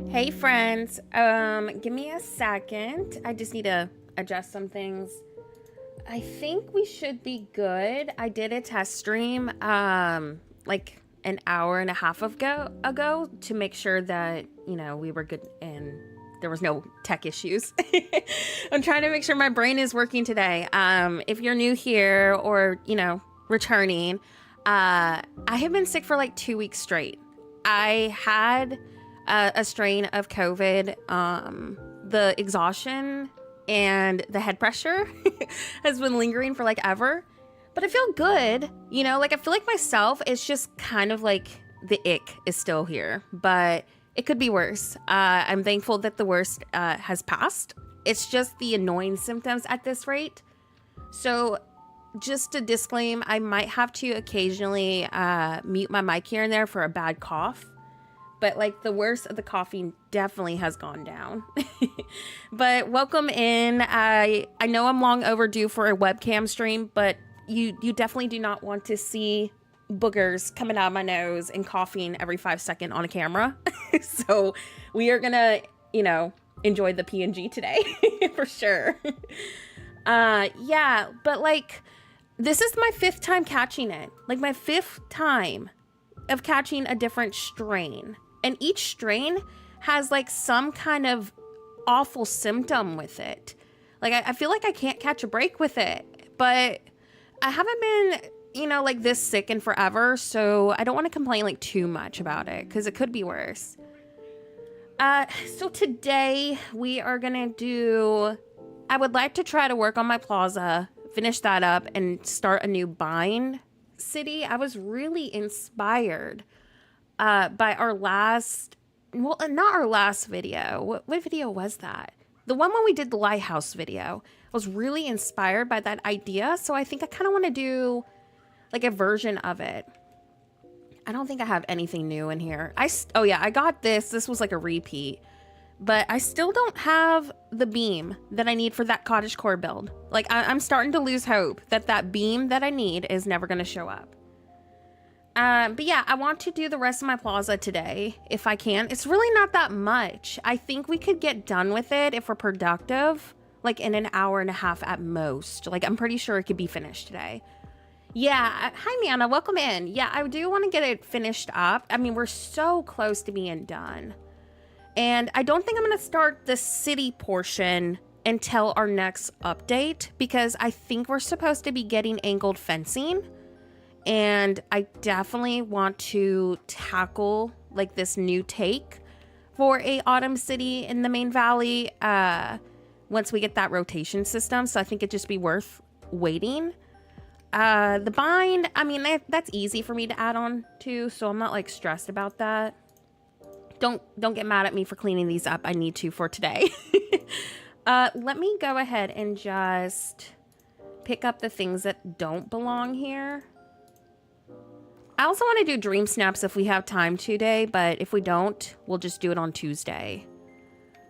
Hey friends, give me a second. I just need to adjust some things. I think we should be good. I did a test stream like an hour and a half ago to make sure that, you know, we were good and there was no tech issues. I'm trying to make sure my brain is working today. If you're new here or, you know, returning, I have been sick for like 2 weeks straight. I had a strain of COVID. The exhaustion and the head pressure has been lingering for like ever, but I feel good. You know, like I feel like myself. It's just kind of like the ick is still here, but it could be worse. I'm thankful that the worst has passed. It's just the annoying symptoms at this rate. So just to disclaim, I might have to occasionally mute my mic here and there for a bad cough. But like the worst of the coughing definitely has gone down. But welcome in. I know I'm long overdue for a webcam stream, but you definitely do not want to see boogers coming out of my nose and coughing every 5 seconds on a camera. So we are gonna, you know, enjoy the PNG today for sure. Yeah, but like this is my 5th time catching it. Like my 5th time of catching a different strain. And each strain has like some kind of awful symptom with it. Like I feel like I can't catch a break with it, but I haven't been, you know, like this sick in forever. So I don't want to complain like too much about it because it could be worse. So today we are going to do, I would like to try to work on my Plaza, finish that up and start a new bind city. I was really inspired by our last, well, not our last video. What video was that? The one when we did the lighthouse video. I was really inspired by that idea. So I think I kind of want to do like a version of it. I don't think I have anything new in here. Oh yeah, I got this. This was like a repeat. But I still don't have the beam that I need for that cottagecore build. Like, I'm starting to lose hope that that beam that I need is never going to show up. But yeah, I want to do the rest of my plaza today, if I can. It's really not that much. I think we could get done with it if we're productive, like in an hour and a half at most. Like, I'm pretty sure it could be finished today. Yeah, hi Nana, welcome in. Yeah, I do want to get it finished up. I mean, we're so close to being done. And I don't think I'm going to start the city portion until our next update, because I think we're supposed to be getting angled fencing. And I definitely want to tackle like this new take for a autumn city in the main valley once we get that rotation system. So I think it'd just be worth waiting. The bind, I mean, that's easy for me to add on to, so I'm not like stressed about that. Don't get mad at me for cleaning these up. I need to for today. Let me go ahead and just pick up the things that don't belong here. I also want to do dream snaps if we have time today, but if we don't, we'll just do it on Tuesday.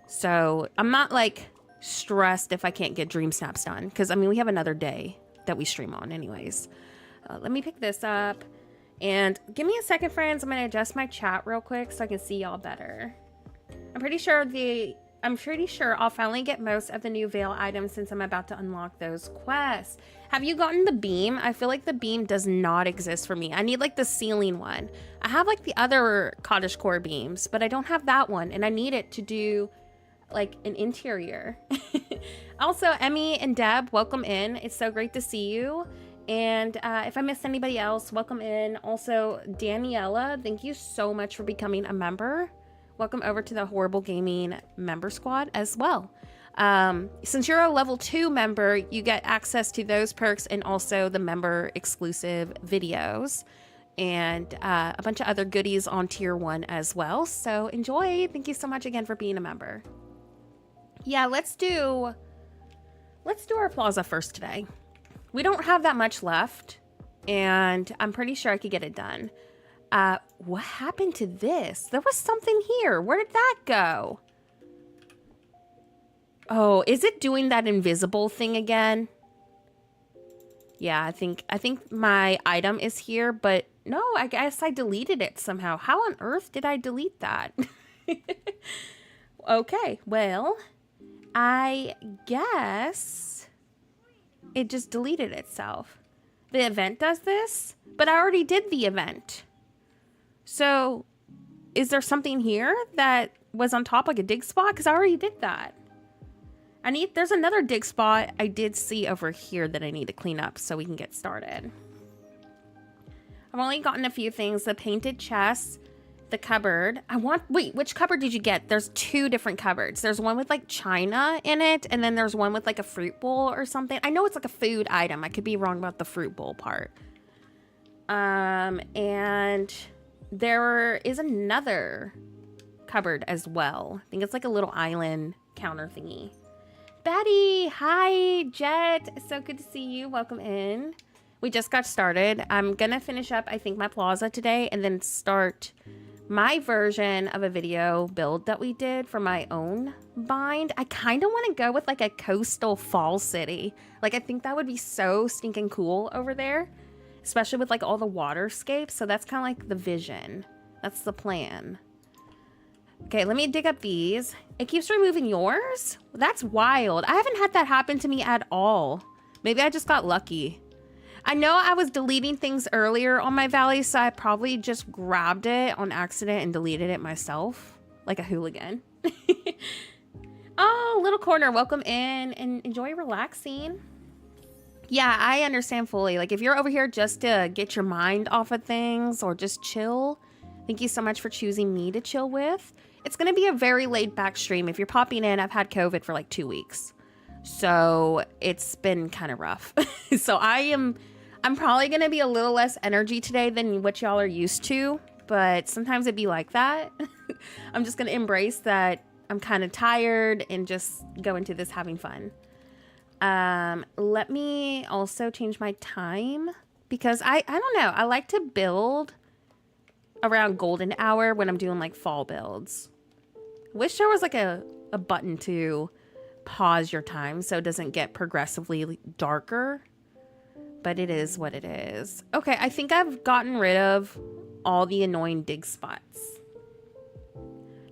So I'm not like stressed if I can't get dream snaps done, because I mean, we have another day that we stream on anyways. Let me pick this up. And give me a second, friends. I'm going to adjust my chat real quick so I can see y'all better. I'm pretty sure I'll finally get most of the new Veil items since I'm about to unlock those quests. Have you gotten the beam? I feel like the beam does not exist for me. I need like the ceiling one. I have like the other cottagecore beams, but I don't have that one, and I need it to do like an interior. Also, Emmy and Deb, welcome in. It's so great to see you. And if I missed anybody else, welcome in. Also, Daniela, thank you so much for becoming a member. Welcome over to the Horrible Gaming member squad as well. Since you're a level 2 member, you get access to those perks and also the member exclusive videos and a bunch of other goodies on tier 1 as well. So enjoy. Thank you so much again for being a member. Yeah, let's do our plaza first today. We don't have that much left, and I'm pretty sure I could get it done. What happened to this? There was something here. Where did that go? Oh, is it doing that invisible thing again? Yeah, I think my item is here, but no, I guess I deleted it somehow. How on earth did I delete that? Okay, well, I guess it just deleted itself. The event does this, but I already did the event. So is there something here that was on top, like a dig spot? Because I already did that. There's another dig spot I did see over here that I need to clean up so we can get started. I've only gotten a few things. The painted chest, the cupboard. Wait, which cupboard did you get? There's 2 different cupboards. There's one with like china in it, and then there's one with like a fruit bowl or something. I know it's like a food item. I could be wrong about the fruit bowl part. And there is another cupboard as well. I think it's like a little island counter thingy. Betty, hi, Jet. So good to see you. Welcome in. We just got started. I'm gonna finish up, I think, my plaza today and then start my version of a video build that we did for my own bind. I kind of want to go with like a coastal fall city. Like, I think that would be so stinking cool over there, especially with like all the waterscapes. So that's kind of like the vision. That's the plan. Okay, let me dig up these. It keeps removing yours? That's wild. I haven't had that happen to me at all. Maybe I just got lucky. I know I was deleting things earlier on my valley, so I probably just grabbed it on accident and deleted it myself, like a hooligan. Oh, little corner, welcome in and enjoy relaxing. Yeah, I understand fully. Like, if you're over here just to get your mind off of things or just chill, thank you so much for choosing me to chill with. It's going to be a very laid back stream. If you're popping in, I've had COVID for like 2 weeks. So it's been kind of rough. So I'm probably going to be a little less energy today than what y'all are used to, but sometimes it'd be like that. I'm just going to embrace that I'm kind of tired and just go into this having fun. Let me also change my time because I don't know. I like to build around golden hour when I'm doing like fall builds. Wish there was like a button to pause your time so it doesn't get progressively darker. But it is what it is. Okay, I think I've gotten rid of all the annoying dig spots.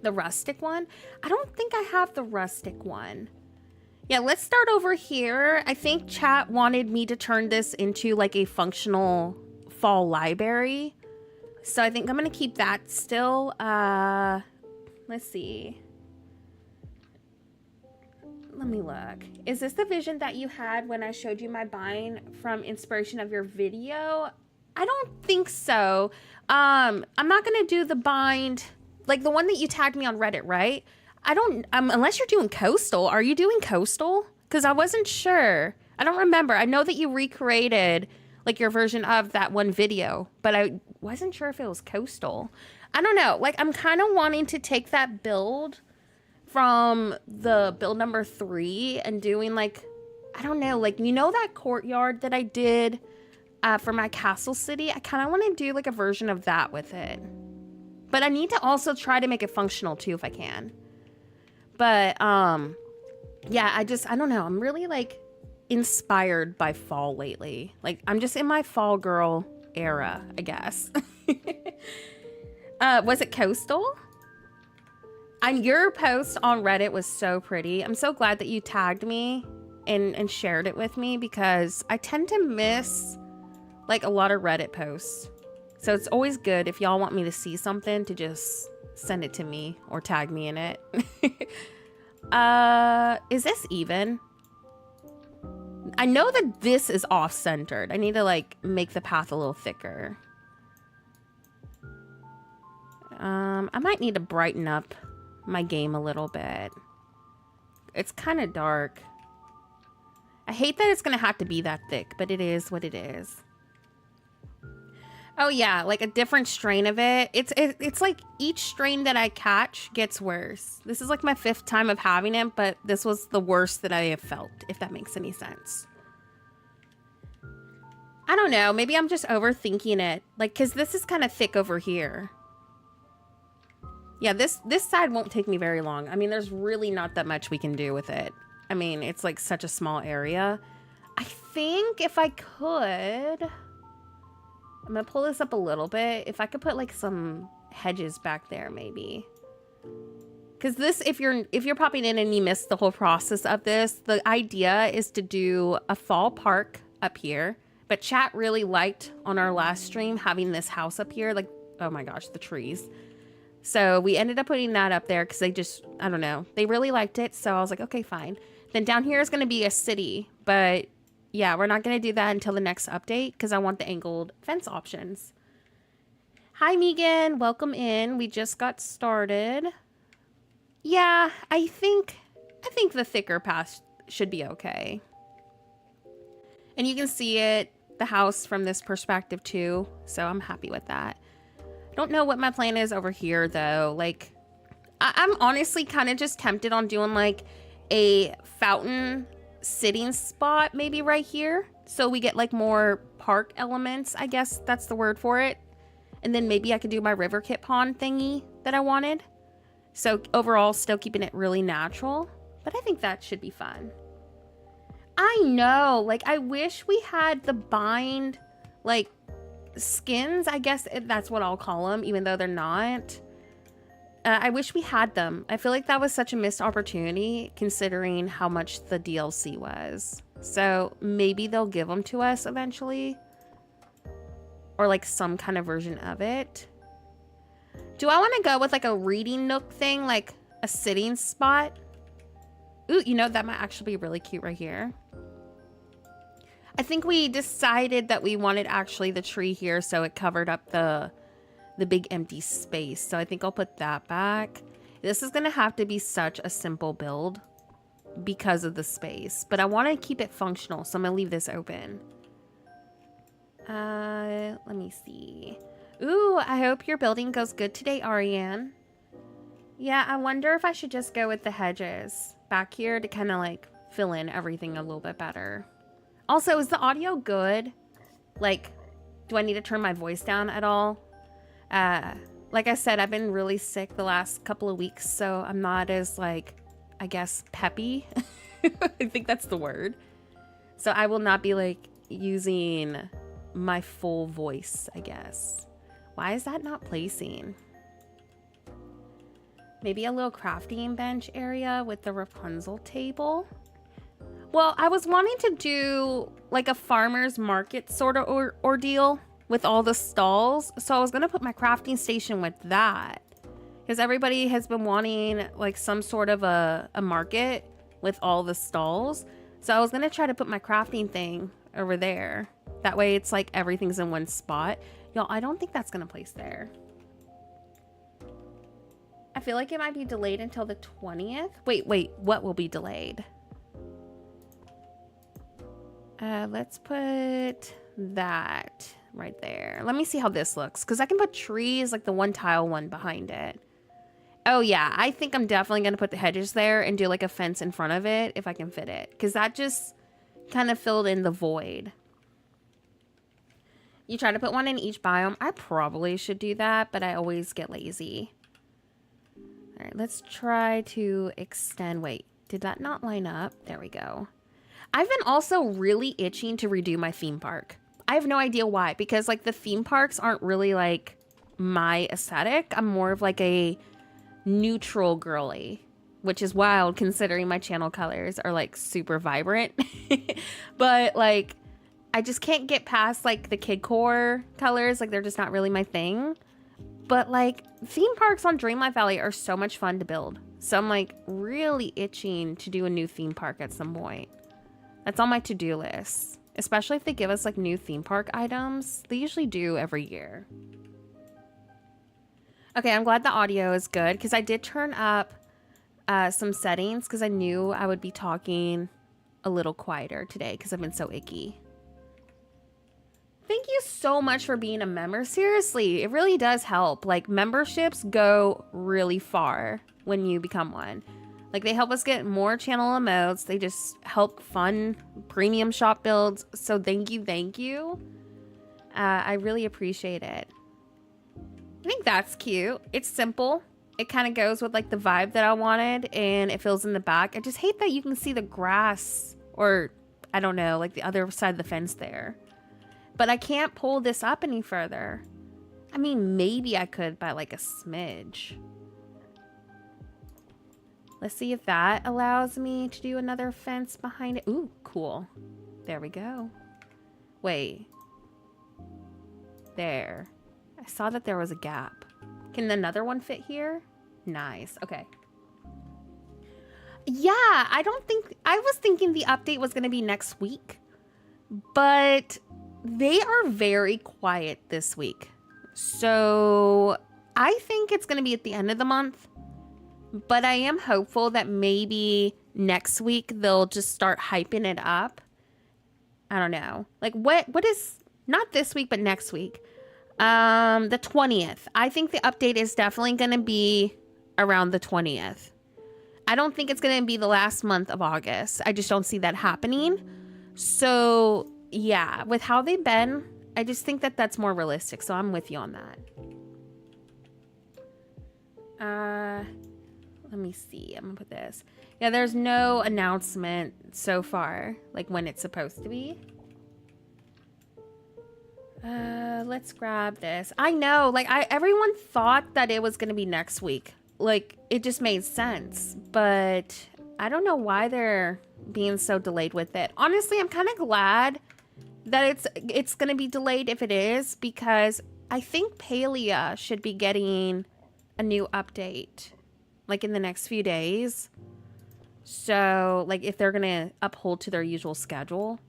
The rustic one? I don't think I have the rustic one. Yeah, let's start over here. I think chat wanted me to turn this into like a functional fall library. So I think I'm going to keep that still. Let's see. Let me look. Is this the vision that you had when I showed you my bind from inspiration of your video? I don't think so. I'm not going to do the bind, like the one that you tagged me on Reddit, right? I don't, unless you're doing coastal. Are you doing coastal? Because I wasn't sure. I don't remember. I know that you recreated like your version of that one video, but I wasn't sure if it was coastal. I don't know. Like I'm kind of wanting to take that build from the build number 3 and doing like, I don't know, like, you know, that courtyard that I did for my castle city? I kind of want to do like a version of that with it. But I need to also try to make it functional too if I can. But yeah, I don't know. I'm really like inspired by fall lately. Like I'm just in my fall girl era, I guess. Was it coastal? And your post on Reddit was so pretty. I'm so glad that you tagged me and shared it with me because I tend to miss like a lot of Reddit posts. So it's always good if y'all want me to see something to just send it to me or tag me in it. Is this even? I know that this is off-centered. I need to like make the path a little thicker. I might need to brighten up my game a little bit. It's kind of dark. I hate that it's gonna have to be that thick, but it is what it is. Oh yeah, like a different strain of it. It's like each strain that I catch gets worse. This is like my 5th time of having it, but this was the worst that I have felt, if that makes any sense. I don't know, maybe I'm just overthinking it. Like, cause this is kind of thick over here. Yeah, this side won't take me very long. I mean, there's really not that much we can do with it. I mean, it's like such a small area. I think if I could, I'm gonna pull this up a little bit. If I could put like some hedges back there, maybe. Because this, if you're popping in and you missed the whole process of this, the idea is to do a fall park up here. But chat really liked on our last stream having this house up here. Like, oh my gosh, the trees. So we ended up putting that up there because they just, I don't know, they really liked it. So I was like, okay, fine. Then down here is going to be a city. But yeah, we're not going to do that until the next update because I want the angled fence options. Hi, Megan. Welcome in. We just got started. Yeah, I think the thicker path should be okay. And you can see it, the house from this perspective too. So I'm happy with that. Don't know what my plan is over here though. Like I'm honestly kind of just tempted on doing like a fountain sitting spot maybe right here. So we get like more park elements. I guess that's the word for it. And then maybe I could do my river kit pond thingy that I wanted. So overall still keeping it really natural. But I think that should be fun. I know. Like I wish we had the bind like skins, I guess that's what I'll call them, even though they're not. I wish we had them. I feel like that was such a missed opportunity considering how much the DLC was. So maybe they'll give them to us eventually. Or like some kind of version of it. Do I want to go with like a reading nook thing, like a sitting spot? Ooh, you know, that might actually be really cute right here. I think we decided that we wanted actually the tree here so it covered up the big empty space. So I think I'll put that back. This is going to have to be such a simple build because of the space. But I want to keep it functional, so I'm going to leave this open. Let me see. Ooh, I hope your building goes good today, Ariane. Yeah, I wonder if I should just go with the hedges back here to kind of like fill in everything a little bit better. Also, is the audio good? Like, Do I need to turn my voice down at all? Like I said, I've been really sick the last couple of weeks, so I'm not as, like, I guess, peppy. I think that's the word. So I will not be, like, using my full voice, I guess. Why is that not placing? Maybe a little crafting bench area with the Rapunzel table. Well, I was wanting to do like a farmer's market sort of ordeal with all the stalls. So I was going to put my crafting station with that. Because everybody has been wanting like some sort of a market with all the stalls. So I was going to try to put my crafting thing over there. That way it's like everything's in one spot. Y'all, I don't think that's going to place there. I feel like it might be delayed until the 20th. Wait, what will be delayed? Let's put that right there. Let me see how this looks, because I can put trees, like the one tile one behind it. Oh yeah, I think I'm definitely going to put the hedges there and do like a fence in front of it if I can fit it, because that just kind of filled in the void. You try to put one in each biome. I probably should do that, but I always get lazy. All right, let's try to extend. Wait, did that not line up? There we go. I've been also really itching to redo my theme park. I have no idea why, because like the theme parks aren't really like my aesthetic. I'm more of like a neutral girly, which is wild considering my channel colors are like super vibrant. But like, I just can't get past like the kidcore colors. Like they're just not really my thing. But like theme parks on Dreamlight Valley are so much fun to build. So I'm like really itching to do a new theme park at some point. That's on my to-do list, especially if they give us like new theme park items. They usually do every year. Okay, I'm glad the audio is good because I did turn up some settings because I knew I would be talking a little quieter today because I've been so icky. Thank you so much for being a member. Seriously, it really does help. Like memberships go really far when you become one. Like they help us get more channel emotes. They just help fund premium shop builds. So thank you, thank you. I really appreciate it. I think that's cute. It's simple. It kind of goes with like the vibe that I wanted and it fills in the back. I just hate that you can see the grass or I don't know, like the other side of the fence there. But I can't pull this up any further. I mean, maybe I could by like a smidge. Let's see if that allows me to do another fence behind it. Ooh, cool. There we go. Wait. There. I saw that there was a gap. Can another one fit here? Nice. Okay. Yeah, I was thinking the update was going to be next week. But they are very quiet this week. So I think it's going to be at the end of the month. But I am hopeful that maybe next week they'll just start hyping it up. I don't know. Like what is, not this week, but next week. The 20th. I think the update is definitely going to be around the 20th. I don't think it's going to be the last month of August. I just don't see that happening. So yeah, with how they've been, I just think that that's more realistic. So I'm with you on that. Let me see. I'm gonna put this. Yeah, there's no announcement so far, like when it's supposed to be. Let's grab this. I know, like everyone thought that it was gonna be next week. Like it just made sense, but I don't know why they're being so delayed with it. Honestly, I'm kind of glad that it's gonna be delayed if it is, because I think Palia should be getting a new update like in the next few days. So like if they're gonna uphold to their usual schedule,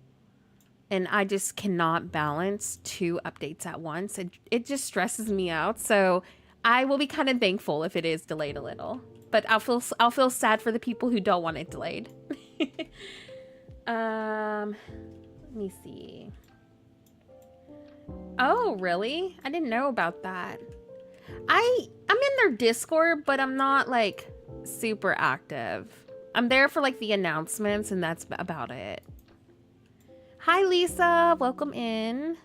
and I just cannot balance 2 updates at once, it just stresses me out. So I will be kind of thankful if it is delayed a little, but I'll feel sad for the people who don't want it delayed. Let me see. Oh really? I didn't know about that. I'm in their Discord, but I'm not like super active. I'm there for like the announcements and that's about it. Hi Lisa, welcome in.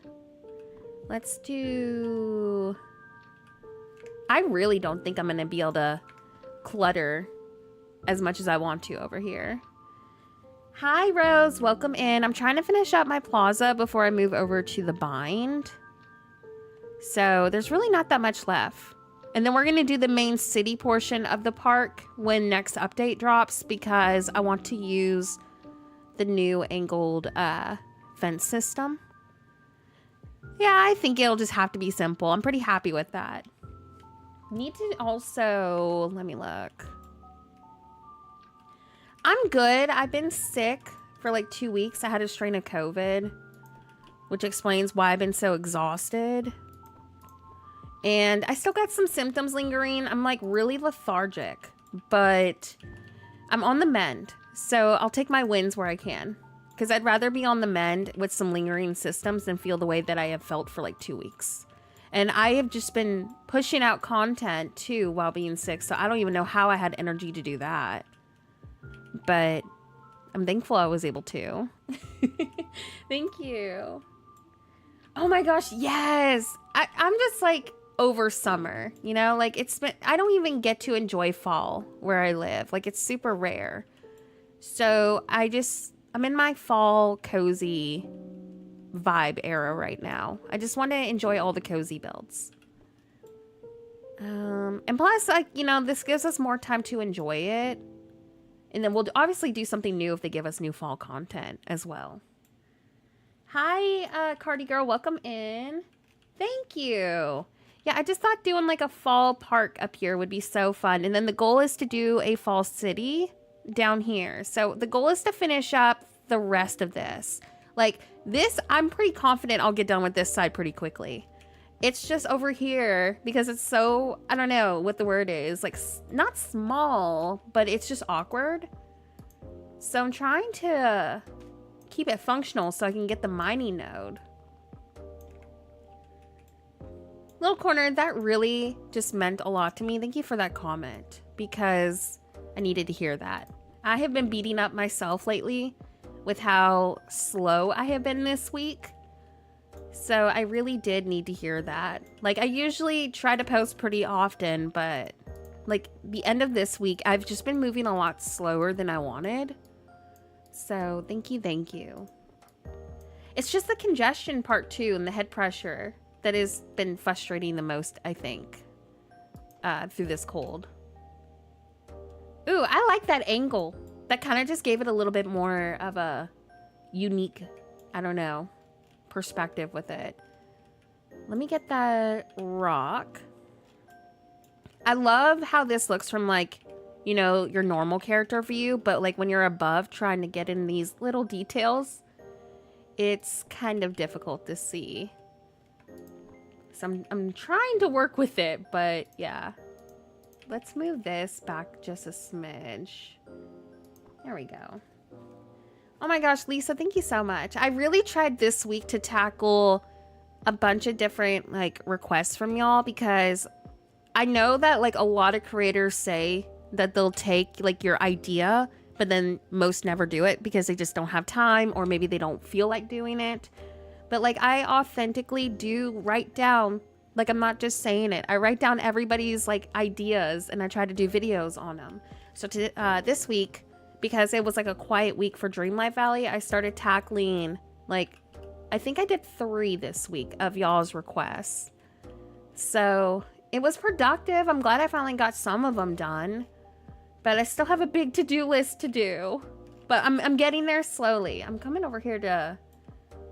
Let's do... I really don't think I'm going to be able to clutter as much as I want to over here. Hi, Rose. Welcome in. I'm trying to finish up my plaza before I move over to the bind. So there's really not that much left. And then we're going to do the main city portion of the park when next update drops because I want to use the new angled fence system. Yeah, I think it'll just have to be simple. I'm pretty happy with that. Need to also, let me look. I'm good. I've been sick for like 2 weeks. I had a strain of COVID, which explains why I've been so exhausted. And I still got some symptoms lingering. I'm like really lethargic, but I'm on the mend. So I'll take my wins where I can. Because I'd rather be on the mend with some lingering symptoms than feel the way that I have felt for like 2 weeks. And I have just been pushing out content too while being sick. So I don't even know how I had energy to do that. But I'm thankful I was able to. Thank you. Oh my gosh, yes. I'm just like over summer, you know, like it's been, I don't even get to enjoy fall where I live. Like it's super rare. So I'm in my fall cozy vibe era right now. I just want to enjoy all the cozy builds. And plus, like, you know, this gives us more time to enjoy it. And then we'll obviously do something new if they give us new fall content as well. Hi, Cardi Girl. Welcome in. Thank you. Yeah, I just thought doing like a fall park up here would be so fun. And then the goal is to do a fall city down here. So the goal is to finish up the rest of this. Like this, I'm pretty confident I'll get done with this side pretty quickly. It's just over here because it's so, I don't know what the word is, like not small, but it's just awkward. So I'm trying to keep it functional so I can get the mining node. Little corner, that really just meant a lot to me. Thank you for that comment because I needed to hear that. I have been beating up myself lately with how slow I have been this week. So I really did need to hear that. Like I usually try to post pretty often, but like the end of this week, I've just been moving a lot slower than I wanted. So thank you, thank you. It's just the congestion part too and the head pressure that has been frustrating the most, I think, through this cold. Ooh, I like that angle. That kind of just gave it a little bit more of a unique, I don't know, perspective with it. Let me get that rock. I love how this looks from like, you know, your normal character view, but like when you're above trying to get in these little details, it's kind of difficult to see. So I'm trying to work with it, but yeah. Let's move this back just a smidge. There we go. Oh my gosh, Lisa, thank you so much. I really tried this week to tackle a bunch of different like requests from y'all because I know that like a lot of creators say that they'll take like your idea, but then most never do it because they just don't have time or maybe they don't feel like doing it. But like I authentically do write down, like I'm not just saying it. I write down everybody's like ideas and I try to do videos on them. So this week, because it was like a quiet week for Dreamlight Valley, I started tackling like, I think I did 3 this week of y'all's requests. So it was productive. I'm glad I finally got some of them done, but I still have a big to-do list to do, but I'm getting there slowly. I'm coming over here to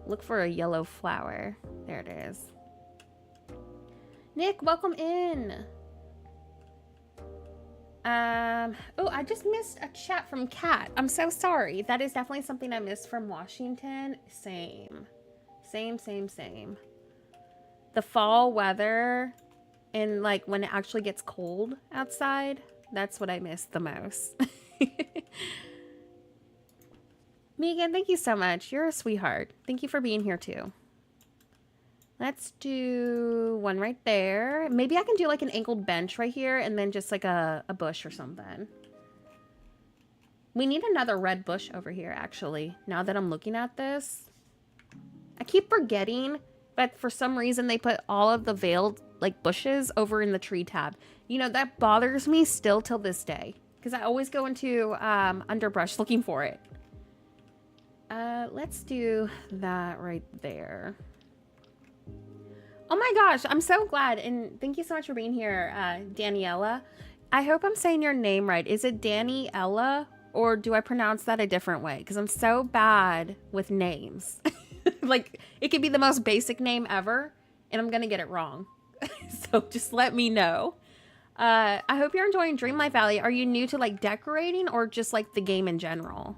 look for a yellow flower. There it is. Nick, welcome in. Oh, I just missed a chat from Kat. I'm so sorry. That is definitely something I missed from Washington. Same. The fall weather and like when it actually gets cold outside, that's what I miss the most. Megan, thank you so much. You're a sweetheart. Thank you for being here too. Let's do one right there. Maybe I can do like an angled bench right here and then just like a bush or something. We need another red bush over here, actually, now that I'm looking at this. I keep forgetting but for some reason they put all of the veiled like bushes over in the tree tab. You know, that bothers me still till this day because I always go into underbrush looking for it. Let's do that right there. Oh my gosh, I'm so glad. And thank you so much for being here, Daniela. I hope I'm saying your name right. Is it Daniela or do I pronounce that a different way? Because I'm so bad with names. Like, it could be the most basic name ever and I'm going to get it wrong. So just let me know. I hope you're enjoying Dreamlight Valley. Are you new to like decorating or just like the game in general?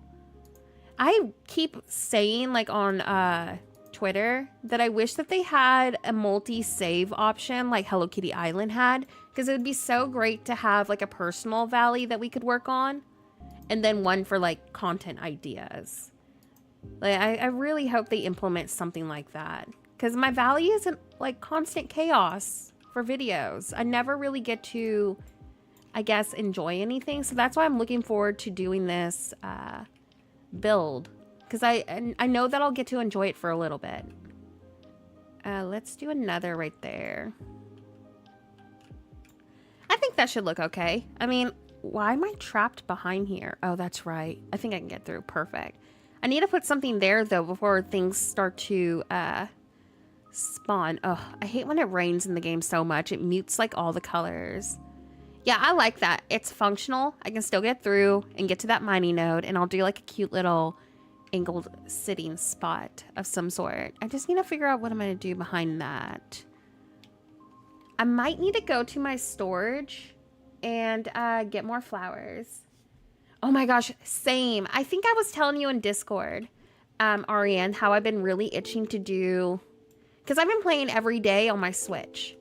I keep saying like on Twitter that I wish that they had a multi-save option like Hello Kitty Island had, because it would be so great to have like a personal valley that we could work on and then one for like content ideas. Like I really hope they implement something like that, because my valley isn't like constant chaos for videos. I never really get to, I guess, enjoy anything. So that's why I'm looking forward to doing this build, because I know that I'll get to enjoy it for a little bit. Let's do another right there. I think that should look okay. I mean, why am I trapped behind here? Oh, that's right. I think I can get through. Perfect. I need to put something there though before things start to spawn. Oh, I hate when it rains in the game so much. It mutes like all the colors. Yeah, I like that. It's functional. I can still get through and get to that mining node, and I'll do like a cute little angled sitting spot of some sort. I just need to figure out what I'm going to do behind that. I might need to go to my storage and get more flowers. Oh my gosh, same. I think I was telling you in Discord, Ariane, how I've been really itching to do, because I've been playing every day on my Switch.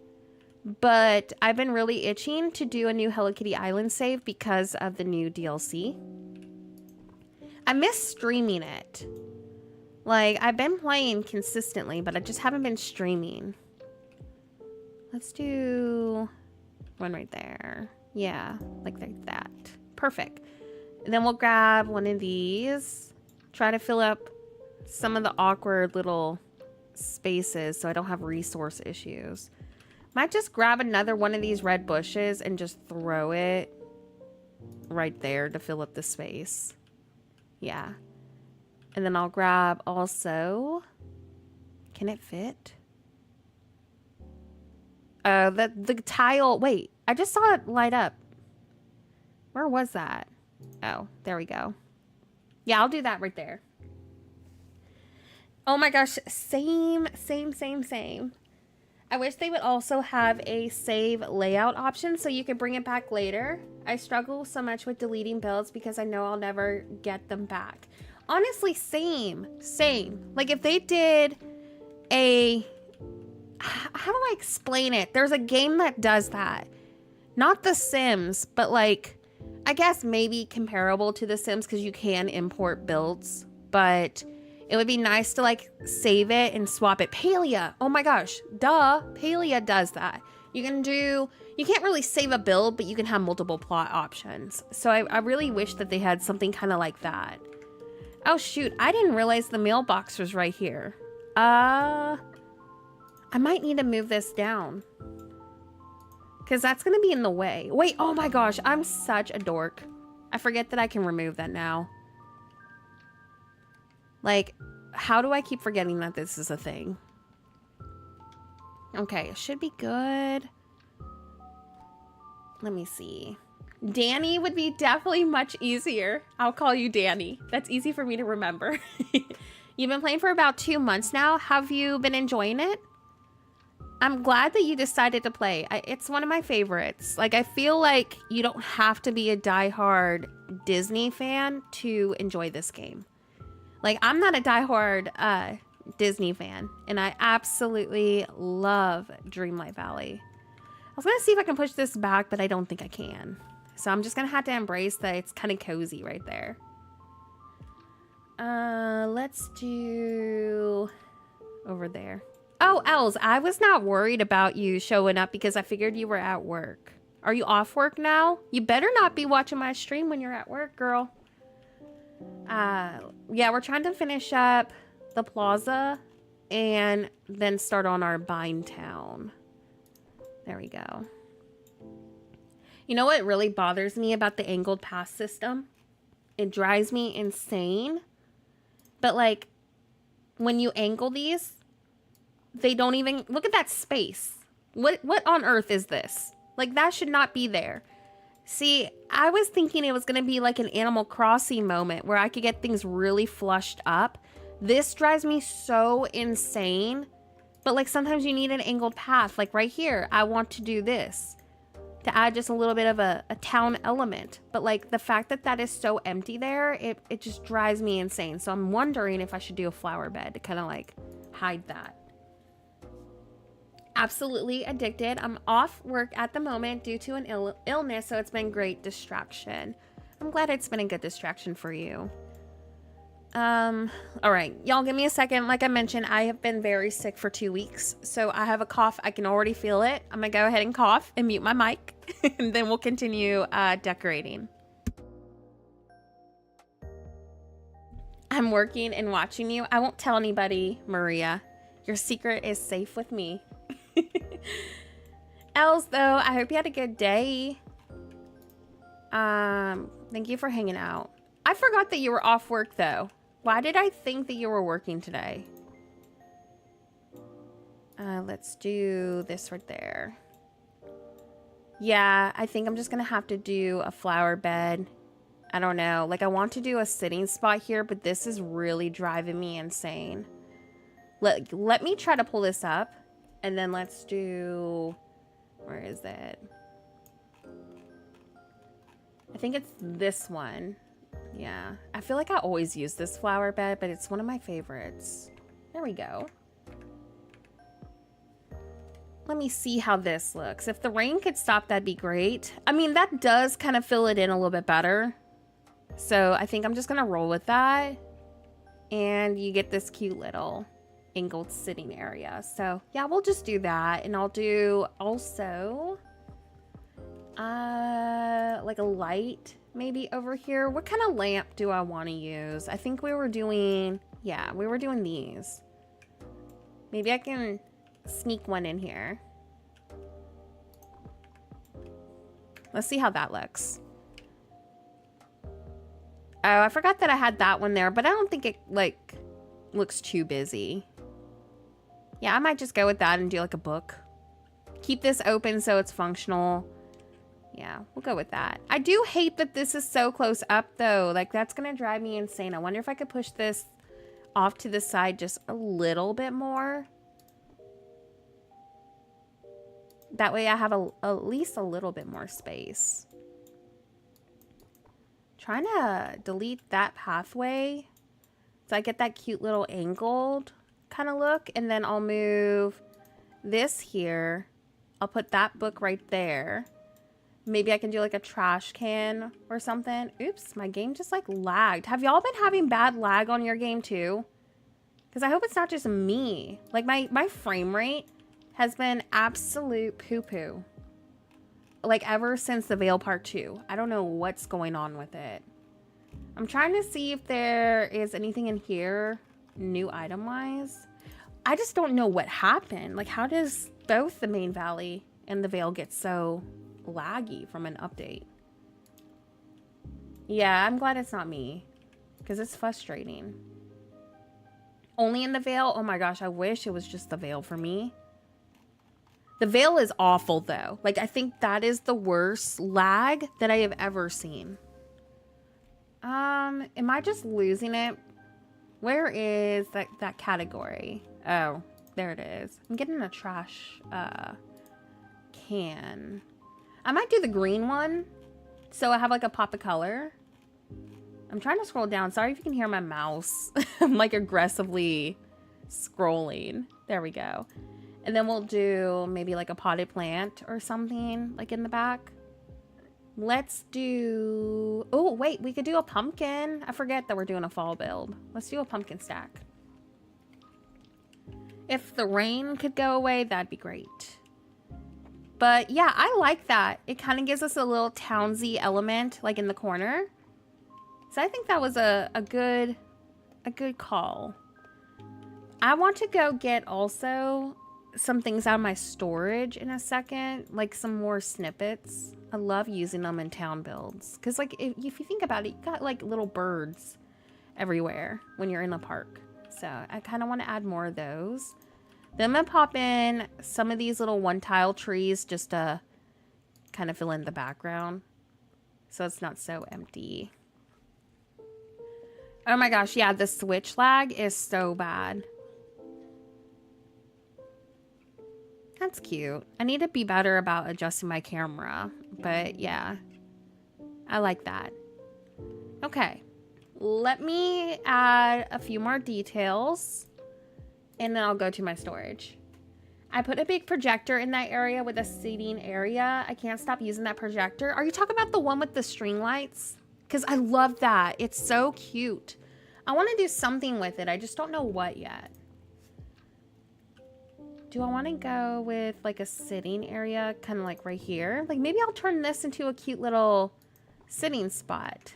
But I've been really itching to do a new Hello Kitty Island save because of the new DLC. I miss streaming it. Like, I've been playing consistently, but I just haven't been streaming. Let's do one right there. Yeah, like that. Perfect. And then we'll grab one of these. Try to fill up some of the awkward little spaces so I don't have resource issues. Might just grab another one of these red bushes and just throw it right there to fill up the space. Yeah. And then I'll grab also... Can it fit? The tile... Wait, I just saw it light up. Where was that? Oh, there we go. Yeah, I'll do that right there. Oh my gosh, same. I wish they would also have a save layout option so you could bring it back later. I struggle so much with deleting builds because I know I'll never get them back. Honestly, same. Like if they did a... How do I explain it? There's a game that does that. Not The Sims, but like... I guess maybe comparable to The Sims because you can import builds. But... it would be nice to like save it and swap it. Palia. Oh my gosh. Duh. Palia does that. You can't really save a build, but you can have multiple plot options. So I really wish that they had something kind of like that. Oh shoot. I didn't realize the mailbox was right here. I might need to move this down. Because that's going to be in the way. Wait. Oh my gosh. I'm such a dork. I forget that I can remove that now. Like, how do I keep forgetting that this is a thing? Okay, it should be good. Let me see. Danny would be definitely much easier. I'll call you Danny. That's easy for me to remember. You've been playing for about 2 months now. Have you been enjoying it? I'm glad that you decided to play. It's one of my favorites. Like, I feel like you don't have to be a diehard Disney fan to enjoy this game. Like, I'm not a diehard Disney fan, and I absolutely love Dreamlight Valley. I was going to see if I can push this back, but I don't think I can. So I'm just going to have to embrace that it's kind of cozy right there. Let's do over there. Oh, Els, I was not worried about you showing up because I figured you were at work. Are you off work now? You better not be watching my stream when you're at work, girl. Yeah, we're trying to finish up the Plaza and then start on our bind town. There we go. You know what really bothers me about the angled path system? It drives me insane. But like, when you angle these, they don't even, look at that space. What on earth is this? Like, that should not be there. See, I was thinking it was going to be like an Animal Crossing moment where I could get things really flushed up. This drives me so insane. But like, sometimes you need an angled path. Like right here, I want to do this to add just a little bit of a town element. But like, the fact that that is so empty there, it just drives me insane. So I'm wondering if I should do a flower bed to kind of like hide that. Absolutely addicted. I'm off work at the moment due to an illness, so it's been great distraction. I'm glad it's been a good distraction for you. All right, y'all give me a second. Like I mentioned, I have been very sick for 2 weeks, so I have a cough. I can already feel it. I'm gonna go ahead and cough and mute my mic, and then we'll continue decorating. I'm working and watching you. I won't tell anybody, Maria. Your secret is safe with me. Els, though, I hope you had a good day. Thank you for hanging out. I forgot that you were off work, though. Why did I think that you were working today? Let's do this right there. Yeah, I think I'm just gonna have to do a flower bed. I don't know. Like, I want to do a sitting spot here, but this is really driving me insane. Let me try to pull this up. And then let's do, where is it? I think it's this one. Yeah. I feel like I always use this flower bed, but it's one of my favorites. There we go. Let me see how this looks. If the rain could stop, that'd be great. I mean, that does kind of fill it in a little bit better. So I think I'm just going to roll with that. And you get this cute little angled sitting area. So yeah, we'll just do that. And I'll do also like a light maybe over here. What kind of lamp do I want to use? I think we were doing, yeah, we were doing these. Maybe I can sneak one in here. Let's see how that looks. Oh, I forgot that I had that one there, but I don't think it like looks too busy. Yeah, I might just go with that and do like a book. Keep this open so it's functional. Yeah, we'll go with that. I do hate that this is so close up though. Like, that's gonna drive me insane. I wonder if I could push this off to the side just a little bit more. That way I have at least a little bit more space. Trying to delete that pathway so I get that cute little angled kind of look, and then I'll move this here. I'll put that book right there. Maybe I can do like a trash can or something. Oops, my game just like lagged. Have y'all been having bad lag on your game too? Because I hope it's not just me. Like my frame rate has been absolute poo-poo. Like ever since the Veil Part 2. I don't know what's going on with it. I'm trying to see if there is anything in here new item wise. I just don't know what happened. Like, how does both the main valley and the Veil get so laggy from an update? Yeah, I'm glad it's not me, because it's frustrating. Only in the Veil? Oh my gosh, I wish it was just the Veil for me. The Veil is awful though. Like, I think that is the worst lag that I have ever seen. Am I just losing it? Where is that category? Oh, there it is. I'm getting a trash can. I might do the green one, so I have like a pop of color. I'm trying to scroll down. Sorry if you can hear my mouse. I'm like aggressively scrolling. There we go. And then we'll do maybe like a potted plant or something like in the back. Let's do... Oh, wait, we could do a pumpkin. I forget that we're doing a fall build. Let's do a pumpkin stack. If the rain could go away, that'd be great. But yeah, I like that. It kind of gives us a little townsy element like in the corner. So I think that was a good call. I want to go get also some things out of my storage in a second, like some more snippets. I love using them in town builds because, like, if you think about it, you got like little birds everywhere when you're in the park. So I kind of want to add more of those. Then I'm gonna pop in some of these little one tile trees just to kind of fill in the background so it's not so empty. Oh my gosh, yeah, the switch lag is so bad. That's cute. I need to be better about adjusting my camera, but yeah, I like that. Okay, let me add a few more details and then I'll go to my storage. I put a big projector in that area with a seating area. I can't stop using that projector. Are you talking about the one with the string lights? Because I love that. It's so cute. I want to do something with it. I just don't know what yet. Do I want to go with like a sitting area, kind of like right here? Like maybe I'll turn this into a cute little sitting spot.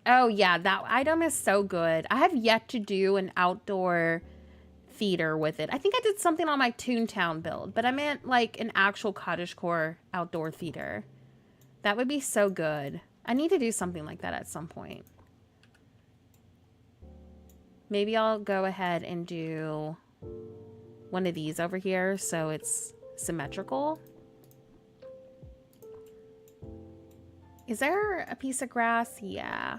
Oh yeah, that item is so good. I have yet to do an outdoor theater with it. I think I did something on my Toontown build, but I meant like an actual cottagecore outdoor theater. That would be so good. I need to do something like that at some point. Maybe I'll go ahead and do one of these over here so it's symmetrical. Is there a piece of grass? Yeah.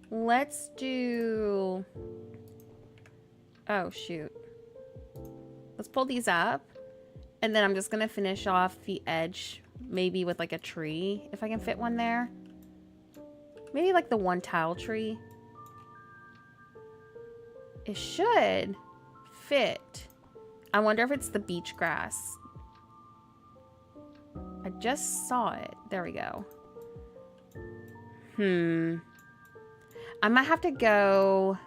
Let's do... Oh, shoot. Let's pull these up. And then I'm just going to finish off the edge, maybe with like a tree, if I can fit one there. Maybe like the one tile tree. It should fit. I wonder if it's the beach grass. I just saw it. There we go. I might have to go...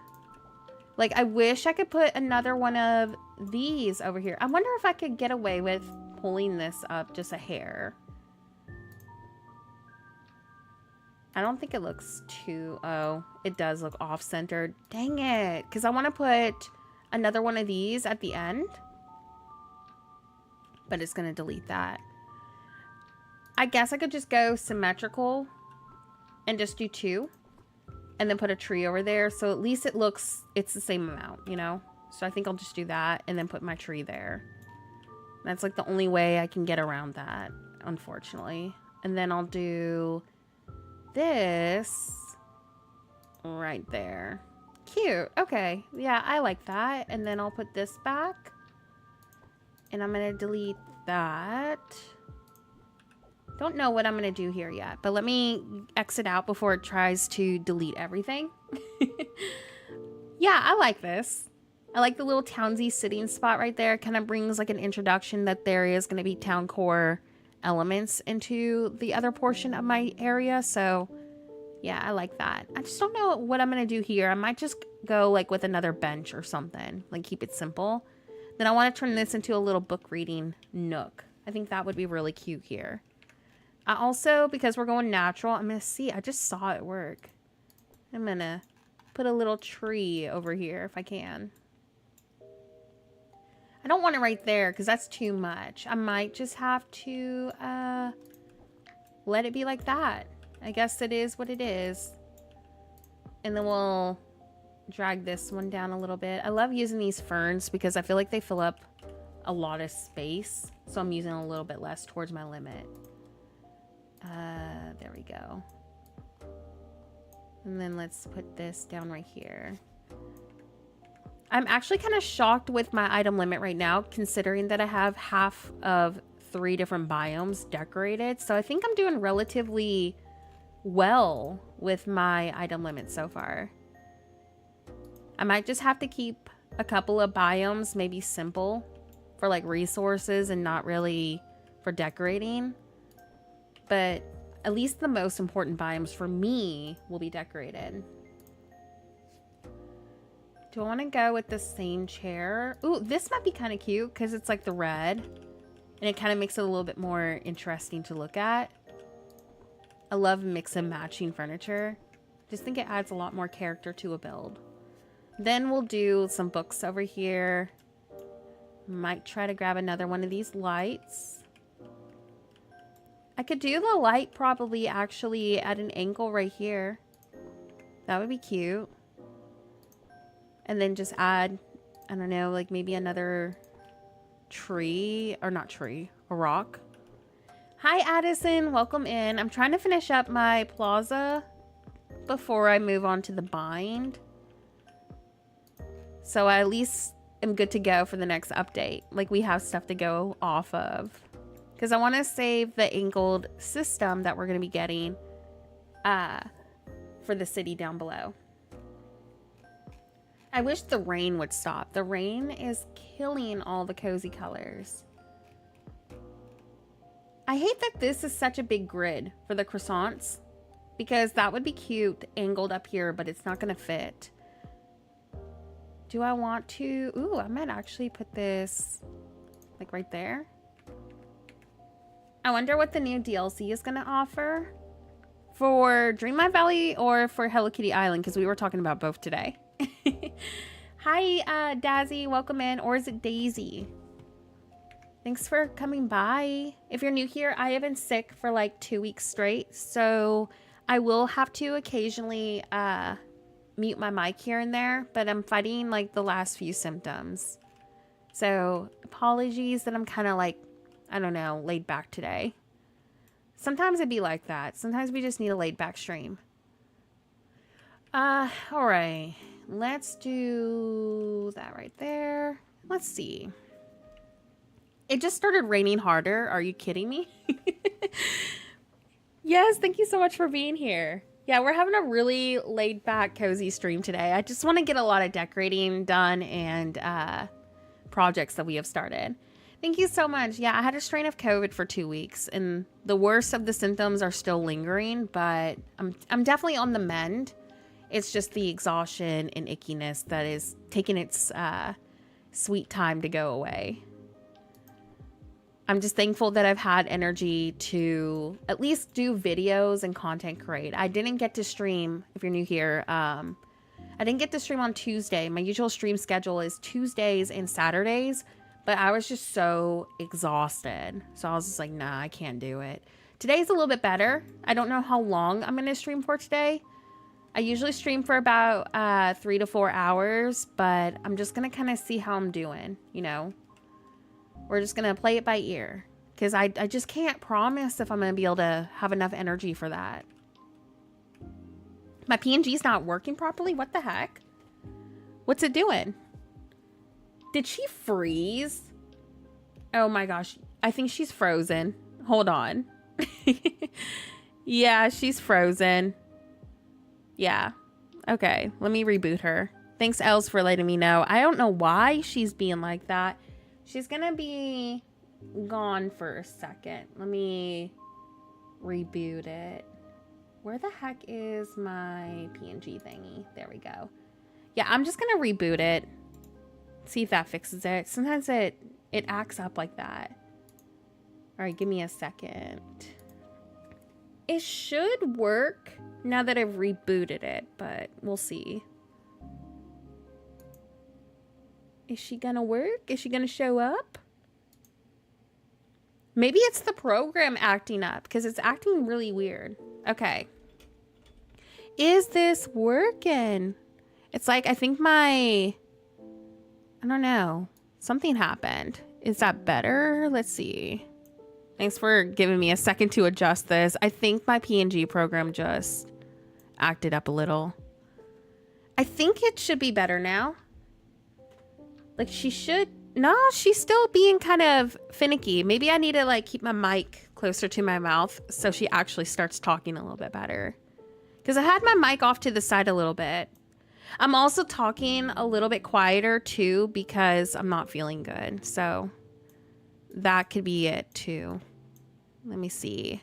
Like, I wish I could put another one of these over here. I wonder if I could get away with pulling this up just a hair. I don't think it looks too... Oh, it does look off-centered. Dang it. Because I want to put another one of these at the end. But it's going to delete that. I guess I could just go symmetrical and just do two. And then put a tree over there. So at least it looks... It's the same amount, you know? So I think I'll just do that and then put my tree there. That's like the only way I can get around that, unfortunately. And then I'll do... this right there. Cute. Okay. Yeah, I like that. And then I'll put this back. And I'm going to delete that. Don't know what I'm going to do here yet. But let me exit out before it tries to delete everything. Yeah, I like this. I like the little townsy sitting spot right there. It kind of brings like an introduction that there is going to be town core elements into the other portion of my area. So yeah, I like that. I just don't know what I'm going to do here. I might just go like with another bench or something, like keep it simple. Then I want to turn this into a little book reading nook. I think that would be really cute here. I also, because we're going natural, I'm going to see, I just saw it work. I'm going to put a little tree over here if I can. I don't want it right there because that's too much. I might just have to let it be like that. I guess it is what it is. And then we'll drag this one down a little bit. I love using these ferns because I feel like they fill up a lot of space. So I'm using a little bit less towards my limit. There we go. And then let's put this down right here. I'm actually kind of shocked with my item limit right now, considering that I have half of 3 different biomes decorated. So I think I'm doing relatively well with my item limit so far. I might just have to keep a couple of biomes, maybe simple, for like resources and not really for decorating. But at least the most important biomes for me will be decorated. Do I want to go with the same chair? Ooh, this might be kind of cute because it's like the red. And it kind of makes it a little bit more interesting to look at. I love mix and matching furniture. Just think it adds a lot more character to a build. Then we'll do some books over here. Might try to grab another one of these lights. I could do the light probably actually at an angle right here. That would be cute. And then just add, I don't know, like maybe another tree, or not tree, a rock. Hi Addison, welcome in. I'm trying to finish up my Plaza before I move on to the bind. So I at least am good to go for the next update. Like we have stuff to go off of. Because I want to save the angled system that we're going to be getting for the city down below. I wish the rain would stop. The rain is killing all the cozy colors. I hate that this is such a big grid for the croissants. Because that would be cute angled up here, but it's not going to fit. Do I want to... Ooh, I might actually put this like right there. I wonder what the new DLC is going to offer for Dreamlight Valley or for Hello Kitty Island, because we were talking about both today. Hi, Dazzy. Welcome in. Or is it Daisy? Thanks for coming by. If you're new here, I have been sick for like 2 weeks straight, so I will have to occasionally mute my mic here and there, but I'm fighting like the last few symptoms. So apologies that I'm kind of like, I don't know, laid back today. Sometimes it'd be like that. Sometimes we just need a laid back stream. All right. Let's do that right there. Let's see. It just started raining harder. Are you kidding me? Yes, thank you so much for being here. Yeah, we're having a really laid back, cozy stream today. I just want to get a lot of decorating done and projects that we have started. Thank you so much. Yeah, I had a strain of COVID for 2 weeks, and the worst of the symptoms are still lingering, but I'm definitely on the mend. It's just the exhaustion and ickiness that is taking its sweet time to go away. I'm just thankful that I've had energy to at least do videos and content create. I didn't get to stream, if you're new here, I didn't get to stream on Tuesday. My usual stream schedule is Tuesdays and Saturdays, but I was just so exhausted. So I was just like, nah, I can't do it. Today's a little bit better. I don't know how long I'm going to stream for today. I usually stream for about 3 to 4 hours, but I'm just going to kind of see how I'm doing, you know. We're just going to play it by ear, because I just can't promise if I'm going to be able to have enough energy for that. My PNG's not working properly? What the heck? What's it doing? Did she freeze? Oh my gosh. I think she's frozen. Hold on. Yeah, she's frozen. Yeah. Okay, let me reboot her. Thanks, Els, for letting me know. I don't know why she's being like that. She's gonna be gone for a second. Let me reboot it. Where the heck is my PNG thingy? There we go. Yeah, I'm just gonna reboot it. See if that fixes it. Sometimes it acts up like that. All right, give me a second. It should work now that I've rebooted it, but we'll see. Is she gonna work? Is she gonna show up? Maybe it's the program acting up, because it's acting really weird. Okay. Is this working? It's like, I think I don't know. Something happened. Is that better? Let's see. Thanks for giving me a second to adjust this. I think my PNG program just acted up a little. I think it should be better now. Like she should. No, she's still being kind of finicky. Maybe I need to like keep my mic closer to my mouth so she actually starts talking a little bit better. Because I had my mic off to the side a little bit. I'm also talking a little bit quieter too because I'm not feeling good. So that could be it too. Let me see.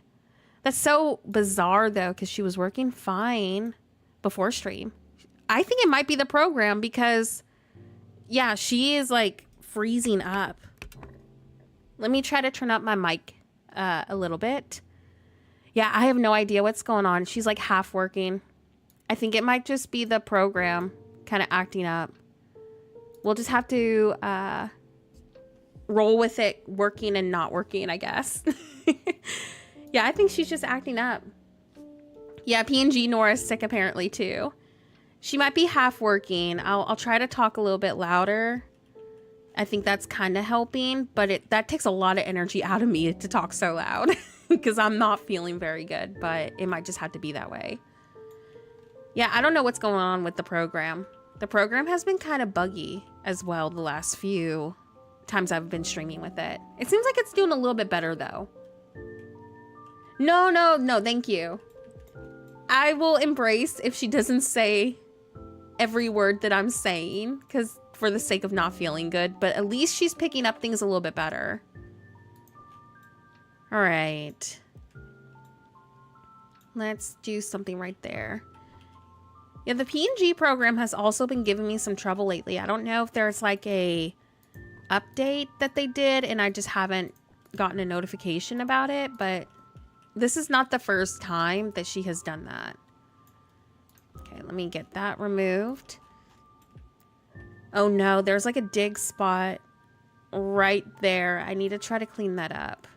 That's so bizarre though, because she was working fine before stream. I think it might be the program because yeah, she is like freezing up. Let me try to turn up my mic a little bit. Yeah, I have no idea what's going on. She's like half working. I think it might just be the program kind of acting up. We'll just have to roll with it working and not working, I guess. Yeah, I think she's just acting up. Yeah, PNG Nora's sick apparently too. She might be half working. I'll try to talk a little bit louder. I think that's kind of helping, but that takes a lot of energy out of me to talk so loud because I'm not feeling very good, but it might just have to be that way. Yeah, I don't know what's going on with the program. The program has been kind of buggy as well the last few times I've been streaming with it. It seems like it's doing a little bit better though. No, thank you. I will embrace if she doesn't say every word that I'm saying, because for the sake of not feeling good, but at least she's picking up things a little bit better. All right. Let's do something right there. Yeah, the PNG program has also been giving me some trouble lately. I don't know if there's like a update that they did and I just haven't gotten a notification about it, but this is not the first time that she has done that. Okay, let me get that removed. Oh no, there's like a dig spot right there. I need to try to clean that up.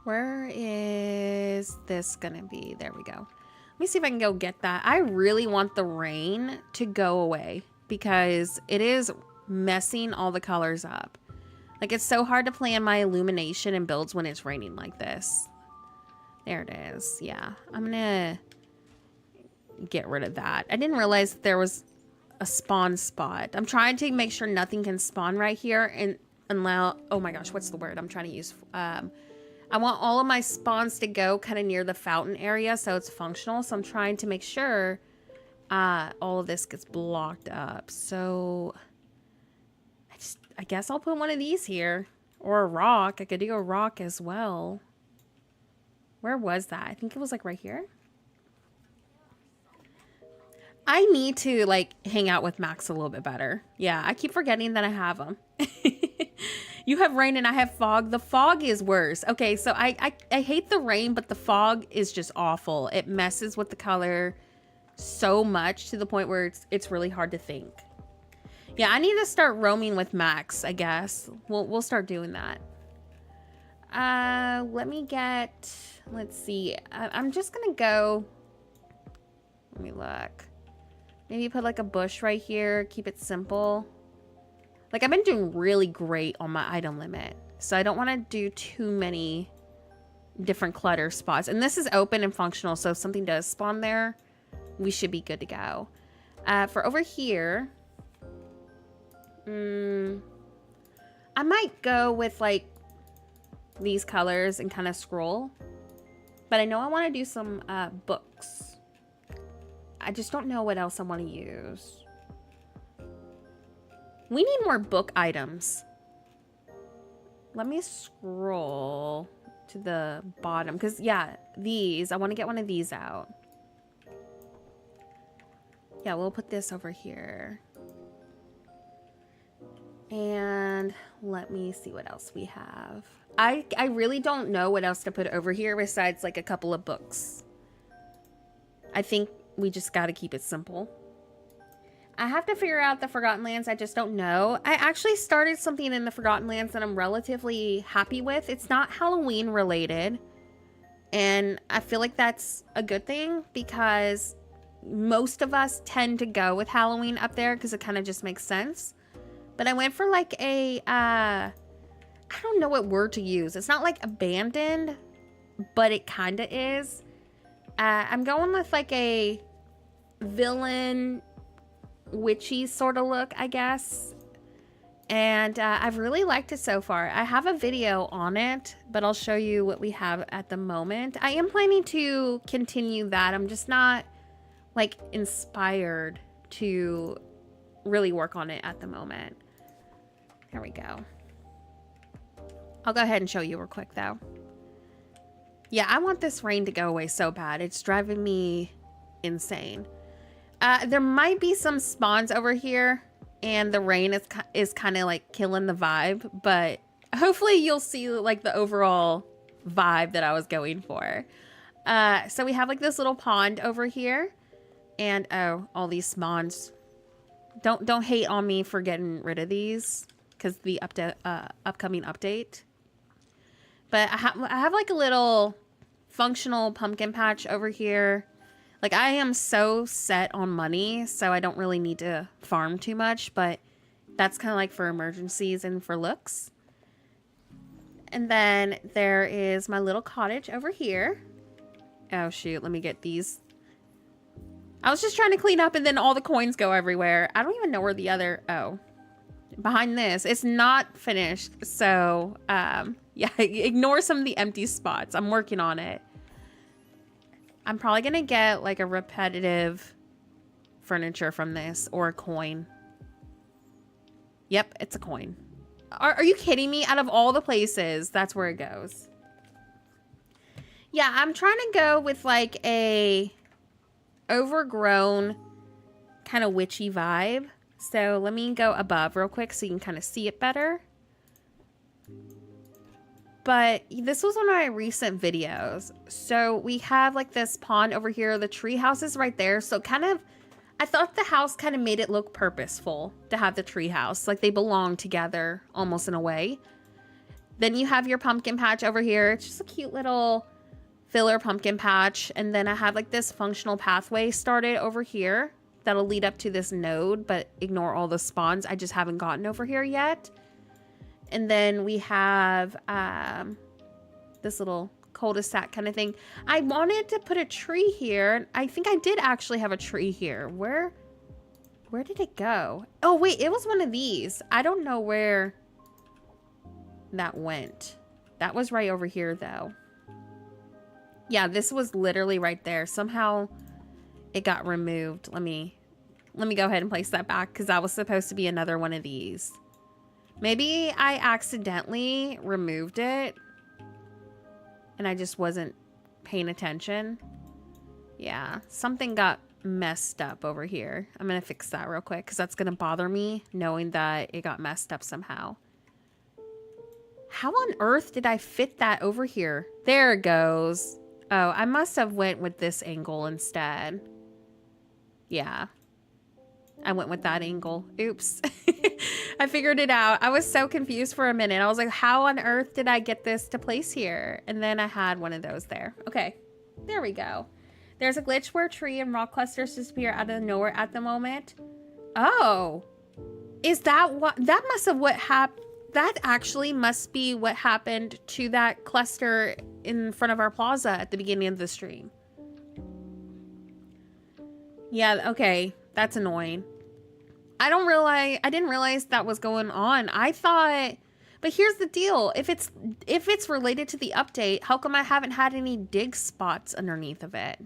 Where is this gonna be? There we go. Let me see if I can go get that. I really want the rain to go away because it is messing all the colors up. Like, it's so hard to plan my illumination and builds when it's raining like this. There it is. Yeah, I'm gonna get rid of that. I didn't realize there was a spawn spot. I'm trying to make sure nothing can spawn right here and allow, oh my gosh, what's the word I'm trying to use? I want all of my spawns to go kind of near the fountain area so it's functional. So I'm trying to make sure all of this gets blocked up. So I guess I'll put one of these here, or a rock. I could do a rock as well. Where was that? I think it was like right here. I need to like hang out with Max a little bit better. Yeah, I keep forgetting that I have him. You have rain and I have fog. The fog is worse. Okay, so I hate the rain, but the fog is just awful. It messes with the color so much to the point where it's really hard to think. Yeah, I need to start roaming with Max, I guess. We'll start doing that. Let me get, let's see. I'm just gonna go, let me look. Maybe put like a bush right here, keep it simple. Like, I've been doing really great on my item limit, so I don't want to do too many different clutter spots. And this is open and functional, so if something does spawn there, we should be good to go. For over here, I might go with like these colors and kind of scroll, but I know I want to do some books. I just don't know what else I want to use. We need more book items. Let me scroll to the bottom because, yeah, these, I want to get one of these out. Yeah, we'll put this over here. And let me see what else we have. I really don't know what else to put over here besides like a couple of books. I think we just got to keep it simple. I have to figure out the Forgotten Lands. I just don't know. I actually started something in the Forgotten Lands that I'm relatively happy with. It's not Halloween related. And I feel like that's a good thing because most of us tend to go with Halloween up there because it kind of just makes sense. But I went for like a, I don't know what word to use. It's not like abandoned, but it kind of is. I'm going with like a villain witchy sort of look, I guess. And I've really liked it so far. I have a video on it, but I'll show you what we have at the moment. I am planning to continue that. I'm just not like inspired to really work on it at the moment. There we go. I'll go ahead and show you real quick though. Yeah, I want this rain to go away so bad. It's driving me insane. There might be some spawns over here and the rain is kind of like killing the vibe, but hopefully you'll see like the overall vibe that I was going for. So we have like this little pond over here And oh, all these spawns. Don't hate on me for getting rid of these because the upcoming update. But I have like a little functional pumpkin patch over here. Like, I am so set on money, so I don't really need to farm too much, but that's kind of like for emergencies and for looks. And then there is my little cottage over here. Oh shoot, let me get these. I was just trying to clean up and then all the coins go everywhere. I don't even know where the other, oh. Behind this, it's not finished, so yeah, ignore some of the empty spots. I'm working on it. I'm probably gonna get like a repetitive furniture from this or a coin. Yep, it's a coin. Are you kidding me? Out of all the places, that's where it goes. Yeah, I'm trying to go with like a overgrown kind of witchy vibe. So let me go above real quick so you can kind of see it better. But this was one of my recent videos. So we have like this pond over here. The tree house is right there. So kind of, I thought the house kind of made it look purposeful to have the tree house. Like they belong together almost in a way. Then you have your pumpkin patch over here. It's just a cute little filler pumpkin patch. And then I have like this functional pathway started over here that'll lead up to this node, but ignore all the spawns I just haven't gotten over here yet. And then we have this little cul-de-sac kind of thing. I wanted to put a tree here. I think I did actually have a tree here. Where did it go? Oh wait, it was one of these. I don't know where that went. That was right over here though. Yeah, this was literally right there. Somehow it got removed. Let me go ahead and place that back because that was supposed to be another one of these. Maybe I accidentally removed it and I just wasn't paying attention. Yeah, something got messed up over here. I'm gonna fix that real quick because that's gonna bother me knowing that it got messed up somehow. How on earth did I fit that over here? There it goes. Oh, I must have went with this angle instead. Yeah. I went with that angle. Oops. I figured it out. I was so confused for a minute. I was like, how on earth did I get this to place here? And then I had one of those there. Okay. There we go. There's a glitch where tree and rock clusters disappear out of nowhere at the moment. Oh. Is that what? That must have what happened. That actually must be what happened to that cluster in front of our plaza at the beginning of the stream. Yeah, okay. That's annoying. I didn't realize that was going on. I thought, but here's the deal. If it's related to the update, how come I haven't had any dig spots underneath of it?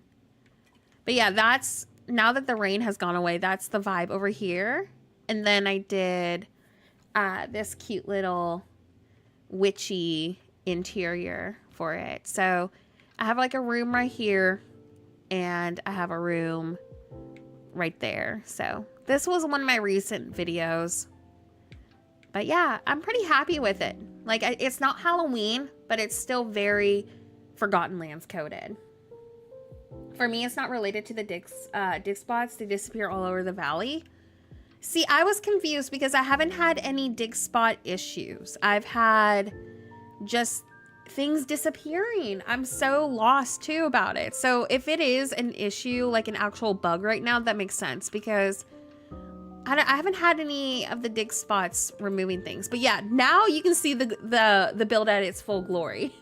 But yeah, that's, now that the rain has gone away, that's the vibe over here. And then I did this cute little witchy interior for it. So I have like a room right here and I have a room right there. So this was one of my recent videos. But yeah, I'm pretty happy with it. Like, it's not Halloween, but it's still very Forgotten Lands coded. For me, it's not related to the dig spots. They disappear all over the valley. See, I was confused because I haven't had any dig spot issues. I've had just things disappearing. I'm so lost too about it. So if it is an issue, like an actual bug right now, that makes sense because I haven't had any of the dig spots removing things. But yeah, now you can see the build at its full glory.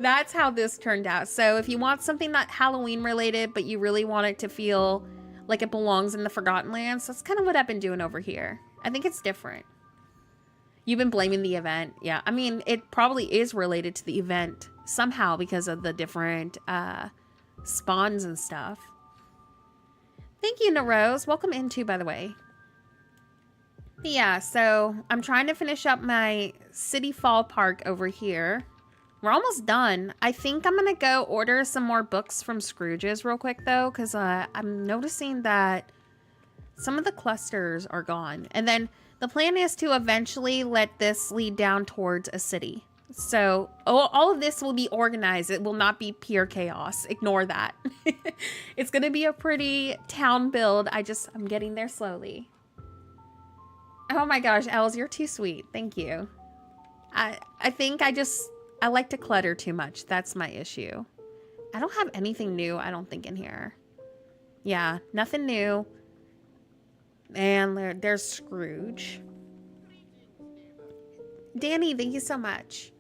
That's how this turned out. So if you want something not Halloween related, but you really want it to feel like it belongs in the Forgotten Lands, that's kind of what I've been doing over here. I think it's different. You've been blaming the event. Yeah, I mean, it probably is related to the event somehow because of the different spawns and stuff. Thank you, Narose. Welcome in too, by the way. But yeah, so I'm trying to finish up my City Fall Park over here. We're almost done. I think I'm going to go order some more books from Scrooge's real quick, though, because I'm noticing that some of the clusters are gone. And then the plan is to eventually let this lead down towards a city. So all of this will be organized. It will not be pure chaos. Ignore that. It's going to be a pretty town build. I'm getting there slowly. Oh my gosh, Els, you're too sweet. Thank you. I think I like to clutter too much. That's my issue. I don't have anything new, I don't think, in here. Yeah, nothing new. And there's Scrooge. Danny, thank you so much.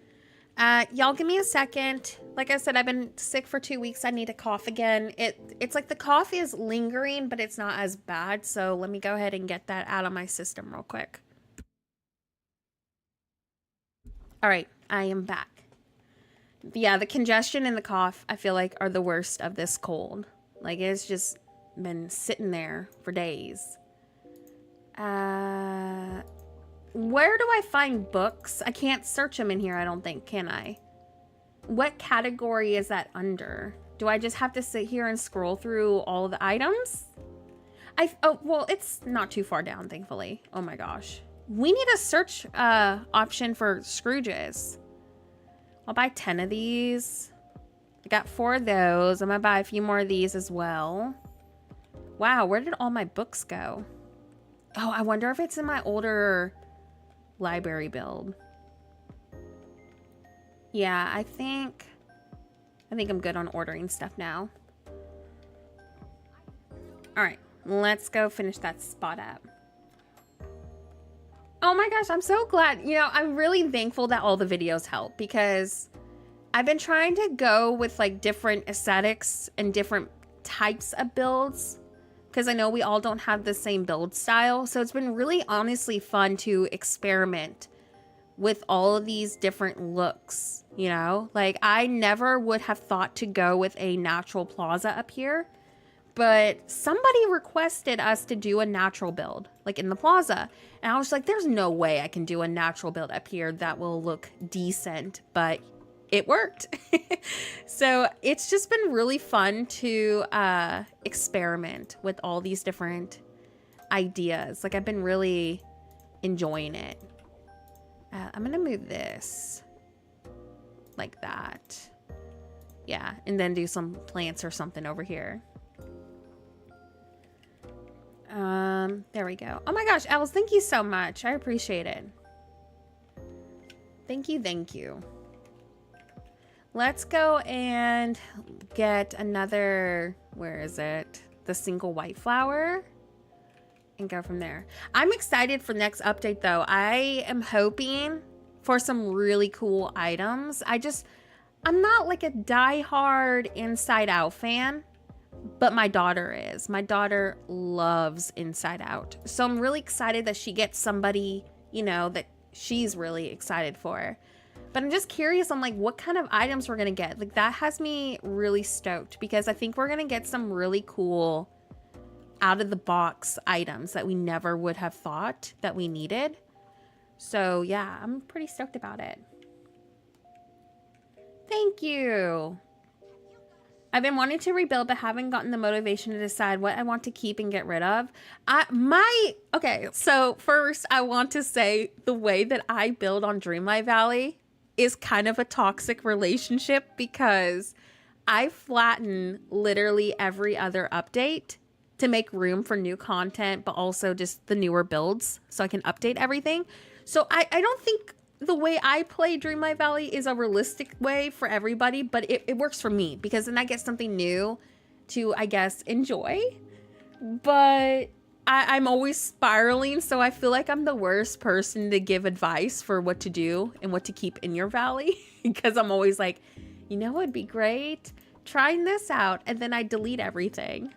Y'all give me a second. Like I said, I've been sick for 2 weeks. I need to cough again. It's like the cough is lingering, but it's not as bad. So let me go ahead and get that out of my system real quick. All right, I am back. Yeah, the congestion and the cough, I feel like, are the worst of this cold. Like, it's just been sitting there for days. Where do I find books? I can't search them in here, I don't think, can I? What category is that under? Do I just have to sit here and scroll through all of the items? Oh, well, it's not too far down, thankfully. Oh my gosh. We need a search option for Scrooges. I'll buy 10 of these. I got 4 of those. I'm gonna buy a few more of these as well. Wow, where did all my books go? Oh, I wonder if it's in my older library build. Yeah, I think I'm good on ordering stuff now. All right, let's go finish that spot up. Oh my gosh, I'm so glad. You know, I'm really thankful that all the videos help, because I've been trying to go with like different aesthetics and different types of builds, because I know we all don't have the same build style. So it's been really honestly fun to experiment with all of these different looks, you know? Like, I never would have thought to go with a natural plaza up here, but somebody requested us to do a natural build, like in the plaza. And I was like, there's no way I can do a natural build up here that will look decent, but it worked. So it's just been really fun to experiment with all these different ideas. Like, I've been really enjoying it. I'm gonna move this like that. Yeah, and then do some plants or something over here. There we go. Oh my gosh, Els, thank you so much. I appreciate it. Thank you, thank you. Let's go and get another, where is it? The single white flower, and go from there. I'm excited for next update though. I am hoping for some really cool items. I'm not like a diehard Inside Out fan, but my daughter is. My daughter loves Inside Out. So I'm really excited that she gets somebody, you know, that she's really excited for. But I'm just curious on like what kind of items we're gonna get. Like, that has me really stoked, because I think we're gonna get some really cool out of the box items that we never would have thought that we needed. So yeah, I'm pretty stoked about it. Thank you. I've been wanting to rebuild, but haven't gotten the motivation to decide what I want to keep and get rid of. Okay, so first I want to say the way that I build on Dreamlight Valley is kind of a toxic relationship, because I flatten literally every other update to make room for new content, but also just the newer builds so I can update everything. So I don't think the way I play Dreamlight Valley is a realistic way for everybody, but it works for me, because then I get something new to, I guess, enjoy. But I'm always spiraling, so I feel like I'm the worst person to give advice for what to do and what to keep in your valley, because I'm always like, you know what would be great? Trying this out, and then I delete everything.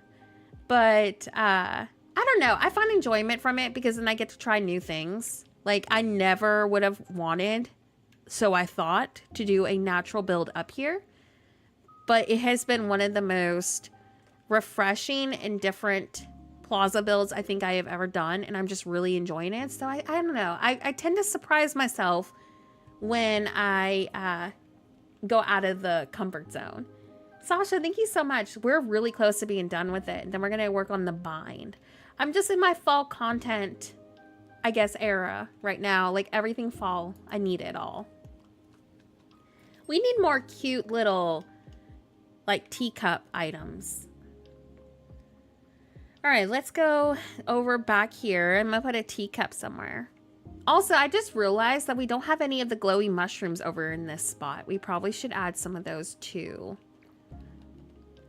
But I don't know. I find enjoyment from it, because then I get to try new things. Like, I never would have wanted, so I thought, to do a natural build up here. But it has been one of the most refreshing and different plaza builds I think I have ever done. And I'm just really enjoying it. So I don't know. I tend to surprise myself when I go out of the comfort zone. Sasha, thank you so much. We're really close to being done with it. And then we're going to work on the bind. I'm just in my fall content, I guess, era right now. Like, everything fall, I need it all. We need more cute little, like, teacup items. All right, let's go over back here. I'm gonna put a teacup somewhere. Also, I just realized that we don't have any of the glowy mushrooms over in this spot. We probably should add some of those too.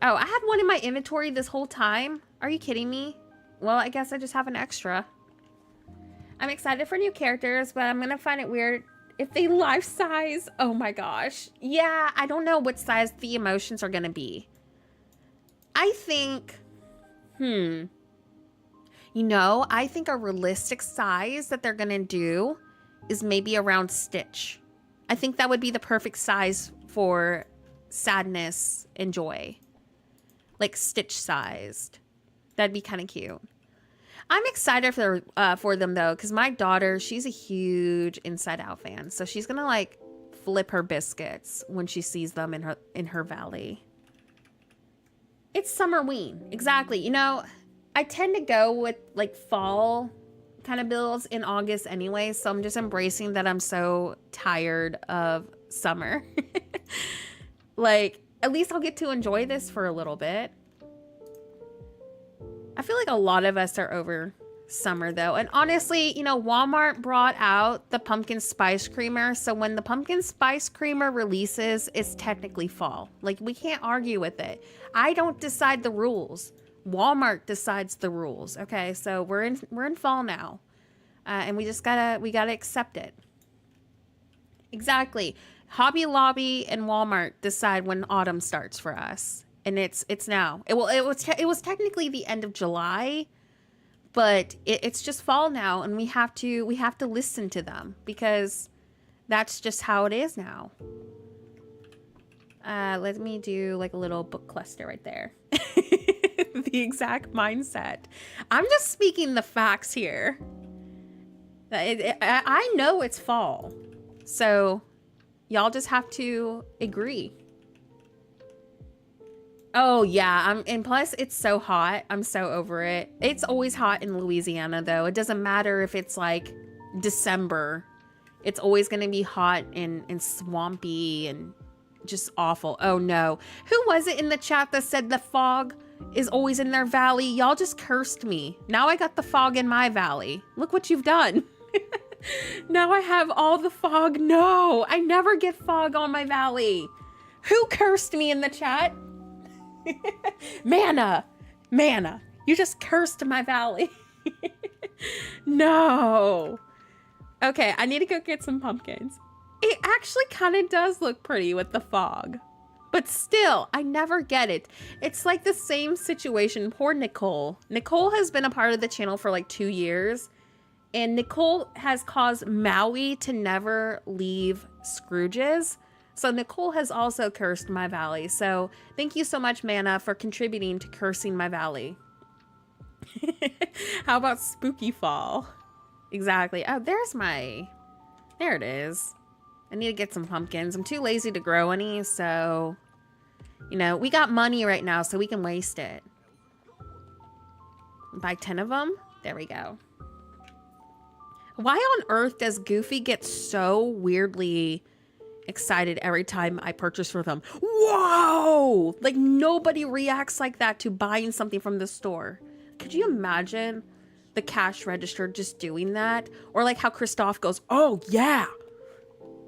Oh, I had one in my inventory this whole time. Are you kidding me? Well, I guess I just have an extra. I'm excited for new characters, but I'm gonna find it weird if they life size. Oh my gosh. Yeah, I don't know what size the emotions are gonna be. I think, you know, I think a realistic size that they're gonna do is maybe around Stitch. I think that would be the perfect size for sadness and joy. Like Stitch sized. That'd be kind of cute. I'm excited for them though, because my daughter, she's a huge Inside Out fan. So she's gonna like flip her biscuits when she sees them in her valley. It's Summerween. Exactly. You know, I tend to go with like fall kind of builds in August anyway, so I'm just embracing that I'm so tired of summer. Like, at least I'll get to enjoy this for a little bit. I feel like a lot of us are over summer though. And honestly, you know, Walmart brought out the pumpkin spice creamer. So when the pumpkin spice creamer releases, it's technically fall. Like, we can't argue with it. I don't decide the rules. Walmart decides the rules. Okay, so we're in fall now, and we gotta accept it. Exactly. Hobby Lobby and Walmart decide when autumn starts for us, and it's now. It was technically the end of July, but it's just fall now, and we have to listen to them because that's just how it is now. Let me do like a little book cluster right there. The exact mindset. I'm just speaking the facts here. I know it's fall, so y'all just have to agree. Oh yeah, and plus it's so hot. I'm so over it. It's always hot in Louisiana though. It doesn't matter if it's like December. It's always gonna be hot and swampy and just awful. Oh no. Who was it in the chat that said the fog is always in their valley? Y'all just cursed me. Now I got the fog in my valley. Look what you've done. Now I have all the fog. No, I never get fog on my valley. Who cursed me in the chat? Mana, you just cursed my valley. No. Okay, I need to go get some pumpkins. It actually kind of does look pretty with the fog. But still, I never get it. It's like the same situation. Poor Nicole. Nicole has been a part of the channel for like 2 years. And Nicole has caused Maui to never leave Scrooge's. So Nicole has also cursed my valley. So thank you so much, Mana, for contributing to cursing my valley. How about Spooky Fall? Exactly. Oh, there it is. I need to get some pumpkins. I'm too lazy to grow any, so, you know, we got money right now, so we can waste it. Buy 10 of them? There we go. Why on earth does Goofy get so weirdly excited every time I purchase for them? Whoa! Like, nobody reacts like that to buying something from the store. Could you imagine the cash register just doing that? Or like how Christoph goes, oh yeah!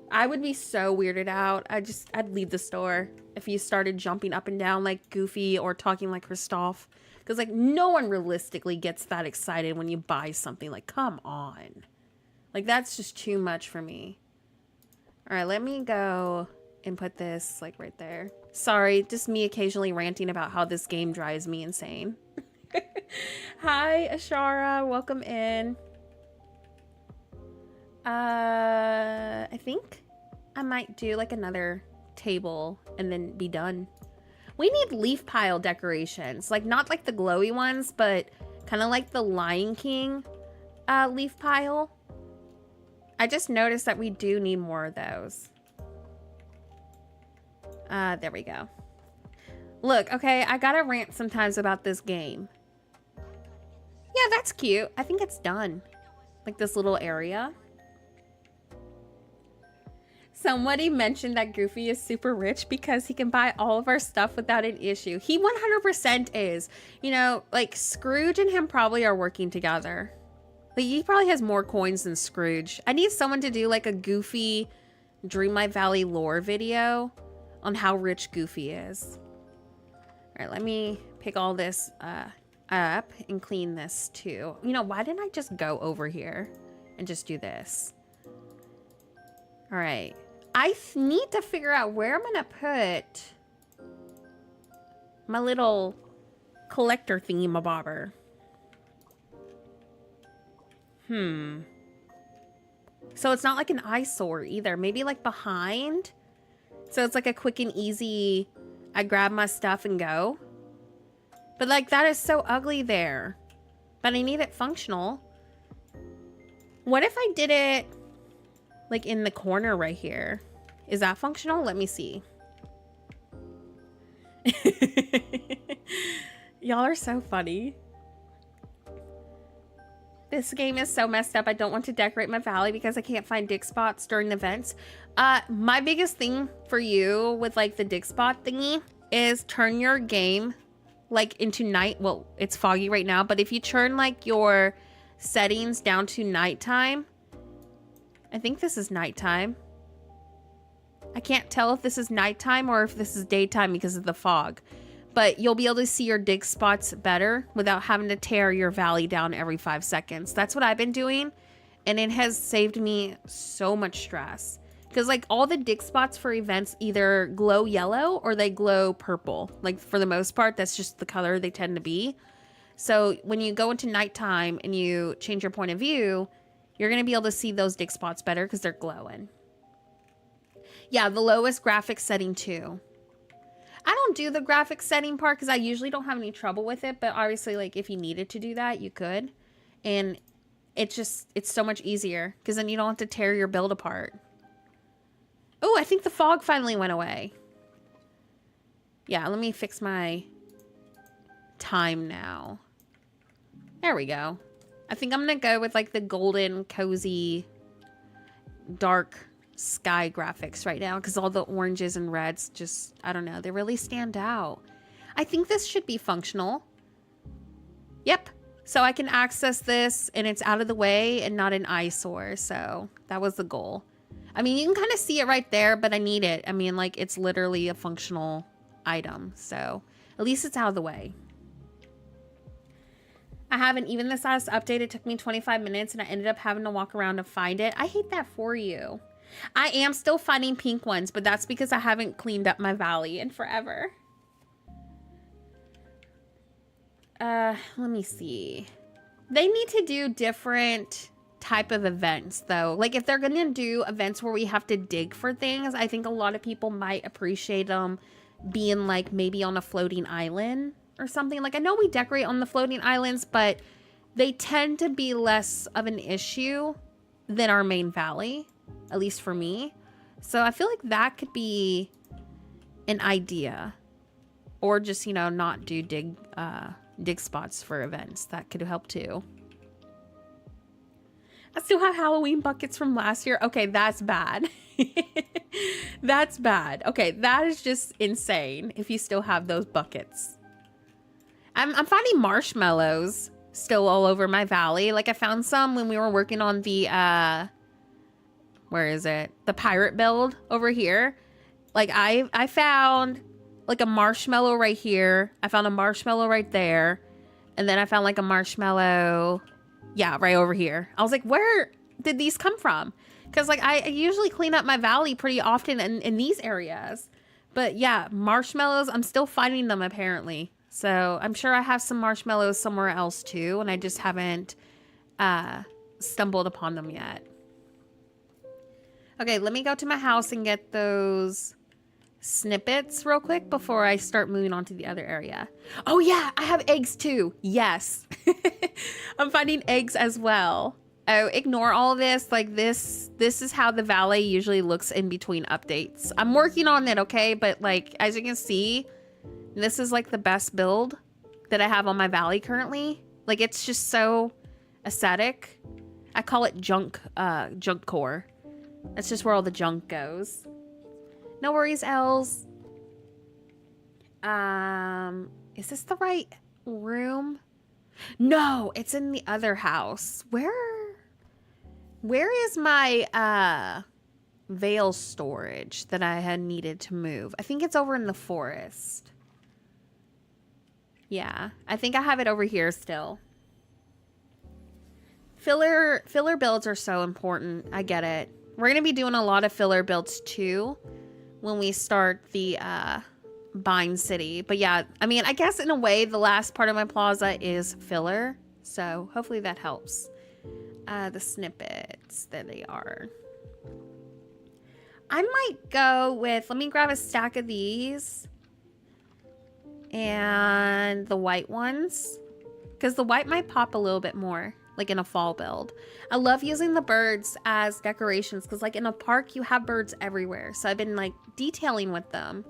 I would be so weirded out. I'd leave the store if you started jumping up and down like Goofy or talking like Christoph. Because like no one realistically gets that excited when you buy something. Like, come on. Like, that's just too much for me. All right, let me go and put this like right there. Sorry, just me occasionally ranting about how this game drives me insane. Hi, Ashara. Welcome in. I think I might do like another table and then be done. We need leaf pile decorations, like not like the glowy ones, but kind of like the Lion King leaf pile. I just noticed that we do need more of those. There we go. Look, okay, I gotta rant sometimes about this game. Yeah, that's cute. I think it's done. Like this little area. Somebody mentioned that Goofy is super rich because he can buy all of our stuff without an issue. He 100% is. You know, like Scrooge and him probably are working together. Like he probably has more coins than Scrooge. I need someone to do like a Goofy Dreamlight Valley lore video on how rich Goofy is. All right, let me pick all this up and clean this too. You know, why didn't I just go over here and just do this? All right. I need to figure out where I'm gonna put my little collector thingamabobber. So it's not like an eyesore either. Maybe like behind. So it's like a quick and easy, I grab my stuff and go. But like that is so ugly there. But I need it functional. What if I did it like in the corner right here? Is that functional? Let me see. Y'all are so funny. This game is so messed up. I don't want to decorate my valley because I can't find dig spots during events. My biggest thing for you with like the dig spot thingy is turn your game like into night. Well, it's foggy right now, but if you turn like your settings down to nighttime, I think this is nighttime. I can't tell if this is nighttime or if this is daytime because of the fog. But you'll be able to see your dig spots better without having to tear your valley down every 5 seconds. That's what I've been doing. And it has saved me so much stress. Because like all the dig spots for events either glow yellow or they glow purple. Like for the most part, that's just the color they tend to be. So when you go into nighttime and you change your point of view, you're going to be able to see those dig spots better because they're glowing. Yeah, the lowest graphics setting too. I don't do the graphics setting part because I usually don't have any trouble with it. But obviously, like if you needed to do that, you could. And it's so much easier because then you don't have to tear your build apart. Oh, I think the fog finally went away. Yeah, let me fix my time now. There we go. I think I'm going to go with like the golden, cozy, dark sky graphics right now because all the oranges and reds just, I don't know, they really stand out. I think this should be functional. Yep. So I can access this and it's out of the way and not an eyesore. So that was the goal. I mean, you can kind of see it right there, but I need it. I mean, like it's literally a functional item. So at least it's out of the way. I haven't even this last update. It took me 25 minutes and I ended up having to walk around to find it. I hate that for you. I am still finding pink ones, but that's because I haven't cleaned up my valley in forever. Let me see. They need to do different type of events though. Like if they're gonna do events where we have to dig for things, I think a lot of people might appreciate them being like maybe on a floating island or something. Like I know we decorate on the floating islands, but they tend to be less of an issue than our main valley. At least for me. So I feel like that could be an idea. Or just, you know, not do dig spots for events. That could help too. I still have Halloween buckets from last year. Okay, that's bad. That's bad. Okay, that is just insane if you still have those buckets. I'm finding marshmallows still all over my valley. Like I found some when we were working on the where is it? The pirate build over here. Like I found like a marshmallow right here. I found a marshmallow right there. And then I found like a marshmallow, yeah, right over here. I was like, where did these come from? Because like I usually clean up my valley pretty often in these areas. But yeah, marshmallows, I'm still finding them apparently. So I'm sure I have some marshmallows somewhere else too. And I just haven't stumbled upon them yet. Okay, let me go to my house and get those snippets real quick before I start moving on to the other area. Oh yeah, I have eggs too. Yes. I'm finding eggs as well. Oh, ignore all of this. Like this is how the valley usually looks in between updates. I'm working on it, okay? But like, as you can see, this is like the best build that I have on my valley currently. Like it's just so aesthetic. I call it junk core. That's just where all the junk goes. No worries, Els. Is this the right room? No, it's in the other house. Where is my veil storage that I had needed to move? I think it's over in the forest. Yeah, I think I have it over here still. Filler builds are so important. I get it. We're going to be doing a lot of filler builds too when we start the Bind City. But yeah, I mean, I guess in a way, the last part of my plaza is filler. So hopefully that helps. The snippets, there they are. I might go with, let me grab a stack of these. And the white ones. Because the white might pop a little bit more, like in a fall build. I love using the birds as decorations because like in a park, you have birds everywhere. So I've been like detailing with them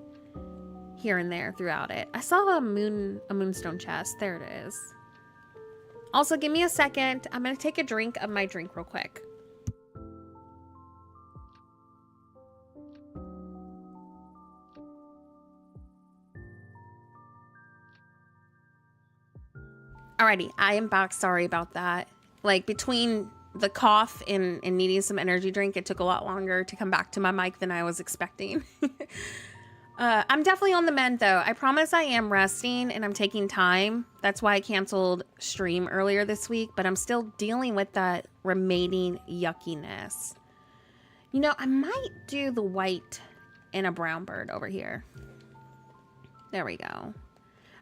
here and there throughout it. I saw a moonstone chest. There it is. Also, give me a second. I'm going to take a drink of my drink real quick. Alrighty, I am back. Sorry about that. Like between the cough and needing some energy drink, it took a lot longer to come back to my mic than I was expecting. I'm definitely on the mend though. I promise I am resting and I'm taking time. That's why I canceled stream earlier this week, but I'm still dealing with that remaining yuckiness. You know, I might do the white and a brown bird over here. There we go.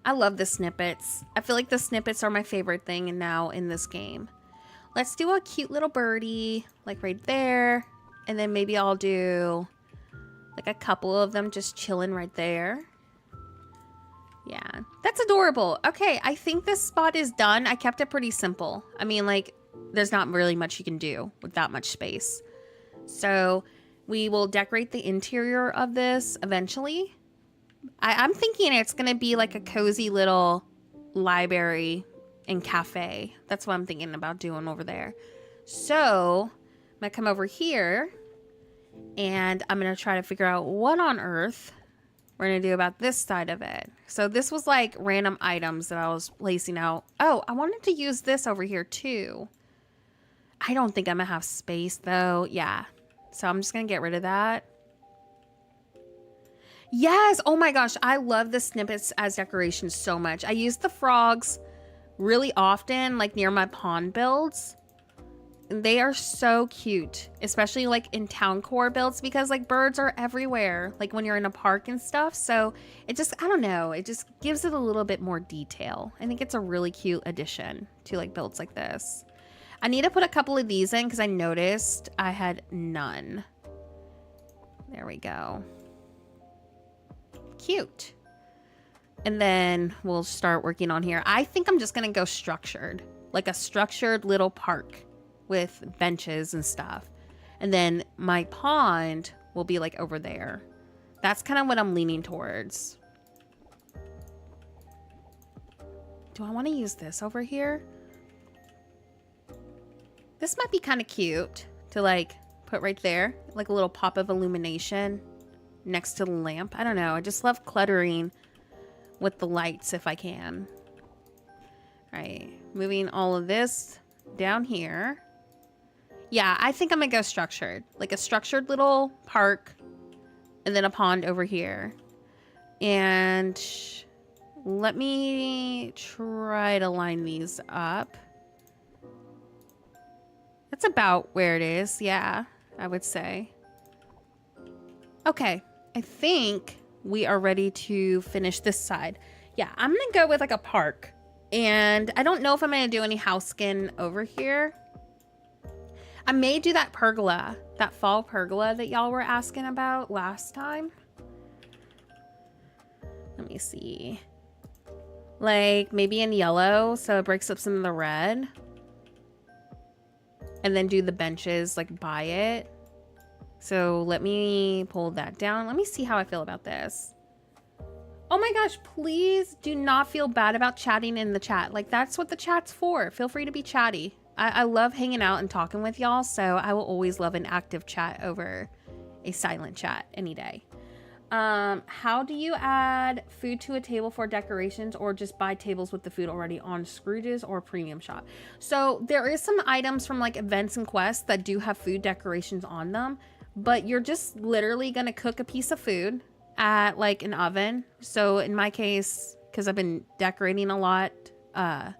I love the snippets. I feel like the snippets are my favorite thing now in this game. Let's do a cute little birdie, like right there. And then maybe I'll do like a couple of them just chilling right there. Yeah, that's adorable. Okay, I think this spot is done. I kept it pretty simple. I mean, like, there's not really much you can do with that much space. So we will decorate the interior of this eventually. I'm thinking it's going to be like a cozy little library and cafe. That's what I'm thinking about doing over there. So I'm going to come over here and I'm going to try to figure out what on earth we're going to do about this side of it. So this was like random items that I was placing out. Oh, I wanted to use this over here too. I don't think I'm going to have space though. Yeah. So I'm just going to get rid of that. Yes. Oh my gosh. I love the snippets as decorations so much. I use the frogs really often, like near my pond builds. They are so cute, especially like in town core builds because like birds are everywhere, like when you're in a park and stuff. So it just, I don't know, it just gives it a little bit more detail. I think it's a really cute addition to like builds like this. I need to put a couple of these in because I noticed I had none. There we go. Cute. And then we'll start working on here. I think I'm just going to go structured, like a structured little park with benches and stuff. And then my pond will be like over there. That's kind of what I'm leaning towards. Do I want to use this over here? This might be kind of cute to like put right there, like a little pop of illumination next to the lamp. I don't know. I just love cluttering with the lights if I can. All right, moving all of this down here. Yeah, I think I'm gonna go structured, like a structured little park and then a pond over here. And let me try to line these up. That's about where it is. Yeah, I would say. Okay, I think we are ready to finish this side. Yeah, I'm gonna go with like a park. And I don't know if I'm gonna do any house skin over here. I may do that pergola, that fall pergola that y'all were asking about last time. Let me see. Like maybe in yellow, so it breaks up some of the red. And then do the benches like by it. So let me pull that down. Let me see how I feel about this. Oh my gosh, please do not feel bad about chatting in the chat. Like that's what the chat's for. Feel free to be chatty. I love hanging out and talking with y'all, so I will always love an active chat over a silent chat any day. How do you add food to a table for decorations, or just buy tables with the food already on Scrooge's or Premium Shop? So there is some items from like events and quests that do have food decorations on them, but you're just literally gonna cook a piece of food at like an oven. So in my case, because I've been decorating a lot, I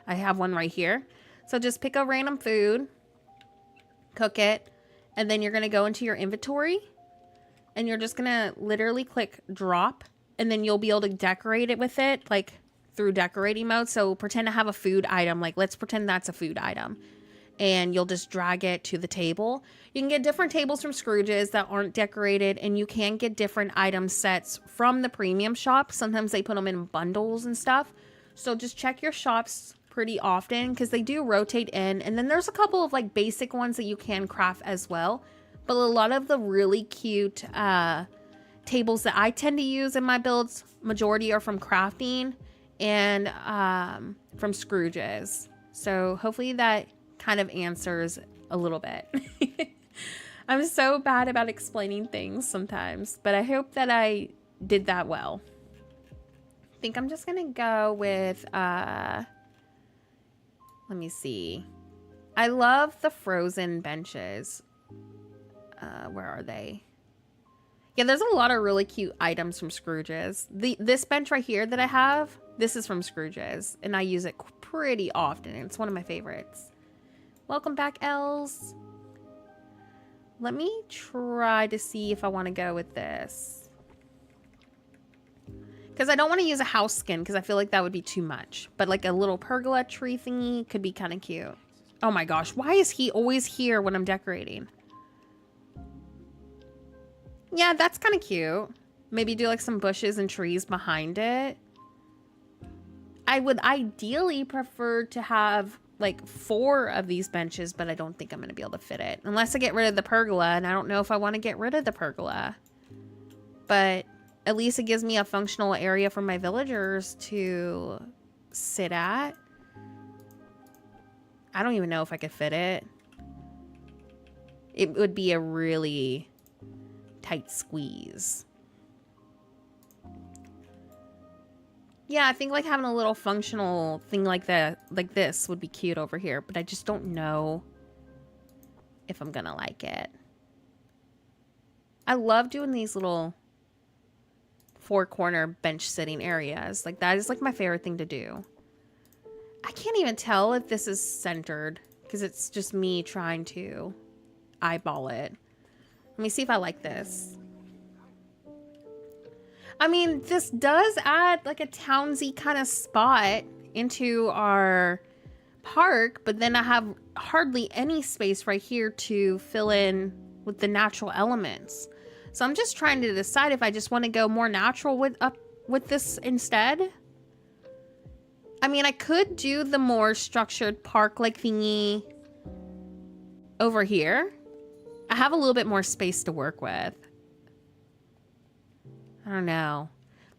have one right here. So just pick a random food, cook it, and then you're gonna go into your inventory and you're just gonna literally click drop, and then you'll be able to decorate it with it, like through decorating mode. So pretend to have a food item, like let's pretend that's a food item, and you'll just drag it to the table. You can get different tables from Scrooge's that aren't decorated, and you can get different item sets from the Premium Shop. Sometimes they put them in bundles and stuff. So just check your shops pretty often, because they do rotate in, and then there's a couple of like basic ones that you can craft as well. But a lot of the really cute tables that I tend to use in my builds, majority are from crafting and from Scrooge's. So hopefully that kind of answers a little bit. I'm so bad about explaining things sometimes, but I hope that I did that well. I think I'm just gonna go with let me see. I love the frozen benches. Where are they? Yeah, there's a lot of really cute items from Scrooge's. This bench right here that I have, this is from Scrooge's, and I use it pretty often. It's one of my favorites. Welcome back, Els. Let me try to see if I want to go with this, because I don't want to use a house skin, because I feel like that would be too much. But like a little pergola tree thingy could be kind of cute. Oh my gosh, why is he always here when I'm decorating? Yeah, that's kind of cute. Maybe do like some bushes and trees behind it. I would ideally prefer to have like 4 of these benches, but I don't think I'm going to be able to fit it. Unless I get rid of the pergola, and I don't know if I want to get rid of the pergola. But at least it gives me a functional area for my villagers to sit at. I don't even know if I could fit it. It would be a really tight squeeze. Yeah, I think like having a little functional thing like that, like this, would be cute over here, but I just don't know if I'm gonna like it. I love doing these little 4-corner bench sitting areas. Like that is like my favorite thing to do. I can't even tell if this is centered, because it's just me trying to eyeball it. Let me see if I like this. I mean, this does add like a townsy kind of spot into our park, but then I have hardly any space right here to fill in with the natural elements. So I'm just trying to decide if I just want to go more natural with this instead. I mean, I could do the more structured park-like thingy over here. I have a little bit more space to work with. I don't know.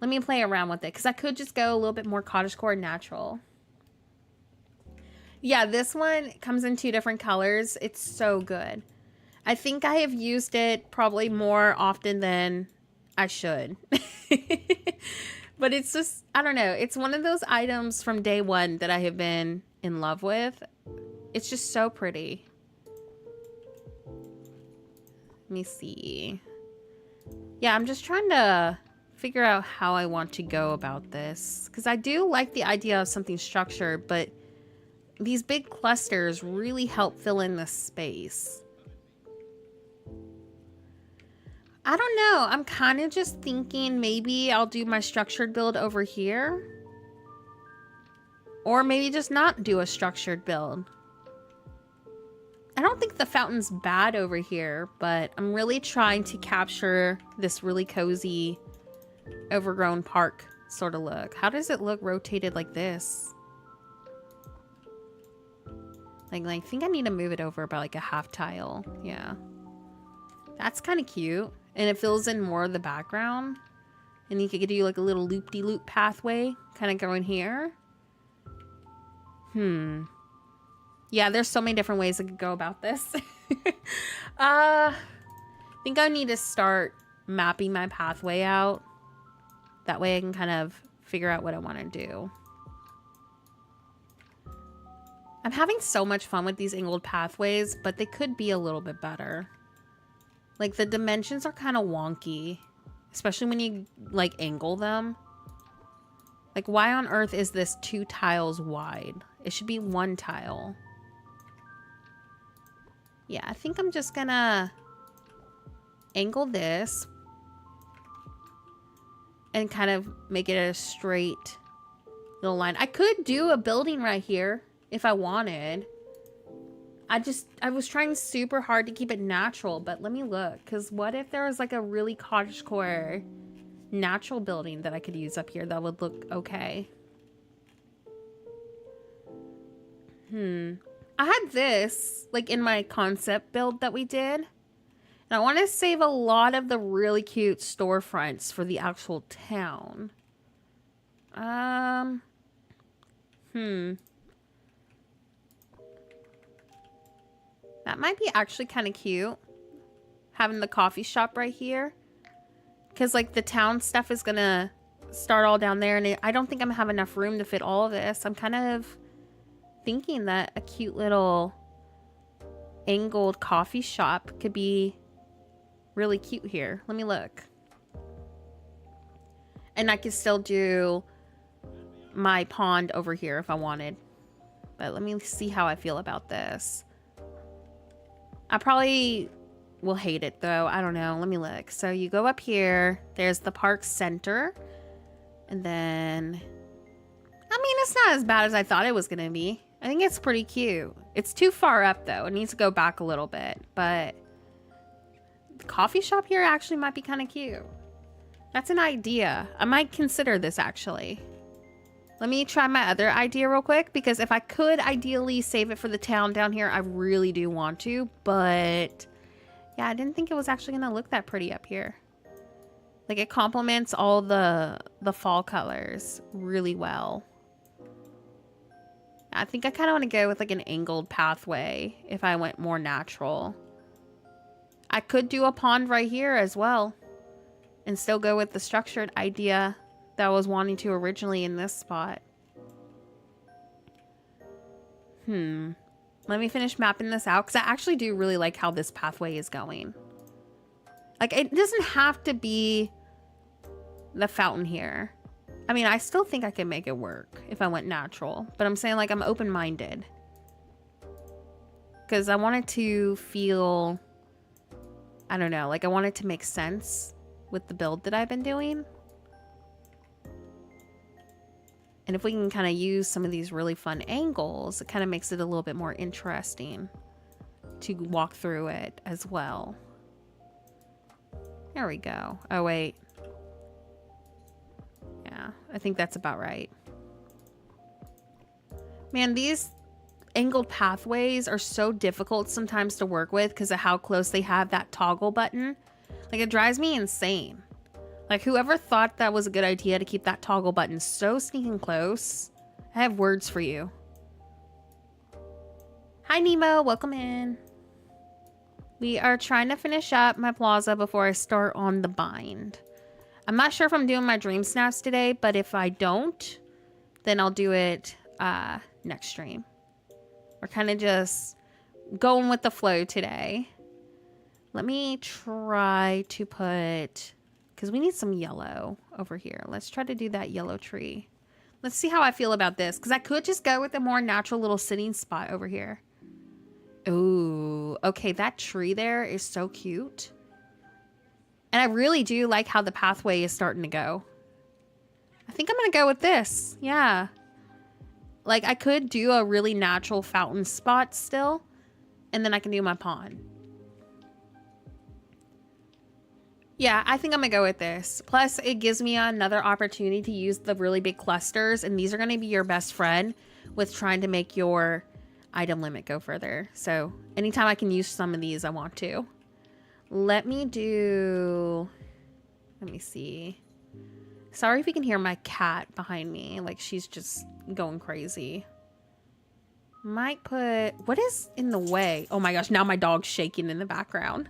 Let me play around with it, because I could just go a little bit more cottagecore natural. Yeah, this one comes in 2 different colors. It's so good. I think I have used it probably more often than I should. But it's just, I don't know. It's one of those items from day one that I have been in love with. It's just so pretty. Let me see. Yeah, I'm just trying to figure out how I want to go about this, because I do like the idea of something structured, but these big clusters really help fill in the space. I don't know. I'm kind of just thinking maybe I'll do my structured build over here, or maybe just not do a structured build. I don't think the fountain's bad over here, but I'm really trying to capture this really cozy, overgrown park sort of look. How does it look rotated like this? Like I think I need to move it over by like a half tile. Yeah. That's kind of cute. And it fills in more of the background. And you could do like a little loop-de-loop pathway kind of going here. Yeah, there's so many different ways I could go about this. I think I need to start mapping my pathway out. That way I can kind of figure out what I want to do. I'm having so much fun with these angled pathways, but they could be a little bit better. Like, the dimensions are kind of wonky, especially when you, like, angle them. Like, why on earth is this 2 tiles wide? It should be 1 tile. Yeah, I think I'm just gonna angle this and kind of make it a straight little line. I could do a building right here if I wanted. I was trying super hard to keep it natural, but let me look. Because what if there was like a really cottagecore natural building that I could use up here that would look okay? I had this like in my concept build that we did. And I want to save a lot of the really cute storefronts for the actual town. That might be actually kind of cute. Having the coffee shop right here. Because, like, the town stuff is going to start all down there. And I don't think I'm going to have enough room to fit all of this. I'm kind of thinking that a cute little angled coffee shop could be really cute here. Let me look. And I could still do my pond over here if I wanted. But let me see how I feel about this. I probably will hate it though. I don't know. Let me look. So you go up here. There's the park center. And then, I mean, it's not as bad as I thought it was going to be. I think it's pretty cute. It's too far up though. It needs to go back a little bit. But the coffee shop here actually might be kind of cute. That's an idea. I might consider this actually. Let me try my other idea real quick, because if I could ideally save it for the town down here, I really do want to, but yeah, I didn't think it was actually going to look that pretty up here. Like, it complements all the fall colors really well. I think I kind of want to go with like an angled pathway if I went more natural. I could do a pond right here as well and still go with the structured idea that I was wanting to originally in this spot. Let me finish mapping this out, because I actually do really like how this pathway is going. Like, it doesn't have to be the fountain here. I mean, I still think I can make it work if I went natural, but I'm saying, like, I'm open-minded. Because I want it to feel, I don't know, like I want it to make sense with the build that I've been doing. And if we can kind of use some of these really fun angles, it kind of makes it a little bit more interesting to walk through it as well. There we go. Oh, wait. Yeah, I think that's about right. Man, these angled pathways are so difficult sometimes to work with because of how close they have that toggle button. Like, it drives me insane. Like, whoever thought that was a good idea to keep that toggle button so sneaking close, I have words for you. Hi, Nemo. Welcome in. We are trying to finish up my plaza before I start on the bind. I'm not sure if I'm doing my dream snaps today, but if I don't, then I'll do it next stream. We're kind of just going with the flow today. Let me try to put... because we need some yellow over here. Let's try to do that yellow tree. Let's see how I feel about this. Because I could just go with a more natural little sitting spot over here. Ooh, okay, that tree there is so cute. And I really do like how the pathway is starting to go. I think I'm going to go with this. Yeah. Like, I could do a really natural fountain spot still. And then I can do my pond. Yeah, I think I'm going to go with this. Plus, it gives me another opportunity to use the really big clusters. And these are going to be your best friend with trying to make your item limit go further. So, anytime I can use some of these, I want to. Let me see. Sorry if you can hear my cat behind me. Like, she's just going crazy. Might put, what is in the way? Oh my gosh, now my dog's shaking in the background.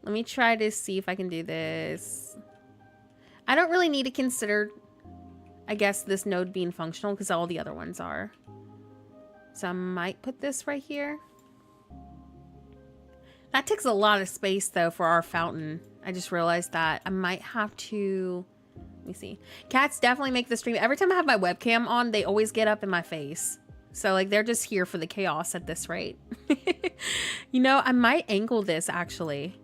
Let me try to see if I can do this. I don't really need to consider, I guess, this node being functional because all the other ones are. So I might put this right here. That takes a lot of space though for our fountain. I just realized that. I might have to, let me see. Cats definitely make the stream. Every time I have my webcam on, they always get up in my face. So like they're just here for the chaos at this rate. You know, I might angle this actually.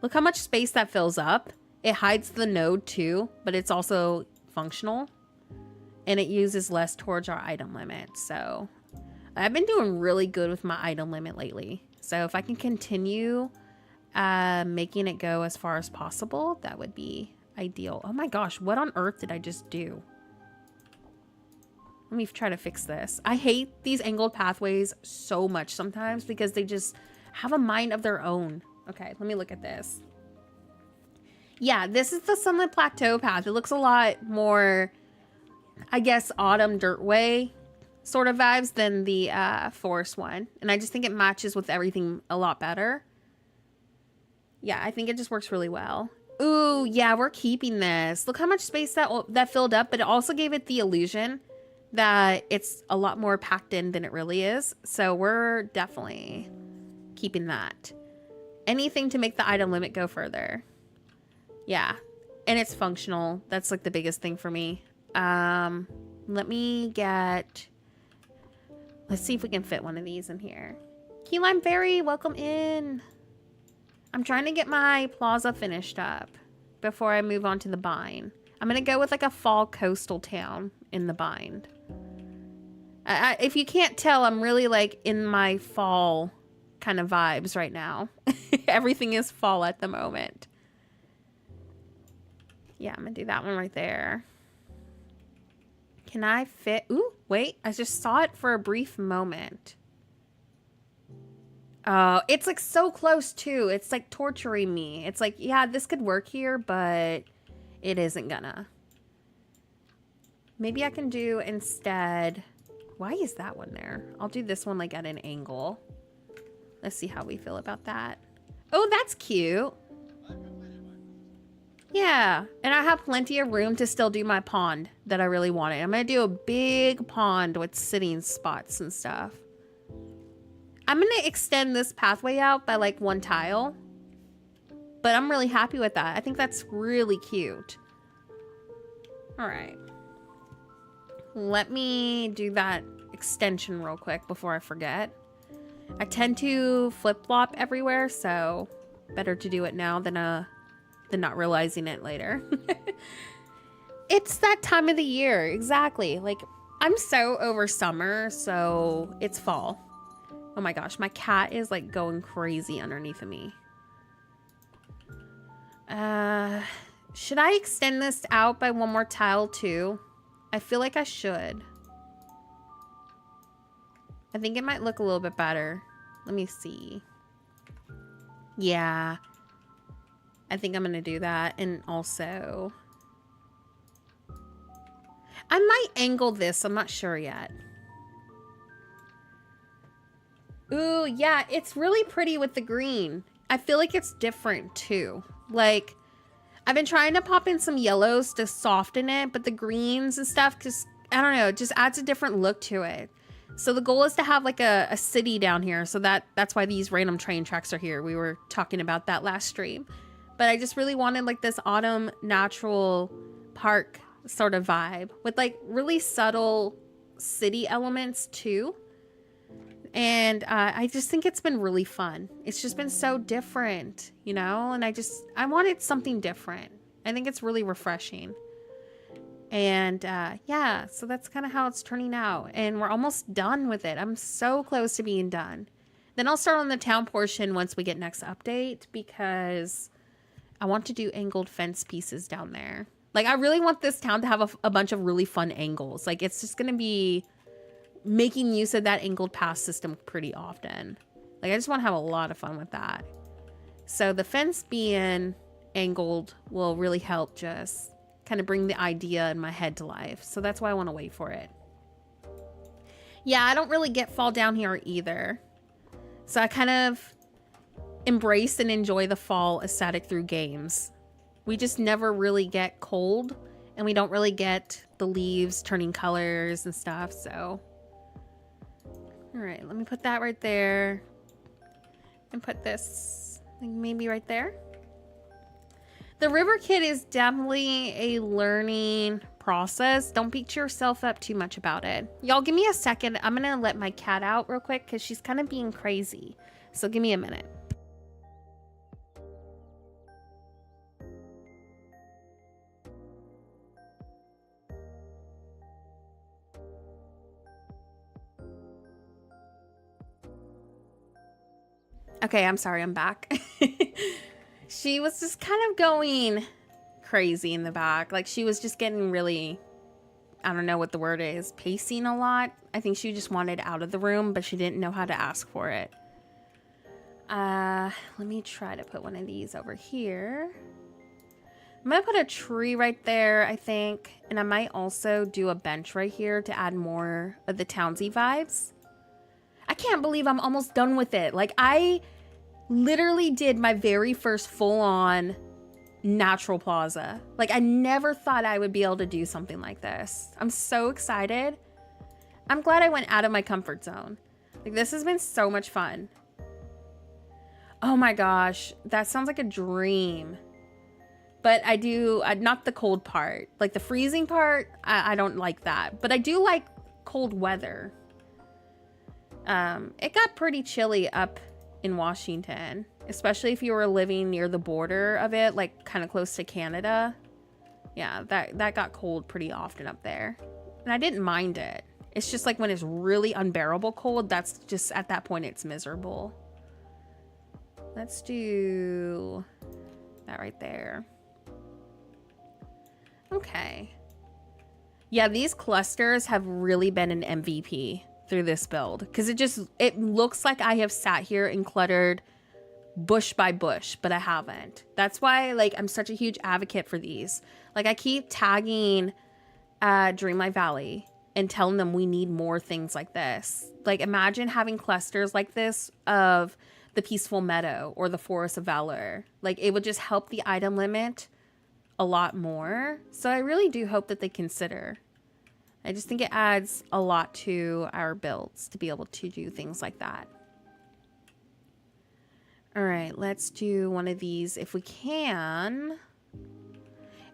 Look how much space that fills up. It hides the node too, but it's also functional. And it uses less towards our item limit. So I've been doing really good with my item limit lately. So if I can continue making it go as far as possible, that would be ideal. Oh my gosh, what on earth did I just do? Let me try to fix this. I hate these angled pathways so much sometimes because they just have a mind of their own. Okay, let me look at this. Yeah, this is the Sunlit Plateau path. It looks a lot more, I guess, autumn dirt way sort of vibes than the forest one. And I just think it matches with everything a lot better. Yeah, I think it just works really well. Ooh, yeah, we're keeping this. Look how much space that filled up, but it also gave it the illusion that it's a lot more packed in than it really is. So we're definitely keeping that. Anything to make the item limit go further. Yeah, and it's functional. That's like the biggest thing for me. Let me get, let's see if we can fit one of these in here. Key Lime Fairy, welcome in. I'm trying to get my plaza finished up before I move on to the bind. I'm gonna go with like a fall coastal town in the bind. If you can't tell, I'm really like in my fall kind of vibes right now. Everything is fall at the moment. Yeah, I'm gonna do that one right there. Can I fit? Ooh, wait, I just saw it for a brief moment. Oh, it's like so close too. It's like torturing me. It's like, yeah, this could work here, but it isn't gonna. Maybe I can do instead. Why is that one there? I'll do this one like at an angle. Let's see how we feel about that. Oh, that's cute. Yeah, and I have plenty of room to still do my pond that I really wanted. I'm gonna do a big pond with sitting spots and stuff. I'm gonna extend this pathway out by like one tile, but I'm really happy with that. I think that's really cute. All right. Let me do that extension real quick before I forget. I tend to flip-flop everywhere, so better to do it now than not realizing it later. It's that time of the year, exactly. Like, I'm so over summer, so it's fall. Oh my gosh, my cat is like going crazy underneath of me. Should I extend this out by one more tile too? I feel like I should. I think it might look a little bit better. Let me see. Yeah. I think I'm gonna do that. And also, I might angle this. I'm not sure yet. Ooh, yeah, it's really pretty with the green. I feel like it's different too. Like, I've been trying to pop in some yellows to soften it, but the greens and stuff just, I don't know, it just adds a different look to it. So the goal is to have like a city down here. So that's why these random train tracks are here. We were talking about that last stream. But I just really wanted like this autumn natural park sort of vibe with like really subtle city elements too. And I just think it's been really fun. It's just been so different, you know? And I wanted something different. I think it's really refreshing. And yeah, so that's kind of how it's turning out. And we're almost done with it. I'm so close to being done. Then I'll start on the town portion once we get next update because I want to do angled fence pieces down there. Like, I really want this town to have a bunch of really fun angles. Like, it's just going to be making use of that angled path system pretty often. Like, I just want to have a lot of fun with that. So the fence being angled will really help just kind of bring the idea in my head to life. So that's why I want to wait for it. Yeah, I don't really get fall down here either. So I kind of embrace and enjoy the fall aesthetic through games. We just never really get cold, and we don't really get the leaves turning colors and stuff, so. All right, let me put that right there. And put this like maybe right there. The river kit is definitely a learning process. Don't beat yourself up too much about it. Y'all give me a second. I'm gonna let my cat out real quick because she's kind of being crazy. So give me a minute. Okay, I'm sorry, I'm back. She was just kind of going crazy in the back. Like she was just getting really, I don't know what the word is, pacing a lot. I think she just wanted out of the room, but she didn't know how to ask for it. Let me try to put one of these over here. I'm gonna put a tree right there, I think. And I might also do a bench right here to add more of the townsy vibes. I can't believe I'm almost done with it. Like, I literally did my very first full-on natural plaza. Like, I never thought I would be able to do something like this. I'm so excited. I'm glad I went out of my comfort zone. Like, this has been so much fun. Oh my gosh, that sounds like a dream. But I do, not the cold part. Like, the freezing part, I don't like that. But I do like cold weather. It got pretty chilly up in Washington, especially if you were living near the border of it, like kind of close to Canada. Yeah, that got cold pretty often up there. And I didn't mind it. It's just like when it's really unbearable cold, that's just at that point it's miserable. Let's do that right there. Okay. Yeah, these clusters have really been an MVP through this build because it looks like I have sat here and cluttered bush by bush, but I haven't. That's why, like, I'm such a huge advocate for these. Like, I keep tagging Dreamlight Valley and telling them we need more things like this. Like, imagine having clusters like this of the Peaceful Meadow or the Forest of Valor. Like, it would just help the item limit a lot more. So I really do hope that they consider. I just think it adds a lot to our builds to be able to do things like that. All right, let's do one of these if we can.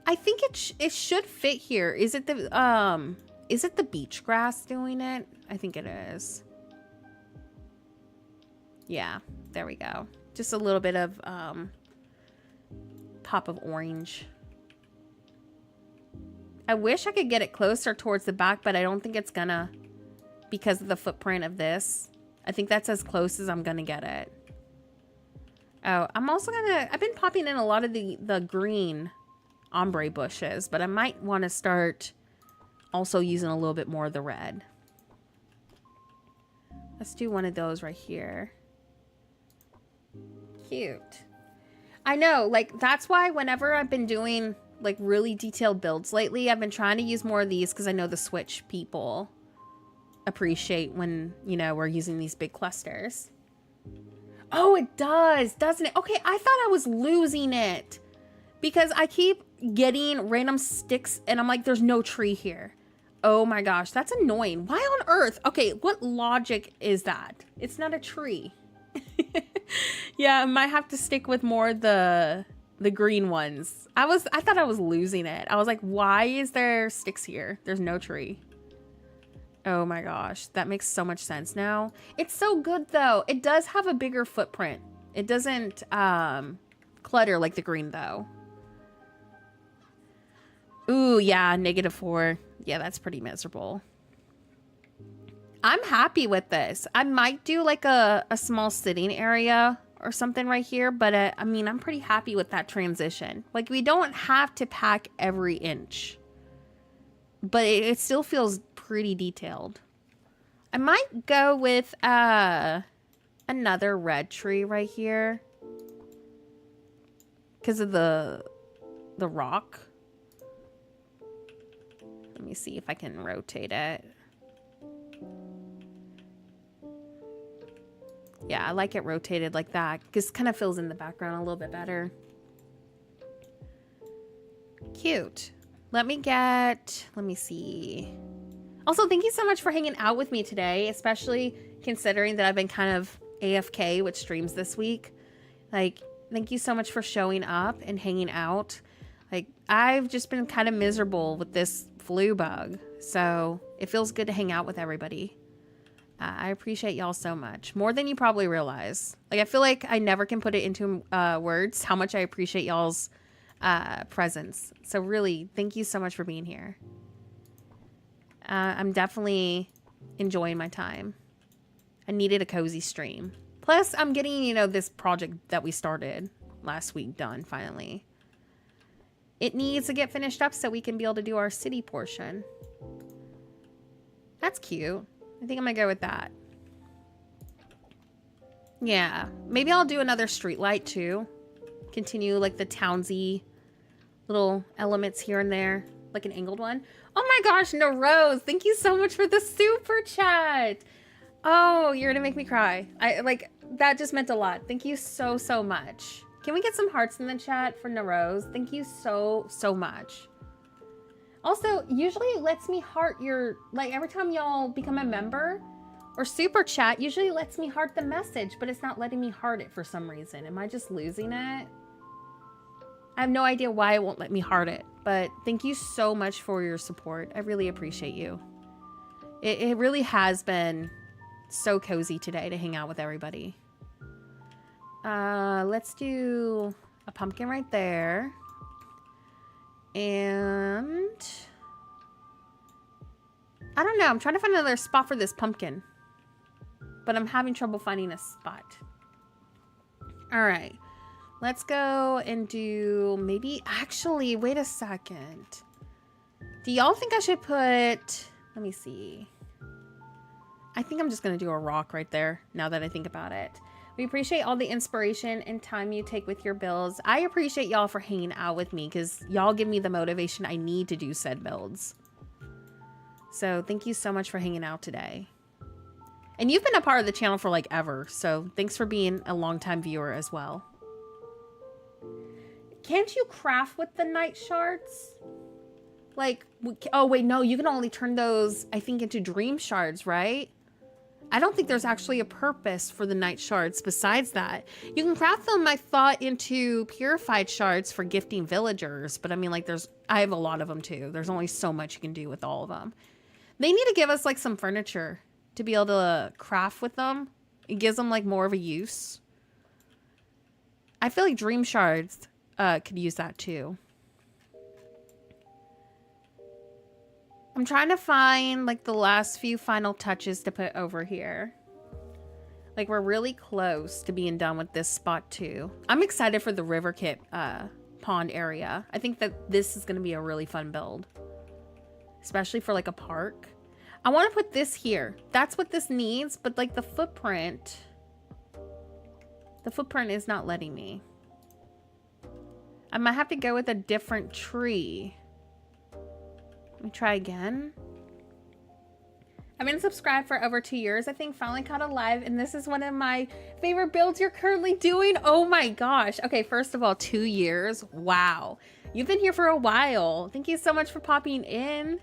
I think it should fit here. Is it the beach grass doing it? I think it is. Yeah, there we go. Just a little bit of pop of orange. I wish I could get it closer towards the back, but I don't think it's gonna because of the footprint of this. I think that's as close as I'm gonna get it. Oh, I'm also gonna, I've been popping in a lot of the green ombre bushes, but I might want to start also using a little bit more of the red. Let's do one of those right here. Cute. I know, like, that's why whenever I've been doing like really detailed builds lately, I've been trying to use more of these because I know the Switch people appreciate when, you know, we're using these big clusters. Oh, it does, doesn't it? Okay, I thought I was losing it because I keep getting random sticks and I'm like, there's no tree here. Oh my gosh, that's annoying. Why on earth? Okay, what logic is that? It's not a tree. Yeah, I might have to stick with more the green ones. I thought I was losing it. I was like, why is there sticks here? There's no tree. Oh my gosh, that makes so much sense now. It's so good though. It does have a bigger footprint. It doesn't clutter like the green though. Ooh, yeah, -4. Yeah, that's pretty miserable. I'm happy with this. I might do like a small sitting area or something right here, but I mean, I'm pretty happy with that transition. Like, we don't have to pack every inch, but it still feels pretty detailed. I might go with another red tree right here because of the rock. Let me see if I can rotate it. Yeah, I like it rotated like that because it kind of fills in the background a little bit better. Cute. Let me see. Also, thank you so much for hanging out with me today, especially considering that I've been kind of AFK with streams this week. Like, thank you so much for showing up and hanging out. Like, I've just been kind of miserable with this flu bug, so it feels good to hang out with everybody. I appreciate y'all so much, more than you probably realize. Like, I feel like I never can put it into words how much I appreciate y'all's presence. So really, thank you so much for being here. I'm definitely enjoying my time. I needed a cozy stream. Plus, I'm getting, you know, this project that we started last week done finally. It needs to get finished up so we can be able to do our city portion. That's cute. I think I'm gonna go with that. Yeah, maybe I'll do another street light too. Continue like the townsy little elements here and there, like an angled one. Oh my gosh, no Rose, thank you so much for the super chat. Oh, you're gonna make me cry. That just meant a lot. Thank you so much. Can we get some hearts in the chat for Narose? Thank you so much. Also, usually it lets me heart your, like every time y'all become a member or super chat, usually it lets me heart the message, but it's not letting me heart it for some reason. Am I just losing it? I have no idea why it won't let me heart it, but thank you so much for your support. I really appreciate you. It really has been so cozy today to hang out with everybody. Let's do a pumpkin right there. And I don't know. I'm trying to find another spot for this pumpkin, but I'm having trouble finding a spot. All right, let's go and do maybe actually, wait a second. Do y'all think I should put, let me see. I think I'm just going to do a rock right there now that I think about it. We appreciate all the inspiration and time you take with your builds. I appreciate y'all for hanging out with me because y'all give me the motivation I need to do said builds. So thank you so much for hanging out today. And you've been a part of the channel for like ever. So thanks for being a longtime viewer as well. Can't you craft with the night shards? Like, oh wait, no, you can only turn those, I think, into dream shards, right? I don't think there's actually a purpose for the night shards besides that. You can craft them, I thought, into purified shards for gifting villagers. But I mean, like, I have a lot of them too. There's only so much you can do with all of them. They need to give us like some furniture to be able to craft with them. It gives them like more of a use. I feel like dream shards could use that too. I'm trying to find like the last few final touches to put over here. Like we're really close to being done with this spot too. I'm excited for the river kit pond area. I think that this is going to be a really fun build, especially for like a park. I want to put this here. That's what this needs, but like the footprint is not letting me. I might have to go with a different tree. Let me try again. I've been subscribed for over 2 years. I think finally caught a live, and this is one of my favorite builds you're currently doing. Oh my gosh. Okay, first of all, 2 years. Wow. You've been here for a while. Thank you so much for popping in.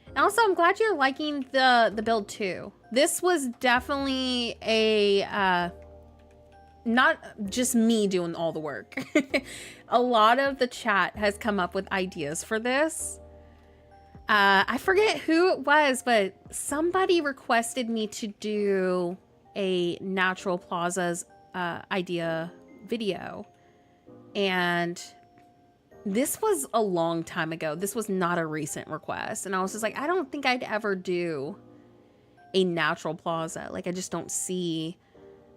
And also, I'm glad you're liking the build too. This was definitely a, not just me doing all the work. A lot of the chat has come up with ideas for this. I forget who it was, but somebody requested me to do a Natural Plaza's idea video. And this was a long time ago. This was not a recent request. And I was just like, I don't think I'd ever do a Natural Plaza. Like, I just don't see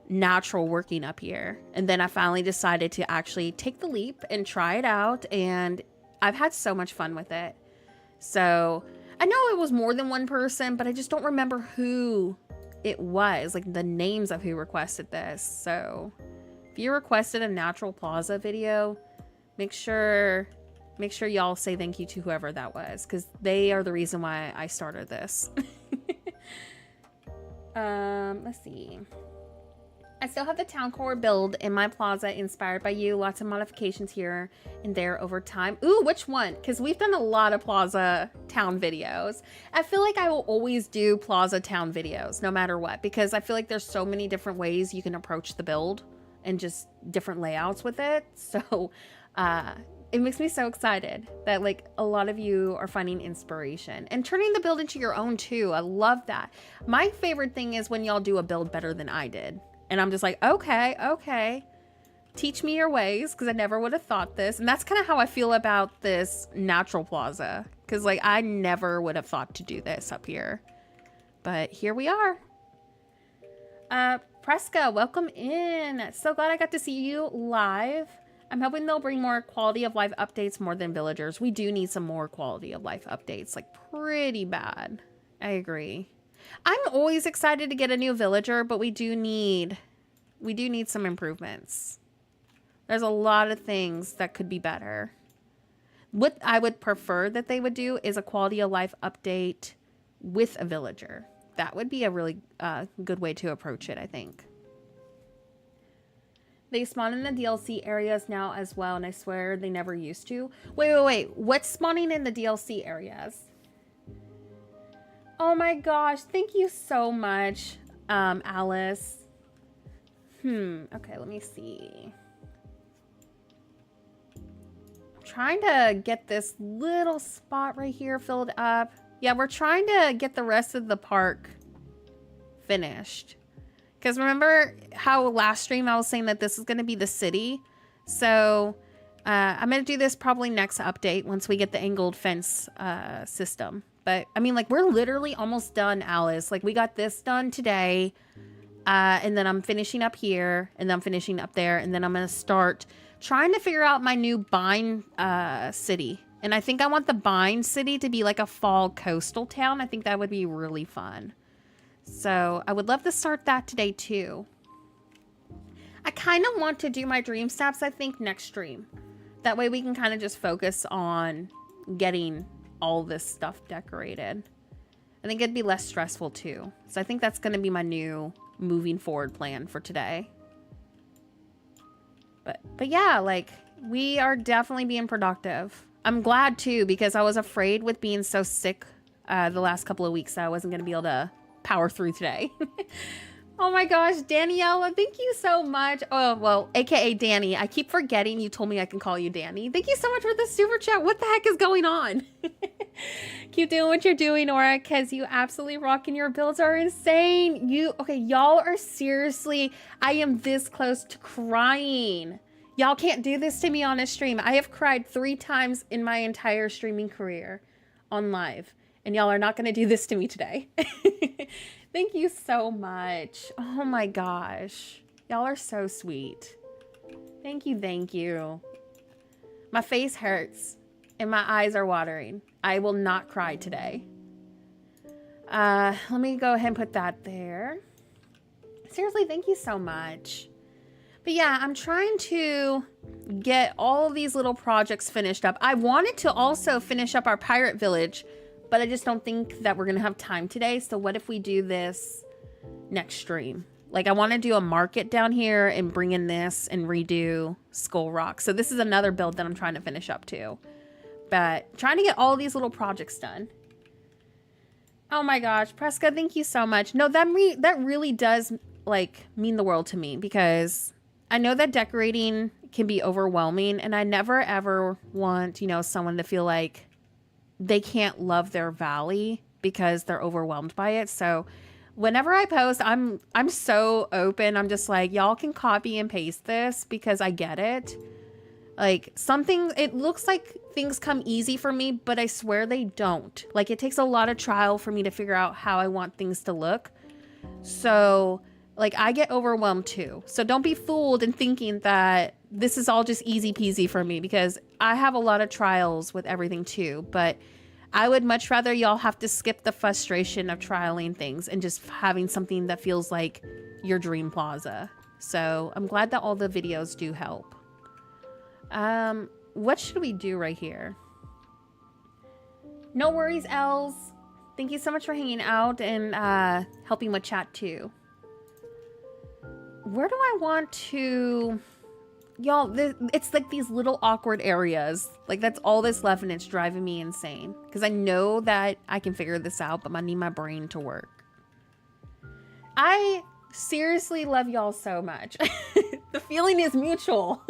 natural working up here. And then I finally decided to actually take the leap and try it out. And I've had so much fun with it. So I know it was more than one person, but I just don't remember who it was, like the names of who requested this. So if you requested a Natural Plaza video, make sure y'all say thank you to whoever that was, because they are the reason why I started this. Let's see. I still have the town core build in my plaza inspired by you. Lots of modifications here and there over time. Ooh, which one? Because we've done a lot of plaza town videos. I feel like I will always do plaza town videos no matter what, because I feel like there's so many different ways you can approach the build and just different layouts with it. So it makes me so excited that like a lot of you are finding inspiration and turning the build into your own too. I love that. My favorite thing is when y'all do a build better than I did. And I'm just like, okay, teach me your ways, because I never would have thought this. And that's kind of how I feel about this natural plaza, because like I never would have thought to do this up here. But here we are. Preska, welcome in. So glad I got to see you live. I'm hoping they'll bring more quality of life updates more than villagers. We do need some more quality of life updates, like pretty bad. I agree. I'm always excited to get a new villager, but we do need some improvements. There's a lot of things that could be better. What I would prefer that they would do is a quality of life update with a villager. That would be a really good way to approach it, I think. They spawn in the DLC areas now as well, and I swear they never used to. Wait. What's spawning in the DLC areas? Oh my gosh, thank you so much, Alice. Okay, let me see. I'm trying to get this little spot right here filled up. Yeah, we're trying to get the rest of the park finished. Because remember how last stream I was saying that this is going to be the city? So I'm going to do this probably next update once we get the angled fence system. But I mean, like, we're literally almost done, Alice. Like, we got this done today. And then I'm finishing up here. And then I'm finishing up there. And then I'm going to start trying to figure out my new Bind city. And I think I want the Bind city to be like a fall coastal town. I think that would be really fun. So I would love to start that today, too. I kind of want to do my dream steps, I think, next stream. That way we can kind of just focus on getting all this stuff decorated. I think it'd be less stressful too. So I think that's going to be my new moving forward plan for today. But yeah, like, we are definitely being productive. I'm glad too, because I was afraid with being so sick the last couple of weeks that I wasn't going to be able to power through today. Oh my gosh, Daniela, thank you so much. Oh, well, AKA Danny. I keep forgetting you told me I can call you Danny. Thank you so much for the super chat. What the heck is going on? Keep doing what you're doing, Aura, because you absolutely rock and your builds are insane. Okay, y'all are seriously, I am this close to crying. Y'all can't do this to me on a stream. I have cried 3 times in my entire streaming career on live, and y'all are not going to do this to me today. Thank you so much. Oh my gosh. Y'all are so sweet. Thank you, thank you. My face hurts and my eyes are watering. I will not cry today. Let me go ahead and put that there. Seriously, thank you so much. But yeah, I'm trying to get all of these little projects finished up. I wanted to also finish up our pirate village, but I just don't think that we're going to have time today. So what if we do this next stream? Like, I want to do a market down here and bring in this and redo Skull Rock. So this is another build that I'm trying to finish up too. But trying to get all these little projects done. Oh my gosh, Preska, thank you so much. No, that really does like mean the world to me, because I know that decorating can be overwhelming, and I never ever want, you know, someone to feel like they can't love their valley because they're overwhelmed by it. So whenever I post, I'm so open. I'm just like, y'all can copy and paste this because I get it. Like, it looks like things come easy for me, but I swear they don't. Like, it takes a lot of trial for me to figure out how I want things to look. So, like, I get overwhelmed too. So don't be fooled in thinking that this is all just easy peasy for me, because I have a lot of trials with everything too. But I would much rather y'all have to skip the frustration of trialing things and just having something that feels like your dream plaza. So I'm glad that all the videos do help. What should we do right here? No worries, Els. Thank you so much for hanging out and helping with chat too. where do I want to... Y'all, it's like these little awkward areas. Like, that's all that's left, and it's driving me insane. Because I know that I can figure this out, but I need my brain to work. I seriously love y'all so much. The feeling is mutual.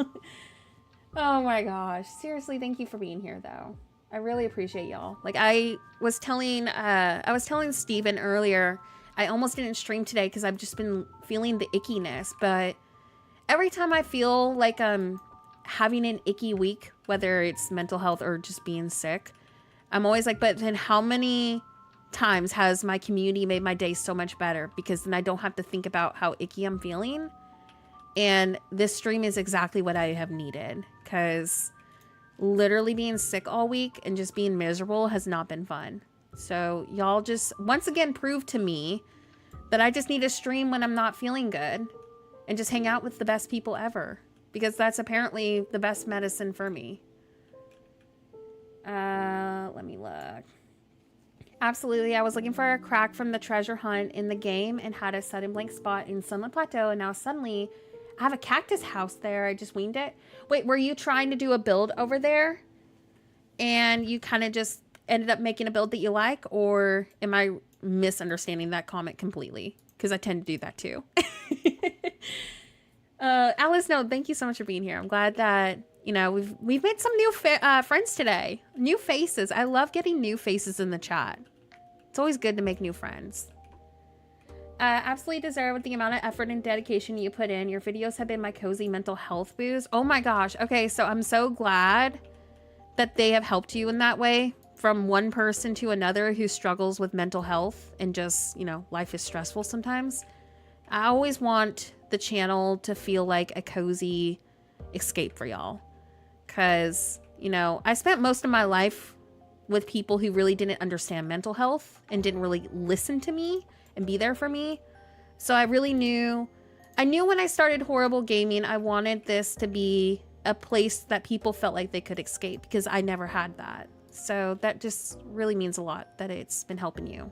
Oh my gosh. Seriously, thank you for being here, though. I really appreciate y'all. Like, I was telling Steven earlier, I almost didn't stream today because I've just been feeling the ickiness, but every time I feel like I'm having an icky week, whether it's mental health or just being sick, I'm always like, but then how many times has my community made my day so much better? Because then I don't have to think about how icky I'm feeling. And this stream is exactly what I have needed, because literally being sick all week and just being miserable has not been fun. So y'all just once again proved to me that I just need to stream when I'm not feeling good. And just hang out with the best people ever. Because that's apparently the best medicine for me. Let me look. Absolutely, I was looking for a crack from the treasure hunt in the game and had a sudden blank spot in Sunlit Plateau, and now suddenly I have a cactus house there. I just winged it. Wait, were you trying to do a build over there? And you kind of just ended up making a build that you like? Or am I misunderstanding that comment completely? Because I tend to do that too. Alice, no, thank you so much for being here. I'm glad that, you know, we've made some new friends today. New faces. I love getting new faces in the chat. It's always good to make new friends. Absolutely deserve the amount of effort and dedication you put in. Your videos have been my cozy mental health boost. Oh my gosh. Okay, so I'm so glad that they have helped you in that way. From one person to another who struggles with mental health and just, you know, life is stressful sometimes. I always want the channel to feel like a cozy escape for y'all. Because, you know, I spent most of my life with people who really didn't understand mental health and didn't really listen to me and be there for me. So I really knew when I started Horrible Gaming, I wanted this to be a place that people felt like they could escape, because I never had that. So that just really means a lot that it's been helping you.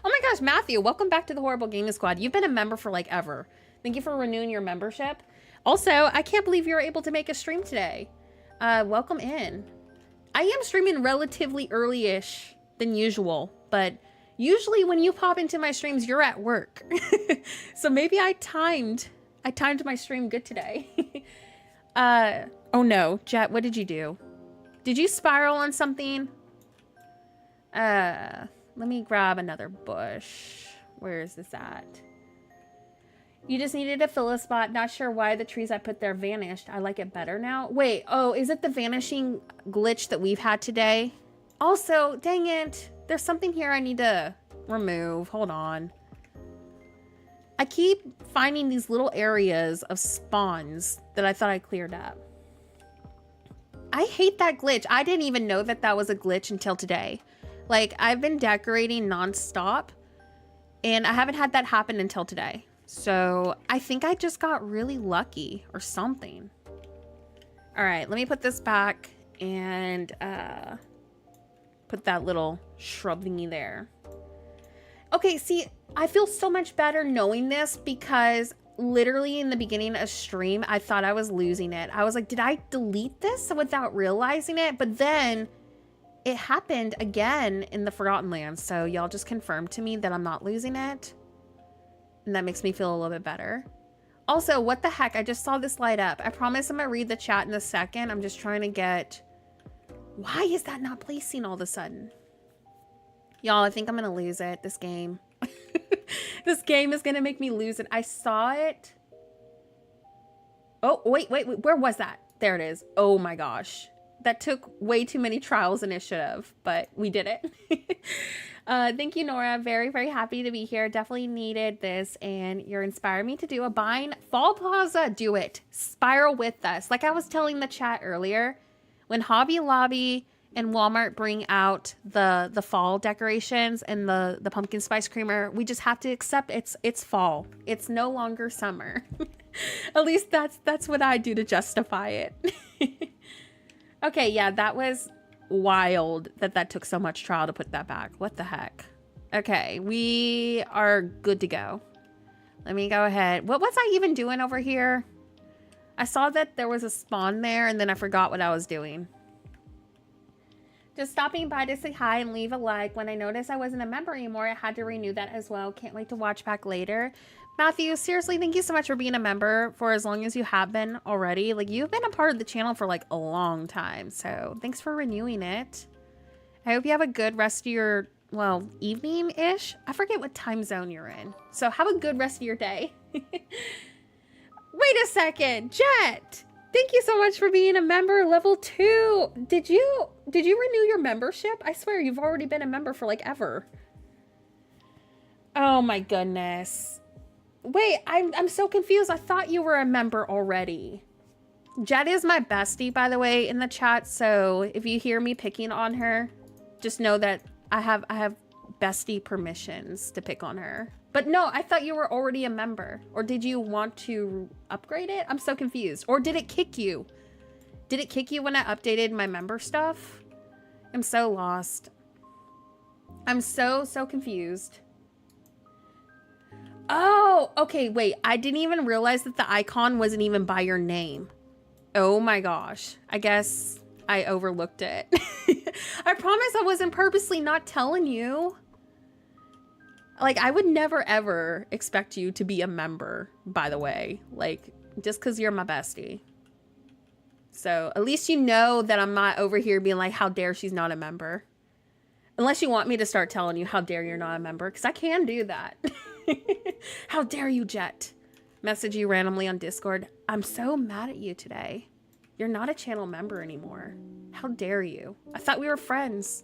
Oh my gosh, Matthew, welcome back to the Horrible Gaming Squad. You've been a member for like ever. Thank you for renewing your membership. Also, I can't believe you were able to make a stream today. Welcome in. I am streaming relatively early-ish than usual, but usually when you pop into my streams, you're at work. So maybe I timed my stream good today. Oh no, Jet, what did you do? Did you spiral on something? Let me grab another bush. Where is this at? You just needed to fill a spot. Not sure why the trees I put there vanished. I like it better now. Wait, oh, is it the vanishing glitch that we've had today? Also, dang it. There's something here I need to remove. Hold on. I keep finding these little areas of spawns that I thought I cleared up. I hate that glitch. I didn't even know that that was a glitch until today. Like, I've been decorating nonstop, and I haven't had that happen until today. So I think I just got really lucky or something. All right, let me put this back and put that little shrub thingy there. Okay, see, I feel so much better knowing this, because literally in the beginning of stream, I thought I was losing it. I was like, did I delete this without realizing it? But then it happened again in the Forgotten Lands. So y'all just confirmed to me that I'm not losing it. And that makes me feel a little bit better. Also, what the heck? I just saw this light up. I promise I'm going to read the chat in a second. I'm just trying to get... Why is that not placing all of a sudden? Y'all, I think I'm going to lose it, this game. This game is going to make me lose it. I saw it. Oh, wait. Where was that? There it is. Oh my gosh. That took way too many trials than it should have, but we did it. Thank you, Nora. Very, very happy to be here. Definitely needed this, and you're inspiring me to do a bind. Fall Plaza, do it. Spiral with us. Like I was telling the chat earlier, when Hobby Lobby and Walmart bring out the fall decorations and the pumpkin spice creamer, we just have to accept it's fall. It's no longer summer. At least that's what I do to justify it. Okay, yeah, that was wild that took so much trial to put that back. What the heck? Okay, we are good to go. Let me go ahead. What was I even doing over here? I saw that there was a spawn there and then I forgot what I was doing. Just stopping by to say hi and leave a like. When I noticed I wasn't a member anymore, I had to renew that as well. Can't wait to watch back later. Matthew, seriously, thank you so much for being a member for as long as you have been already. Like, you've been a part of the channel for like a long time. So thanks for renewing it. I hope you have a good rest of your, well, evening-ish. I forget what time zone you're in. So have a good rest of your day. Wait a second, Jet. Thank you so much for being a member, level 2. Did you renew your membership? I swear you've already been a member for like ever. Oh my goodness. Wait, I'm so confused. I thought you were a member already. Jet is my bestie, by the way, in the chat. So if you hear me picking on her, just know that I have bestie permissions to pick on her. But no, I thought you were already a member. Or did you want to upgrade it? I'm so confused. Or did it kick you? Did it kick you when I updated my member stuff? I'm so lost. I'm so confused. Oh, okay, wait. I didn't even realize that the icon wasn't even by your name. Oh my gosh. I guess I overlooked it. I promise I wasn't purposely not telling you. Like, I would never, ever expect you to be a member, by the way. Like, just because you're my bestie. So, at least you know that I'm not over here being like, how dare she's not a member. Unless you want me to start telling you, how dare you're not a member. Because I can do that. How dare you, Jet. Message you randomly on Discord. I'm so mad at you today. You're not a channel member anymore. How dare you? I thought we were friends.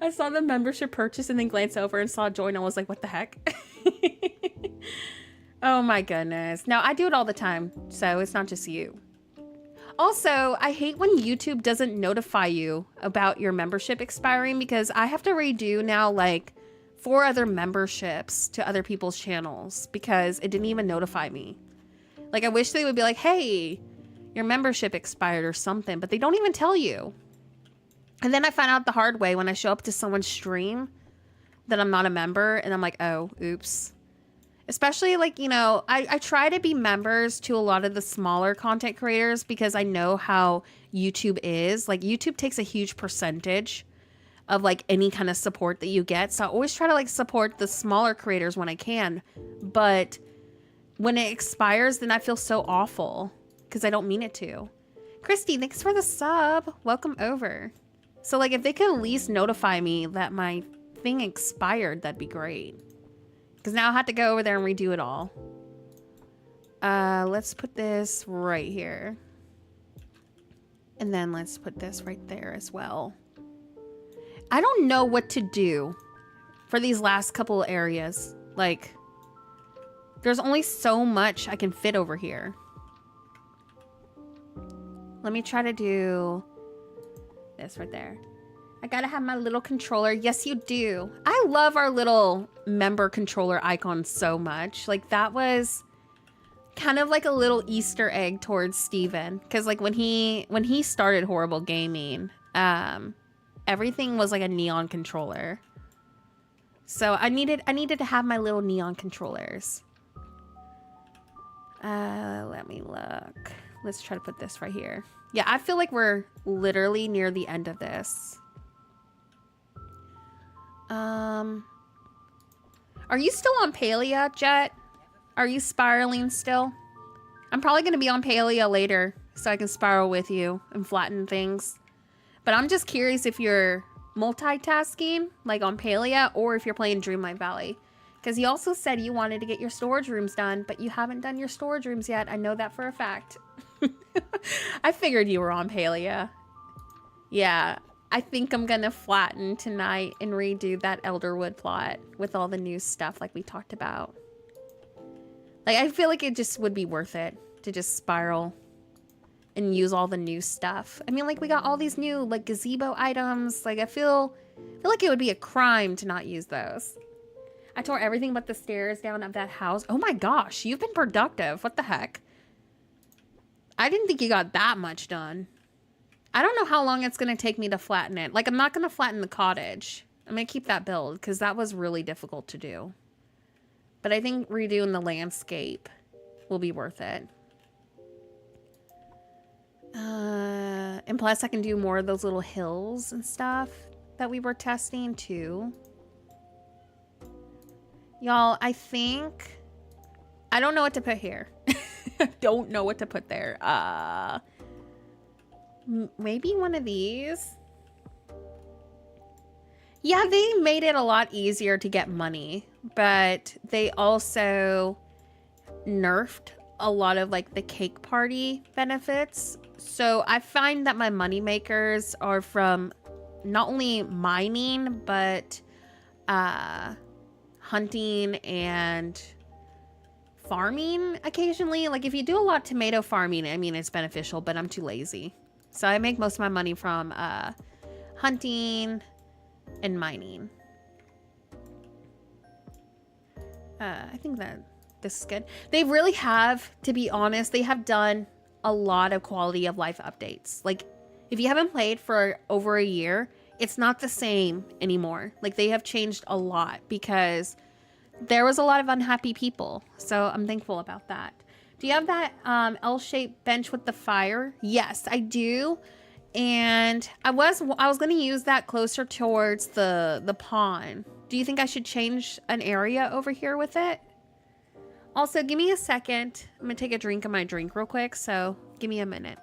I saw the membership purchase and then glanced over and saw join and was like, what the heck? Oh my goodness. No, I do it all the time, so it's not just you. Also, I hate when YouTube doesn't notify you about your membership expiring because I have to redo now like 4 other memberships to other people's channels because it didn't even notify me. Like, I wish they would be like, hey, your membership expired or something, but they don't even tell you. And then I find out the hard way when I show up to someone's stream that I'm not a member and I'm like, oh, oops. Especially like, you know, I try to be members to a lot of the smaller content creators because I know how YouTube is. Like, YouTube takes a huge percentage of like any kind of support that you get. So I always try to like support the smaller creators when I can. But when it expires, then I feel so awful because I don't mean it to. Christy, thanks for the sub. Welcome over. So, like, if they could at least notify me that my thing expired, that'd be great. Because now I'll have to go over there and redo it all. Let's put this right here. And then let's put this right there as well. I don't know what to do for these last couple areas. Like, there's only so much I can fit over here. Let me try to do this right there. I gotta have my little controller. Yes, you do. I love our little member controller icon so much. Like, that was kind of like a little Easter egg towards Steven. Because like when he started Horrible Gaming, everything was like a neon controller. So I needed to have my little neon controllers. Let me look. Let's try to put this right here. Yeah, I feel like we're literally near the end of this. Are you still on Palia, Jet? Are you spiraling still? I'm probably going to be on Palia later so I can spiral with you and flatten things. But I'm just curious if you're multitasking, like on Palia, or if you're playing Dreamlight Valley. Because you also said you wanted to get your storage rooms done, but you haven't done your storage rooms yet. I know that for a fact. I figured you were on Palia. Yeah, I think I'm gonna flatten tonight and redo that Elderwood plot with all the new stuff like we talked about. Like, I feel like it just would be worth it to just spiral and use all the new stuff. I mean, like, we got all these new, like, gazebo items. Like, I feel like it would be a crime to not use those. I tore everything but the stairs down of that house. Oh my gosh, you've been productive. What the heck? I didn't think you got that much done. I don't know how long it's going to take me to flatten it. Like, I'm not going to flatten the cottage. I'm going to keep that build because that was really difficult to do. But I think redoing the landscape will be worth it. And plus I can do more of those little hills and stuff that we were testing too. Y'all, I think... I don't know what to put here. I don't know what to put there. Maybe one of these. Yeah, they made it a lot easier to get money, but they also nerfed a lot of like the cake party benefits. So I find that my money makers are from not only mining, but hunting and farming occasionally. Like if you do a lot of tomato farming, I mean, it's beneficial, but I'm too lazy. So I make most of my money from hunting and mining. I think that this is good. They really have, to be honest, they have done a lot of quality of life updates. Like if you haven't played for over a year, it's not the same anymore. Like they have changed a lot because there was a lot of unhappy people. So I'm thankful about that. Do you have that L-shaped bench with the fire? Yes, I do. And I was going to use that closer towards the pond. Do you think I should change an area over here with it? Also, give me a second. I'm going to take a drink of my drink real quick, so give me a minute.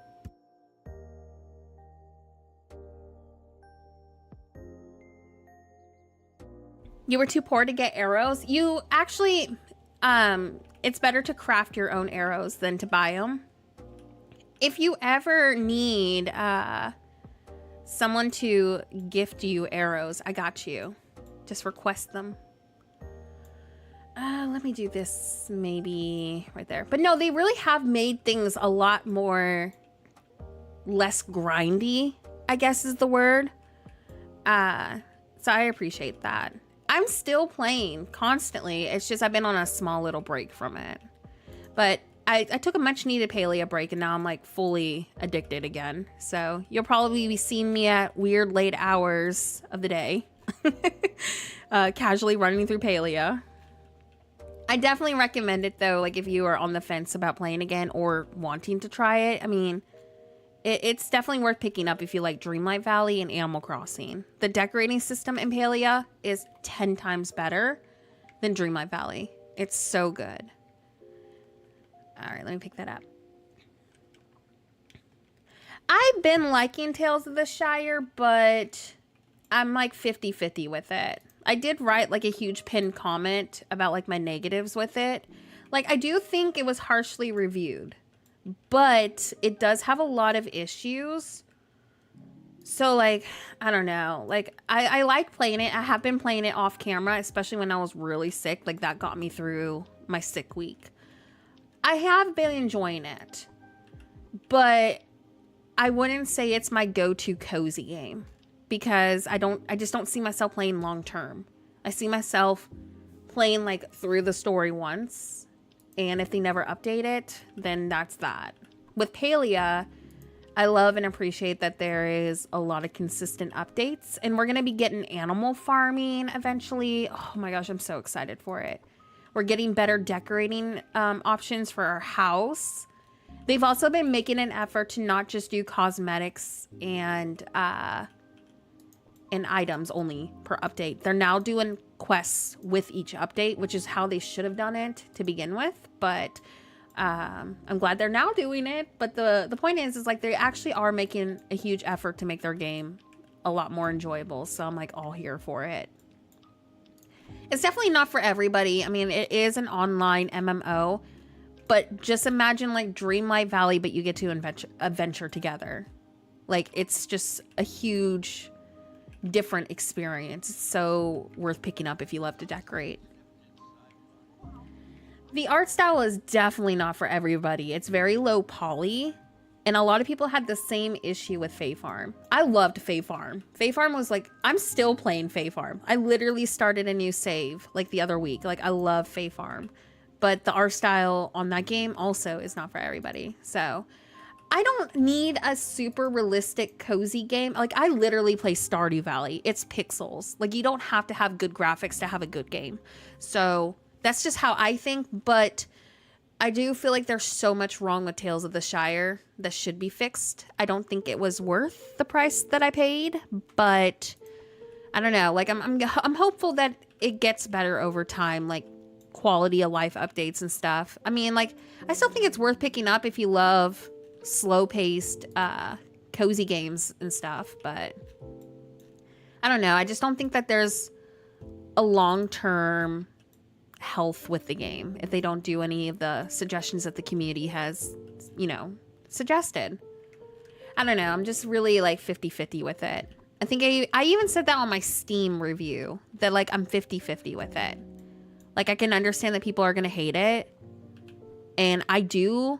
You were too poor to get arrows? You actually, it's better to craft your own arrows than to buy them. If you ever need someone to gift you arrows, I got you. Just request them. Let me do this maybe right there. But no, they really have made things a lot more less grindy, I guess is the word. So I appreciate that. I'm still playing constantly. It's just I've been on a small little break from it. But I took a much needed paleo break and now I'm like fully addicted again. So you'll probably be seeing me at weird late hours of the day. Casually running through paleo. I definitely recommend it though, like if you are on the fence about playing again or wanting to try it. I mean, it's definitely worth picking up if you like Dreamlight Valley and Animal Crossing. The decorating system in Palia is 10 times better than Dreamlight Valley. It's so good. All right, let me pick that up. I've been liking Tales of the Shire, but I'm like 50-50 with it. I did write like a huge pinned comment about like my negatives with it. Like I do think it was harshly reviewed, but it does have a lot of issues. So like, I don't know, like I like playing it. I have been playing it off camera, especially when I was really sick. Like that got me through my sick week. I have been enjoying it, but I wouldn't say it's my go-to cozy game. Because I just don't see myself playing long term. I see myself playing like through the story once. And if they never update it, then that's that. With Palia, I love and appreciate that there is a lot of consistent updates. And we're going to be getting animal farming eventually. Oh my gosh, I'm so excited for it. We're getting better decorating options for our house. They've also been making an effort to not just do cosmetics and items only per update. They're now doing quests with each update, which is how they should have done it to begin with. But I'm glad they're now doing it. But the point is like they actually are making a huge effort to make their game a lot more enjoyable. So I'm like all here for it. It's definitely not for everybody. I mean, it is an online MMO, but just imagine like Dreamlight Valley, but you get to adventure together. Like it's just a huge different experience. It's so worth picking up if you love to decorate. The art style is definitely not for everybody. It's very low poly, and a lot of people had the same issue with Fae Farm. I loved Fae Farm. Fae Farm was like, I'm still playing Fae Farm. I literally started a new save like the other week. Like I love Fae Farm, but the art style on that game also is not for everybody. So I don't need a super realistic cozy game. Like I literally play Stardew Valley. It's pixels. Like you don't have to have good graphics to have a good game. So That's just how I think, but I do feel like there's so much wrong with Tales of the Shire that should be fixed. I don't think it was worth the price that I paid, but I don't know. Like I'm hopeful that it gets better over time, like quality of life updates and stuff. I mean, like I still think it's worth picking up if you love slow-paced cozy games and stuff, but I don't know. I just don't think that there's a long-term health with the game if they don't do any of the suggestions that the community has, you know, suggested. I don't know. I'm just really like 50-50 with it. I think I even said that on my Steam review, that like I'm 50-50 with it. Like I can understand that people are going to hate it. And I do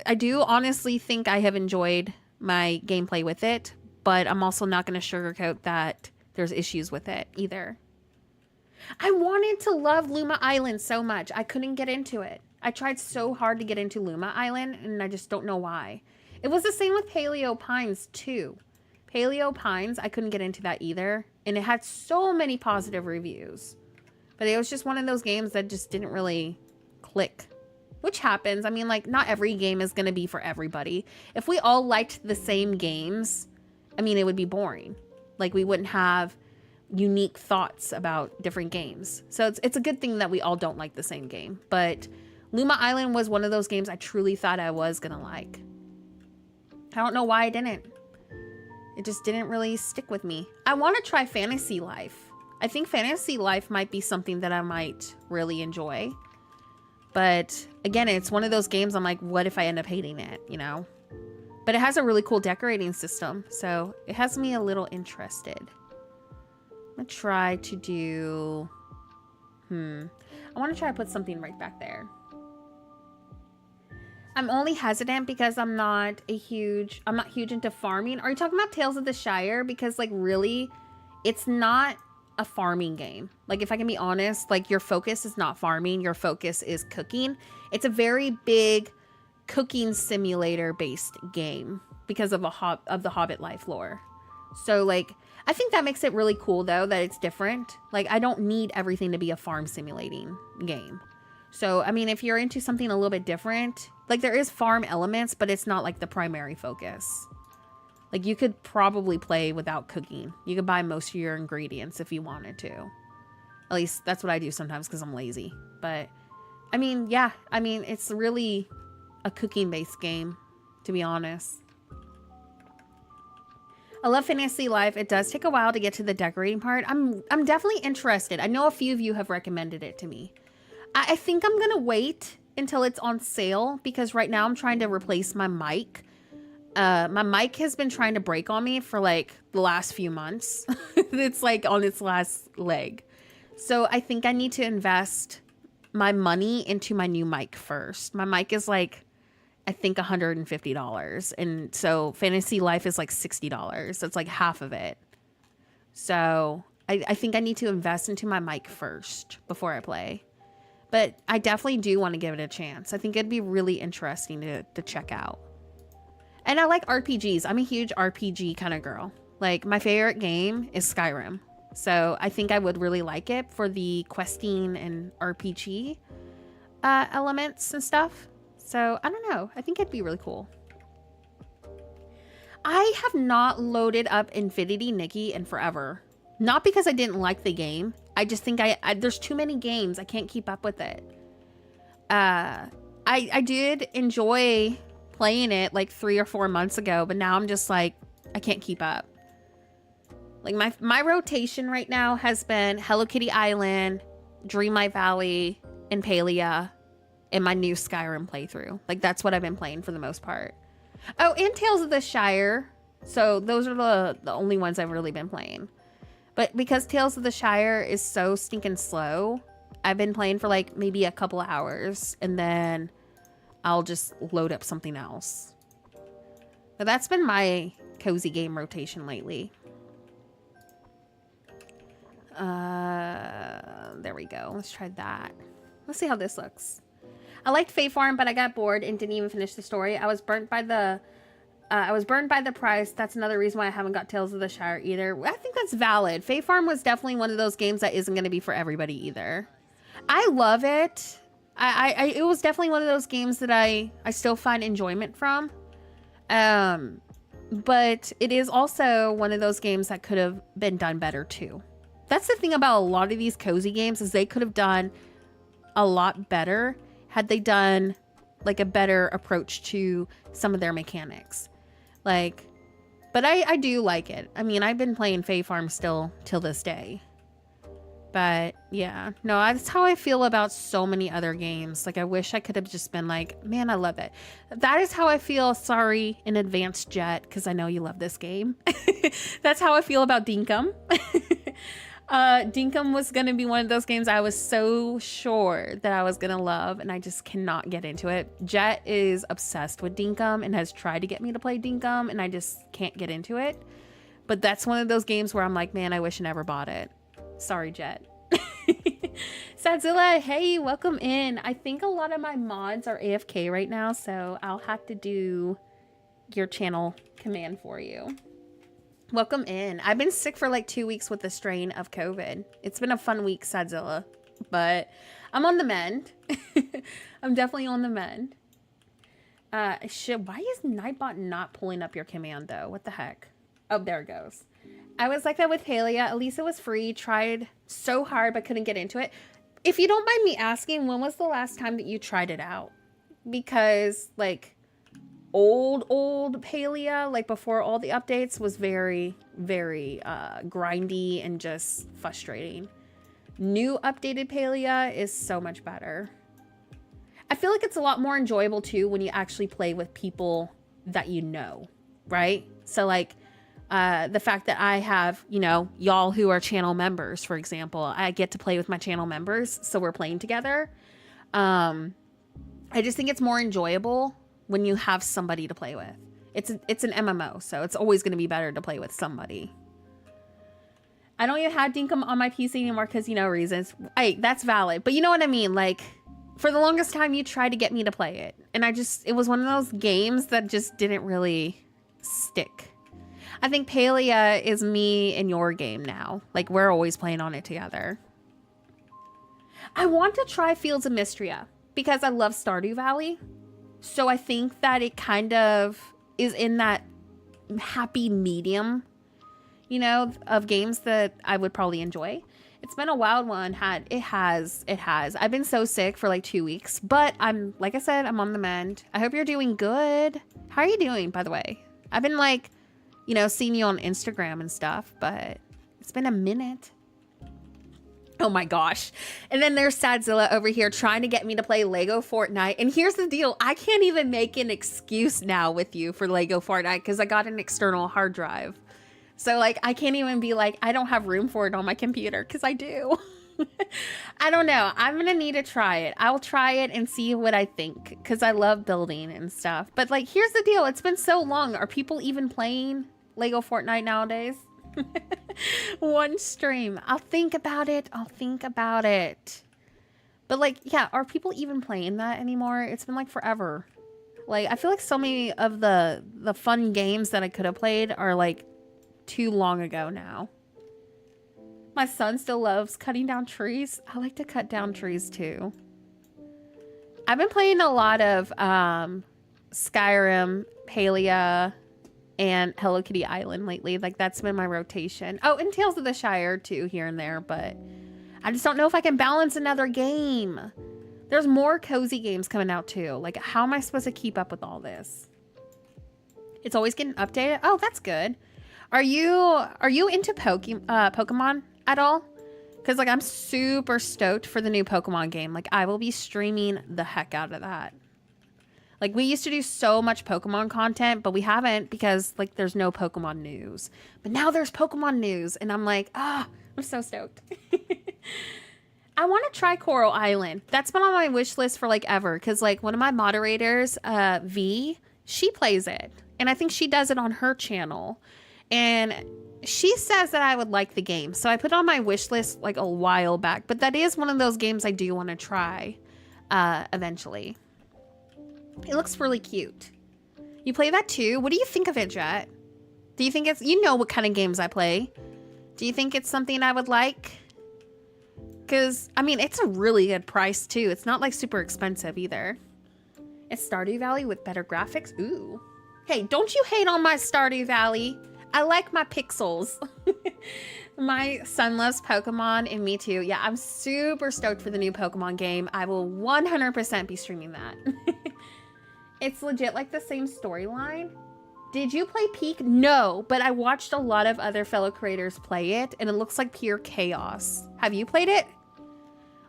honestly think I have enjoyed my gameplay with it, but I'm also not going to sugarcoat that there's issues with it either. I wanted to love Luma Island so much. I couldn't get into it. I tried so hard to get into Luma Island, and I just don't know why. It was the same with Paleo Pines, too. Paleo Pines, I couldn't get into that either. And it had so many positive reviews. But it was just one of those games that just didn't really click. Which happens. I mean, like, not every game is going to be for everybody. If we all liked the same games, I mean, it would be boring. Like, we wouldn't have unique thoughts about different games. So it's a good thing that we all don't like the same game. But Luma Island was one of those games I truly thought I was gonna like. I don't know why I didn't. It just didn't really stick with me. I want to try Fantasy Life. I think Fantasy Life might be something that I might really enjoy. But again, it's one of those games I'm like, what if I end up hating it, you know? But it has a really cool decorating system, so it has me a little interested. I'm gonna try to do, I want to try to put something right back there. I'm only hesitant because I'm not huge into farming. Are you talking about Tales of the Shire? Because like really, it's not a farming game. Like if I can be honest, like your focus is not farming, your focus is cooking. It's a very big cooking simulator based game because of the Hobbit life lore. So like I think that makes it really cool though that it's different. Like I don't need everything to be a farm simulating game. So I mean if you're into something a little bit different, like there is farm elements, but it's not like the primary focus. Like you could probably play without cooking. You could buy most of your ingredients if you wanted to. At least that's what I do sometimes because I'm lazy. But I mean, yeah, I mean it's really a cooking based game, to be honest. I love Fantasy Life. It does take a while to get to the decorating part. I'm definitely interested. I know a few of you have recommended it to me. I think I'm gonna wait until it's on sale because right now I'm trying to replace my mic. My mic has been trying to break on me for like the last few months. It's like on its last leg. So I think I need to invest my money into my new mic first. My mic is like, I think $150. And so Fantasy Life is like $60. That's like half of it. So I think I need to invest into my mic first before I play. But I definitely do want to give it a chance. I think it'd be really interesting to check out. And I like RPGs. I'm a huge RPG kind of girl. Like my favorite game is Skyrim. So I think I would really like it for the questing and RPG elements and stuff. So I don't know. I think it'd be really cool. I have not loaded up Infinity Nikki in forever. Not because I didn't like the game. I just think there's too many games. I can't keep up with it. I did enjoy playing it like 3 or 4 months ago, but now I'm just like, I can't keep up. Like my rotation right now has been Hello Kitty Island, Dreamlight Valley, and Palia in my new Skyrim playthrough. Like that's what I've been playing for the most part. Oh, and Tales of the Shire. So those are the only ones I've really been playing. But because Tales of the Shire is so stinking slow, I've been playing for like maybe a couple hours and then I'll just load up something else. But that's been my cozy game rotation lately. There we go. Let's try that. Let's see how this looks. I liked Fae Farm, but I got bored and didn't even finish the story. I was burnt by the price. That's another reason why I haven't got Tales of the Shire either. I think that's valid. Fae Farm was definitely one of those games that isn't going to be for everybody either. I love it. It was definitely one of those games that I still find enjoyment from. But it is also one of those games that could have been done better too. That's the thing about a lot of these cozy games is they could have done a lot better had they done like a better approach to some of their mechanics. Like, but I do like it. I mean, I've been playing Fae Farm still till this day. But yeah, no, that's how I feel about so many other games. Like, I wish I could have just been like, man, I love it. That is how I feel. Sorry in advance, Jet, because I know you love this game. That's how I feel about Dinkum. Dinkum was going to be one of those games I was so sure that I was going to love, and I just cannot get into it. Jet is obsessed with Dinkum and has tried to get me to play Dinkum, and I just can't get into it. But that's one of those games where I'm like, man, I wish I never bought it. Sorry, Jet. Sadzilla, hey, welcome in. I think a lot of my mods are AFK right now, so I'll have to do your channel command for you. Welcome in. I've been sick for like 2 weeks with the strain of COVID. It's been a fun week, Sadzilla, but I'm on the mend. I'm definitely on the mend. Why is Nightbot not pulling up your command though? What the heck? Oh, there it goes. I was like that with Palia. At least it was free. Tried so hard, but couldn't get into it. If you don't mind me asking, when was the last time that you tried it out? Because like old Palia, like before all the updates, was very, very grindy and just frustrating. New updated Palia is so much better. I feel like it's a lot more enjoyable too when you actually play with people that you know, right? So like the fact that I have, you know, y'all who are channel members, for example, I get to play with my channel members, so we're playing together. I just think it's more enjoyable when you have somebody to play with. It's an MMO, so it's always going to be better to play with somebody. I don't even have Dinkum on my PC anymore because, you know, reasons. That's valid, but you know what I mean? Like, for the longest time, you tried to get me to play it, and it was one of those games that just didn't really stick. I think Palia is me and your game now. Like, we're always playing on it together. I want to try Fields of Mystria because I love Stardew Valley. So I think that it kind of is in that happy medium, you know, of games that I would probably enjoy. It's been a wild one. It has. I've been so sick for like 2 weeks, but like I said, I'm on the mend. I hope you're doing good. How are you doing, by the way? I've been like, you know, seeing you on Instagram and stuff, but it's been a minute. Oh my gosh. And then there's Sadzilla over here trying to get me to play Lego Fortnite. And here's the deal. I can't even make an excuse now with you for Lego Fortnite because I got an external hard drive. So like, I can't even be like, I don't have room for it on my computer because I do. I don't know. I'm going to need to try it. I'll try it and see what I think because I love building and stuff. But like, here's the deal. It's been so long. Are people even playing Lego Fortnite nowadays? One stream. I'll think about it. But like, yeah, are people even playing that anymore? It's been like forever. Like, I feel like so many of the fun games that I could have played are like too long ago now. My son still loves cutting down trees. I like to cut down trees too. I've been playing a lot of Skyrim, Palia, and Hello Kitty Island lately. Like, that's been my rotation. Oh, and Tales of the Shire too, here and there, but I just don't know if I can balance another game. There's more cozy games coming out too. Like, how am I supposed to keep up with all this? It's always getting updated. Oh, that's good. Are you into Pokemon at all? Because like, I'm super stoked for the new Pokemon game. Like, I will be streaming the heck out of that. Like, we used to do so much Pokemon content, but we haven't because, like, there's no Pokemon news. But now there's Pokemon news, and I'm like, I'm so stoked. I want to try Coral Island. That's been on my wish list for, like, ever. Because, like, one of my moderators, V, she plays it. And I think she does it on her channel. And she says that I would like the game. So I put it on my wish list, like, a while back. But that is one of those games I do want to try eventually. It looks really cute. You play that too? What do you think of it, Jet? Do you think it's... You know what kind of games I play. Do you think it's something I would like? Because, I mean, it's a really good price, too. It's not, like, super expensive, either. It's Stardew Valley with better graphics? Ooh. Hey, don't you hate on my Stardew Valley. I like my pixels. My son loves Pokemon, and me too. Yeah, I'm super stoked for the new Pokemon game. I will 100% be streaming that. It's legit like the same storyline. Did you play Peak? No, but I watched a lot of other fellow creators play it, and it looks like pure chaos. Have you played it?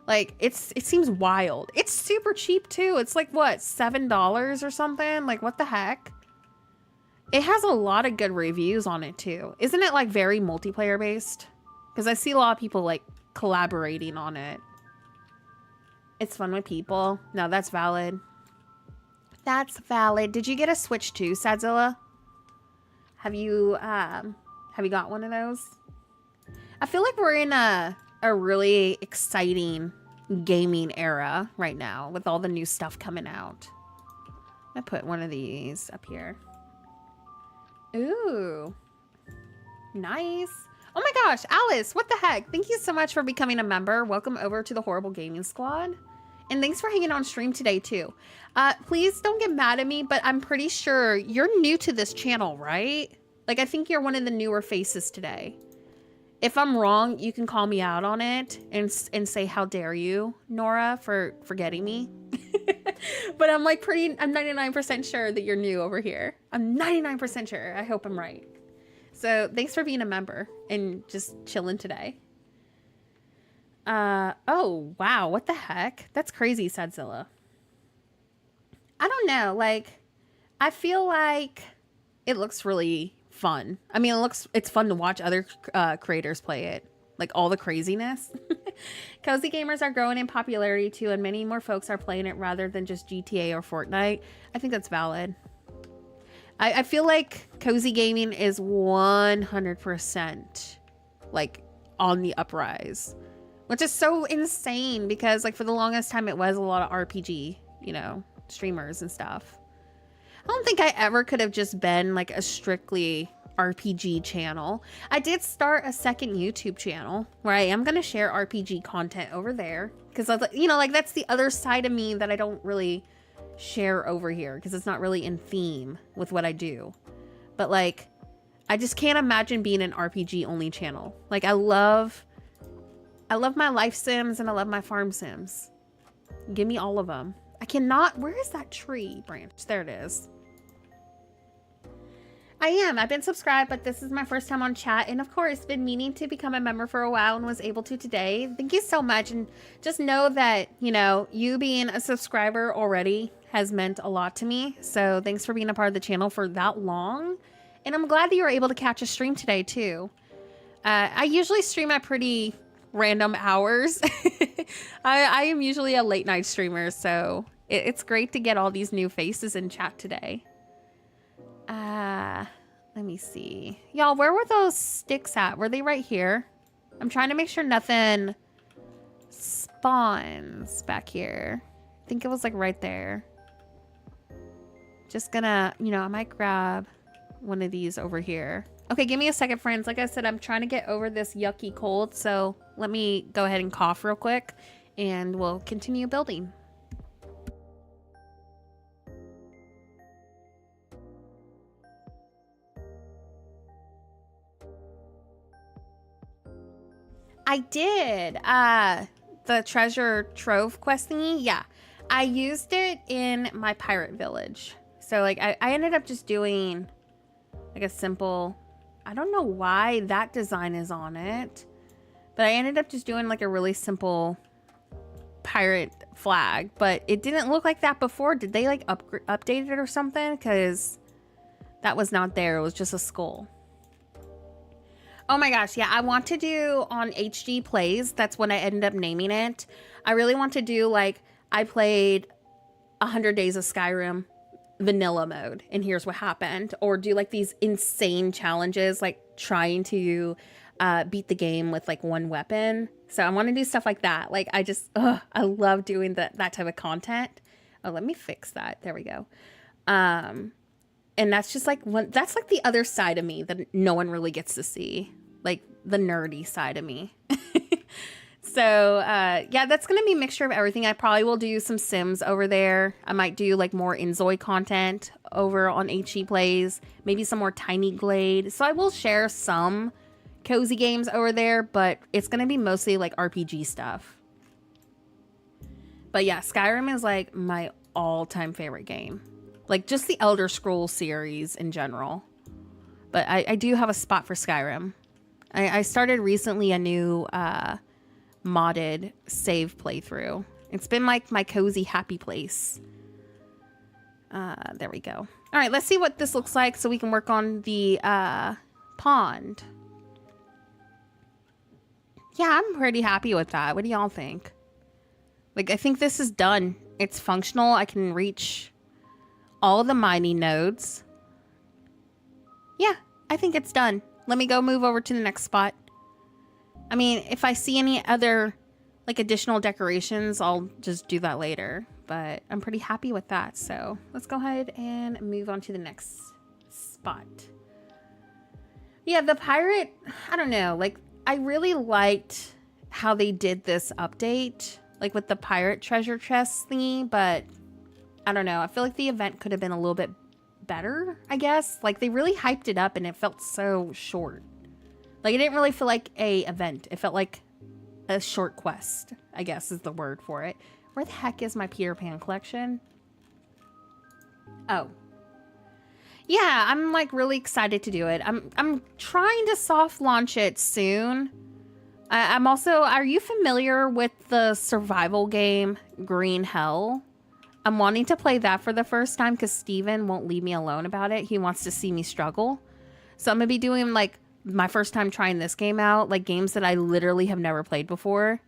Like, it seems wild. It's super cheap, too. It's like, what, $7 or something? Like, what the heck? It has a lot of good reviews on it, too. Isn't it, like, very multiplayer-based? Because I see a lot of people, like, collaborating on it. It's fun with people. No, that's valid. That's valid. Did you get a Switch, too, Sadzilla? Have you got one of those? I feel like we're in a really exciting gaming era right now with all the new stuff coming out. I put one of these up here. Ooh, nice. Oh my gosh, Alice, what the heck? Thank you so much for becoming a member. Welcome over to the Horrible Gaming Squad. And thanks for hanging on stream today too. Please don't get mad at me, but I'm pretty sure you're new to this channel, right? Like, I think you're one of the newer faces today. If I'm wrong, you can call me out on it and say, how dare you, Nora, for forgetting me. But I'm like I'm 99% sure that you're new over here. I'm 99% sure. I hope I'm right. So thanks for being a member and just chilling today. Oh, wow. What the heck? That's crazy, Sadzilla. I don't know. Like, I feel like it looks really fun. I mean, it's fun to watch other creators play it. Like, all the craziness. Cozy gamers are growing in popularity too, and many more folks are playing it rather than just GTA or Fortnite. I think that's valid. I feel like cozy gaming is 100% like on the uprise, which is so insane because like for the longest time it was a lot of RPG, you know, streamers and stuff. I don't think I ever could have just been like a strictly RPG channel. I did start a second YouTube channel where I am going to share RPG content over there because, you know, like that's the other side of me that I don't really share over here because it's not really in theme with what I do. But like, I just can't imagine being an RPG only channel. Like, I love my life sims and I love my farm sims. Give me all of them. I cannot. Where is that tree branch? There it is. I've been subscribed, but this is my first time on chat. And of course, been meaning to become a member for a while and was able to today. Thank you so much. And just know that, you know, you being a subscriber already has meant a lot to me. So thanks for being a part of the channel for that long. And I'm glad that you were able to catch a stream today too. I usually stream at pretty random hours. I am usually a late night streamer. So it's great to get all these new faces in chat today. Let me see. Y'all, where were those sticks at? Were they right here? I'm trying to make sure nothing spawns back here. I think it was like right there. Just gonna, you know, I might grab one of these over here. Okay, give me a second, friends. Like I said, I'm trying to get over this yucky cold. So let me go ahead and cough real quick and we'll continue building. I did. The treasure trove quest thingy. Yeah. I used it in my pirate village. So like I ended up just doing like a simple, I don't know why that design is on it, but I ended up just doing like a really simple pirate flag, but it didn't look like that before. Did they like update it or something? Because that was not there. It was just a skull. Oh my gosh, yeah, I want to do on HD Plays. That's what I ended up naming it. I really want to do like, I played 100 Days of Skyrim vanilla mode, and here's what happened. Or do like these insane challenges, like trying to beat the game with like one weapon. So I want to do stuff like that. Like I love doing that type of content. Oh, let me fix that. There we go. And that's just like that's like the other side of me that no one really gets to see. Like the nerdy side of me. So, yeah, that's going to be a mixture of everything. I probably will do some Sims over there. I might do like more Inzoi content over on HE Plays, maybe some more Tiny Glade. So I will share some cozy games over there, but it's going to be mostly like RPG stuff. But yeah, Skyrim is like my all-time favorite game. Like just the Elder Scrolls series in general. But I do have a spot for Skyrim. I started recently a new modded save playthrough. It's been like my cozy happy place. There we go. All right, let's see what this looks like so we can work on the pond. Yeah, I'm pretty happy with that. What do y'all think? Like, I think this is done. It's functional. I can reach all the mining nodes. Yeah, I think it's done. Let me go move over to the next spot. I mean, if I see any other, like, additional decorations, I'll just do that later. But I'm pretty happy with that. So let's go ahead and move on to the next spot. Yeah, the pirate, I don't know. Like, I really liked how they did this update. Like, with the pirate treasure chest thingy. But I don't know. I feel like the event could have been a little bit better, I guess. Like, they really hyped it up and it felt so short. Like, it didn't really feel like a event. It felt like a short quest, I guess is the word for it. Where the heck is my Peter Pan collection? Oh. Yeah, I'm like really excited to do it. I'm trying to soft launch it soon. I'm also, are you familiar with the survival game Green Hell? I'm wanting to play that for the first time because Steven won't leave me alone about it. He wants to see me struggle. So I'm going to be doing like my first time trying this game out, like games that I literally have never played before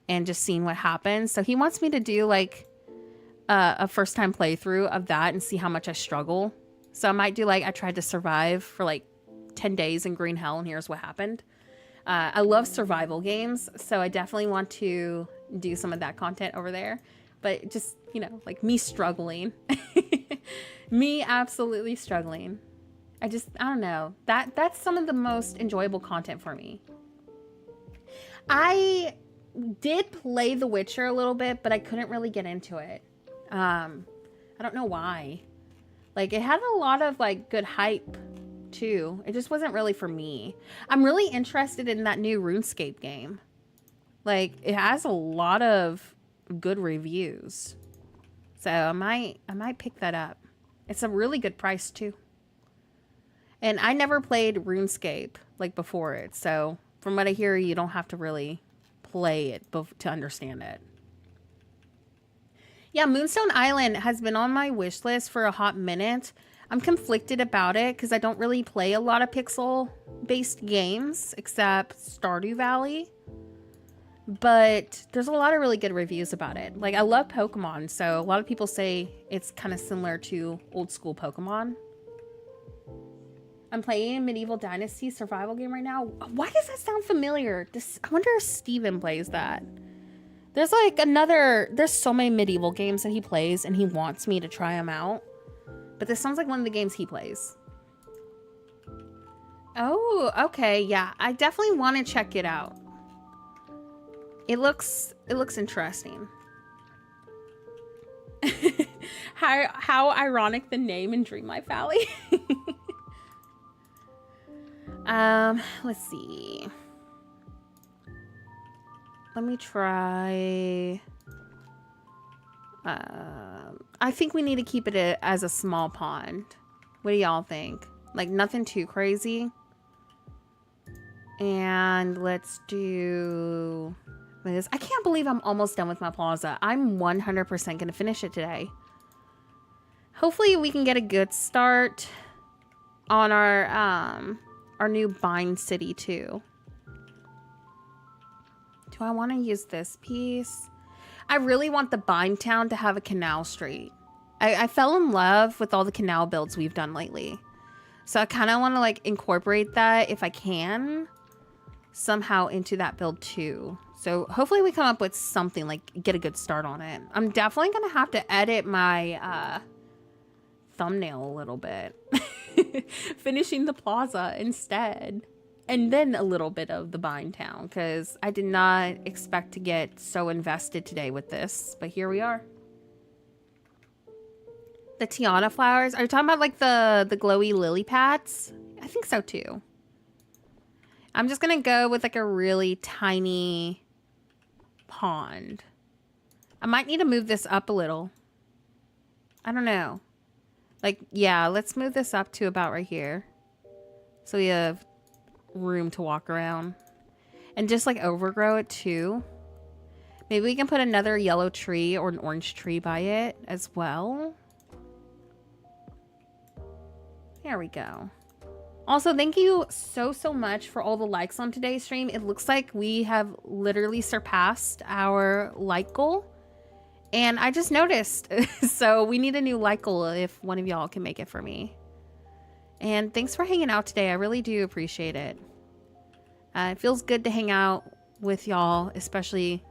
and just seeing what happens. So he wants me to do like a first time playthrough of that and see how much I struggle. So I might do like, I tried to survive for like 10 days in Green Hell and here's what happened. I love survival games, so I definitely want to do some of that content over there. But just, you know, like me struggling. Me absolutely struggling. I don't know. That's some of the most enjoyable content for me. I did play The Witcher a little bit, but I couldn't really get into it. I don't know why. Like, it had a lot of, like, good hype too. It just wasn't really for me. I'm really interested in that new RuneScape game. Like, it has a lot of good reviews. So I might pick that up. It's a really good price too. And I never played RuneScape like before it. So from what I hear, you don't have to really play it to understand it. Yeah, Moonstone Island has been on my wish list for a hot minute. I'm conflicted about it because I don't really play a lot of pixel-based games except Stardew Valley. But there's a lot of really good reviews about it. Like, I love Pokemon, so a lot of people say it's kind of similar to old school Pokemon. I'm playing a Medieval Dynasty survival game right now. Why does that sound familiar? I wonder if Steven plays that. There's like there's so many medieval games that he plays and he wants me to try them out. But this sounds like one of the games he plays. Oh, okay. Yeah, I definitely want to check it out. It looks interesting. How ironic the name in Dreamlight Valley. Let's see. Let me try. I think we need to keep it as a small pond. What do y'all think? Like nothing too crazy. And let's do this. I can't believe I'm almost done with my plaza. I'm 100% going to finish it today. Hopefully we can get a good start on our new bind city too. Do I want to use this piece? I really want the bind town to have a canal street. I fell in love with all the canal builds we've done lately. So I kind of want to like incorporate that if I can somehow into that build too. So hopefully we come up with something, like get a good start on it. I'm definitely going to have to edit my thumbnail a little bit. Finishing the plaza instead. and then a little bit of the Bind Town, because I did not expect to get so invested today with this, but here we are. The Tiana flowers. Are you talking about like the glowy lily pads? I think so too. I'm just gonna go with like a really tiny pond. I might need to move this up a little. I don't know. Like, yeah, let's move this up to about right here. So we have room to walk around. And just like overgrow it too. Maybe we can put another yellow tree or an orange tree by it as well. There we go. Also, thank you so much for all the likes on today's stream. It looks like we have literally surpassed our like goal. And I just noticed. So we need a new like goal if one of y'all can make it for me. And thanks for hanging out today. I really do appreciate it. It feels good to hang out with y'all, especially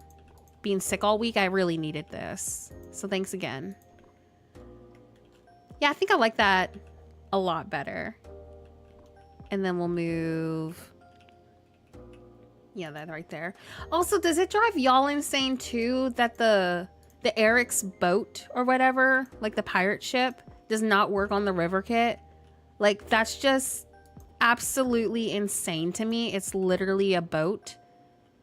being sick all week. I really needed this. So thanks again. Yeah, I think I like that a lot better. And then we'll move. Yeah, that right there. Also, does it drive y'all insane too that the Eric's boat or whatever, like the pirate ship, does not work on the river kit? Like, that's just absolutely insane to me. It's literally a boat.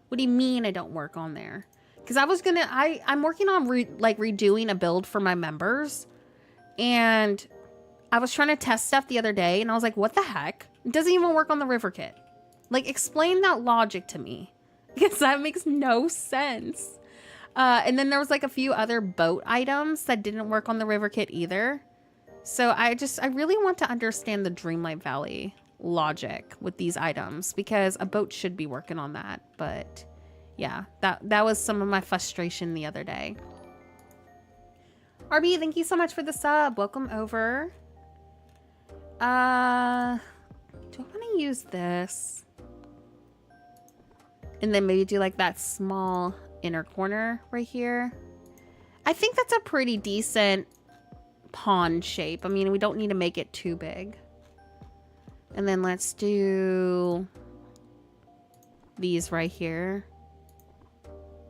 What do you mean it don't work on there? Because I was gonna, I'm working on redoing a build for my members, and I was trying to test stuff the other day, and I was like, what the heck? It doesn't even work on the river kit. Like, explain that logic to me, because that makes no sense. And then there was like a few other boat items that didn't work on the river kit either. So I really want to understand the Dreamlight Valley logic with these items, because a boat should be working on that. But yeah, that was some of my frustration the other day. RB, thank you so much for the sub. Welcome over. Do I want to use this? And then maybe do like that small inner corner right here. I think that's a pretty decent pond shape. I mean, we don't need to make it too big. And then let's do these right here.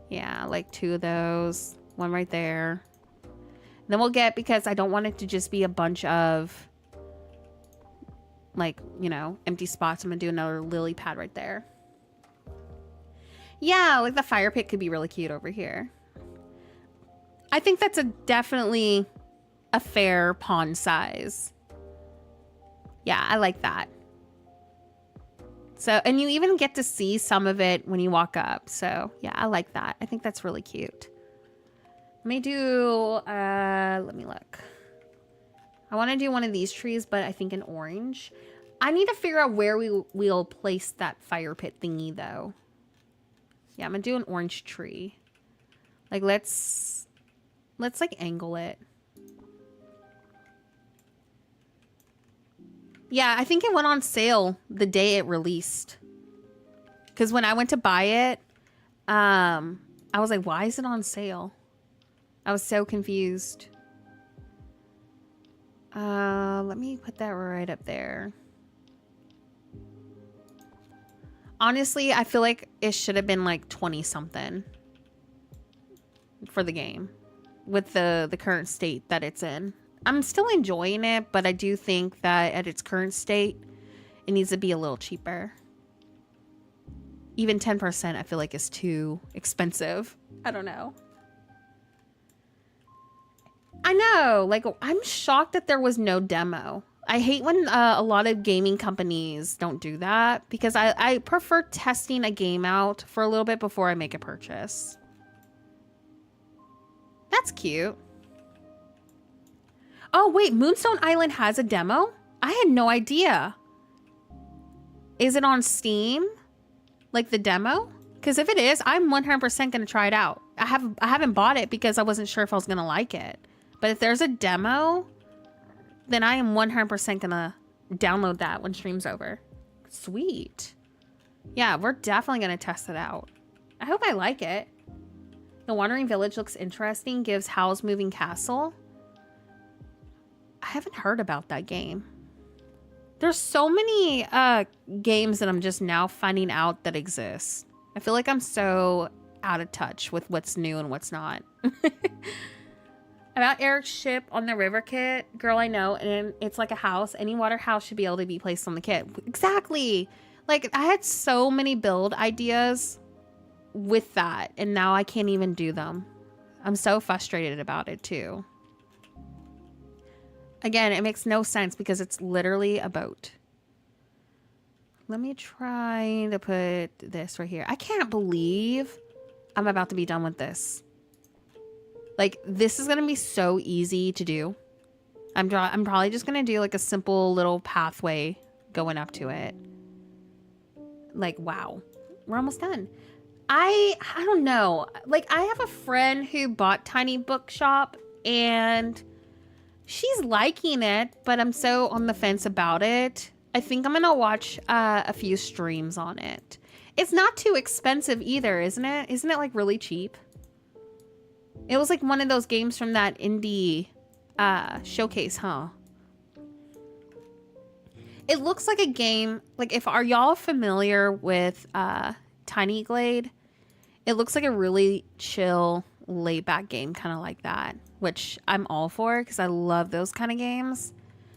Yeah, like 2 of those. One right there. And then we'll get, because I don't want it to just be a bunch of, like, you know, empty spots. I'm gonna do another lily pad right there. Yeah, like the fire pit could be really cute over here. I think that's definitely a fair pond size. Yeah, I like that. So, and you even get to see some of it when you walk up. So yeah, I like that. I think that's really cute. Let me do, let me look. I want to do one of these trees, but I think an orange. I need to figure out where we'll place that fire pit thingy though. Yeah, I'm gonna do an orange tree. Like, let's like angle it. Yeah, I think it went on sale the day it released. Because when I went to buy it, I was like, why is it on sale? I was so confused. Let me put that right up there. Honestly, I feel like it should have been like 20 something for the game with the current state that it's in. I'm still enjoying it, but I do think that at its current state, it needs to be a little cheaper. Even 10% I feel like is too expensive. I don't know. I know, like, I'm shocked that there was no demo. I hate when a lot of gaming companies don't do that, because I prefer testing a game out for a little bit before I make a purchase. That's cute. Oh, wait, Moonstone Island has a demo? I had no idea. Is it on Steam? Like the demo? Because if it is, I'm 100% going to try it out. I haven't bought it because I wasn't sure if I was going to like it. But if there's a demo, then I am 100% going to download that when stream's over. Sweet. Yeah, we're definitely going to test it out. I hope I like it. The Wandering Village looks interesting. Gives Howl's Moving Castle. I haven't heard about that game. There's so many games that I'm just now finding out that exist. I feel like I'm so out of touch with what's new and what's not. About Eric's ship on the river kit, girl, I know, and it's like a house. Any water house should be able to be placed on the kit. Exactly. Like, I had so many build ideas with that, and now I can't even do them. I'm so frustrated about it, too. Again, it makes no sense because it's literally a boat. Let me try to put this right here. I can't believe I'm about to be done with this. Like, this is going to be so easy to do. I'm probably just going to do like a simple little pathway going up to it. Like, wow. We're almost done. I don't know. Like, I have a friend who bought Tiny Bookshop and she's liking it, but I'm so on the fence about it. I think I'm going to watch a few streams on it. It's not too expensive either, isn't it? Isn't it like really cheap? It was like one of those games from that indie showcase, huh? It looks like a game, like if are y'all familiar with Tiny Glade? It looks like a really chill, laid back game, kind of like that, which I'm all for because I love those kind of games.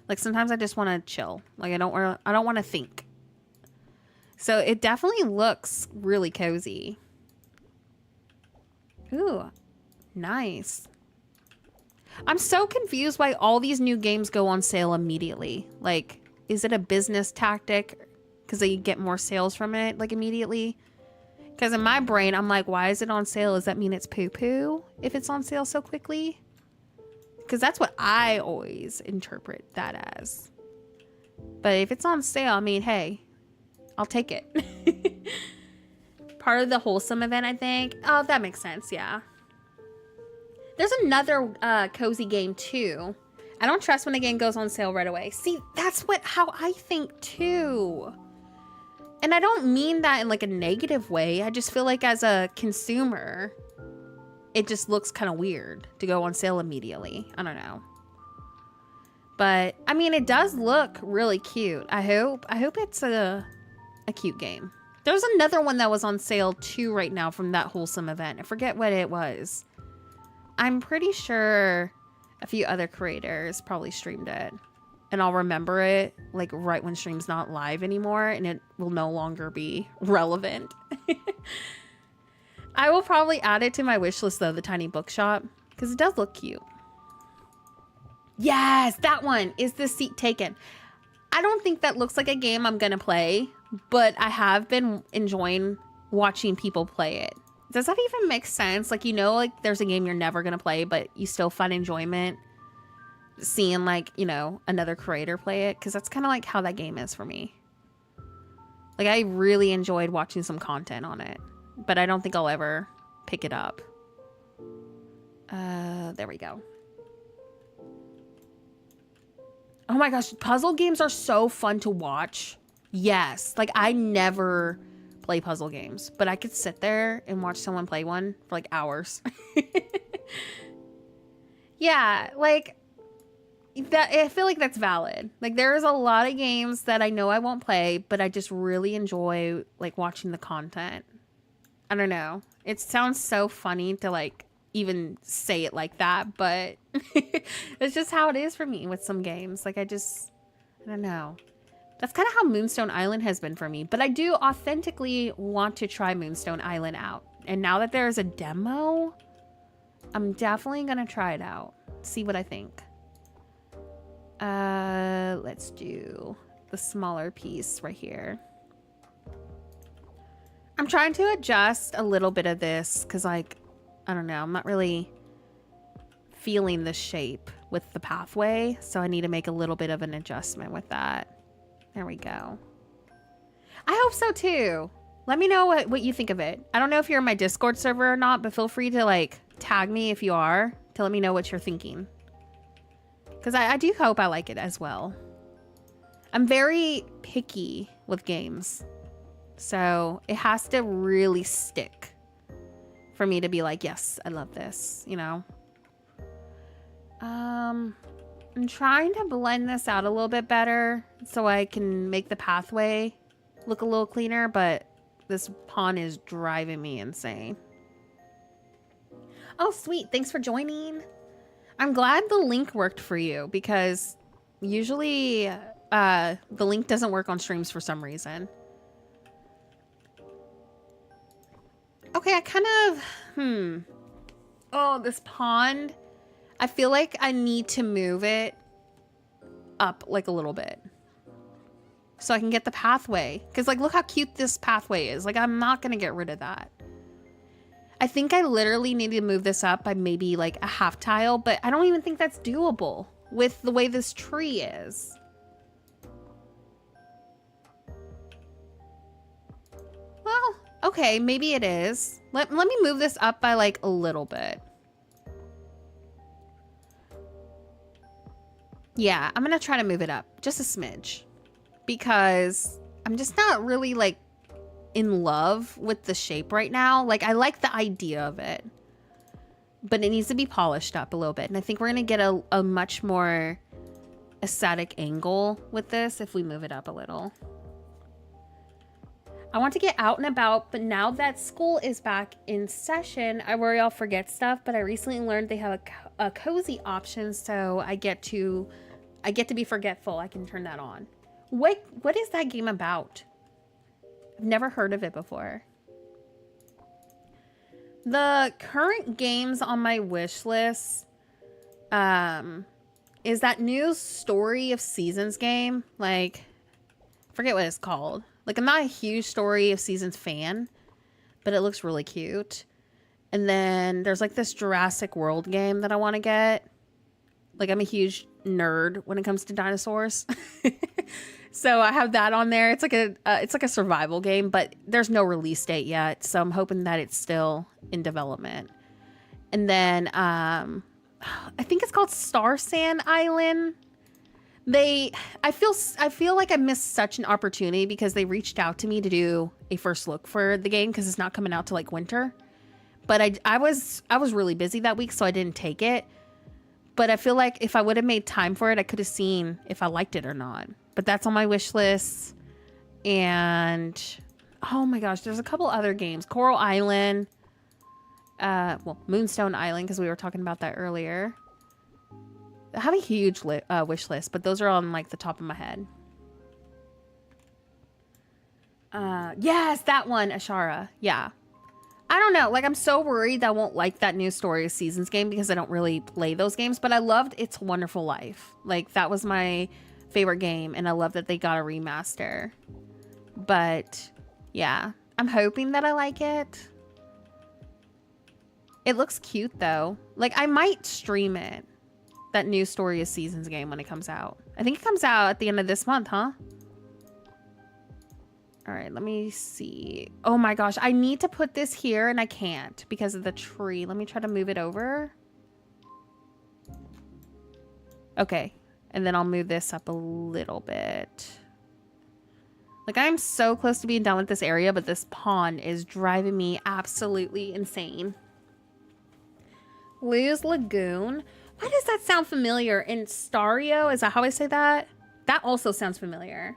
Like sometimes I just want to chill. Like I don't want to think. So it definitely looks really cozy. Ooh, nice. I'm so confused why all these new games go on sale immediately. Like, is it a business tactic? Because they get more sales from it, like, immediately? Because in my brain, I'm like, why is it on sale? Does that mean it's poo-poo if it's on sale so quickly? Because that's what I always interpret that as. But if it's on sale, I mean, hey, I'll take it. Part of the wholesome event, I think. Oh, that makes sense, yeah. There's another cozy game, too. I don't trust when a game goes on sale right away. See, that's how I think, too. And I don't mean that in, like, a negative way. I just feel like as a consumer, it just looks kind of weird to go on sale immediately. I don't know. But, I mean, it does look really cute. I hope it's a cute game. There's another one that was on sale, too, right now from that wholesome event. I forget what it was. I'm pretty sure a few other creators probably streamed it. And I'll remember it, like, right when stream's not live anymore. And it will no longer be relevant. I will probably add it to my wish list, though, the Tiny Bookshop. Because it does look cute. Yes, that one. Is the seat taken? I don't think that looks like a game I'm going to play. But I have been enjoying watching people play it. Does that even make sense? Like, you know, like there's a game you're never going to play, but you still find enjoyment seeing, like, you know, another creator play it. Because that's kind of like how that game is for me. Like, I really enjoyed watching some content on it. But I don't think I'll ever pick it up. There we go. Oh my gosh, puzzle games are so fun to watch. Yes, like I never play puzzle games, but I could sit there and watch someone play one for like hours. Yeah, like that. I feel like that's valid. Like there's a lot of games that I know I won't play, but I just really enjoy like watching the content. I don't know. It sounds so funny to like even say it like that, but it's just how it is for me with some games. Like I don't know. That's kind of how Moonstone Island has been for me. But I do authentically want to try Moonstone Island out. And now that there's a demo, I'm definitely going to try it out. See what I think. Let's do the smaller piece right here. I'm trying to adjust a little bit of this because, like, I don't know. I'm not really feeling the shape with the pathway. So I need to make a little bit of an adjustment with that. There we go. I hope so too. Let me know what you think of it. I don't know if you're in my Discord server or not, but feel free to like tag me if you are to let me know what you're thinking. Because I do hope I like it as well. I'm very picky with games. So it has to really stick for me to be like, yes, I love this, you know? I'm trying to blend this out a little bit better so I can make the pathway look a little cleaner, but this pond is driving me insane. Oh, sweet. Thanks for joining. I'm glad the link worked for you because usually the link doesn't work on streams for some reason. Okay, I kind of, Oh, this pond. I feel like I need to move it up like a little bit so I can get the pathway. Because like, look how cute this pathway is. Like, I'm not going to get rid of that. I think I literally need to move this up by maybe like a half tile, but I don't even think that's doable with the way this tree is. Well, okay, maybe it is. Let me move this up by like a little bit. Yeah, I'm gonna try to move it up just a smidge because I'm just not really like in love with the shape right now. Like I like the idea of it, but it needs to be polished up a little bit. And I think we're gonna get a much more aesthetic angle with this if we move it up a little. I want to get out and about, but now that school is back in session, I worry I'll forget stuff, but I recently learned they have a cozy option, so I get to be forgetful. I can turn that on. What is that game about? I've never heard of it before. The current games on my wish list is that new Story of Seasons game. Like, I forget what it's called. Like, I'm not a huge Story of Seasons fan, but it looks really cute. And then there's like this Jurassic World game that I want to get. Like, I'm a huge nerd when it comes to dinosaurs. So I have that on there. It's like a survival game, but there's no release date yet. So I'm hoping that it's still in development. And then I think it's called Star Sand Island. I feel like I missed such an opportunity because they reached out to me to do a first look for the game because it's not coming out till like winter. But I was really busy that week, so I didn't take it. But I feel like if I would have made time for it, I could have seen if I liked it or not. But that's on my wish list. And oh my gosh, there's a couple other games. Coral Island. Well, Moonstone Island, because we were talking about that earlier. I have a huge wish list, but those are on like the top of my head. Yes, that one, Ashara. Yeah. I don't know. Like, I'm so worried that I won't like that new Story of Seasons game because I don't really play those games, but I loved It's a Wonderful Life. Like, that was my favorite game, and I love that they got a remaster. But, yeah. I'm hoping that I like it. It looks cute, though. Like, I might stream it. That new Story of Seasons game when it comes out. I think it comes out at the end of this month, huh? All right, let me see. Oh my gosh, I need to put this here and I can't because of the tree. Let me try to move it over. Okay, and then I'll move this up a little bit. Like, I'm so close to being done with this area, but this pond is driving me absolutely insane. Lou's Lagoon. Why does that sound familiar? In Stario, is that how I say that? That also sounds familiar.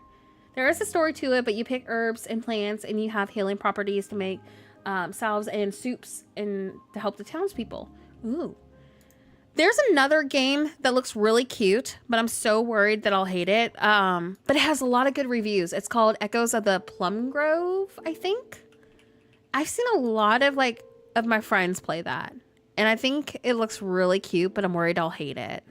There is a story to it, but you pick herbs and plants and you have healing properties to make salves and soups and to help the townspeople. Ooh. There's another game that looks really cute, but I'm so worried that I'll hate it. But it has a lot of good reviews. It's called Echoes of the Plum Grove, I think. I've seen a lot of my friends play that. And I think it looks really cute, but I'm worried I'll hate it.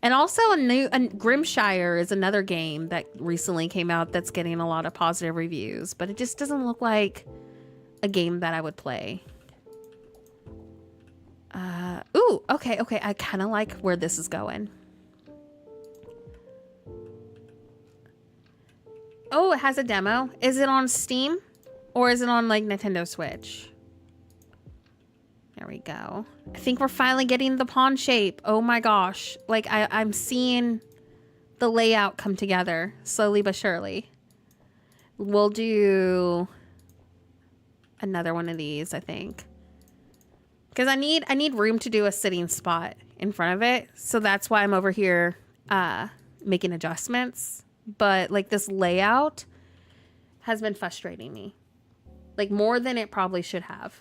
And also Grimshire is another game that recently came out that's getting a lot of positive reviews, but it just doesn't look like a game that I would play. Ooh, okay. I kind of like where this is going. Oh, it has a demo. Is it on Steam or is it on like Nintendo Switch? There we go. I think we're finally getting the pond shape. Oh my gosh. Like I'm seeing the layout come together slowly but surely. We'll do another one of these, I think. Because I need room to do a sitting spot in front of it. So that's why I'm over here making adjustments. But like this layout has been frustrating me. Like more than it probably should have.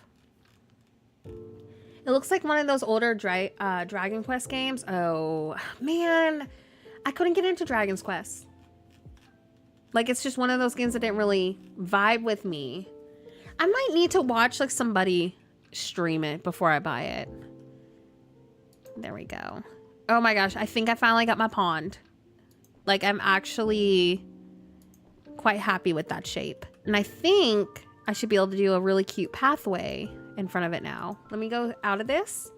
It looks like one of those older Dragon Quest games. Oh, man. I couldn't get into Dragon's Quest. Like, it's just one of those games that didn't really vibe with me. I might need to watch, like, somebody stream it before I buy it. There we go. Oh, my gosh. I think I finally got my pond. Like, I'm actually quite happy with that shape. And I think I should be able to do a really cute pathway in front of it now. Let me go out of this.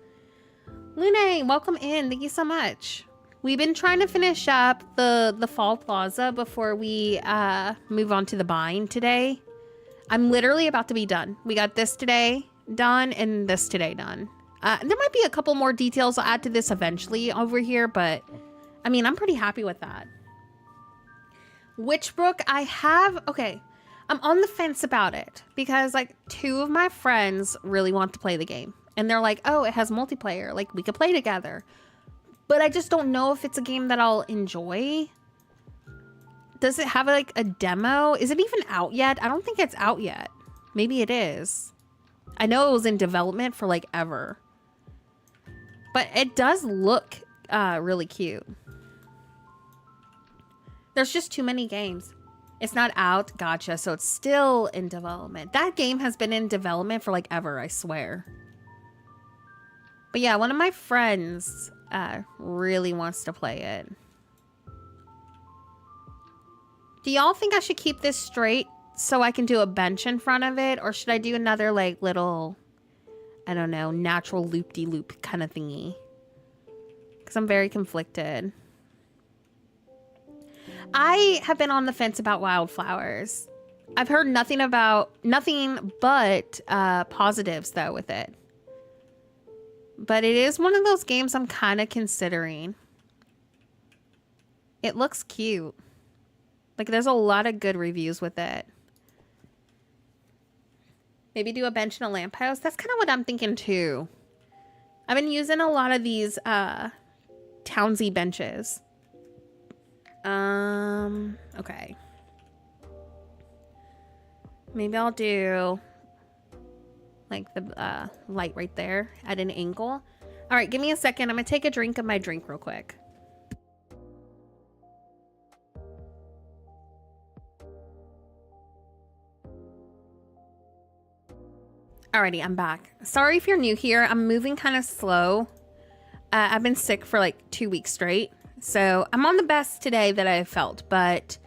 Lune, welcome in. Thank you so much. We've been trying to finish up the fall plaza before we move on to the bind today. I'm literally about to be done. We got this today done and this today done. There might be a couple more details I'll add to this eventually over here, but I mean, I'm pretty happy with that. Witchbrook, I have, okay, I'm on the fence about it because like 2 of my friends really want to play the game and they're like, oh, it has multiplayer, like we could play together. But I just don't know if it's a game that I'll enjoy. Does it have like a demo? Is it even out yet? I don't think it's out yet. Maybe it is. I know it was in development for like ever. But it does look really cute. There's just too many games. It's not out. Gotcha. So it's still in development. That game has been in development for like ever, I swear. But yeah, one of my friends really wants to play it. Do y'all think I should keep this straight so I can do a bench in front of it? Or should I do another like little, I don't know, natural loop-de-loop kind of thingy? Because I'm very conflicted. I have been on the fence about wildflowers. I've heard nothing but positives though with it. But it is one of those games I'm kind of considering. It looks cute. Like there's a lot of good reviews with it. Maybe do a bench and a lamppost. That's kind of what I'm thinking too. I've been using a lot of these townsy benches. Okay. Maybe I'll do like the light right there at an angle. All right, give me a second. I'm gonna take a drink of my drink real quick. Alrighty, I'm back. Sorry if you're new here. I'm moving kind of slow. I've been sick for like 2 weeks straight. So I'm on the best today that I've felt, but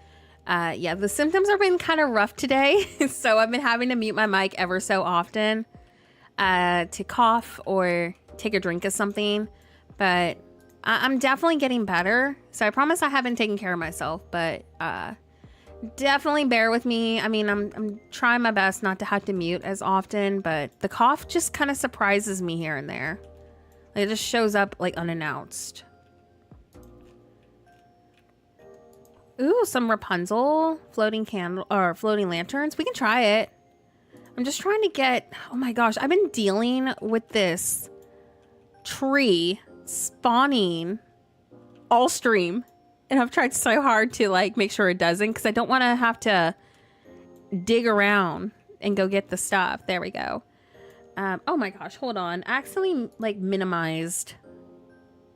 yeah, the symptoms have been kind of rough today. So I've been having to mute my mic ever so often to cough or take a drink of something, but I'm definitely getting better. So I promise I haven't taken care of myself, but definitely bear with me. I mean, I'm trying my best not to have to mute as often, but the cough just kind of surprises me here and there. Like, it just shows up like unannounced. Ooh, some Rapunzel floating candle or floating lanterns. We can try it. I'm just trying to get, oh my gosh, I've been dealing with this tree spawning all stream. And I've tried so hard to like make sure it doesn't, because I don't want to have to dig around and go get the stuff. There we go. Oh my gosh, hold on. I accidentally like minimized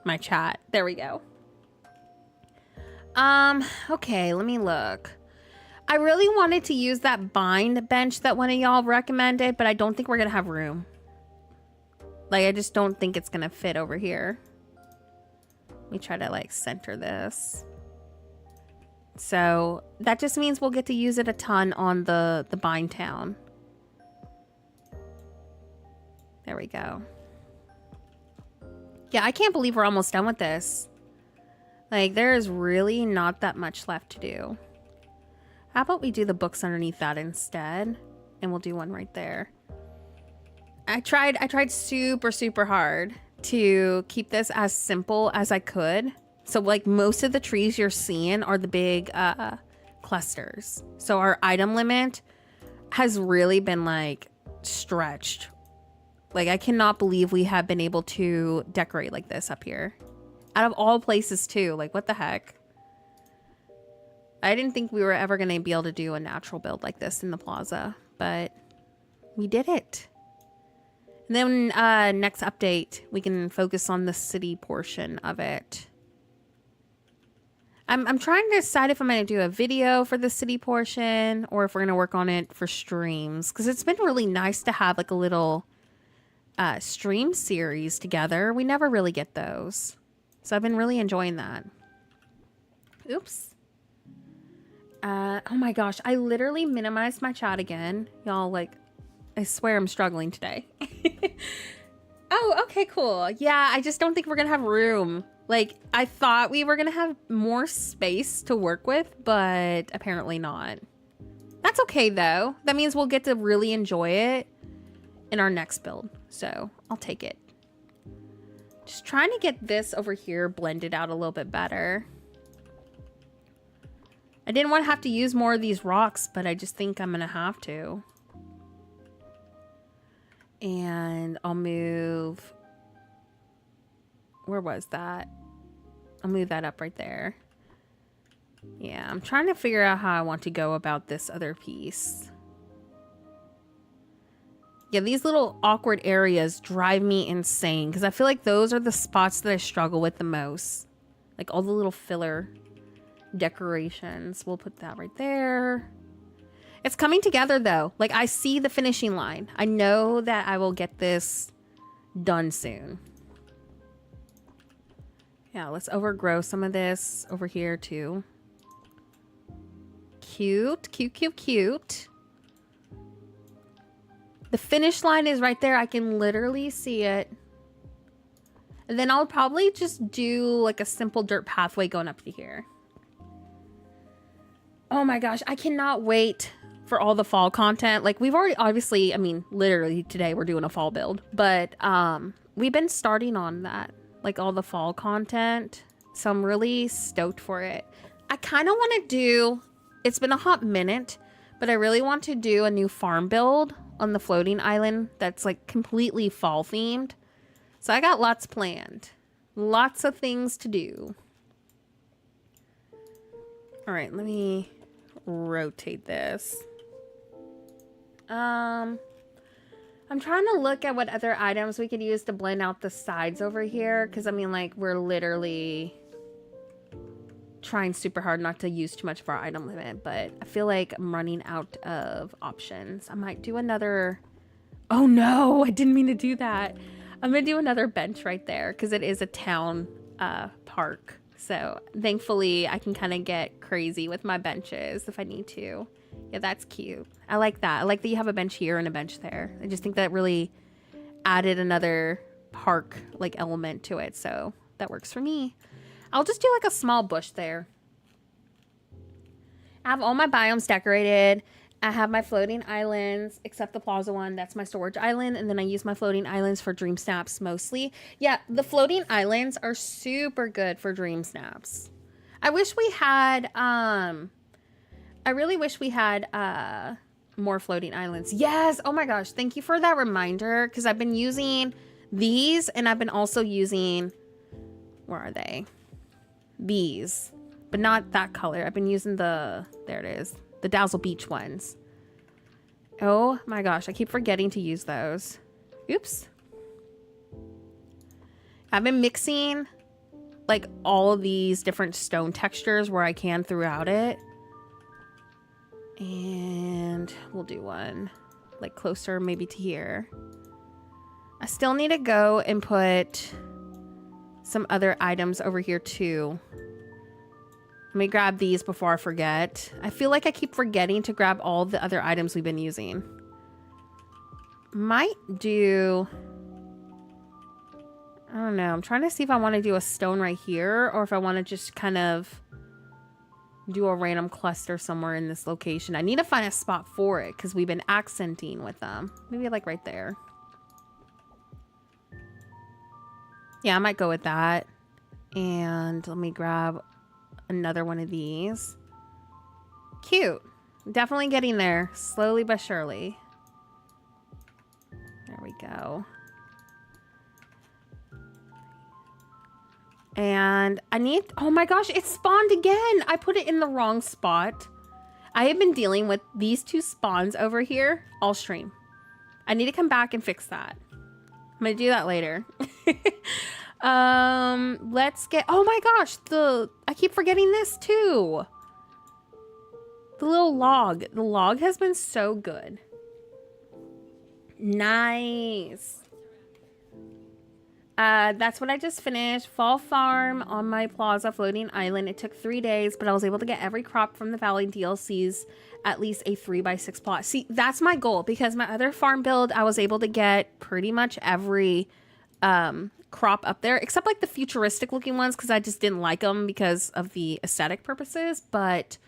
my chat. There we go. Okay, let me look. I really wanted to use that bind bench that one of y'all recommended, but I don't think we're gonna have room. Like, I just don't think it's gonna fit over here. Let me try to like center this. So that just means we'll get to use it a ton on the bind town. There we go. Yeah, I can't believe we're almost done with this. Like, there is really not that much left to do. How about we do the books underneath that instead? And we'll do one right there. I tried super hard to keep this as simple as I could. So like most of the trees you're seeing are the big clusters. So our item limit has really been like stretched Like, I cannot believe we have been able to decorate like this up here. Out of all places, too. Like, what the heck? I didn't think we were ever going to be able to do a natural build like this in the plaza, but we did it. And then next update, we can focus on the city portion of it. I'm trying to decide if I'm going to do a video for the city portion or if we're going to work on it for streams. Because it's been really nice to have like a little stream series together. We never really get those. So I've been really enjoying that. Oops. Oh my gosh. I literally minimized my chat again. Y'all, like, I swear I'm struggling today. Oh, okay, cool. Yeah, I just don't think we're going to have room. Like, I thought we were going to have more space to work with, but apparently not. That's okay, though. That means we'll get to really enjoy it in our next build. So, I'll take it. Just trying to get this over here blended out a little bit better. I didn't want to have to use more of these rocks, but I just think I'm going to have to. And I'll move... Where was that? I'll move that up right there. Yeah, I'm trying to figure out how I want to go about this other piece. Yeah, these little awkward areas drive me insane because I feel like those are the spots that I struggle with the most. Like all the little filler decorations. We'll put that right there. It's coming together though. Like I see the finishing line. I know that I will get this done soon. Yeah, let's overgrow some of this over here too. Cute, cute, cute, cute. The finish line is right there. I can literally see it. And then I'll probably just do like a simple dirt pathway going up to here. Oh my gosh, I cannot wait for all the fall content. Like we've already, obviously, I mean, literally today we're doing a fall build, but we've been starting on that. Like all the fall content. So I'm really stoked for it. I kind of want to do, it's been a hot minute, but I really want to do a new farm build on the floating island that's like completely fall themed. So I got lots planned. Lots of things to do. All right, let me rotate this. I'm trying to look at what other items we could use to blend out the sides over here. Because, I mean, like, we're literally trying super hard not to use too much of our item limit. But I feel like I'm running out of options. I might do another... Oh, no! I didn't mean to do that. I'm going to do another bench right there. Because it is a town park. So, thankfully, I can kind of get crazy with my benches if I need to. Yeah, that's cute. I like that. I like that you have a bench here and a bench there. I just think that really added another park like element to it. So that works for me. I'll just do like a small bush there. I have all my biomes decorated. I have my floating islands, except the Plaza one. That's my storage island. And then I use my floating islands for dream snaps mostly. Yeah, the floating islands are super good for dream snaps. I wish we had... I really wish we had more floating islands. Yes! Oh my gosh, thank you for that reminder. Because I've been using these and I've been also using... Where are they? These. But not that color. I've been using the... There it is. The Dazzle Beach ones. Oh my gosh, I keep forgetting to use those. Oops. I've been mixing like all of these different stone textures where I can throughout it. And we'll do one like closer maybe to here. I still need to go and put some other items over here too. Let me grab these before I forget. I feel like I keep forgetting to grab all the other items we've been using. Might do... I don't know. I'm trying to see if I want to do a stone right here or if I want to just kind of do a random cluster somewhere in this location. I need to find a spot for it because we've been accenting with them. Maybe like right there. Yeah, I might go with that. And let me grab another one of these. Cute. Definitely getting there. Slowly but surely. There we go. And I need, oh my gosh, it spawned again. I put it in the wrong spot. I have been dealing with these two spawns over here all stream. I need to come back and fix that. I'm gonna do that later. Let's get, oh my gosh, I keep forgetting this too. The little log. The log has been so good. Nice. That's what I just finished. Fall farm on my Plaza floating island. It took 3 days, but I was able to get every crop from the Valley DLCs, at least a 3x6 plot. See, that's my goal, because my other farm build, I was able to get pretty much every crop up there, except like the futuristic looking ones, because I just didn't like them because of the aesthetic purposes. But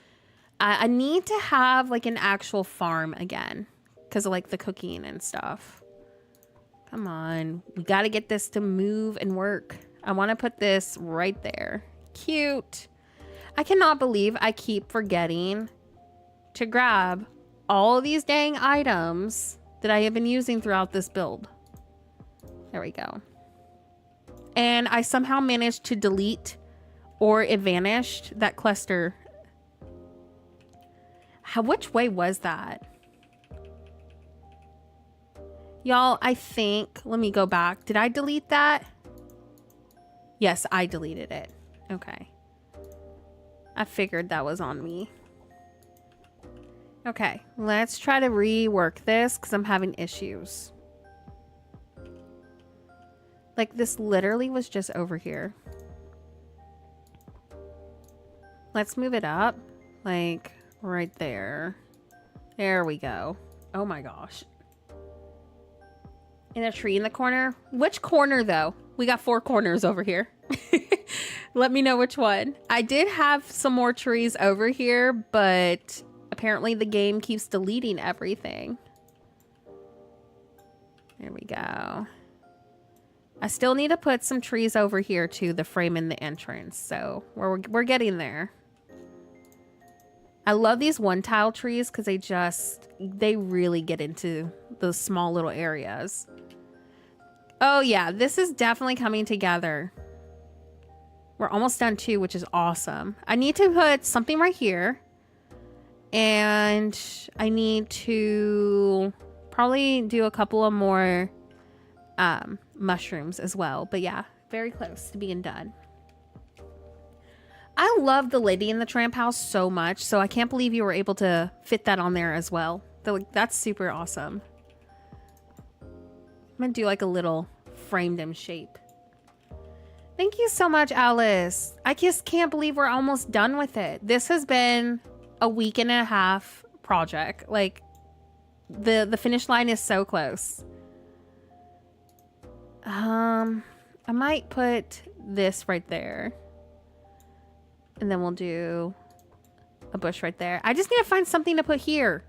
I need to have like an actual farm again because of like the cooking and stuff. Come on, we got to get this to move and work. I want to put this right there. Cute. I cannot believe I keep forgetting to grab all of these dang items that I have been using throughout this build. There we go. And I somehow managed to delete, or it vanished, that cluster. Which way was that? Y'all, I think, let me go back. Did I delete that? Yes, I deleted it. Okay. I figured that was on me. Okay, let's try to rework this because I'm having issues. Like, this literally was just over here. Let's move it up. Like, right there. There we go. Oh my gosh. In a tree in the corner? Which corner, though? We got 4 corners over here. Let me know which one. I did have some more trees over here, but apparently the game keeps deleting everything. There we go. I still need to put some trees over here too, the frame in the entrance. So we're getting there. I love these one tile trees because they really get into those small little areas. Oh yeah, this is definitely coming together. We're almost done too, which is awesome. I need to put something right here. And I need to probably do a couple of more mushrooms as well. But yeah, very close to being done. I love the Lady in the Tramp house so much, so I can't believe you were able to fit that on there as well. That's super awesome. I'm gonna do like a little framed in shape. Thank you so much, Alice. I just can't believe we're almost done with it. This has been a 1.5 week project. Like, the finish line is so close. I might put this right there. And then we'll do a bush right there. I just need to find something to put here.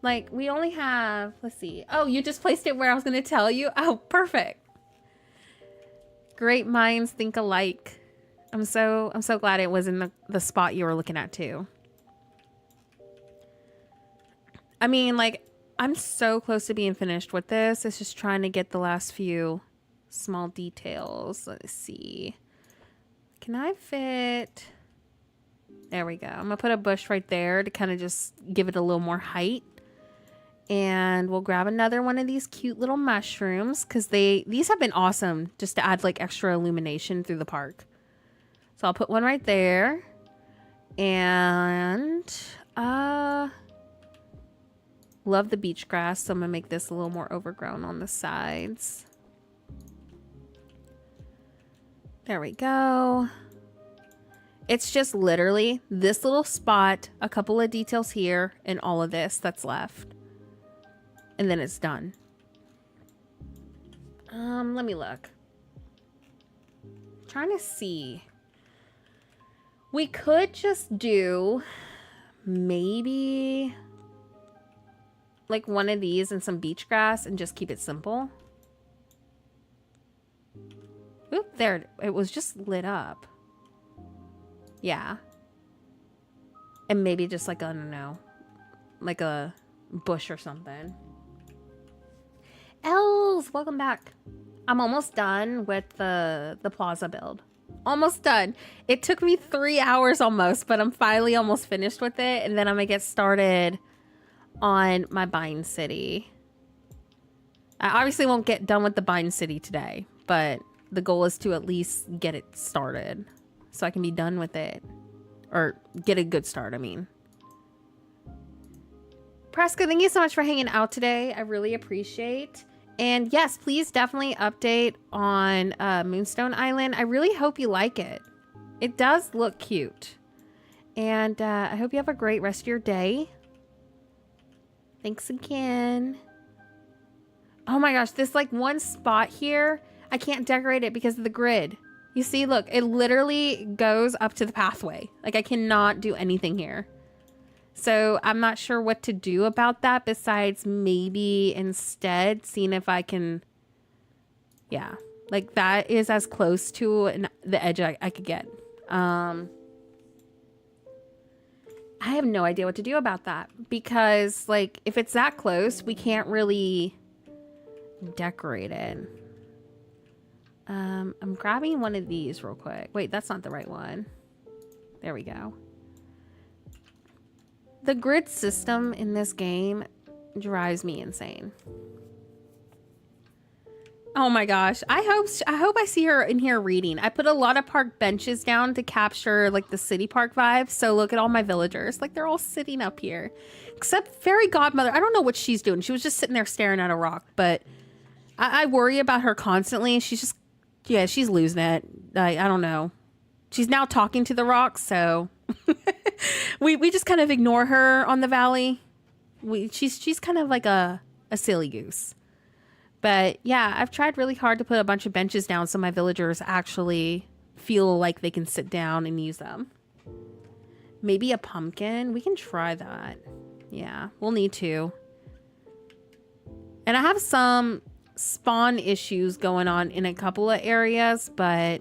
Like, we only have, let's see. Oh, you just placed it where I was going to tell you? Oh, perfect. Great minds think alike. I'm so glad it was in the spot you were looking at too. I mean, like, I'm so close to being finished with this. It's just trying to get the last few small details. Let's see. Can I fit? There we go. I'm gonna put a bush right there to kind of just give it a little more height. And we'll grab another one of these cute little mushrooms because these have been awesome just to add like extra illumination through the park. So I'll put one right there. And love the beach grass, so I'm gonna make this a little more overgrown on the sides. There we go. It's just literally this little spot, a couple of details here, and all of this that's left. And then it's done. Let me look. I'm trying to see. We could just do maybe like one of these and some beach grass and just keep it simple. Oop, there, it was just lit up. Yeah. And maybe just like, I don't know, like a bush or something. Els, welcome back. I'm almost done with the Plaza build. Almost done. It took me 3 hours almost, but I'm finally almost finished with it. And then I'm gonna get started on my Bind City. I obviously won't get done with the Bind City today, but the goal is to at least get it started so I can be done with it. Or get a good start, I mean. Presca, thank you so much for hanging out today. I really appreciate. And yes, please definitely update on Moonstone Island. I really hope you like it. It does look cute. And I hope you have a great rest of your day. Thanks again. Oh my gosh, this like one spot here, I can't decorate it because of the grid. You see, look, it literally goes up to the pathway. Like I cannot do anything here. So I'm not sure what to do about that besides maybe instead seeing if I can, yeah, like that is as close to the edge I could get. I have no idea what to do about that because like if it's that close, we can't really decorate it. I'm grabbing one of these real quick. Wait, that's not the right one. There we go. The grid system in this game drives me insane. Oh my gosh. I hope I see her in here reading. I put a lot of park benches down to capture like the city park vibe. So look at all my villagers. Like they're all sitting up here. Except Fairy Godmother. I don't know what she's doing. She was just sitting there staring at a rock. But I worry about her constantly. She's just, yeah, she's losing it. I don't know. She's now talking to the rock. So we just kind of ignore her on the valley. She's kind of like a silly goose. But yeah, I've tried really hard to put a bunch of benches down so my villagers actually feel like they can sit down and use them. Maybe a pumpkin. We can try that. Yeah, we'll need to. And I have some spawn issues going on in a couple of areas, but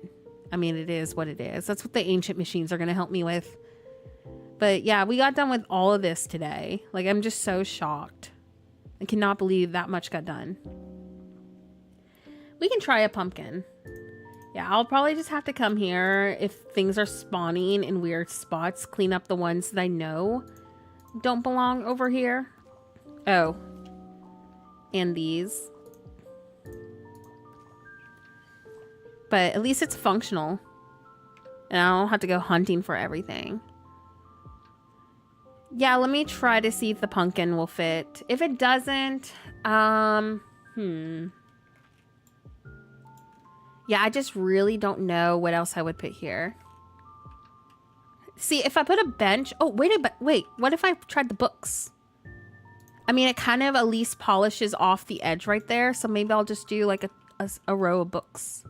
I mean, it is what it is. That's what the ancient machines are going to help me with. But yeah, we got done with all of this today. Like, I'm just so shocked. I cannot believe that much got done. We can try a pumpkin. Yeah, I'll probably just have to come here if things are spawning in weird spots. Clean up the ones that I know don't belong over here. Oh. And these. But at least it's functional. And I don't have to go hunting for everything. Yeah, let me try to see if the pumpkin will fit. If it doesn't, yeah, I just really don't know what else I would put here. See, if I put a bench... Oh, wait. What if I tried the books? I mean, it kind of at least polishes off the edge right there. So maybe I'll just do like a row of books.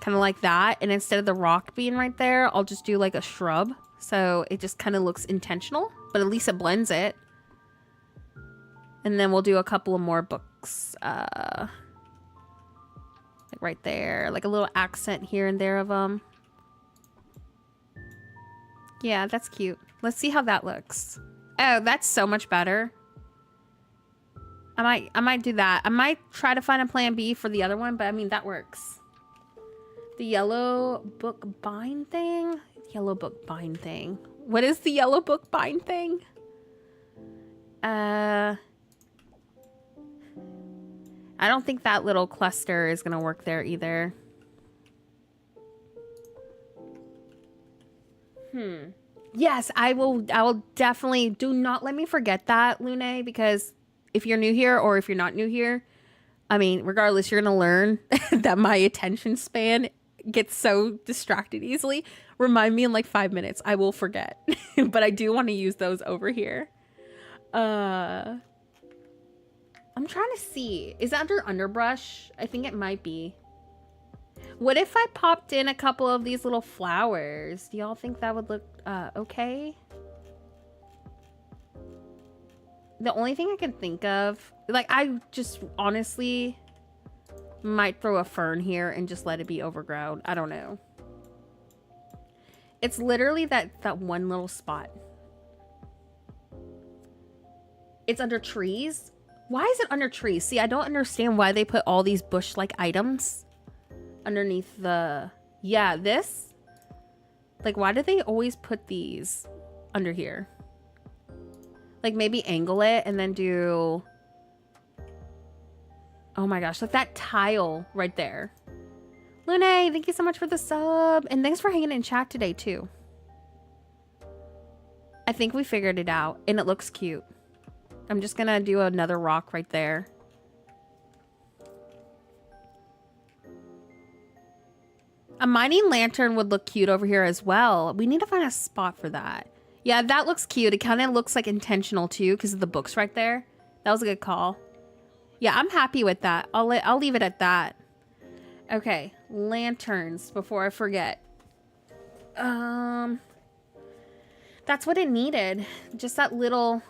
Kind of like that. And instead of the rock being right there, I'll just do like a shrub. So it just kind of looks intentional. But at least it blends it. And then we'll do a couple of more books. Like right there, like a little accent here and there of them. Yeah, that's cute. Let's see how that looks. Oh, that's so much better. I might do that. I might try to find a plan B for the other one, but I mean, that works. The yellow book bind thing? Yellow book bind thing. What is the yellow book bind thing? I don't think that little cluster is going to work there either. Yes, I will definitely... Do not let me forget that, Lune, because if you're new here or if you're not new here, I mean, regardless, you're going to learn that my attention span gets so distracted easily. Remind me in like 5 minutes. I will forget. But I do want to use those over here. I'm trying to see. Is it under underbrush? I think it might be. What if I popped in a couple of these little flowers? Do y'all think that would look okay? The only thing I can think of, like, I just honestly might throw a fern here and just let it be overgrown. I don't know. It's literally that one little spot. It's under trees. Why is it under trees? See, I don't understand why they put all these bush-like items underneath the... Yeah, this? Like, why do they always put these under here? Like, maybe angle it and then do... Oh my gosh, like that tile right there. Lune, thank you so much for the sub. And thanks for hanging in chat today, too. I think we figured it out, and it looks cute. I'm just gonna do another rock right there. A mining lantern would look cute over here as well. We need to find a spot for that. Yeah, that looks cute. It kind of looks like intentional too because of the books right there. That was a good call. Yeah, I'm happy with that. I'll leave it at that. Okay, lanterns before I forget. That's what it needed. Just that little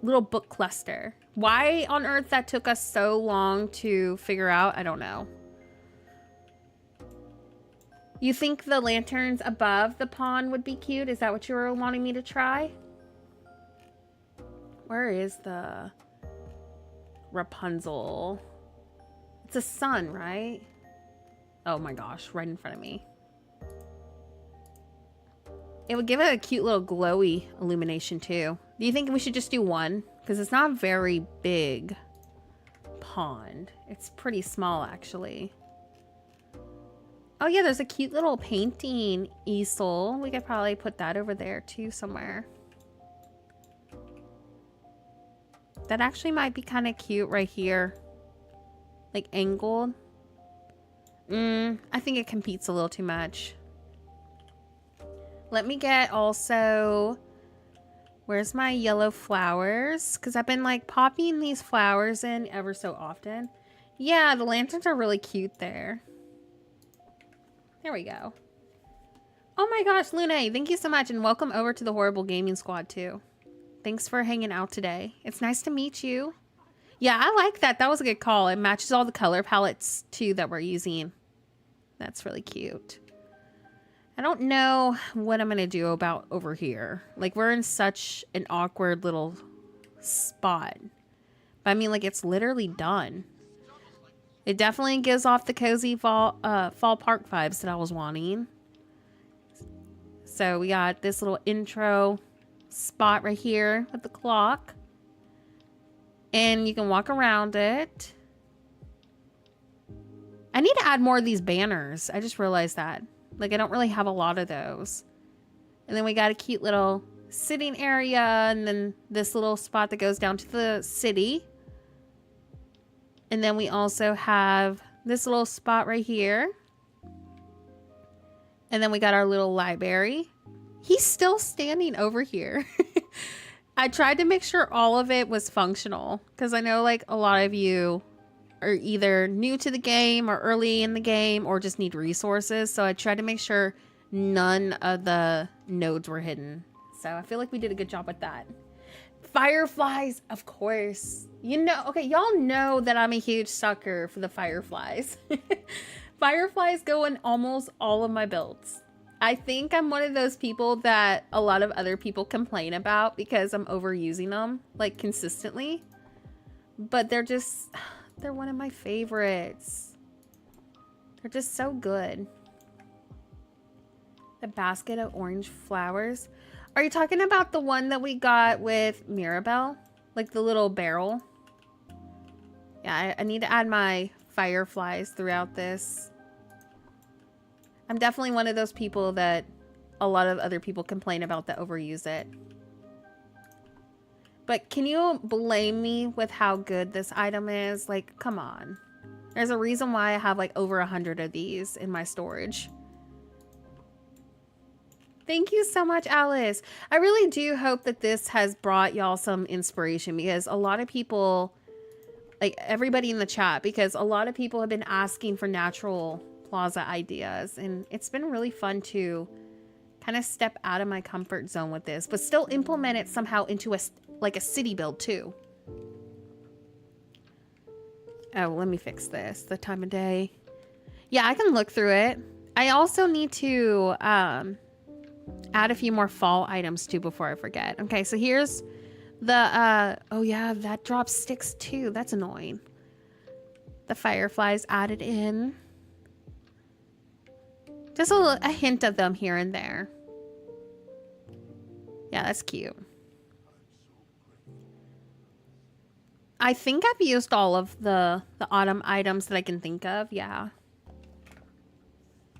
book cluster. Why on earth that took us so long to figure out, I don't know. You think the lanterns above the pond would be cute? Is that what you were wanting me to try? Where is the Rapunzel? It's a sun, right? Oh my gosh, right in front of me. It would give it a cute little glowy illumination too. Do you think we should just do one? Because it's not a very big pond. It's pretty small actually. Oh yeah, there's a cute little painting easel. We could probably put that over there too somewhere. That actually might be kind of cute right here. Like angled. I think it competes a little too much. Let me get also... Where's my yellow flowers? Because I've been like popping these flowers in ever so often. Yeah, the lanterns are really cute there. There we go. Oh my gosh, Lune, thank you so much. And welcome over to the Horrible Gaming Squad too. Thanks for hanging out today. It's nice to meet you. Yeah, I like that. That was a good call. It matches all the color palettes too that we're using. That's really cute. I don't know what I'm going to do about over here. Like, we're in such an awkward little spot. But I mean, like, it's literally done. It definitely gives off the cozy fall park vibes that I was wanting. So we got this little intro spot right here with the clock. And you can walk around it. I need to add more of these banners. I just realized that. Like, I don't really have a lot of those. And then we got a cute little sitting area. And then this little spot that goes down to the city. And then we also have this little spot right here. And then we got our little library. He's still standing over here. I tried to make sure all of it was functional. Because I know, like, a lot of you are either new to the game or early in the game or just need resources. So I tried to make sure none of the nodes were hidden. So I feel like we did a good job with that. Fireflies, of course. You know, okay, y'all know that I'm a huge sucker for the fireflies. Fireflies go in almost all of my builds. I think I'm one of those people that a lot of other people complain about because I'm overusing them, like, consistently. But they're just... They're one of my favorites. They're just so good. The basket of orange flowers. Are you talking about the one that we got with Mirabelle? Like the little barrel? Yeah, I need to add my fireflies throughout this. I'm definitely one of those people that a lot of other people complain about that overuse it. But can you blame me with how good this item is? Like, come on. There's a reason why I have like over 100 of these in my storage. Thank you so much, Alice. I really do hope that this has brought y'all some inspiration because a lot of people, like everybody in the chat, because a lot of people have been asking for natural plaza ideas. And it's been really fun to kind of step out of my comfort zone with this, but still implement it somehow into a city build too. Oh, let me fix this. The time of day. Yeah, I can look through it. I also need to add a few more fall items too before I forget. Okay, so here's Oh yeah, that drops sticks too. That's annoying. The fireflies added in. Just a hint of them here and there. Yeah, that's cute. I think I've used all of the autumn items that I can think of. Yeah.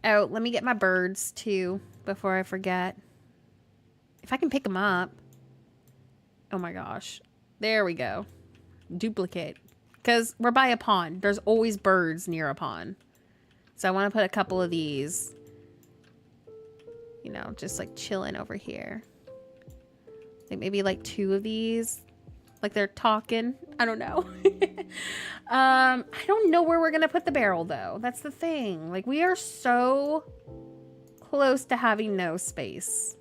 Oh, let me get my birds too before I forget. If I can pick them up. Oh my gosh. There we go. Duplicate. Because we're by a pond. There's always birds near a pond. So I want to put a couple of these. You know, just like chilling over here. Like maybe like 2 of these. Like they're talking. I don't know. I don't know where we're going to put the barrel though. That's the thing. Like we are so close to having no space.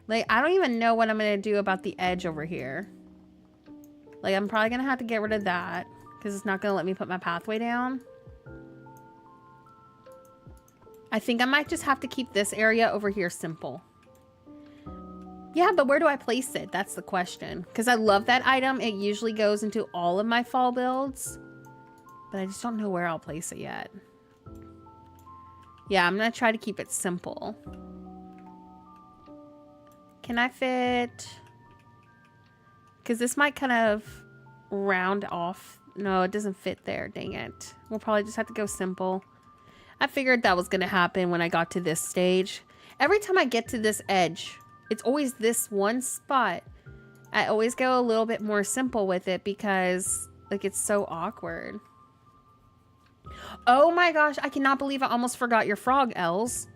Like I don't even know what I'm going to do about the edge over here. Like I'm probably going to have to get rid of that. Because it's not going to let me put my pathway down. I think I might just have to keep this area over here simple. Yeah, but where do I place it? That's the question. Because I love that item. It usually goes into all of my fall builds. But I just don't know where I'll place it yet. Yeah, I'm going to try to keep it simple. Can I fit... Because this might kind of round off. No, it doesn't fit there. Dang it. We'll probably just have to go simple. I figured that was going to happen when I got to this stage. Every time I get to this edge... It's always this one spot. I always go a little bit more simple with it because, like, it's so awkward. Oh my gosh, I cannot believe I almost forgot your frog, Els.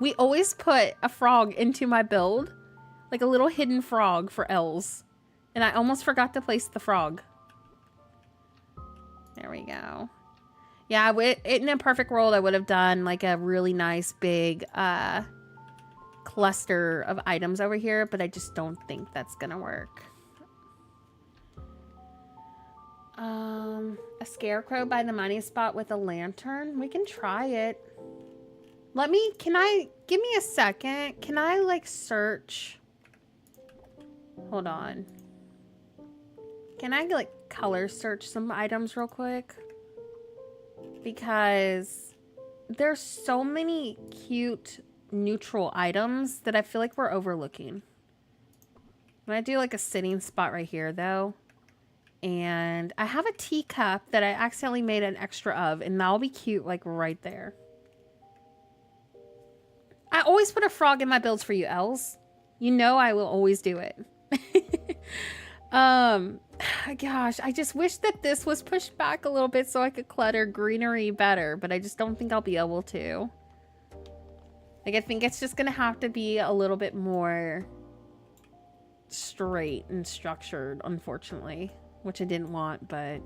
We always put a frog into my build. Like a little hidden frog for Els. And I almost forgot to place the frog. There we go. Yeah, in a perfect world, I would have done, like, a really nice big, cluster of items over here, but I just don't think that's gonna work. A scarecrow by the money spot with a lantern. We can try it. Give me a second. Can I like search? Hold on. Can I like color search some items real quick? Because there's so many cute neutral items that I feel like we're overlooking. I'm gonna do like a sitting spot right here though. And I have a teacup that I accidentally made an extra of, and that'll be cute like right there. I always put a frog in my builds for you, Els. You know I will always do it. Gosh, I just wish that this was pushed back a little bit so I could clutter greenery better, but I just don't think I'll be able to. Like, I think it's just gonna have to be a little bit more straight and structured, unfortunately. Which I didn't want, but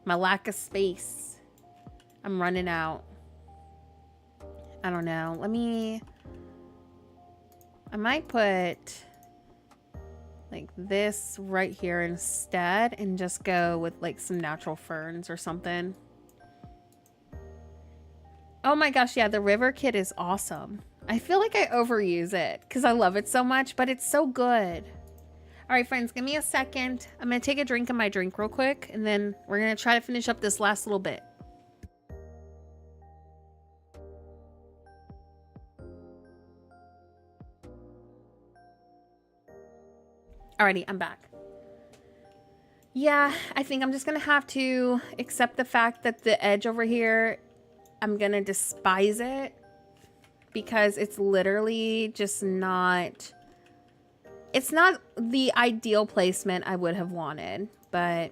my lack of space. I'm running out. I don't know. I might put like this right here instead and just go with like some natural ferns or something. Oh my gosh, yeah, the river kit is awesome. I feel like I overuse it because I love it so much, but it's so good. All right, friends, give me a second. I'm going to take a drink of my drink real quick, and then we're going to try to finish up this last little bit. Alrighty, I'm back. Yeah, I think I'm just going to have to accept the fact that the edge over here, I'm going to despise it because it's literally just not... It's not the ideal placement I would have wanted, but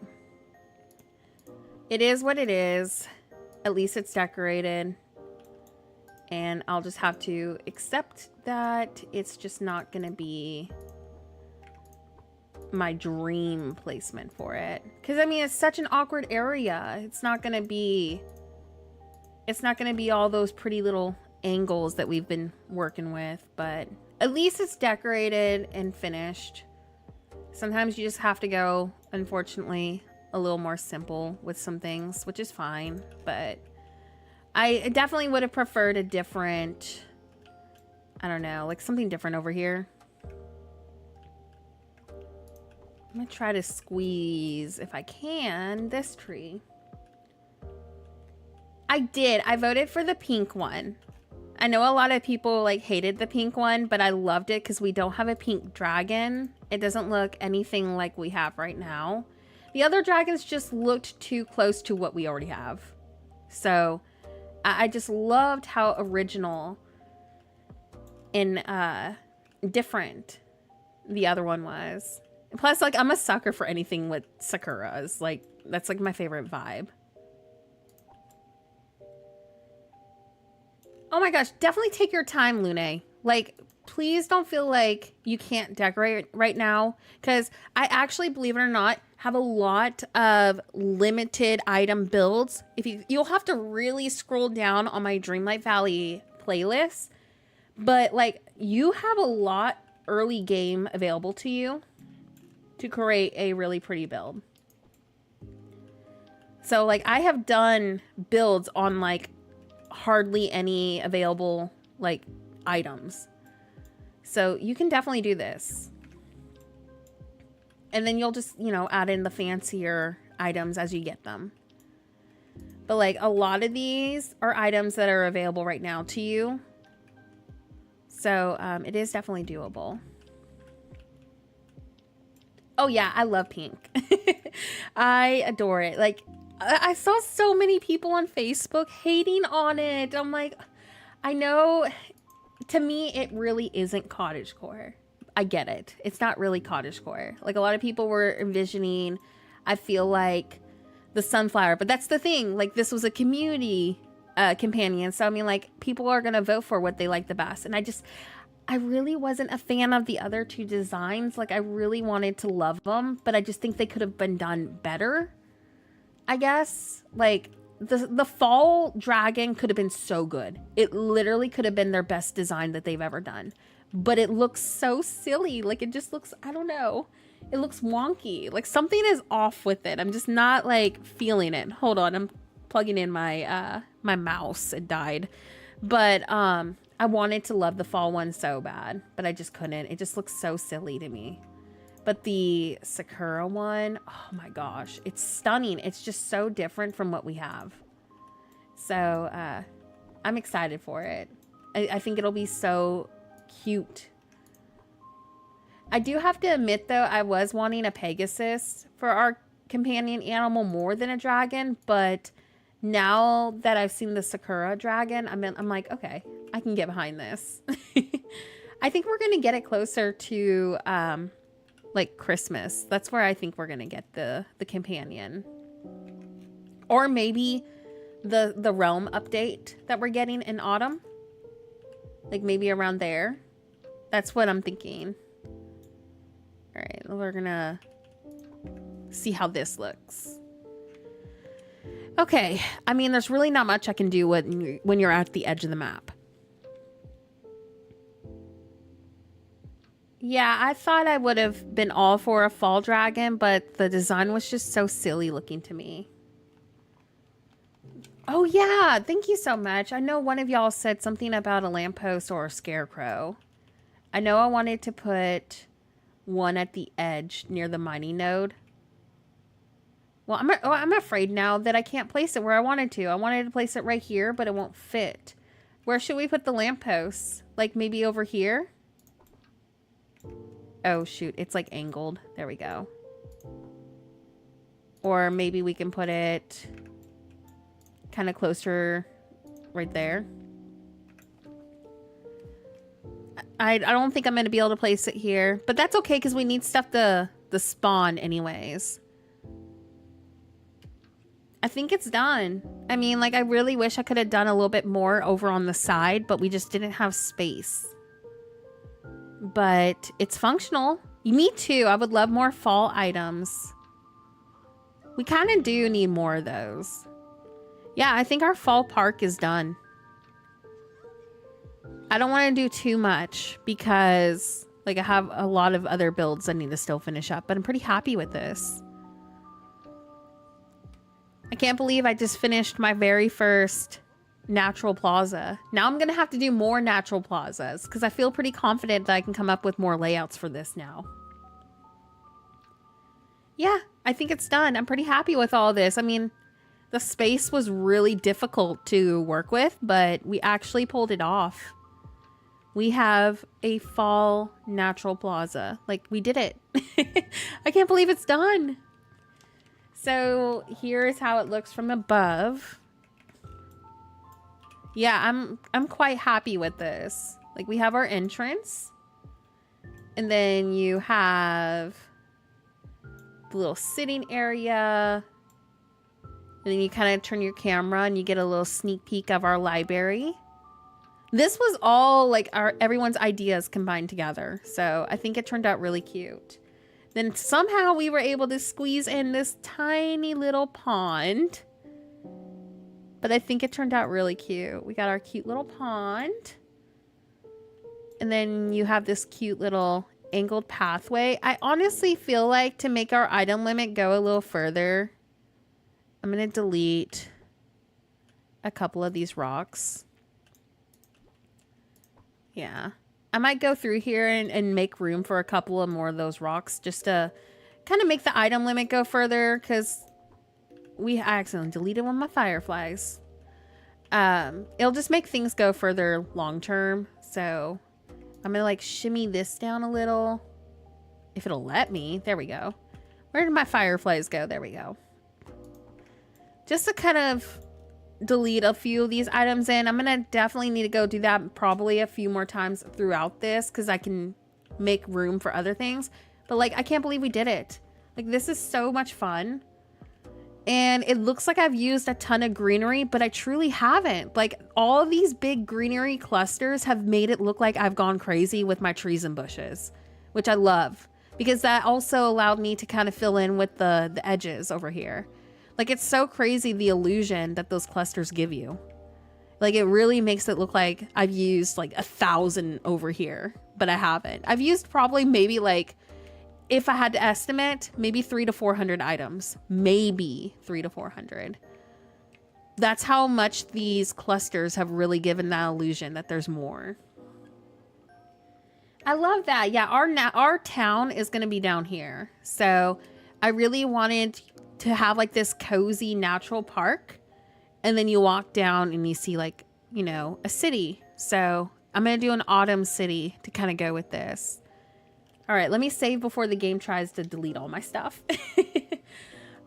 it is what it is. At least it's decorated. And I'll just have to accept that it's just not going to be my dream placement for it. Because, I mean, it's such an awkward area. It's not going to be all those pretty little angles that we've been working with, but... At least it's decorated and finished. Sometimes you just have to go, unfortunately, a little more simple with some things, which is fine. But I definitely would have preferred a different, I don't know, like something different over here. I'm gonna try to squeeze, if I can, this tree. I did. I voted for the pink one. I know a lot of people like hated the pink one, but I loved it because we don't have a pink dragon. It doesn't look anything like we have right now. The other dragons just looked too close to what we already have. So I just loved how original and different the other one was. Plus, like, I'm a sucker for anything with sakuras. Like, that's like my favorite vibe. Oh my gosh, definitely take your time, Lune. Like, please don't feel like you can't decorate right now, because I actually, believe it or not, have a lot of limited item builds. If you'll have to really scroll down on my Dreamlight Valley playlist, but like, you have a lot early game available to you to create a really pretty build. So like, I have done builds on like hardly any available like items. So you can definitely do this. And then you'll just, you know, add in the fancier items as you get them. But like, a lot of these are items that are available right now to you. So it is definitely doable. Oh yeah, I love pink. I adore it. Like, I saw so many people on Facebook hating on it. I'm like, I know, to me, it really isn't cottagecore. I get it. It's not really cottagecore. Like, a lot of people were envisioning, I feel like, the sunflower. But that's the thing. Like, this was a community companion. So, I mean, like, people are going to vote for what they like the best. And I really wasn't a fan of the other two designs. Like, I really wanted to love them. But I just think they could have been done better, I guess. Like, the fall dragon could have been so good. It literally could have been their best design that they've ever done. But it looks so silly. Like, it just looks, I don't know. It looks wonky. Like, something is off with it. I'm just not, like, feeling it. Hold on. I'm plugging in my, my mouse. It died. But, I wanted to love the fall one so bad. But I just couldn't. It just looks so silly to me. But the Sakura one, oh my gosh, it's stunning. It's just so different from what we have. So I'm excited for it. I think it'll be so cute. I do have to admit, though, I was wanting a Pegasus for our companion animal more than a dragon. But now that I've seen the Sakura dragon, I'm like, okay, I can get behind this. I think we're going to get it closer to... like Christmas. That's where I think we're gonna get the companion, or maybe the realm update that we're getting in autumn. Like, maybe around there. That's what I'm thinking. All right, we're gonna see how this looks. Okay, I mean, there's really not much I can do when you're at the edge of the map. Yeah, I thought I would have been all for a fall dragon, but the design was just so silly looking to me. Oh yeah, thank you so much. I know one of y'all said something about a lamppost or a scarecrow. I know I wanted to put one at the edge near the mining node. Well, I'm afraid now that I can't place it where I wanted to. I wanted to place it right here, but it won't fit. Where should we put the lamppost? Like, maybe over here? Oh, shoot. It's like angled. There we go. Or maybe we can put it kind of closer right there. I don't think I'm going to be able to place it here. But that's okay, because we need stuff to spawn anyways. I think it's done. I mean, like, I really wish I could have done a little bit more over on the side, but we just didn't have space. But it's functional. Me too. I would love more fall items. We kind of do need more of those. Yeah, I think our fall park is done. I don't want to do too much because, like, I have a lot of other builds I need to still finish up, but I'm pretty happy with this. I can't believe I just finished my very first natural plaza. Now I'm gonna have to do more natural plazas because I feel pretty confident that I can come up with more layouts for this now. Yeah, I think it's done. I'm pretty happy with all this. I mean, the space was really difficult to work with, but we actually pulled it off. We have a fall natural plaza. Like, we did it. I can't believe it's done. So here's how it looks from above. Yeah, I'm quite happy with this. Like, we have our entrance. And then you have the little sitting area. And then you kind of turn your camera and you get a little sneak peek of our library. This was all like everyone's ideas combined together. So I think it turned out really cute. Then somehow we were able to squeeze in this tiny little pond. But I think it turned out really cute. We got our cute little pond. And then you have this cute little angled pathway. I honestly feel like to make our item limit go a little further, I'm going to delete a couple of these rocks. Yeah. I might go through here and make room for a couple of more of those rocks just to kind of make the item limit go further, because I accidentally deleted one of my fireflies. It'll just make things go further long term. So I'm going to like shimmy this down a little. If it'll let me. There we go. Where did my fireflies go? There we go. Just to kind of delete a few of these items in. I'm gonna definitely need to go do that probably a few more times throughout this, because I can make room for other things. But like, I can't believe we did it. Like, this is so much fun. And it looks like I've used a ton of greenery, but I truly haven't. Like, all of these big greenery clusters have made it look like I've gone crazy with my trees and bushes, which I love, because that also allowed me to kind of fill in with the edges over here. Like, it's so crazy the illusion that those clusters give you. Like, it really makes it look like I've used like 1,000 over here, but I haven't. I've used probably maybe like, if I had to estimate, maybe 300 to 400 items. Maybe 300 to 400. That's how much these clusters have really given that illusion that there's more. I love that. Yeah, our town is going to be down here. So I really wanted to have like this cozy natural park, and then you walk down and you see like, you know, a city. So I'm gonna do an autumn city to kind of go with this. All right, let me save before the game tries to delete all my stuff.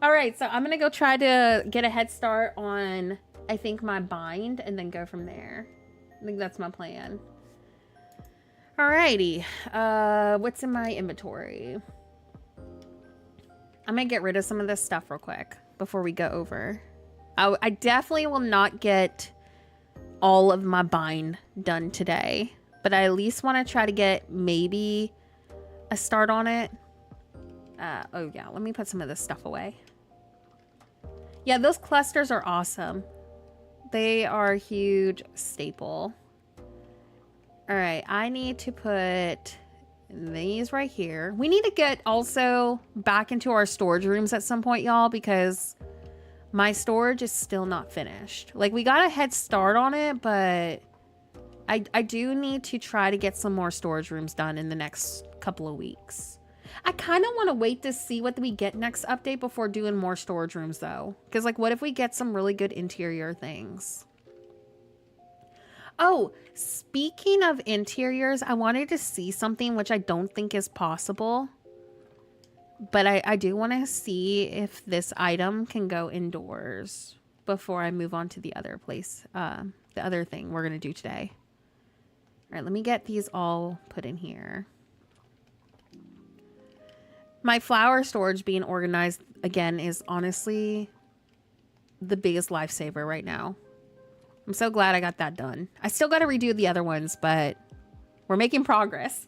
All right, so I'm gonna go try to get a head start on, I think, my bind, and then go from there. I think that's my plan. Alrighty, what's in my inventory? I'm gonna get rid of some of this stuff real quick before we go over. I definitely will not get all of my bind done today, but I at least want to try to get maybe a start on it. Oh yeah, let me put some of this stuff away. Yeah, those clusters are awesome. They are a huge staple. All right, I need to put these right here. We need to get also back into our storage rooms at some point, y'all, because my storage is still not finished. Like, we got a head start on it, but I do need to try to get some more storage rooms done in the next couple of weeks. I kind of want to wait to see what we get next update before doing more storage rooms, though, because like, what if we get some really good interior things? Oh, speaking of interiors, I wanted to see something which I don't think is possible. But I do want to see if this item can go indoors before I move on to the other place, the other thing we're going to do today. All right, let me get these all put in here. My flower storage being organized again is honestly the biggest lifesaver right now. I'm so glad I got that done. I still got to redo the other ones, but we're making progress.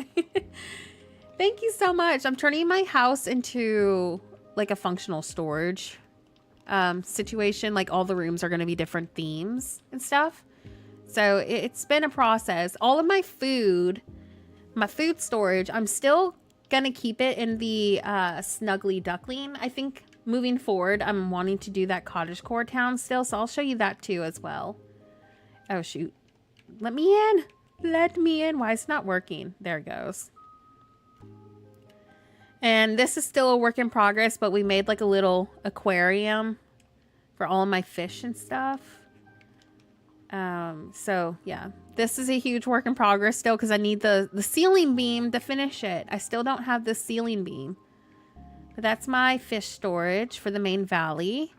Thank you so much. I'm turning my house into like a functional storage situation. Like, all the rooms are going to be different themes and stuff. So it's been a process. All of my food storage, I'm still going to keep it in the Snuggly Duckling. I think moving forward, I'm wanting to do that cottagecore town still. So I'll show you that too as well. Oh, shoot. Let me in. Let me in. Why is it not working? There it goes. And this is still a work in progress, but we made like a little aquarium for all of my fish and stuff. So yeah, this is a huge work in progress still because I need the ceiling beam to finish it. I still don't have the ceiling beam. But that's my fish storage for the main valley.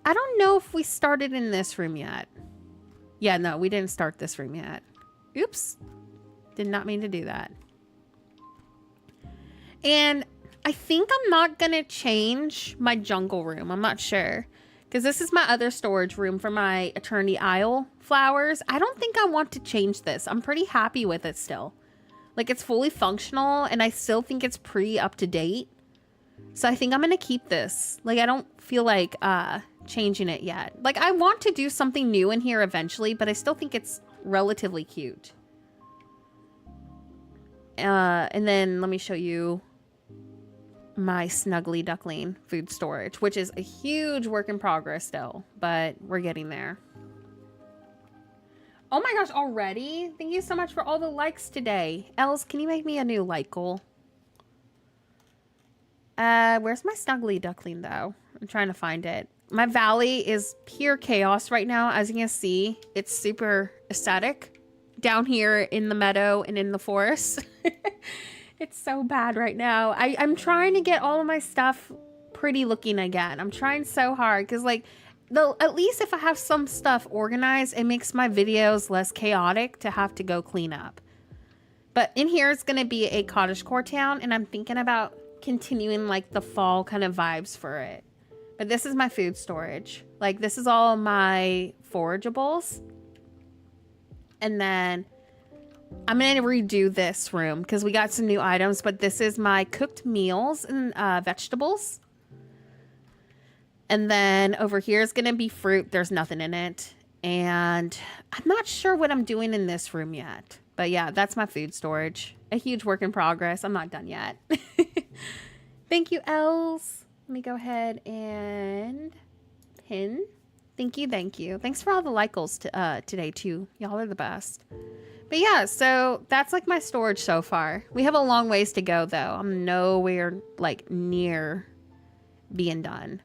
I don't know if we started in this room yet. Yeah, no, we didn't start this room yet. Oops. Did not mean to do that. And I think I'm not going to change my jungle room. I'm not sure. Because this is my other storage room for my Eternity Isle flowers. I don't think I want to change this. I'm pretty happy with it still. Like, it's fully functional, and I still think it's pretty up to date. So I think I'm going to keep this. Like, I don't feel like changing it yet. Like, I want to do something new in here eventually, but I still think it's relatively cute. And then let me show you my Snuggly Duckling food storage, which is a huge work in progress still, but we're getting there. Oh my gosh, already? Thank you so much for all the likes today. Els, can you make me a new like goal? Where's my Snuggly Duckling though? I'm trying to find it. My valley is pure chaos right now. As you can see, it's super aesthetic down here in the meadow and in the forest. It's so bad right now. I'm trying to get all of my stuff pretty looking again. I'm trying so hard because, like, at least if I have some stuff organized, it makes my videos less chaotic to have to go clean up. But in here, it's going to be a cottagecore town, and I'm thinking about continuing, like, the fall kind of vibes for it. But this is my food storage. Like, this is all my forageables. And then I'm going to redo this room because we got some new items, but this is my cooked meals and vegetables. And then over here is going to be fruit. There's nothing in it. And I'm not sure what I'm doing in this room yet. But yeah, that's my food storage. A huge work in progress. I'm not done yet. Thank you, Els. Let me go ahead and pin. Thank you, thank you. Thanks for all the likes today, too. Y'all are the best. But yeah, so that's like my storage so far. We have a long ways to go, though. I'm nowhere, like, near being done.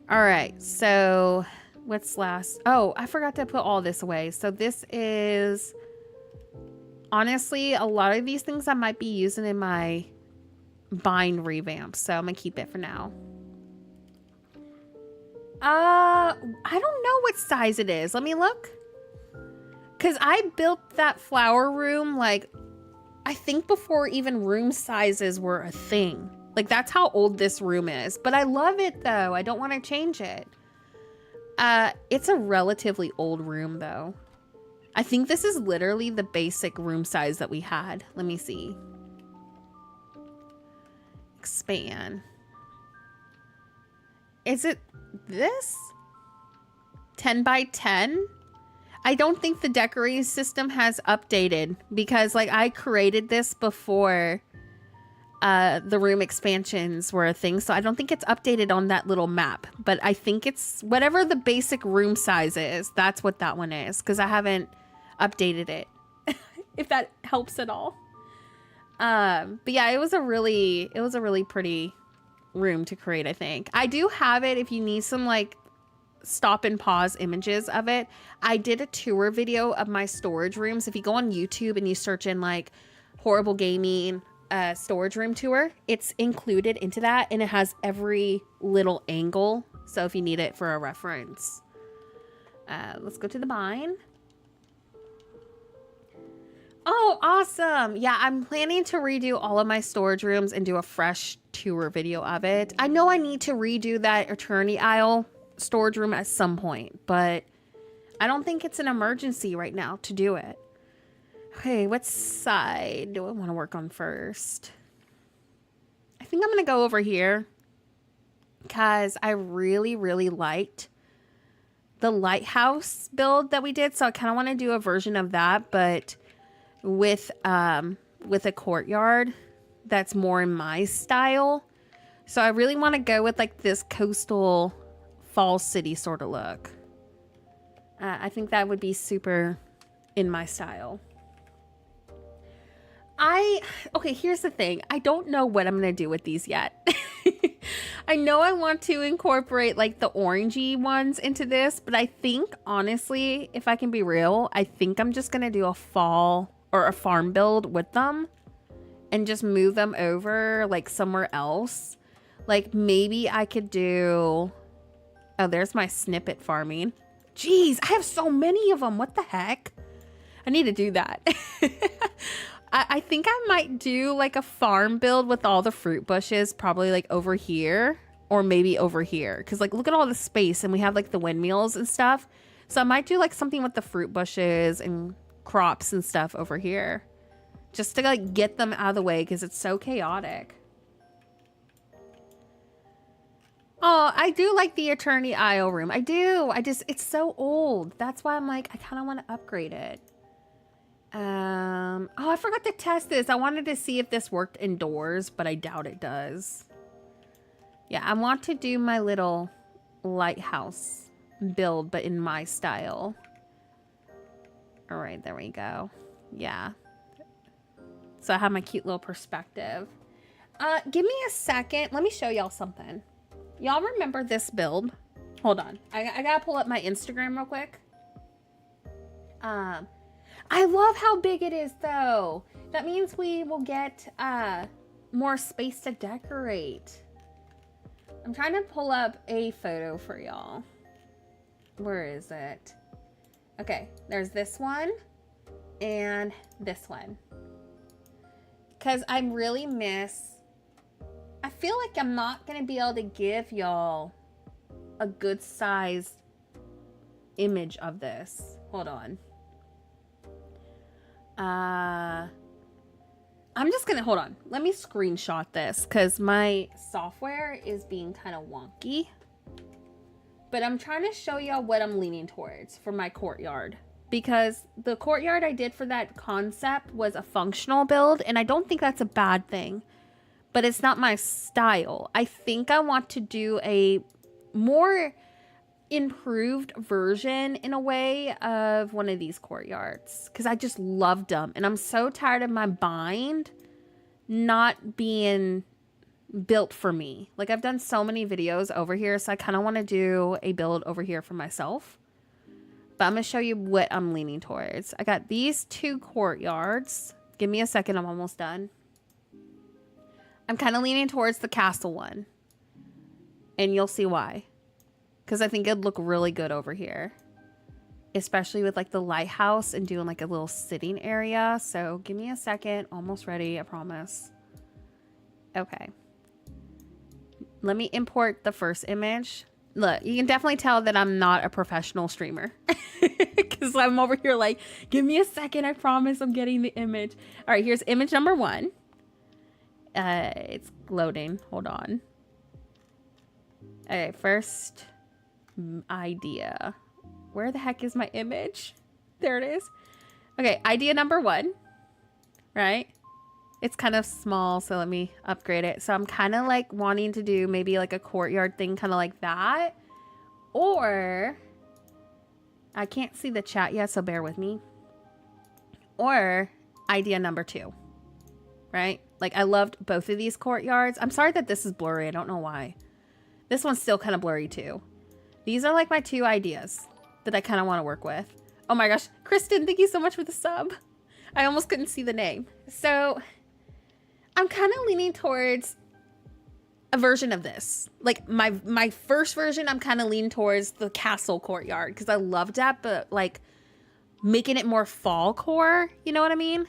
All right, so what's last? Oh, I forgot to put all this away. So this is, honestly, a lot of these things I might be using in my bind revamp. So I'm going to keep it for now. I don't know what size it is. Let me look. Because I built that flower room, like, I think before even room sizes were a thing. Like, that's how old this room is. But I love it, though. I don't want to change it. It's a relatively old room, though. I think this is literally the basic room size that we had. Let me see. Expand. Is it this? 10 by 10? I don't think the decorating system has updated because, like, I created this before the room expansions were a thing. So I don't think it's updated on that little map, but I think it's whatever the basic room size is. That's what that one is because I haven't updated it, if that helps at all. But yeah, it was a really pretty room to create, I think. I do have it if you need some, like, stop and pause images of it. I did a tour video of my storage rooms. If you go on YouTube and you search in, like, horrible gaming storage room tour, it's included into that, and it has every little angle, so if you need it for a reference. Let's go to the mine. Oh, awesome. Yeah, I'm planning to redo all of my storage rooms and do a fresh tour video of it. I know I need to redo that Eternity Isle storage room at some point, but I don't think it's an emergency right now to do it. Okay, what side do I want to work on first? I think I'm going to go over here because I really, really liked the lighthouse build that we did. So I kind of want to do a version of that, but with a courtyard that's more in my style. So I really want to go with, like, this coastal fall city sort of look. I think that would be super in my style. Okay, here's the thing. I don't know what I'm going to do with these yet. I know I want to incorporate like the orangey ones into this, but I think honestly, if I can be real, I think I'm just going to do a fall or a farm build with them and just move them over like somewhere else. Like maybe I could do, oh, there's my snippet farming. Jeez, I have so many of them. What the heck? I need to do that. I think I might do like a farm build with all the fruit bushes, probably like over here or maybe over here. Cause like, look at all the space and we have like the windmills and stuff. So I might do like something with the fruit bushes and crops and stuff over here just to like get them out of the way. Cause it's so chaotic. Oh, I do like the attorney aisle room. I do. It's so old. That's why I'm like, I kind of want to upgrade it. Oh, I forgot to test this. I wanted to see if this worked indoors, but I doubt it does. Yeah, I want to do my little lighthouse build, but in my style. All right, there we go. Yeah. So I have my cute little perspective. Give me a second. Let me show y'all something. Y'all remember this build? Hold on. I gotta pull up my Instagram real quick. I love how big it is though. That means we will get more space to decorate. I'm trying to pull up a photo for y'all. Where is it? Okay, there's this one and this one. Because I really miss, I feel like I'm not going to be able to give y'all a good size image of this. Hold on. I'm just going to, hold on. Let me screenshot this because my software is being kind of wonky. But I'm trying to show y'all what I'm leaning towards for my courtyard. Because the courtyard I did for that concept was a functional build. And I don't think that's a bad thing. But it's not my style. I think I want to do a more improved version in a way of one of these courtyards. Because I just loved them. And I'm so tired of my bind not being built for me. Like I've done so many videos over here. So I kind of want to do a build over here for myself. But I'm going to show you what I'm leaning towards. I got these two courtyards. Give me a second. I'm almost done. I'm kind of leaning towards the castle one. And you'll see why. Because I think it'd look really good over here. Especially with like the lighthouse and doing like a little sitting area. So give me a second. Almost ready, I promise. Okay. Let me import the first image. Look, you can definitely tell that I'm not a professional streamer. Because I'm over here like, give me a second. I promise I'm getting the image. All right, here's image number 1. It's loading. Hold on. Okay, first idea. Where the heck is my image? There it is. Okay, idea number 1. Right? It's kind of small, so let me upgrade it. So I'm kind of like wanting to do maybe like a courtyard thing, kind of like that. Or, I can't see the chat yet, so bear with me. Or, idea number 2. Right? Like, I loved both of these courtyards. I'm sorry that this is blurry. I don't know why. This one's still kind of blurry too. These are like my 2 ideas that I kind of want to work with. Oh my gosh. Kristen, thank you so much for the sub. I almost couldn't see the name. So, I'm kind of leaning towards a version of this. Like, my first version, I'm kind of leaning towards the castle courtyard. Because I loved that, but like, making it more fall core. You know what I mean?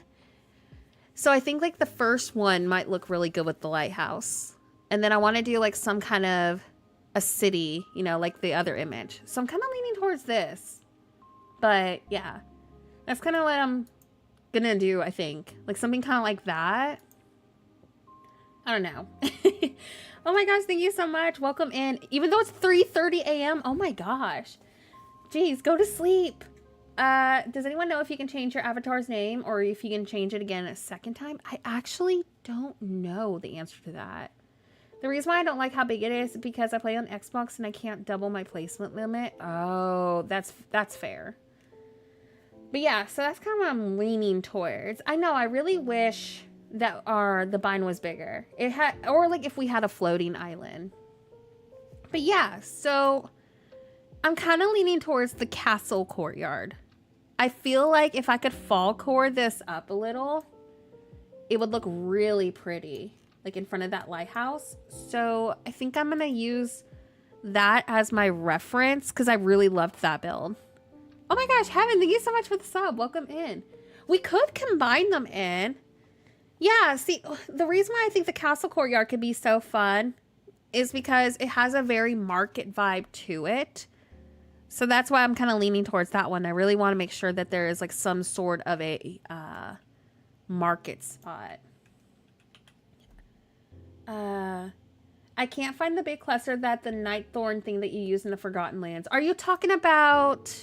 So I think like the first one might look really good with the lighthouse. And then I want to do like some kind of a city, you know, like the other image. So I'm kind of leaning towards this. But yeah, that's kind of what I'm going to do, I think. Like something kind of like that. I don't know. Oh my gosh, thank you so much. Welcome in. Even though it's 3:30 a.m. Oh my gosh. Jeez, go to sleep. Does anyone know if you can change your avatar's name or if you can change it again a second time? I actually don't know the answer to that. The reason why I don't like how big it is because I play on Xbox and I can't double my placement limit. Oh, that's fair. But yeah, so that's kind of what I'm leaning towards. I know, I really wish that the bind was bigger. It had, or like if we had a floating island. But yeah, so I'm kind of leaning towards the castle courtyard. I feel like if I could fall core this up a little, it would look really pretty, like in front of that lighthouse. So I think I'm gonna use that as my reference because I really loved that build. Oh my gosh, Heaven, thank you so much for the sub. Welcome in. We could combine them in. Yeah, see, the reason why I think the castle courtyard could be so fun is because it has a very market vibe to it. So that's why I'm kind of leaning towards that one. I really want to make sure that there is like some sort of a market spot. I can't find the big cluster that the night thorn thing that you use in the Forgotten Lands. Are you talking about...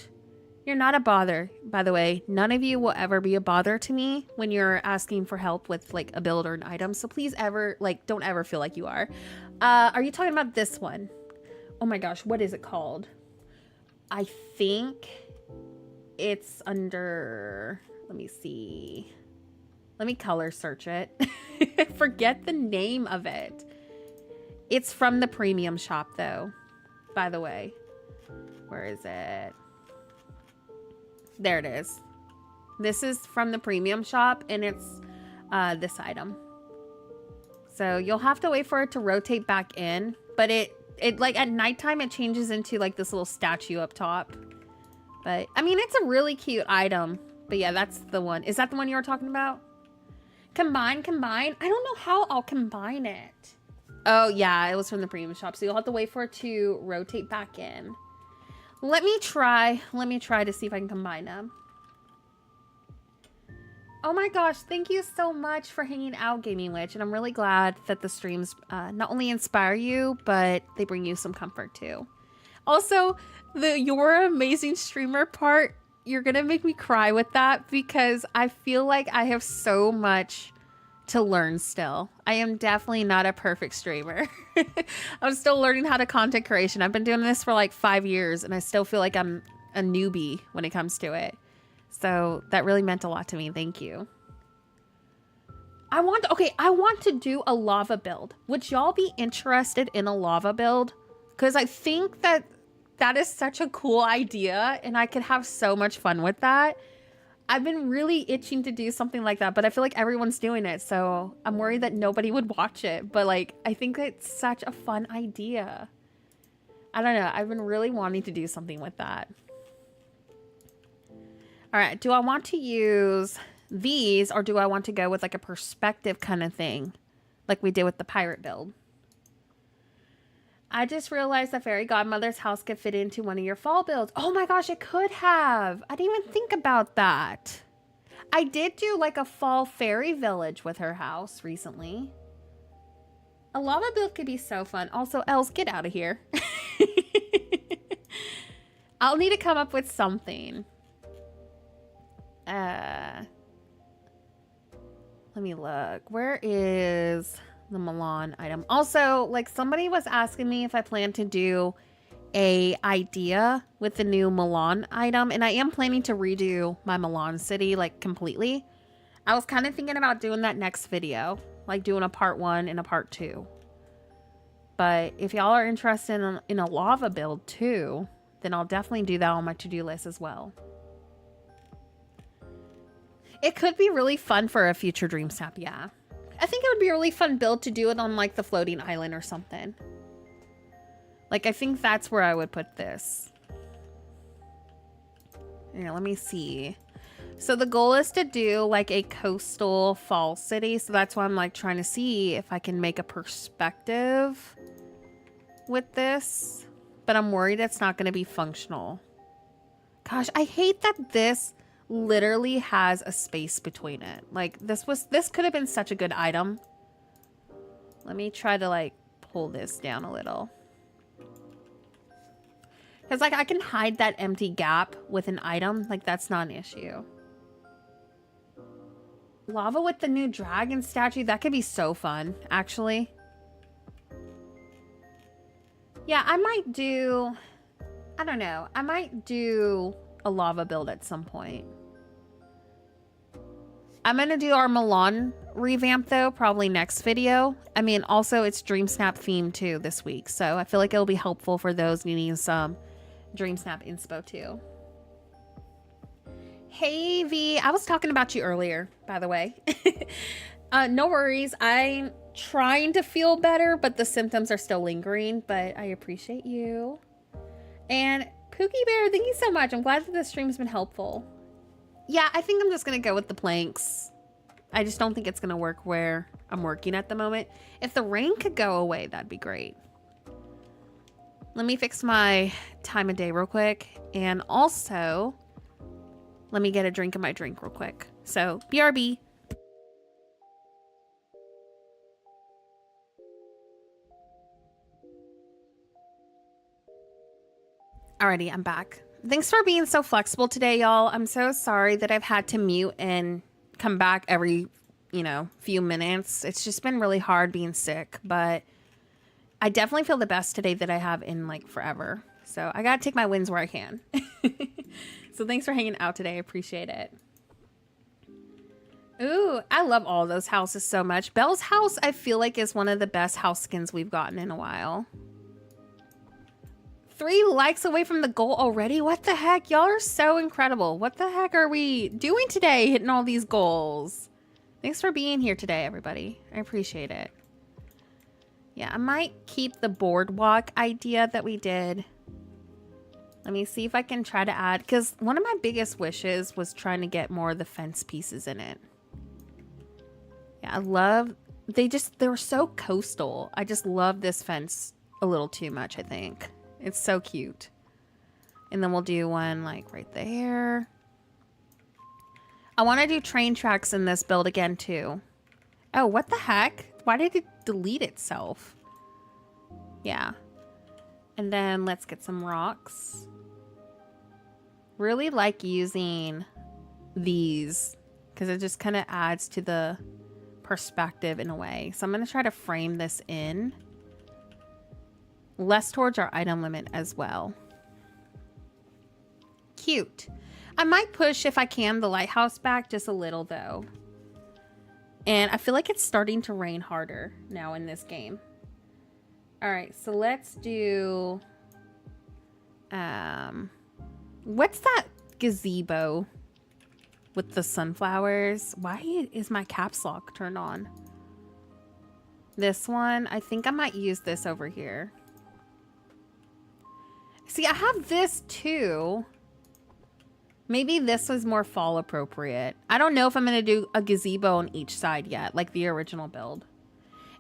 You're not a bother, by the way. None of you will ever be a bother to me when you're asking for help with like a build or an item. So please ever, like, don't ever feel like you are. Are you talking about this one? Oh my gosh, what is it called? I think it's under, let me see. Let me color search it. Forget the name of it. It's from the premium shop though, by the way. Where is it? There it is. This is from the premium shop and it's this item. So you'll have to wait for it to rotate back in, but it like at nighttime it changes into like this little statue up top. But I mean, it's a really cute item. But yeah, that's the one. Is that the one you were talking about? Combine. I don't know how I'll combine it. Oh yeah, it was from the premium shop. So you'll have to wait for it to rotate back in. Let me try to see if I can combine them. Oh my gosh, thank you so much for hanging out, Gaming Witch. And I'm really glad that the streams not only inspire you, but they bring you some comfort too. Also, you're an amazing streamer part, you're gonna make me cry with that because I feel like I have so much to learn still. I am definitely not a perfect streamer. I'm still learning how to content creation. I've been doing this for like 5 years and I still feel like I'm a newbie when it comes to it. So that really meant a lot to me. Thank you. I want to do a lava build. Would y'all be interested in a lava build? Because I think that is such a cool idea and I could have so much fun with that. I've been really itching to do something like that, but I feel like everyone's doing it. So I'm worried that nobody would watch it. But like, I think it's such a fun idea. I don't know. I've been really wanting to do something with that. All right. Do I want to use these or do I want to go with like a perspective kind of thing? Like we did with the pirate build. I just realized that Fairy Godmother's house could fit into one of your fall builds. Oh my gosh, it could have. I didn't even think about that. I did do like a fall fairy village with her house recently. A lava build could be so fun. Also, Els, get out of here. I'll need to come up with something. Let me look. Where is the Milan item? Also, like somebody was asking me if I plan to do a idea with the new Milan item, and I am planning to redo my Milan city like completely. I was kind of thinking about doing that next video, like doing a part 1 and a part 2. But if y'all are interested in a lava build too, then I'll definitely do that on my to-do list as well. It could be really fun for a future Dream Snap, yeah. I think it would be a really fun build to do it on like the floating island or something. Like I think that's where I would put this. Here, let me see. So the goal is to do like a coastal fall city. So that's why I'm like trying to see if I can make a perspective with this. But I'm worried it's not going to be functional. Gosh, I hate that this literally has a space between it. Like this could have been such a good item. Let me try to like pull this down a little. Because like I can hide that empty gap with an item. Like that's not an issue. Lava with the new dragon statue. That could be so fun, actually. Yeah, I might do... I don't know. I might do a lava build at some point. I'm going to do our Milan revamp, though, probably next video. I mean, also, it's Dream Snap theme, too, this week. So I feel like it'll be helpful for those needing some Dream Snap inspo, too. Hey, V. I was talking about you earlier, by the way. No worries. I'm trying to feel better, but the symptoms are still lingering. But I appreciate you. And Pookie Bear, thank you so much. I'm glad that this stream's been helpful. Yeah, I think I'm just going to go with the planks. I just don't think it's going to work where I'm working at the moment. If the rain could go away, that'd be great. Let me fix my time of day real quick. And also, let me get a drink of my drink real quick. So, BRB. Alrighty, I'm back. Thanks for being so flexible today, y'all. I'm so sorry that I've had to mute and come back every, few minutes. It's just been really hard being sick, but I definitely feel the best today that I have in like forever. So I gotta take my wins where I can. So thanks for hanging out today. I appreciate it. Ooh, I love all those houses so much. Belle's house, I feel like, is one of the best house skins we've gotten in a while. 3 likes away from the goal already? What the heck? Y'all are so incredible. What the heck are we doing today, hitting all these goals? Thanks for being here today, everybody. I appreciate it. Yeah, I might keep the boardwalk idea that we did. Let me see if I can try to add, because one of my biggest wishes was trying to get more of the fence pieces in it. Yeah, I love, they were so coastal. I just love this fence a little too much, I think. It's so cute. And then we'll do one like right there. I want to do train tracks in this build again too. Oh, what the heck? Why did it delete itself? Yeah. And then let's get some rocks. Really like using these because it just kind of adds to the perspective in a way. So I'm going to try to frame this in. Less towards our item limit as well. Cute. I might push, if I can, the lighthouse back just a little though. And I feel like it's starting to rain harder now in this game. All right, so let's do... what's that gazebo with the sunflowers? Why is my caps lock turned on? This one, I think I might use this over here. See, I have this too. Maybe this was more fall appropriate. I don't know if I'm going to do a gazebo on each side yet, like the original build.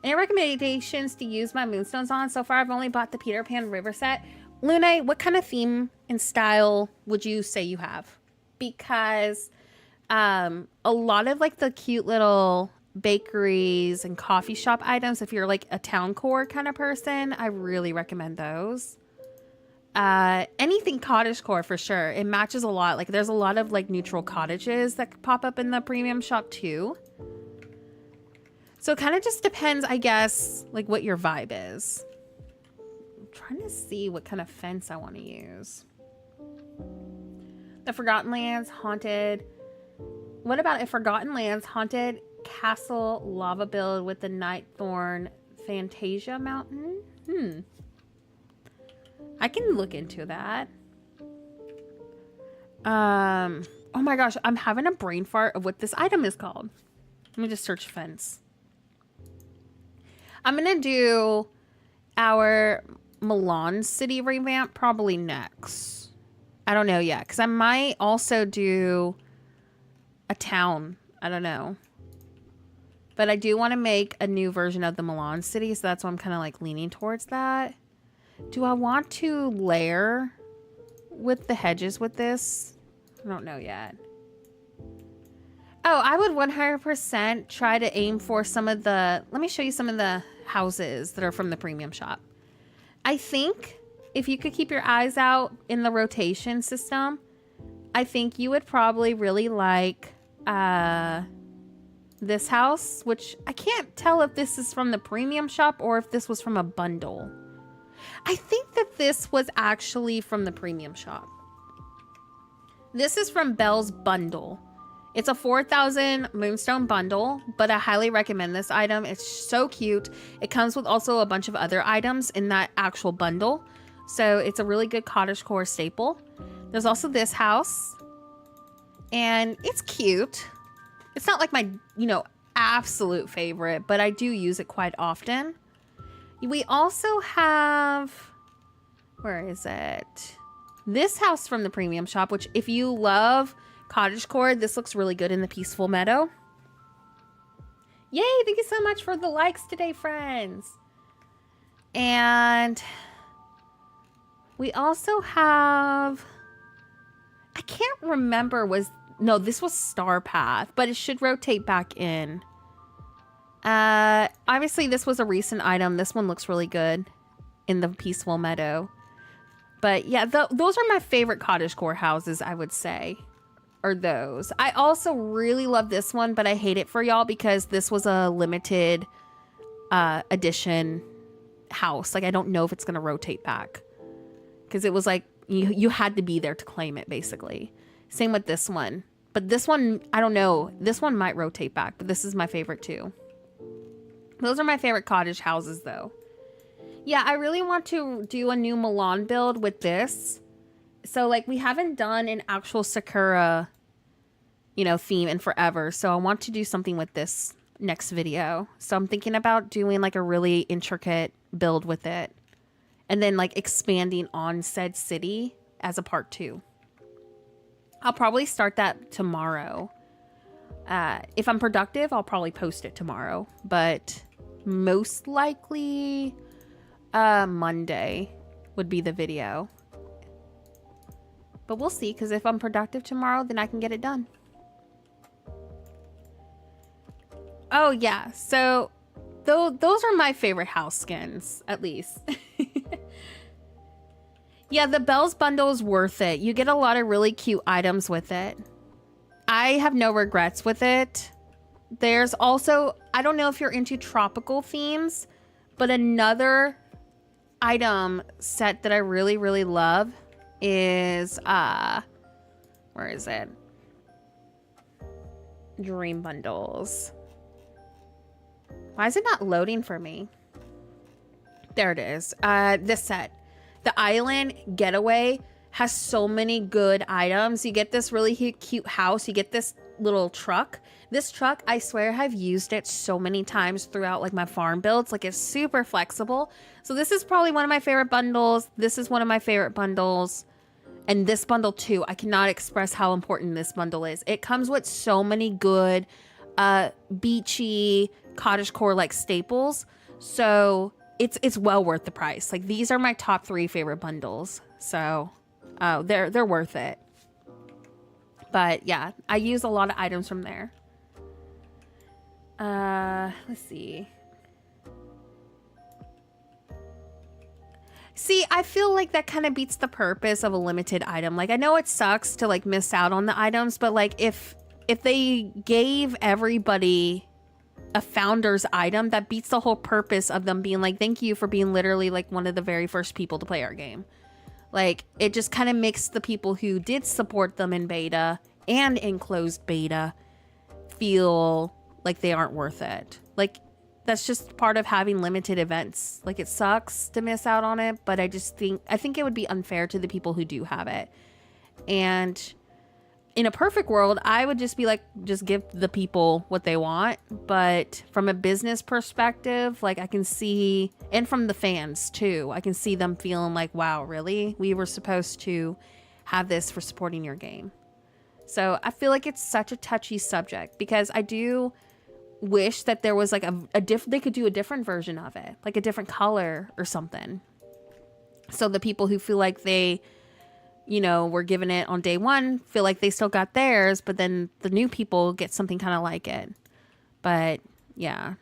Any recommendations to use my moonstones on? So far, I've only bought the Peter Pan River set. Luna, what kind of theme and style would you say you have? Because a lot of like the cute little bakeries and coffee shop items, if you're like a town core kind of person, I really recommend those. Anything cottagecore for sure. It matches a lot. Like there's a lot of like neutral cottages that pop up in the premium shop too. So it kind of just depends, I guess, like what your vibe is. I'm trying to see what kind of fence I want to use. The Forgotten Lands, Haunted. What about a Forgotten Lands, Haunted Castle lava build with the Nightthorn Fantasia Mountain? I can look into that. Oh my gosh, I'm having a brain fart of what this item is called. Let me just search fence. I'm gonna do our Milan city revamp probably next. I don't know yet, because I might also do a town. I don't know. But I do want to make a new version of the Milan city, so that's why I'm kind of like leaning towards that. Do I want to layer with the hedges with this? I don't know yet. Oh, I would 100% try to aim for some of the... Let me show you some of the houses that are from the premium shop. I think if you could keep your eyes out in the rotation system, I think you would probably really like this house, which I can't tell if this is from the premium shop or if this was from a bundle. I think that this was actually from the premium shop. This is from Belle's bundle. It's a 4,000 moonstone bundle, but I highly recommend this item. It's so cute. It comes with also a bunch of other items in that actual bundle. So it's a really good cottagecore staple. There's also this house, and it's cute. It's not like my, absolute favorite, but I do use it quite often. We also have, where is it? This house from the premium shop, which if you love cottagecore, this looks really good in the peaceful meadow. Yay, thank you so much for the likes today, friends. And we also have, I can't remember, no, this was Star Path, but it should rotate back in. Obviously this was a recent item. This one looks really good in the peaceful meadow. But yeah, those are my favorite cottagecore houses, I would say. Or those. I also really love this one, but I hate it for y'all because this was a limited edition house. Like, I don't know if it's going to rotate back. Because it was like, you had to be there to claim it, basically. Same with this one. But this one, I don't know. This one might rotate back, but this is my favorite too. Those are my favorite cottage houses, though. Yeah, I really want to do a new Milan build with this. So, like, we haven't done an actual Sakura, theme in forever. So I want to do something with this next video. So I'm thinking about doing, like, a really intricate build with it. And then, like, expanding on said city as a part 2. I'll probably start that tomorrow. If I'm productive, I'll probably post it tomorrow. But most likely, Monday would be the video. But we'll see, because if I'm productive tomorrow, then I can get it done. Oh, yeah. So, those are my favorite house skins, at least. Yeah, the Bells bundle is worth it. You get a lot of really cute items with it. I have no regrets with it. There's also, I don't know if you're into tropical themes, but another item set that I really, really love is, where is it? Dream bundles. Why is it not loading for me? There it is. This set. The Island Getaway has so many good items. You get this really cute house. You get this little truck. This truck, I swear I've used it so many times throughout like my farm builds. Like, it's super flexible. So this is probably one of my favorite bundles. This is one of my favorite bundles. And this bundle too. I cannot express how important this bundle is. It comes with so many good beachy cottagecore like staples. So it's well worth the price. Like, these are my top 3 favorite bundles. So they're worth it. But yeah, I use a lot of items from there. Let's see. See, I feel like that kind of beats the purpose of a limited item. Like, I know it sucks to like miss out on the items, but like if they gave everybody a founder's item, that beats the whole purpose of them being like, thank you for being literally like one of the very first people to play our game. Like, it just kind of makes the people who did support them in beta and in closed beta feel like they aren't worth it. Like, that's just part of having limited events. Like, it sucks to miss out on it, but I think it would be unfair to the people who do have it. And in a perfect world, I would just be like, just give the people what they want. But from a business perspective, like, I can see, and from the fans too, I can see them feeling like, wow, really? We were supposed to have this for supporting your game. So I feel like it's such a touchy subject, because I do wish that there was like they could do a different version of it, like a different color or something. So the people who feel like they, were given it on day one feel like they still got theirs, but then the new people get something kind of like it. But yeah,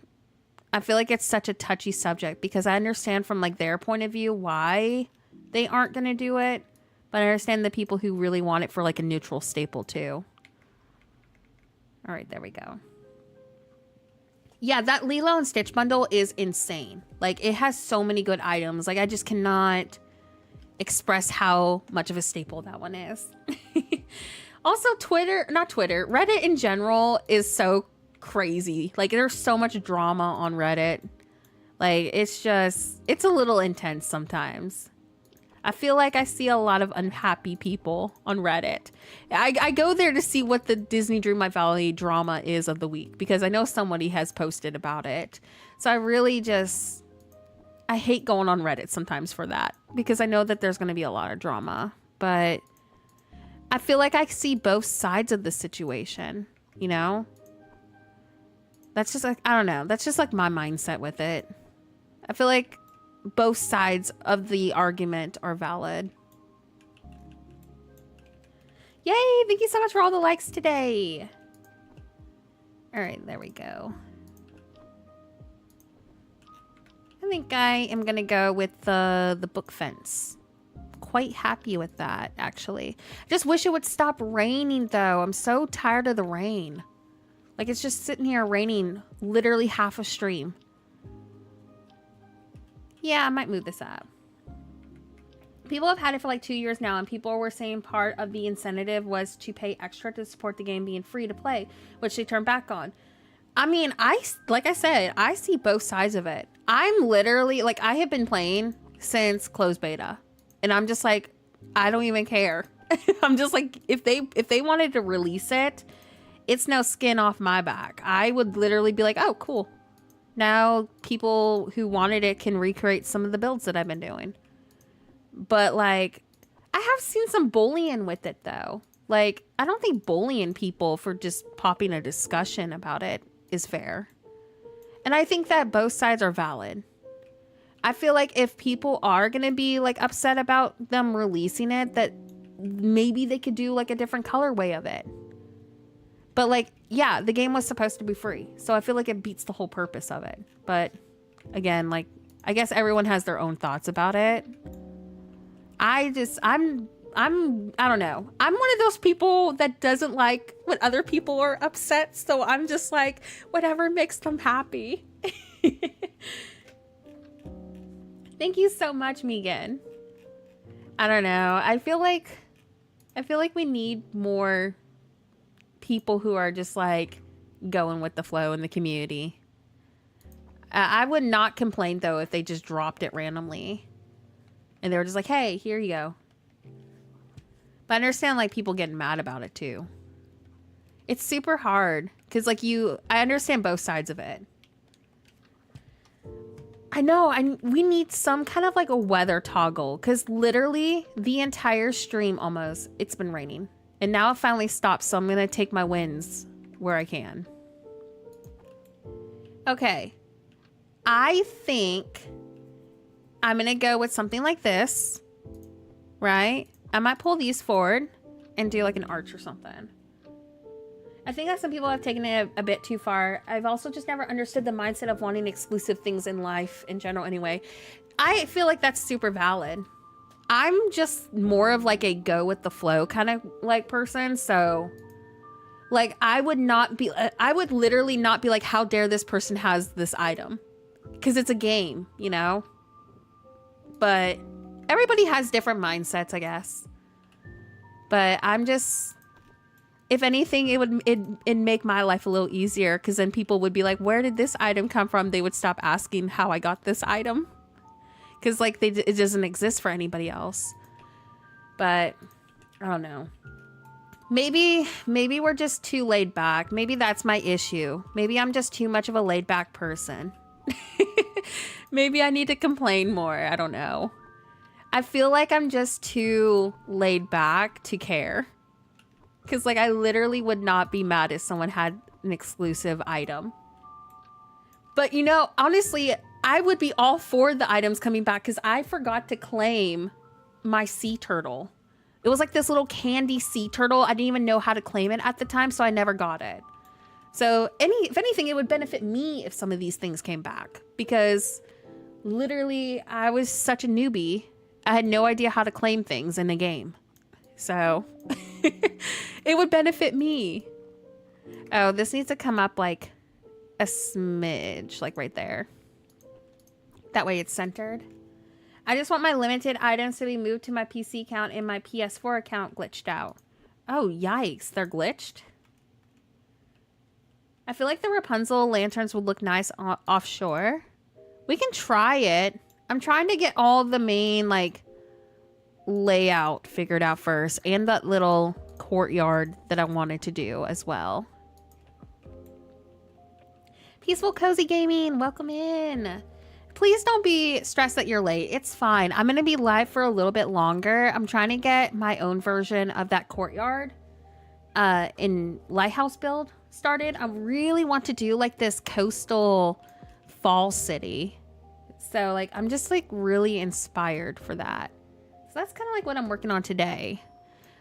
I feel like it's such a touchy subject, because I understand from like their point of view why they aren't going to do it. But I understand the people who really want it for like a neutral staple too. All right, there we go. Yeah, that Lilo and Stitch bundle is insane. Like, it has so many good items. Like, I just cannot express how much of a staple that one is. Also, Reddit in general is so crazy. Like, there's so much drama on Reddit. Like, it's a little intense sometimes. I feel like I see a lot of unhappy people on Reddit. I go there to see what the Disney Dreamlight Valley drama is of the week, because I know somebody has posted about it. So I hate going on Reddit sometimes for that, because I know that there's going to be a lot of drama. But I feel like I see both sides of the situation, you know? That's just like, I don't know. That's just like my mindset with it. I feel like both sides of the argument are valid. Yay! Thank you so much for all the likes today. All right, there we go. I think I am gonna go with the book fence. Quite happy with that, actually. Just wish it would stop raining, though. I'm so tired of the rain. Like, it's just sitting here raining literally half a stream. Yeah, I might move this up. People have had it for like 2 years now, and people were saying part of the incentive was to pay extra to support the game being free to play, which they turned back on. I mean, like I said, I see both sides of it. I'm literally, like, I have been playing since closed beta, and I'm just like, I don't even care. I'm just like, if they wanted to release it, it's no skin off my back. I would literally be like, oh, cool. Now people who wanted it can recreate some of the builds that I've been doing. But, like, I have seen some bullying with it, though. Like, I don't think bullying people for just popping a discussion about it is fair. And I think that both sides are valid. I feel like if people are going to be, like, upset about them releasing it, that maybe they could do, like, a different colorway of it. But, like, yeah, the game was supposed to be free. So I feel like it beats the whole purpose of it. But, again, like, I guess everyone has their own thoughts about it. I don't know. I'm one of those people that doesn't like when other people are upset. So I'm just like, whatever makes them happy. Thank you so much, Megan. I don't know. I feel like we need more people who are just like going with the flow in the community. I would not complain though if they just dropped it randomly and they were just like, hey, here you go. But I understand like people getting mad about it too. It's super hard because like I understand both sides of it. I know we need some kind of like a weather toggle, because literally the entire stream almost it's been raining. And now it finally stopped, so I'm going to take my wins where I can. Okay. I think I'm going to go with something like this, right? I might pull these forward and do like an arch or something. I think that some people have taken it a bit too far. I've also just never understood the mindset of wanting exclusive things in life in general anyway. I feel like that's super valid. I'm just more of like a go with the flow kind of like person. So like I would literally not be like, how dare this person has this item? Because it's a game, you know? But everybody has different mindsets, I guess. But I'm just, if anything, it'd make my life a little easier, because then people would be like, where did this item come from? They would stop asking how I got this item. Because, like, it doesn't exist for anybody else. But, I don't know. Maybe we're just too laid back. Maybe that's my issue. Maybe I'm just too much of a laid back person. Maybe I need to complain more. I don't know. I feel like I'm just too laid back to care. Because, like, I literally would not be mad if someone had an exclusive item. But, you know, honestly, I would be all for the items coming back, because I forgot to claim my sea turtle. It was like this little candy sea turtle. I didn't even know how to claim it at the time, so I never got it. So if anything, it would benefit me if some of these things came back, because literally I was such a newbie. I had no idea how to claim things in the game. So it would benefit me. Oh, this needs to come up like a smidge, like right there. That way it's centered. I just want my limited items to be moved to my PC account and my PS4 account glitched out. Oh, yikes. They're glitched. I feel like the Rapunzel lanterns would look nice offshore. We can try it. I'm trying to get all the main, like, layout figured out first. And that little courtyard that I wanted to do as well. Peaceful Cozy Gaming, welcome in. Please don't be stressed that you're late. It's fine. I'm going to be live for a little bit longer. I'm trying to get my own version of that courtyard in Lighthouse build started. I really want to do like this coastal fall city. So like I'm just like really inspired for that. So that's kind of like what I'm working on today.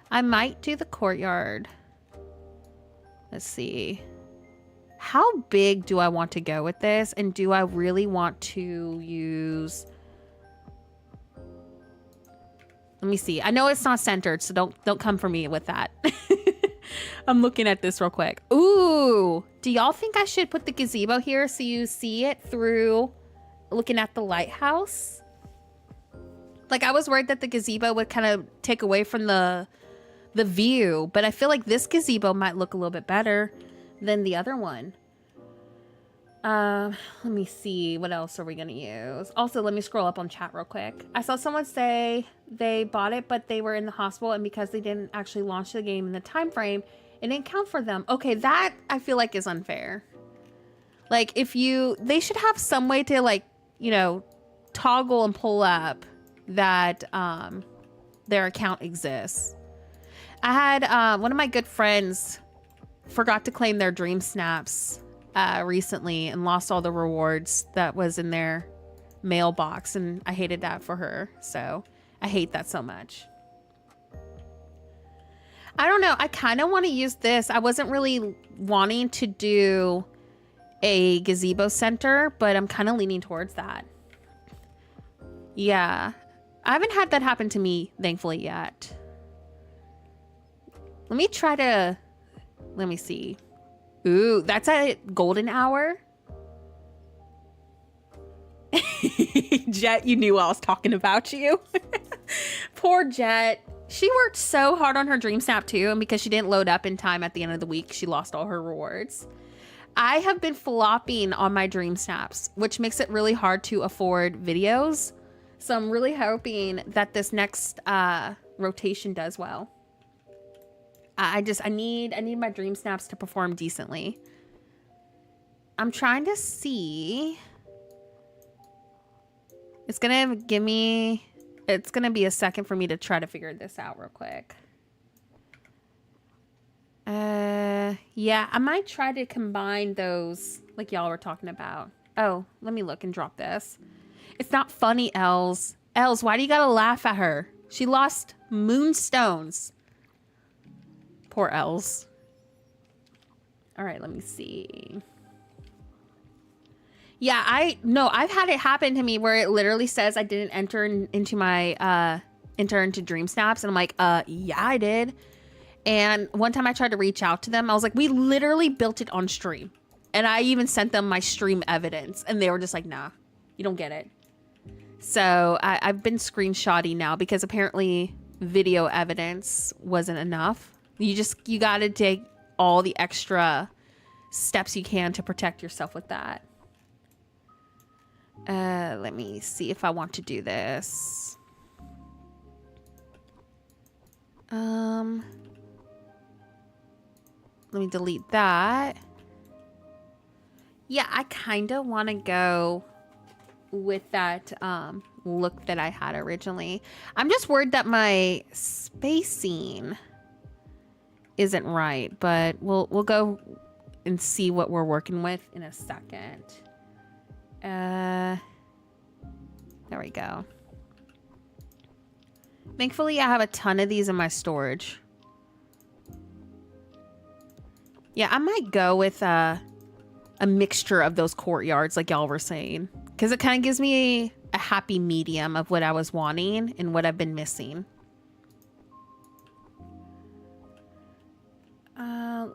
I might do the courtyard. Let's see. How big do I want to go with this? And do I really want to use... Let me see. I know it's not centered, so don't come for me with that. I'm looking at this real quick. Ooh, do y'all think I should put the gazebo here so you see it through looking at the lighthouse? Like I was worried that the gazebo would kind of take away from the view, but I feel like this gazebo might look a little bit better than the other one. Let me see. What else are we going to use? Also, let me scroll up on chat real quick. I saw someone say they bought it, but they were in the hospital, and because they didn't actually launch the game in the time frame, it didn't count for them. Okay, that I feel like is unfair. Like they should have some way to like, you know, toggle and pull up that their account exists. I had one of my good friends forgot to claim their dream snaps recently and lost all the rewards that was in their mailbox, and I hated that for her. So I hate that so much. I don't know. I kind of want to use this. I wasn't really wanting to do a gazebo center, but I'm kind of leaning towards that. Yeah. I haven't had that happen to me, thankfully, yet. Let me try to... Let me see. Ooh, that's a golden hour. Jet, you knew I was talking about you. Poor Jet. She worked so hard on her dream snap too, and because she didn't load up in time at the end of the week, she lost all her rewards. I have been flopping on my dream snaps, which makes it really hard to afford videos. So I'm really hoping that this next rotation does well. I need my dream snaps to perform decently. I'm trying to see. It's gonna be a second for me to try to figure this out real quick. Yeah, I might try to combine those like y'all were talking about. Oh, let me look and drop this. It's not funny, Els. Els, why do you gotta laugh at her? She lost moonstones. Poor Els. All right, let me see. Yeah, I've had it happen to me where it literally says I didn't enter into my enter into dream snaps, and I'm like, yeah, I did. And one time I tried to reach out to them. I was like, we literally built it on stream. And I even sent them my stream evidence, and they were just like, nah, you don't get it. So I've been screenshotting now because apparently video evidence wasn't enough. You got to take all the extra steps you can to protect yourself with that. Let me see if I want to do this. Let me delete that. Yeah, I kind of want to go with that look that I had originally. I'm just worried that my spacing isn't right, but we'll go and see what we're working with in a second. There we go. Thankfully, I have a ton of these in my storage. Yeah, I might go with a mixture of those courtyards like y'all were saying, because it kind of gives me a happy medium of what I was wanting and what I've been missing.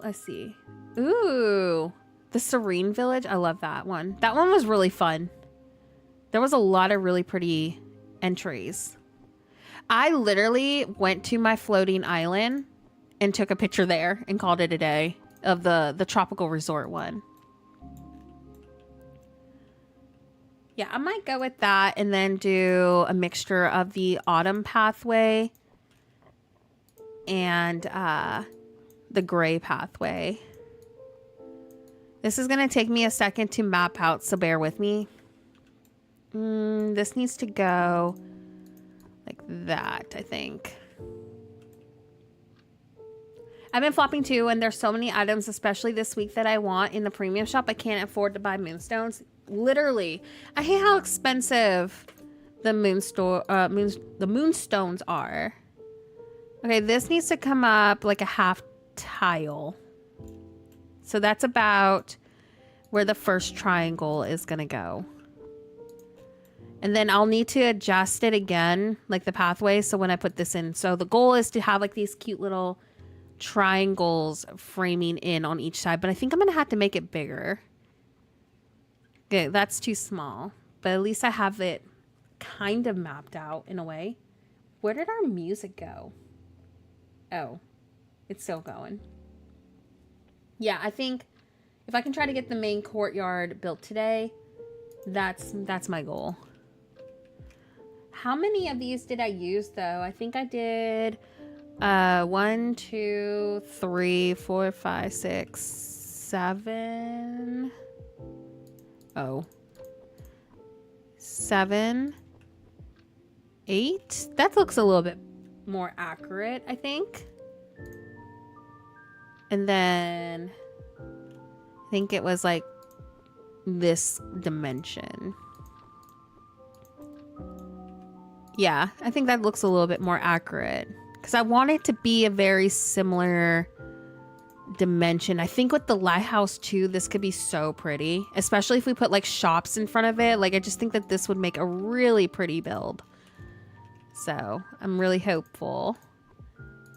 Let's see. Ooh, the Serene Village. I love that one. That one was really fun. There was a lot of really pretty entries. I literally went to my floating island and took a picture there and called it a day of the tropical resort one. Yeah, I might go with that and then do a mixture of the autumn pathway and the gray pathway. This is going to take me a second to map out, so bear with me. This needs to go like that, I think. I've been flopping too, and there's so many items, especially this week, that I want in the premium shop. I can't afford to buy moonstones. Literally, I hate how expensive the moonstones are. Okay, this needs to come up like a half tile. So that's about where the first triangle is gonna go. And then I'll need to adjust it again, like the pathway, so when I put this in. So the goal is to have like these cute little triangles framing in on each side, but I think I'm gonna have to make it bigger. Okay, that's too small, but at least I have it kind of mapped out in a way. Where did our music go? Oh, it's still going. Yeah, I think if I can try to get the main courtyard built today, that's my goal. How many of these did I use though? I think I did 1, 2, 3, 4, 5, 6, 7. Oh. 7, 8. That looks a little bit more accurate, I think. And then I think it was like this dimension. Yeah, I think that looks a little bit more accurate because I want it to be a very similar dimension. I think with the lighthouse too, this could be so pretty, especially if we put like shops in front of it. Like, I just think that this would make a really pretty build. So I'm really hopeful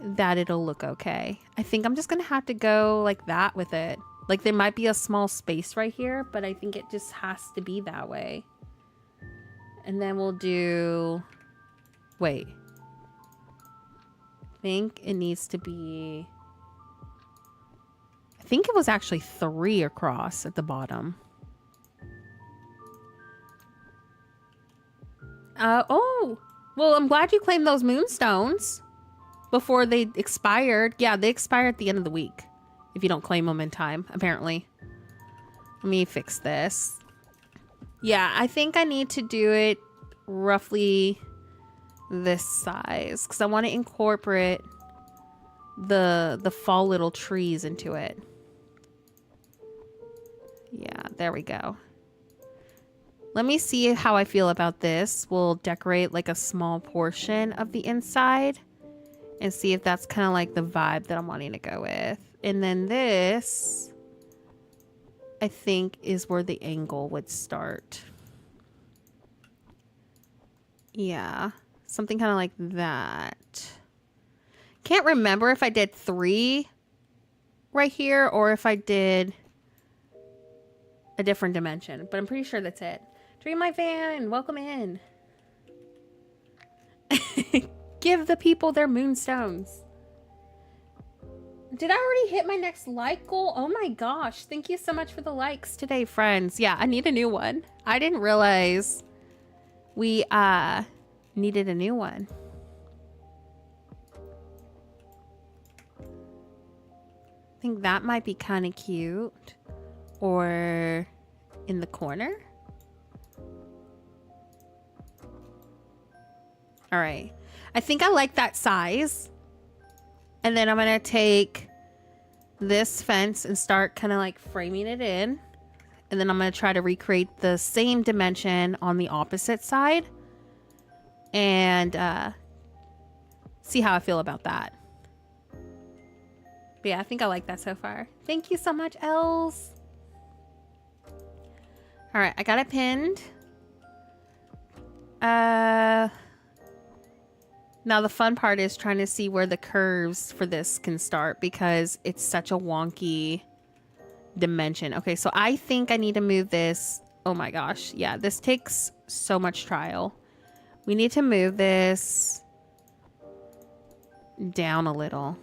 that it'll look okay. I think I'm just gonna have to go like that with it. Like, there might be a small space right here, but I think it just has to be that way. And then we'll do, wait, I think it needs to be, I think it was actually 3 across at the bottom. Oh, well, I'm glad you claimed those moonstones before they expired. Yeah, they expire at the end of the week if you don't claim them in time, apparently. Let me fix this. Yeah, I think I need to do it roughly this size because I want to incorporate the fall little trees into it. Yeah, there we go. Let me see how I feel about this. We'll decorate like a small portion of the inside and see if that's kind of like the vibe that I'm wanting to go with. And then this, I think, is where the angle would start. Yeah, something kind of like that. Can't remember if I did 3 right here or if I did a different dimension, but I'm pretty sure that's it. Dreamlight fan, welcome in. Give the people their moonstones. Did I already hit my next like goal? Oh my gosh, thank you so much for the likes today, friends. Yeah, I need a new one. I didn't realize we needed a new one. I think that might be kind of cute. Or in the corner. All right. I think I like that size. And then I'm going to take this fence and start kind of like framing it in. And then I'm going to try to recreate the same dimension on the opposite side. And see how I feel about that. But yeah, I think I like that so far. Thank you so much, Els. All right, I got it pinned. Now the fun part is trying to see where the curves for this can start because it's such a wonky dimension. Okay, so I think I need to move this. Oh my gosh. Yeah, this takes so much trial. We need to move this down a little.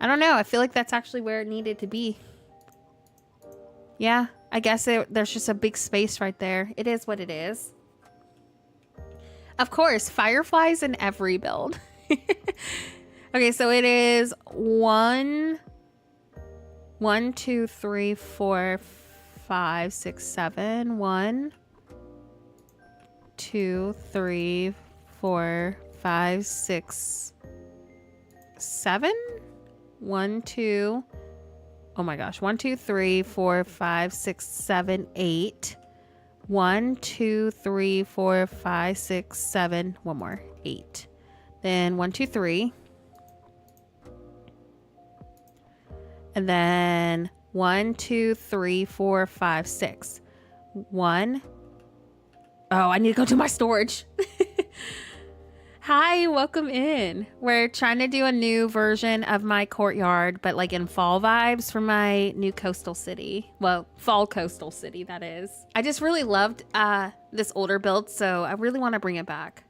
I don't know. I feel like that's actually where it needed to be. Yeah, I guess there's just a big space right there. It is what it is. Of course, fireflies in every build. Okay, so it is 1, 2, 3, 4, 5, 6, 7. 1, 2, 3, 4, 5, 6, 7. 1, 2. Oh my gosh. 1, 2, 3, 4, 5, 6, 7, 8. 1, 2, 3, 4, 5, 6, 7. One more. 8. Then 1, 2, 3. And then 1, 2, 3, 4, 5, 6. 1. Oh, I need to go to my storage. Hi, welcome in. We're trying to do a new version of my courtyard, but like in fall vibes for my new coastal city. Well, fall coastal city, that is. I just really loved this older build, so I really want to bring it back.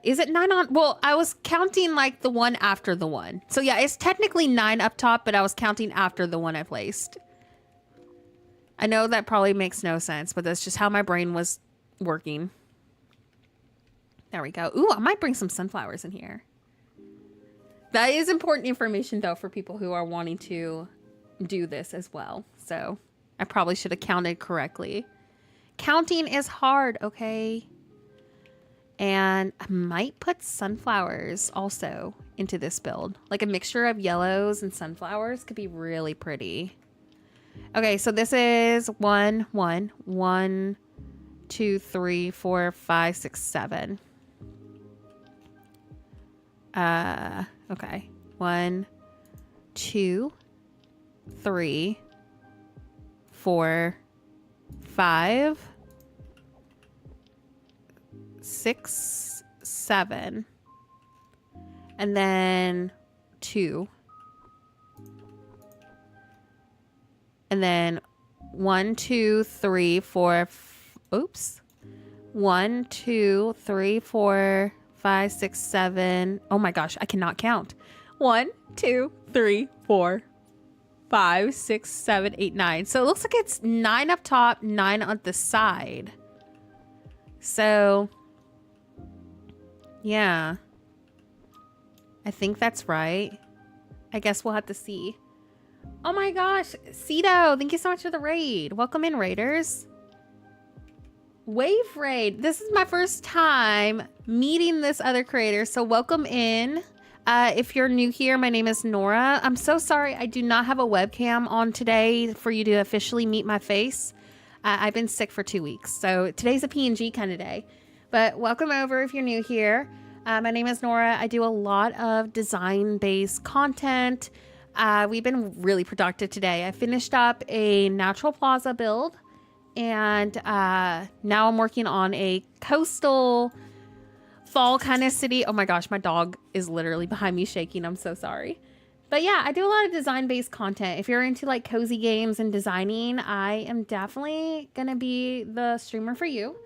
Is it 9 on? Well, I was counting like the one after the one. So yeah, it's technically 9 up top, but I was counting after the one I placed. I know that probably makes no sense, but that's just how my brain was working. There we go. Ooh, I might bring some sunflowers in here. That is important information, though, for people who are wanting to do this as well. So I probably should have counted correctly. Counting is hard, okay? And I might put sunflowers also into this build. Like a mixture of yellows and sunflowers could be really pretty. Okay, so this is 1, 1, 1, 2, 3, 4, 5, 6, 7. Okay. 1, 2, 3, 4, 5, 6, 7. And then 2. And then 1, 2, 3, 4. Oops. 1, 2, 3, 4, 5, 6, 7. Oh my gosh, I cannot count. 1, 2, 3, 4, 5, 6, 7, 8, 9. So it looks like it's 9 up top, 9 on the side. So yeah, I think that's right. I guess we'll have to see. Oh my gosh, Cito, thank you so much for the raid. Welcome in, raiders. Wave raid. This is my first time meeting this other creator, so welcome in. If you're new here, my name is Nora. I'm so sorry I do not have a webcam on today for you to officially meet my face. I've been sick for 2 weeks, so today's a PNG kind of day. But welcome over if you're new here. My name is Nora. I do a lot of design-based content. We've been really productive today. I finished up a natural plaza build, and now I'm working on a coastal fall kind of city. Oh my gosh, my dog is literally behind me shaking. I'm so sorry. But yeah, I do a lot of design-based content. If you're into like cozy games and designing, I am definitely gonna be the streamer for you.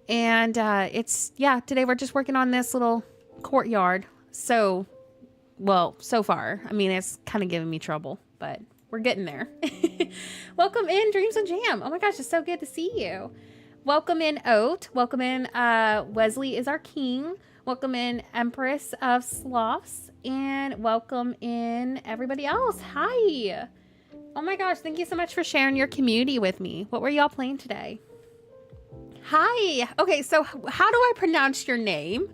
And today we're just working on this little courtyard. So far, I mean, it's kind of giving me trouble, but we're getting there. Welcome in, Dreams and Jam. Oh my gosh, it's so good to see you. Welcome in, Oat. Welcome in, Wesley is our king. Welcome in, Empress of Sloths. And welcome in everybody else. Hi. Oh my gosh, thank you so much for sharing your community with me. What were y'all playing today? Hi. Okay, so how do I pronounce your name?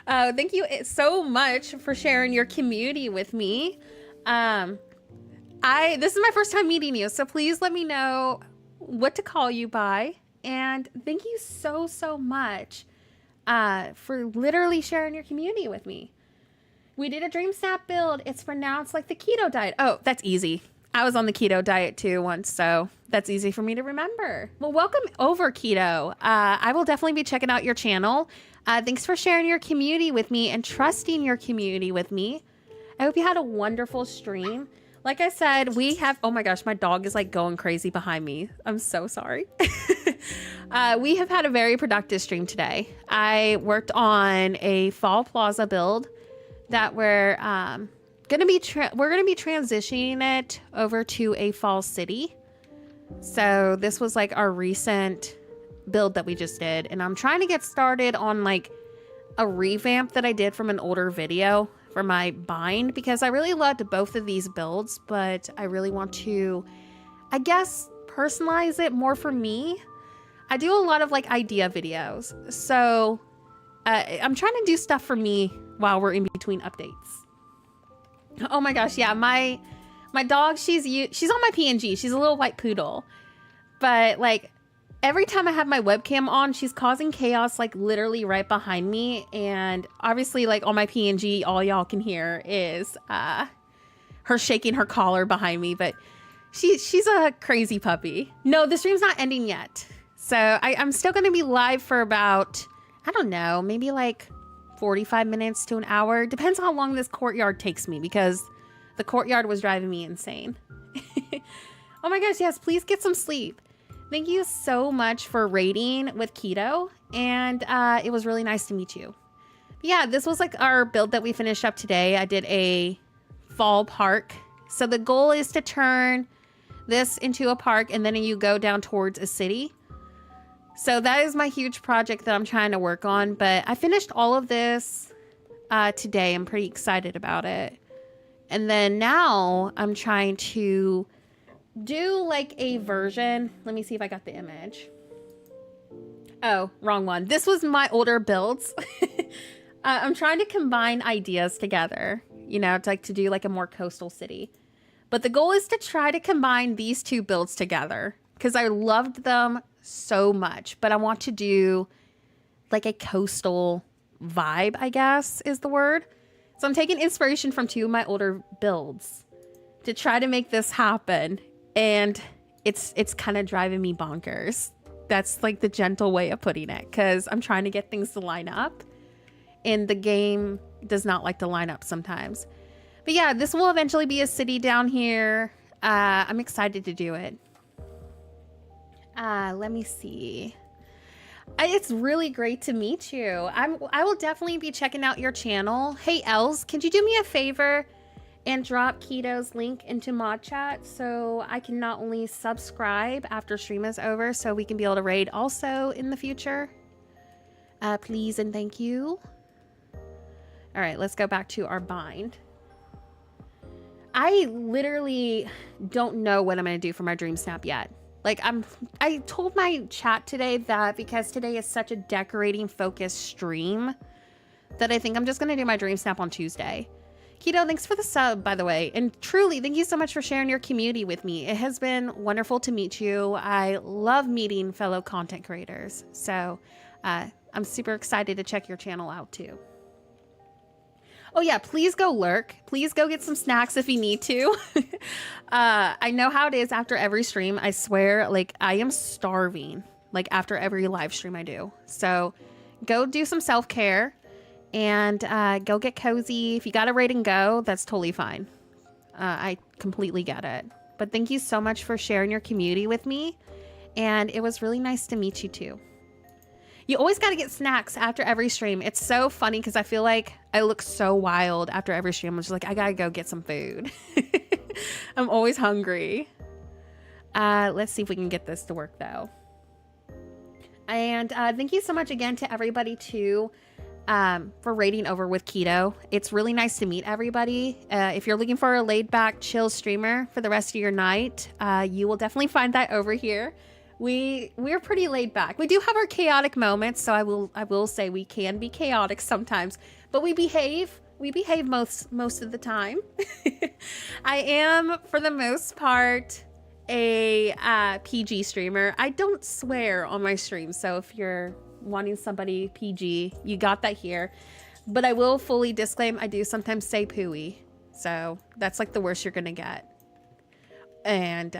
Thank you so much for sharing your community with me. This is my first time meeting you, so please let me know what to call you by. And thank you so much for literally sharing your community with me. We did a Dream Snap build. It's pronounced like the keto diet. Oh, that's easy. I was on the keto diet too once, so that's easy for me to remember. Well, welcome over, Keto. I will definitely be checking out your channel. Thanks for sharing your community with me and trusting your community with me. I hope you had a wonderful stream. Like I said, we have, oh my gosh, my dog is like going crazy behind me. I'm so sorry. We have had a very productive stream today. I worked on a fall plaza build. that we're gonna be transitioning it over to a fall city. So this was like our recent build that we just did, and I'm trying to get started on like a revamp that I did from an older video for my bind, because I really loved both of these builds, but I really want to, I guess, personalize it more for me. I do a lot of like idea videos, so I'm trying to do stuff for me while we're in between updates. Oh my gosh, yeah, my dog, she's on my PNG. She's a little white poodle, but like every time I have my webcam on, she's causing chaos like literally right behind me, and obviously like on my PNG, all y'all can hear is her shaking her collar behind me, but she's a crazy puppy. No, the stream's not ending yet. So I'm still going to be live for about, I don't know, maybe like 45 minutes to an hour. Depends how long this courtyard takes me, because the courtyard was driving me insane. Oh my gosh, yes, please get some sleep. Thank you so much for raiding with Keto, and it was really nice to meet you. Yeah, this was like our build that we finished up today. I did a fall park. So the goal is to turn this into a park, and then you go down towards a city. So that is my huge project that I'm trying to work on, but I finished all of this today. I'm pretty excited about it. And then now I'm trying to do like a version. Let me see if I got the image. Oh, wrong one. This was my older builds. I'm trying to combine ideas together, you know, to do like a more coastal city. But the goal is to try to combine these two builds together, because I loved them so much, but I want to do like a coastal vibe, I guess is the word. So I'm taking inspiration from two of my older builds to try to make this happen, and it's kind of driving me bonkers. That's like the gentle way of putting it, because I'm trying to get things to line up, and the game does not like to line up sometimes. But yeah, this will eventually be a city down here. I'm excited to do it. Let me see. It's really great to meet you. I will definitely be checking out your channel. Hey, Els, could you do me a favor and drop Keto's link into mod chat so I can not only subscribe after stream is over, so we can be able to raid also in the future? Please and thank you. All right, let's go back to our bind. I literally don't know what I'm going to do for my dream snap yet. Like I told my chat today that because today is such a decorating focused stream that I think I'm just going to do my dream snap on Tuesday. Keto, thanks for the sub, by the way. And truly, thank you so much for sharing your community with me. It has been wonderful to meet you. I love meeting fellow content creators. So I'm super excited to check your channel out too. Oh yeah, please go lurk. Please go get some snacks if you need to. I know how it is after every stream. I swear, like I am starving, like after every live stream I do. So go do some self-care and go get cozy. If you got to raid and go, that's totally fine. I completely get it. But thank you so much for sharing your community with me. And it was really nice to meet you too. You always got to get snacks after every stream. It's so funny because I feel like I look so wild after every stream. I'm just like, I got to go get some food. I'm always hungry. Let's see if we can get this to work though. And thank you so much again to everybody too for raiding over with Keto. It's really nice to meet everybody. If you're looking for a laid back, chill streamer for the rest of your night, you will definitely find that over here. We're pretty laid back. We do have our chaotic moments, so I will say we can be chaotic sometimes, but we behave most of the time. I am, for the most part, a PG streamer. I don't swear on my stream, so if you're wanting somebody PG, you got that here. But I will fully disclaim, I do sometimes say pooey, so that's like the worst you're gonna get. And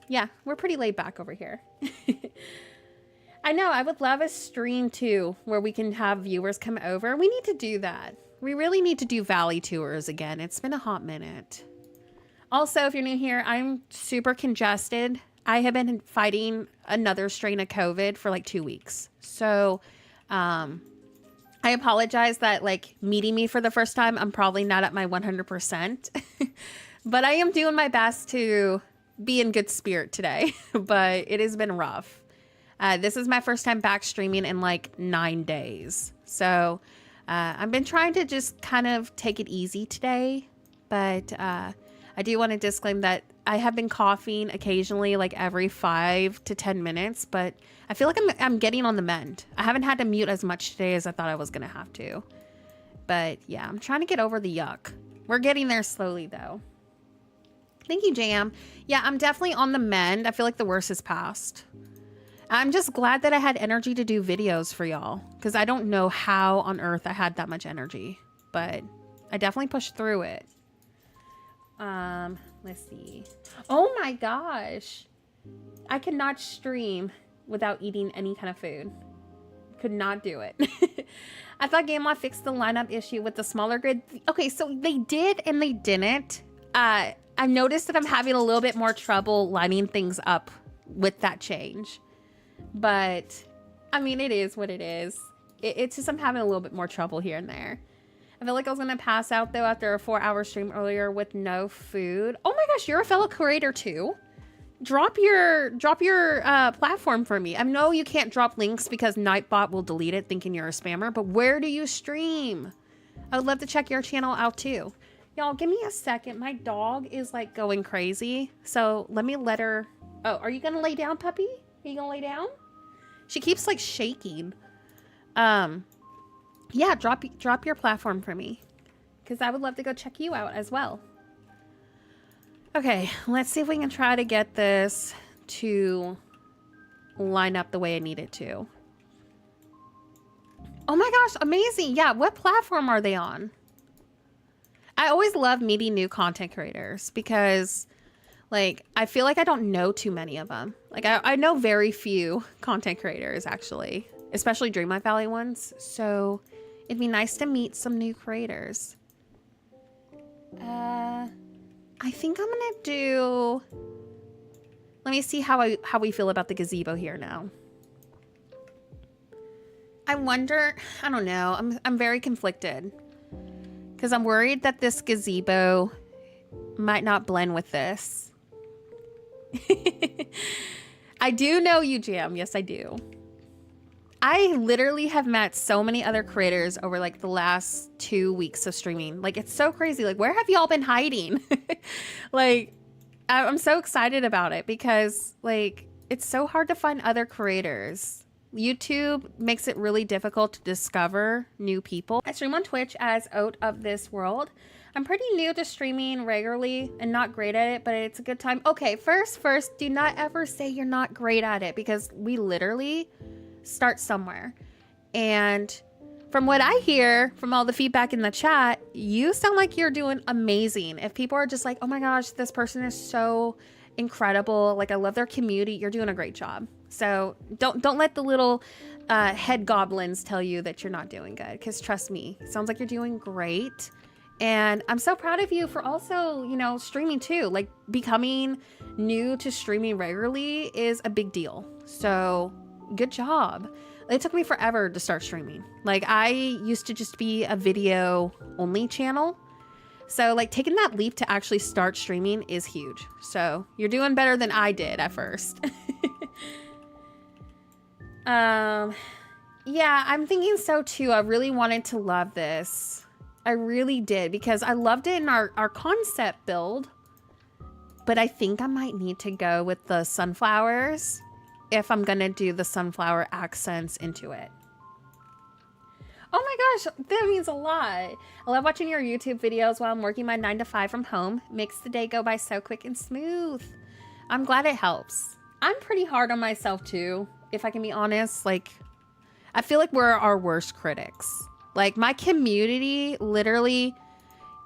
yeah, we're pretty laid back over here. I know, I would love a stream too, where we can have viewers come over. We need to do that. We really need to do Valley tours again. It's been a hot minute. Also, if you're new here, I'm super congested. I have been fighting another strain of COVID for like 2 weeks. So, I apologize that like meeting me for the first time, I'm probably not at my 100%, but I am doing my best to be in good spirit today, but it has been rough. This is my first time back streaming in like 9 days. So I've been trying to just kind of take it easy today, but I do want to disclaim that I have been coughing occasionally, like every 5 to 10 minutes, but I feel like I'm getting on the mend. I haven't had to mute as much today as I thought I was going to have to. But yeah, I'm trying to get over the yuck. We're getting there slowly though. Thank you, Jam. Yeah, I'm definitely on the mend. I feel like the worst is past. I'm just glad that I had energy to do videos for y'all, because I don't know how on earth I had that much energy, but I definitely pushed through it. Let's see. Oh my gosh. I cannot stream without eating any kind of food. Could not do it. I thought GameLoft fixed the lineup issue with the smaller grid. Okay, so they did and they didn't. I noticed that I'm having a little bit more trouble lining things up with that change. But, I mean, it is what it is. It's just I'm having a little bit more trouble here and there. I feel like I was going to pass out, though, after a 4-hour stream earlier with no food. Oh my gosh, you're a fellow creator, too? Drop your platform for me. I know you can't drop links because Nightbot will delete it thinking you're a spammer, but where do you stream? I would love to check your channel out, too. Y'all, give me a second. My dog is, like, going crazy. So, let me let her... Oh, are you going to lay down, puppy? Are you going to lay down? She keeps, like, shaking. Yeah, drop your platform for me, because I would love to go check you out as well. Okay, let's see if we can try to get this to line up the way I need it to. Oh my gosh, amazing. Yeah, what platform are they on? I always love meeting new content creators because, like, I feel like I don't know too many of them. Like, I know very few content creators, actually, especially Dreamlight ones. So it'd be nice to meet some new creators. I think I'm gonna do... Let me see how we feel about the gazebo here now. I wonder... I don't know. I'm very conflicted. Because I'm worried that this gazebo might not blend with this. I do know you, Jam. Yes, I do. I literally have met so many other creators over like the last 2 weeks of streaming. Like, it's so crazy. Like, where have y'all been hiding? Like, I'm so excited about it because, like, it's so hard to find other creators. YouTube makes it really difficult to discover new people. I stream on Twitch as Out of This World. I'm pretty new to streaming regularly and not great at it, but it's a good time. Okay, first, do not ever say you're not great at it, because we literally start somewhere. And from what I hear from all the feedback in the chat, you sound like you're doing amazing. If people are just like, oh my gosh, this person is so incredible, like I love their community, you're doing a great job. So don't let the little head goblins tell you that you're not doing good, because trust me, it sounds like you're doing great. And I'm so proud of you for also, you know, streaming too. Like, becoming new to streaming regularly is a big deal. So good job. It took me forever to start streaming. Like, I used to just be a video only channel. So like, taking that leap to actually start streaming is huge. So you're doing better than I did at first. Yeah, I'm thinking so too. I really wanted to love this. I really did, because I loved it in our concept build. But I think I might need to go with the sunflowers if I'm gonna do the sunflower accents into it. Oh my gosh, that means a lot. I love watching your YouTube videos while I'm working my 9 to 5 from home. Makes the day go by so quick and smooth. I'm glad it helps. I'm pretty hard on myself too, if I can be honest. Like, I feel like we're our worst critics. Like, my community literally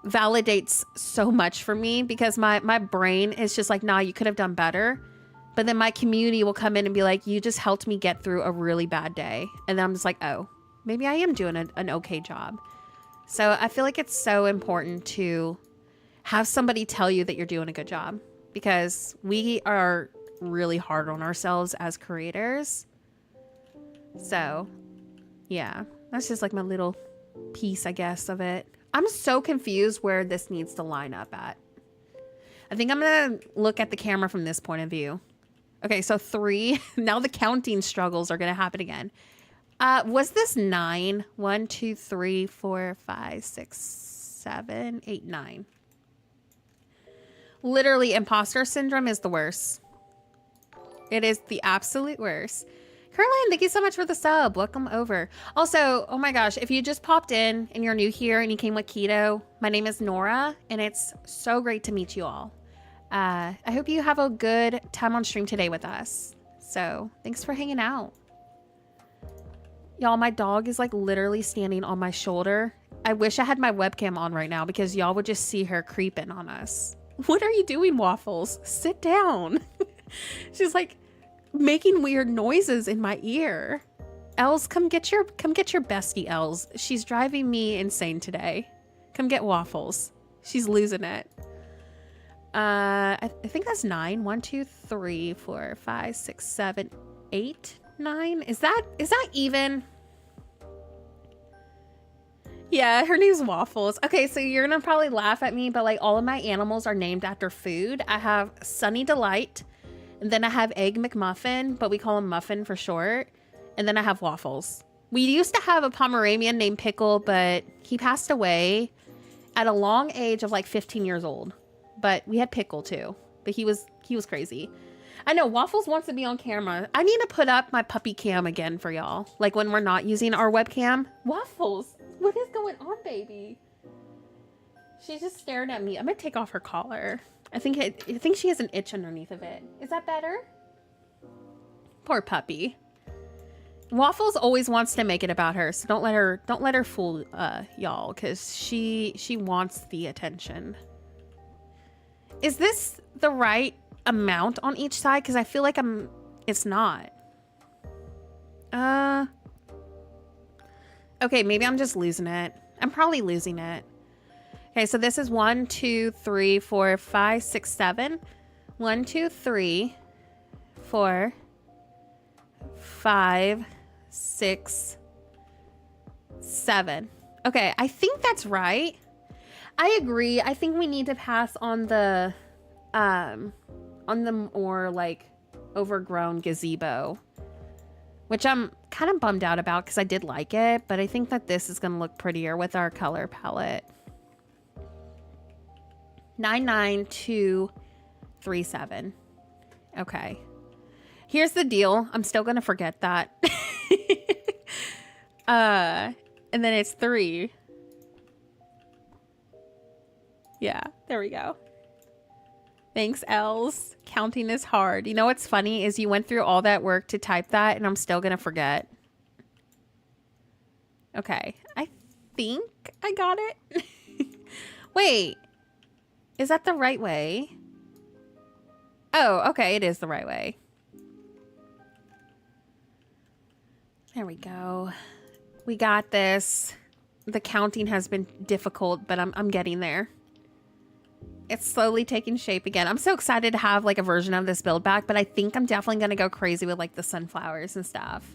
validates so much for me, because my brain is just like, nah, you could have done better. But then my community will come in and be like, you just helped me get through a really bad day. And then I'm just like, oh, maybe I am doing an okay job. So I feel like it's so important to have somebody tell you that you're doing a good job, because we are really hard on ourselves as creators. So yeah, That's just like my little piece, I guess, of it. I'm so confused where this needs to line up at. I think I'm gonna look at the camera from this point of view. Okay, so 3. Now the counting struggles are gonna happen again. Was this 9? 1, 2, 3, 4, 5, 6, 7, 8, 9. Literally, imposter syndrome is the worst. It is the absolute worst. Caroline, thank you so much for the sub. Welcome over. Also, oh my gosh, if you just popped in and you're new here and you came with keto, my name is Nora, and it's so great to meet you all. I hope you have a good time on stream today with us. So thanks for hanging out. Y'all, my dog is like literally standing on my shoulder. I wish I had my webcam on right now because y'all would just see her creeping on us. What are you doing, Waffles? Sit down. She's like making weird noises in my ear. Els, come get your bestie, Els. She's driving me insane today. Come get Waffles. She's losing it. I think that's 9. 1, 2, 3, 4, 5, 6, 7, 8, 9. Is that even? Yeah, her name's Waffles. Okay, so you're gonna probably laugh at me, but like all of my animals are named after food. I have Sunny Delight, and then I have Egg McMuffin, but we call him Muffin for short. And then I have Waffles. We used to have a Pomeranian named Pickle, but he passed away at a long age of like 15 years old. But we had Pickle too, but he was crazy. I know Waffles wants to be on camera. I need to put up my puppy cam again for y'all. Like when we're not using our webcam. Waffles, what is going on, baby? She just stared at me. I'm gonna take off her collar. I think she has an itch underneath of it. Is that better? Poor puppy. Waffles always wants to make it about her, so don't let her fool y'all, because she wants the attention. Is this the right amount on each side? Because I feel like it's not. Okay, maybe I'm just losing it. I'm probably losing it. Okay, so this is 1, 2, 3, 4, 5, 6, 7. 1, 2, 3, 4, 5, 6, 7. Okay, I think that's right. I agree. I think we need to pass on the more like overgrown gazebo, which I'm kind of bummed out about because I did like it, but I think that this is going to look prettier with our color palette. 99237. Okay. Here's the deal. I'm still going to forget that. And then it's 3. Yeah, there we go. Thanks, Els. Counting is hard. You know what's funny is you went through all that work to type that and I'm still going to forget. Okay. I think I got it. Wait. Is that the right way? Oh, okay. It is the right way. There we go. We got this. The counting has been difficult, but I'm getting there. It's slowly taking shape again. I'm so excited to have like a version of this build back, but I think I'm definitely going to go crazy with like the sunflowers and stuff.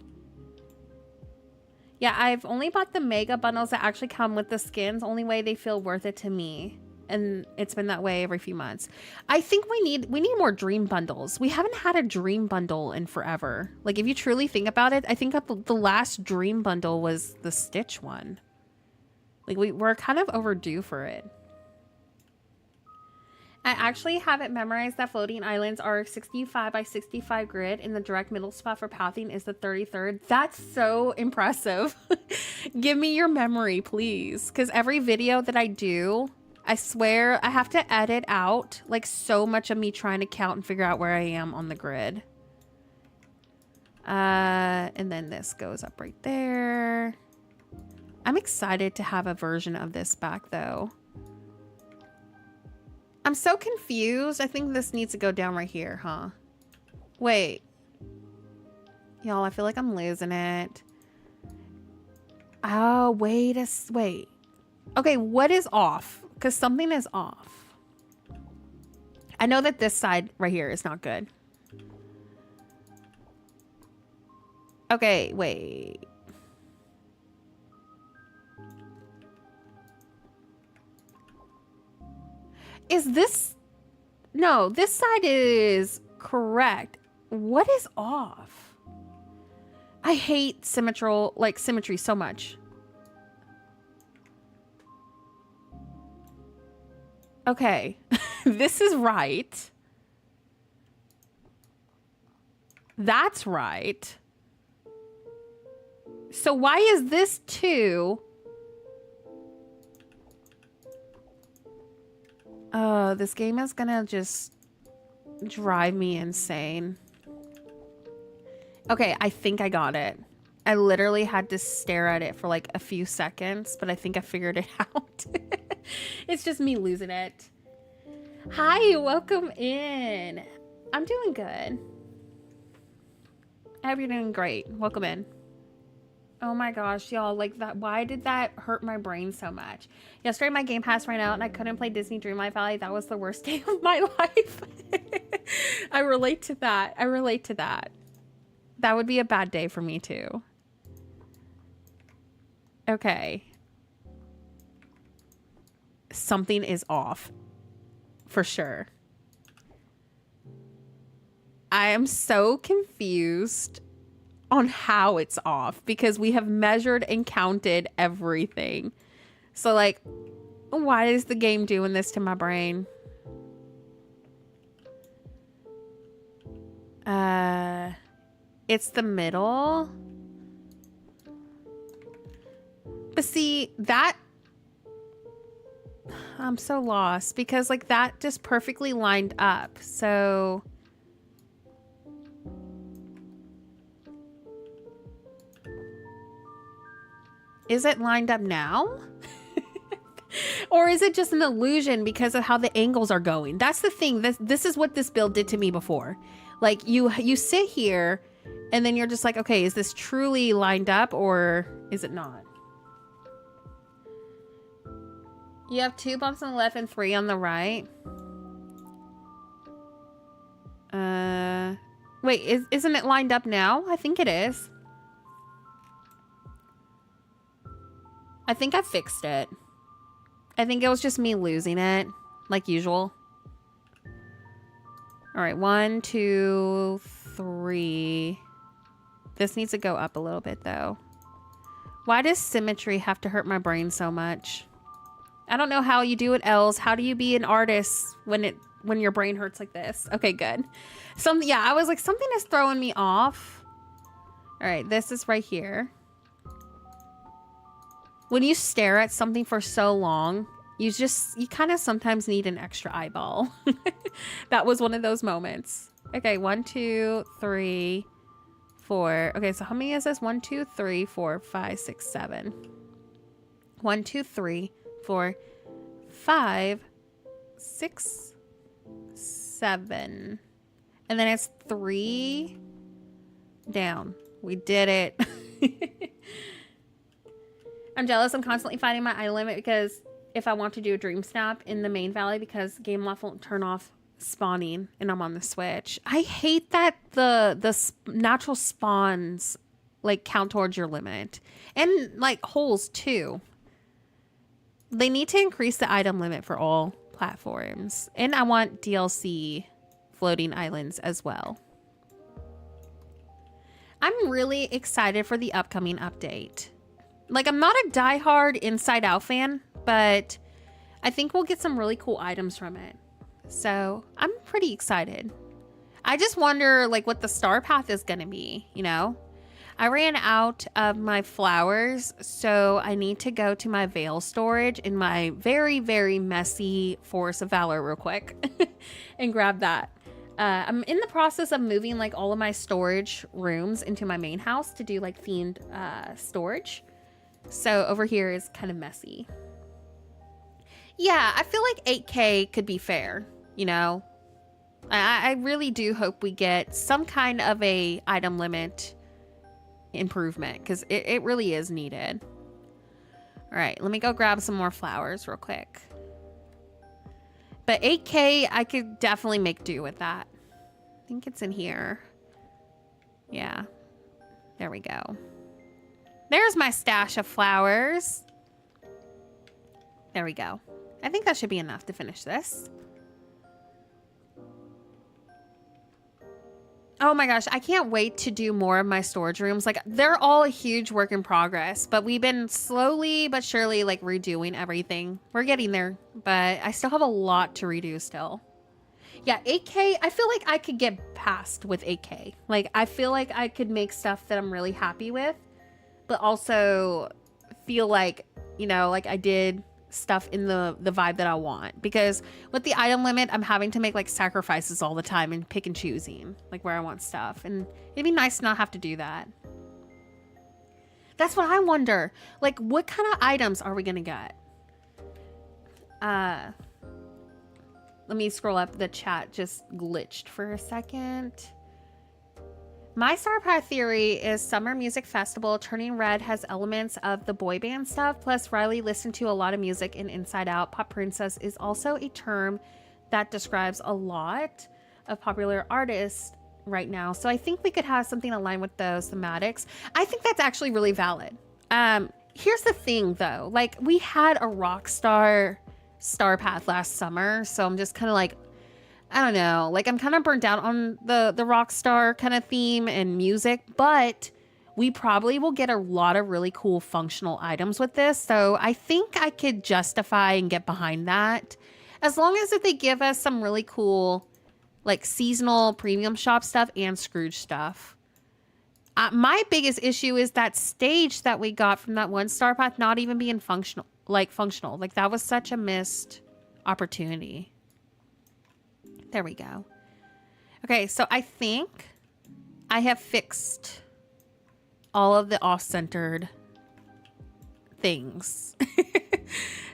Yeah, I've only bought the mega bundles that actually come with the skins. Only way they feel worth it to me. And it's been that way every few months. I think we need more dream bundles. We haven't had a dream bundle in forever. Like if you truly think about it, I think the last dream bundle was the Stitch one. Like we're kind of overdue for it. I actually have it memorized that floating islands are 65 by 65 grid and the direct middle spot for pathing is the 33rd. That's so impressive. Give me your memory, please. Because every video that I do, I swear I have to edit out like so much of me trying to count and figure out where I am on the grid. And then this goes up right there. I'm excited to have a version of this back though. I'm so confused. I think this needs to go down right here, huh? Wait. Y'all, I feel like I'm losing it. Oh, wait. Okay, what is off? Because something is off. I know that this side right here is not good. Okay, wait. Is this... No, this side is correct. What is off? I hate symmetry so much. Okay, this is right. That's right. So why is this 2? This game is gonna just drive me insane. Okay, I think I got it. I literally had to stare at it for like a few seconds, but I think I figured it out. It's just me losing it. Hi, welcome in. I'm doing good. I hope you're doing great. Welcome in. Oh my gosh, y'all, like that. Why did that hurt my brain so much? Yesterday, my Game Pass ran out and I couldn't play Disney Dreamlight Valley. That was the worst day of my life. I relate to that. I relate to that. That would be a bad day for me too. Okay. Something is off. For sure. I am so confused on how it's off because we have measured and counted everything. So like, why is the game doing this to my brain? It's the middle. But see, that... I'm so lost because like that just perfectly lined up. So... Is it lined up now? Or is it just an illusion because of how the angles are going? That's the thing. This is what this build did to me before. Like you sit here and then you're just like, okay, is this truly lined up or is it not? You have 2 bumps on the left and 3 on the right. Wait, isn't it lined up now? I think it is. I think I fixed it. I think it was just me losing it, like usual. All right, 1, 2, 3. This needs to go up a little bit, though. Why does symmetry have to hurt my brain so much? I don't know how you do it, Els. How do you be an artist when your brain hurts like this? Okay, good. Yeah, I was like, something is throwing me off. All right, this is right here. When you stare at something for so long, you kind of sometimes need an extra eyeball. That was one of those moments. Okay, 1, 2, 3, 4. Okay, so how many is this? 1, 2, 3, 4, 5, 6, 7. 1, 2, 3, 4, 5, 6, 7. And then it's 3 down. We did it. I'm jealous. I'm constantly fighting my eye limit because if I want to do a dream snap in the main valley because game loft won't turn off spawning and I'm on the Switch. I hate that the natural spawns like count towards your limit and like holes too. They need to increase the item limit for all platforms. And I want DLC floating islands as well. I'm really excited for the upcoming update. Like, I'm not a diehard Inside Out fan, but I think we'll get some really cool items from it. So I'm pretty excited. I just wonder like what the star path is going to be, you know? I ran out of my flowers, so I need to go to my veil storage in my very, very messy Forest of Valor real quick and grab that. I'm in the process of moving like all of my storage rooms into my main house to do like themed storage. So over here is kind of messy. Yeah, I feel like 8K could be fair, you know? I really do hope we get some kind of a item limit improvement because it really is needed. All right, let me go grab some more flowers real quick. But 8K, I could definitely make do with that. I think it's in here. Yeah, there we go. There's my stash of flowers. There we go. I think that should be enough to finish this. Oh my gosh, I can't wait to do more of my storage rooms. Like, they're all a huge work in progress, but we've been slowly but surely like redoing everything. We're getting there, but I still have a lot to redo still. Yeah, 8K, I feel like I could get past with 8K. Like, I feel like I could make stuff that I'm really happy with, but also feel like, you know, like I did stuff in the vibe that I want. Because with the item limit, I'm having to make like sacrifices all the time and pick and choosing like where I want stuff. And it'd be nice to not have to do that. That's what I wonder. Like, what kind of items are we gonna get? Let me scroll up. The chat just glitched for a second. My Star Path theory is Summer Music Festival. Turning Red has elements of the boy band stuff. Plus, Riley listened to a lot of music in Inside Out. Pop princess is also a term that describes a lot of popular artists right now. So I think we could have something aligned with those thematics. I think that's actually really valid. Here's the thing though. Like, we had a rock star Path last summer. So I'm just kind of like, I don't know, like I'm kind of burnt out on the rock star kind of theme and music, but we probably will get a lot of really cool functional items with this. So I think I could justify and get behind that, as long as if they give us some really cool like seasonal premium shop stuff and Scrooge stuff. My biggest issue is that stage that we got from that one Star Path not even being functional. Like that was such a missed opportunity. There we go. Okay, so I think I have fixed all of the off-centered things.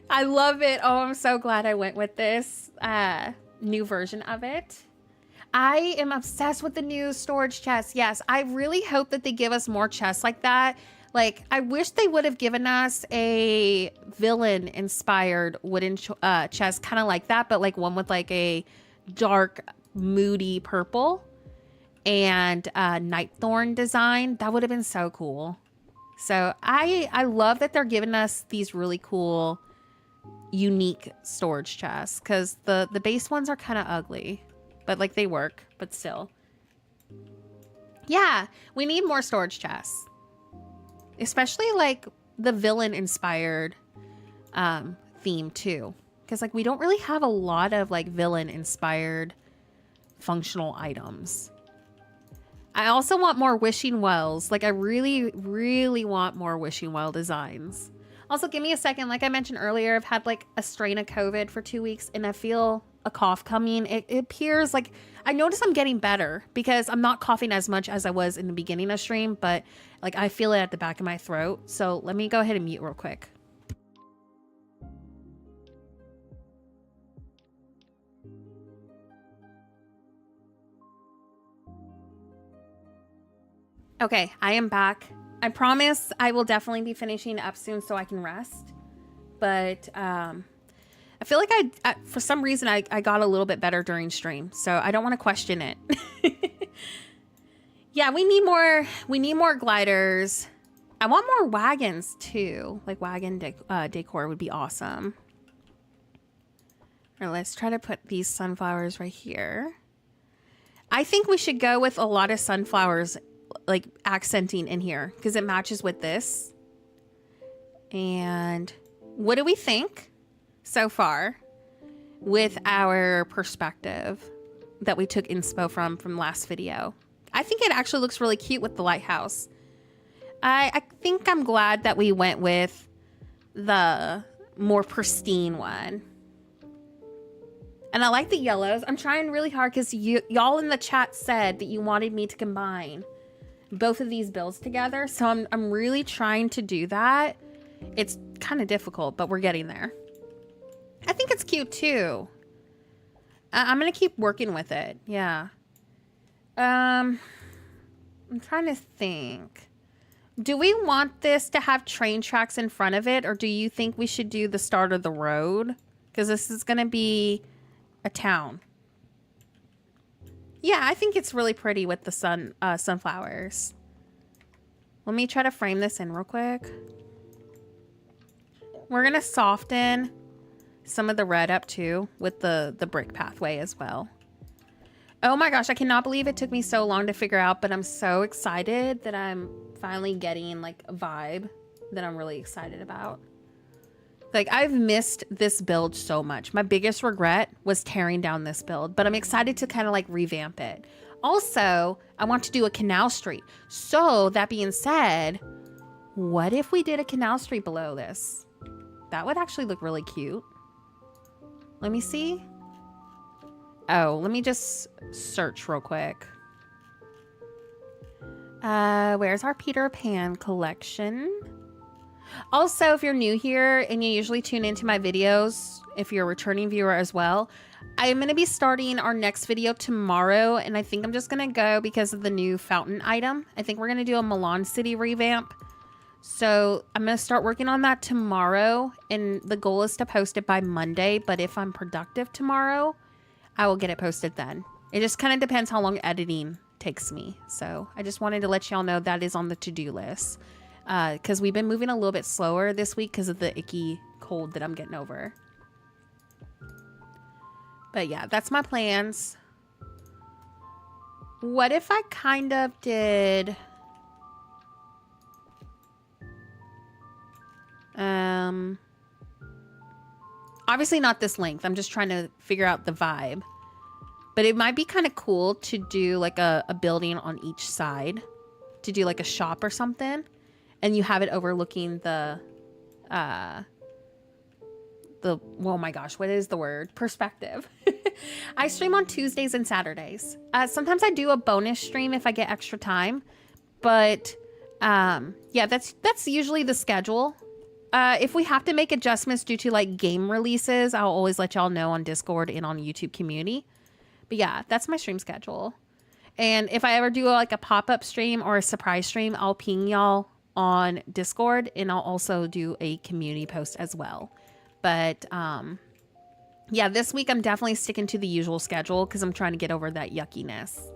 I love it. Oh, I'm so glad I went with this new version of it. I am obsessed with the new storage chests. Yes, I really hope that they give us more chests like that. Like, I wish they would have given us a villain-inspired wooden chest, kind of like that, but like one with like a dark, moody purple and Nightthorn design. That would have been so cool. So I love that they're giving us these really cool, unique storage chests, because the base ones are kind of ugly, but like they work, but still. Yeah, we need more storage chests, especially like the villain inspired theme too. Because, like, we don't really have a lot of, like, villain-inspired functional items. I also want more wishing wells. Like, I really, really want more wishing well designs. Also, give me a second. Like I mentioned earlier, I've had, like, a strain of COVID for 2 weeks, and I feel a cough coming. It appears like... I notice I'm getting better because I'm not coughing as much as I was in the beginning of stream, but, like, I feel it at the back of my throat. So let me go ahead and mute real quick. Okay, I am back. I promise I will definitely be finishing up soon so I can rest. But I feel like I for some reason I got a little bit better during stream, so I don't want to question it. Yeah, we need more gliders. I want more wagons too. Like wagon decor would be awesome. All right, let's try to put these sunflowers right here. I think we should go with a lot of sunflowers, like accenting in here, because it matches with this. And what do we think so far with our perspective that we took inspo from last video? I think it actually looks really cute with the lighthouse. I think I'm glad that we went with the more pristine one. And I like the yellows. I'm trying really hard because y'all in the chat said that you wanted me to combine both of these builds together. So I'm really trying to do that. It's kind of difficult, but we're getting there. I think it's cute too. I'm going to keep working with it. Yeah. I'm trying to think. Do we want this to have train tracks in front of it, or do you think we should do the start of the road? Because this is going to be a town. Yeah, I think it's really pretty with the sunflowers. Let me try to frame this in real quick. We're going to soften some of the red up too with the brick pathway as well. Oh my gosh, I cannot believe it took me so long to figure out, but I'm so excited that I'm finally getting like a vibe that I'm really excited about. Like, I've missed this build so much. My biggest regret was tearing down this build, but I'm excited to kind of like revamp it. Also, I want to do a canal street. So that being said, what if we did a canal street below this? That would actually look really cute. Let me see. Oh, let me just search real quick. Where's our Peter Pan collection? Also, if you're new here and you usually tune into my videos, if you're a returning viewer as well, I'm going to be starting our next video tomorrow, and I think I'm just going to go because of the new fountain item. I think we're going to do a Milan City revamp. So I'm going to start working on that tomorrow, and the goal is to post it by Monday, but if I'm productive tomorrow, I will get it posted then. It just kind of depends how long editing takes me. So I just wanted to let y'all know that is on the to-do list. Because we've been moving a little bit slower this week because of the icky cold that I'm getting over. But yeah, that's my plans. What if I kind of did... obviously not this length. I'm just trying to figure out the vibe. But it might be kind of cool to do like a building on each side. To do like a shop or something. And you have it overlooking the, oh my gosh, what is the word? Perspective. I stream on Tuesdays and Saturdays. Sometimes I do a bonus stream if I get extra time. But, yeah, that's usually the schedule. If we have to make adjustments due to, like, game releases, I'll always let y'all know on Discord and on YouTube community. But, yeah, that's my stream schedule. And if I ever do, like, a pop-up stream or a surprise stream, I'll ping y'all on Discord, and I'll also do a community post as well. But yeah, this week I'm definitely sticking to the usual schedule because I'm trying to get over that yuckiness.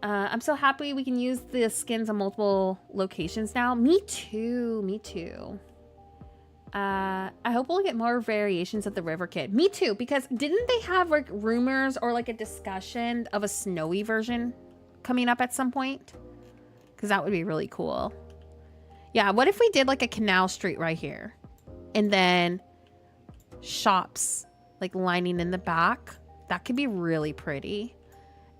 I'm so happy we can use the skins on multiple locations now. Me too, me too. I hope we'll get more variations of the River Kid. Me too, because didn't they have like rumors or like a discussion of a snowy version coming up at some point? Because that would be really cool. Yeah, what if we did like a canal street right here? And then shops like lining in the back. That could be really pretty.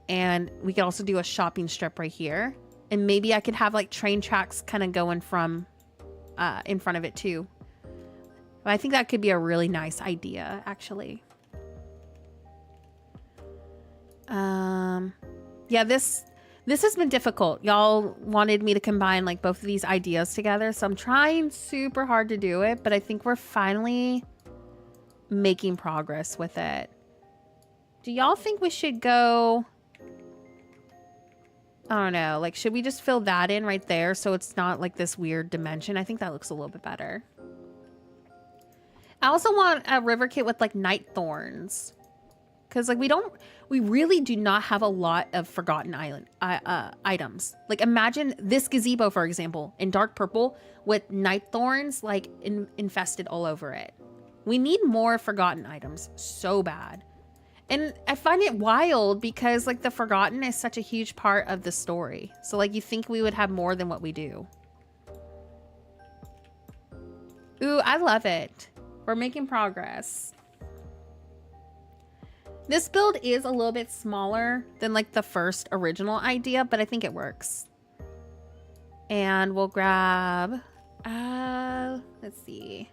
And we could also do a shopping strip right here. And maybe I could have like train tracks kind of going from in front of it too. But I think that could be a really nice idea, actually. Yeah, this has been difficult. Y'all wanted me to combine like both of these ideas together. So I'm trying super hard to do it, but I think we're finally making progress with it. Do y'all think we should go... I don't know. Like, should we just fill that in right there so it's not like this weird dimension? I think that looks a little bit better. I also want a river kit with like night thorns. Because like we really do not have a lot of Forgotten Island items. Like imagine this gazebo, for example, in dark purple with night thorns like infested all over it. We need more Forgotten items so bad. And I find it wild because like the Forgotten is such a huge part of the story. So like you think we would have more than what we do. Ooh, I love it. We're making progress. This build is a little bit smaller than like the first original idea, but I think it works. And we'll grab, let's see.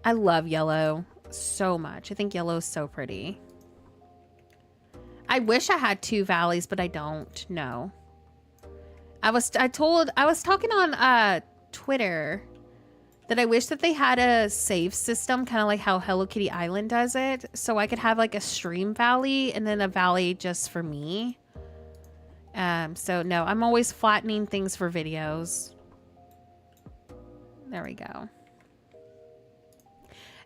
I love yellow so much. I think yellow is so pretty. I wish I had two valleys, but I don't. No. I was talking on Twitter that I wish that they had a save system, kind of like how Hello Kitty Island does it, so I could have like a stream valley and then a valley just for me. So no, I'm always flattening things for videos. There we go.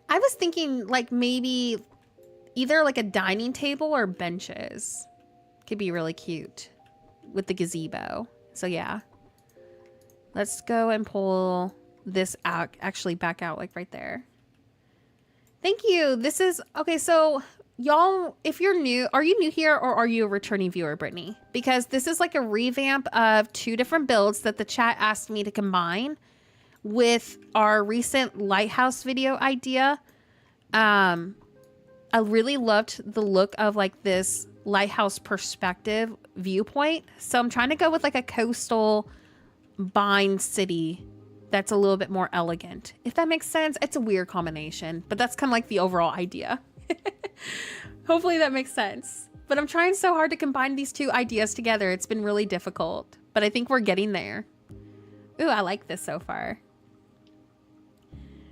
I was thinking like maybe either like a dining table or benches could be really cute with the gazebo. So yeah, let's go and pull this out, actually back out like right there. Thank you. This is, okay, so y'all, if you're new, are you new here or are you a returning viewer, Brittany? Because this is like a revamp of 2 different builds that the chat asked me to combine with our recent lighthouse video idea. I really loved the look of like this lighthouse perspective viewpoint. So I'm trying to go with like a coastal bind city that's a little bit more elegant. If that makes sense. It's a weird combination, but that's kind of like the overall idea. Hopefully that makes sense. But I'm trying so hard to combine these 2 ideas together. It's been really difficult, but I think we're getting there. Ooh, I like this so far.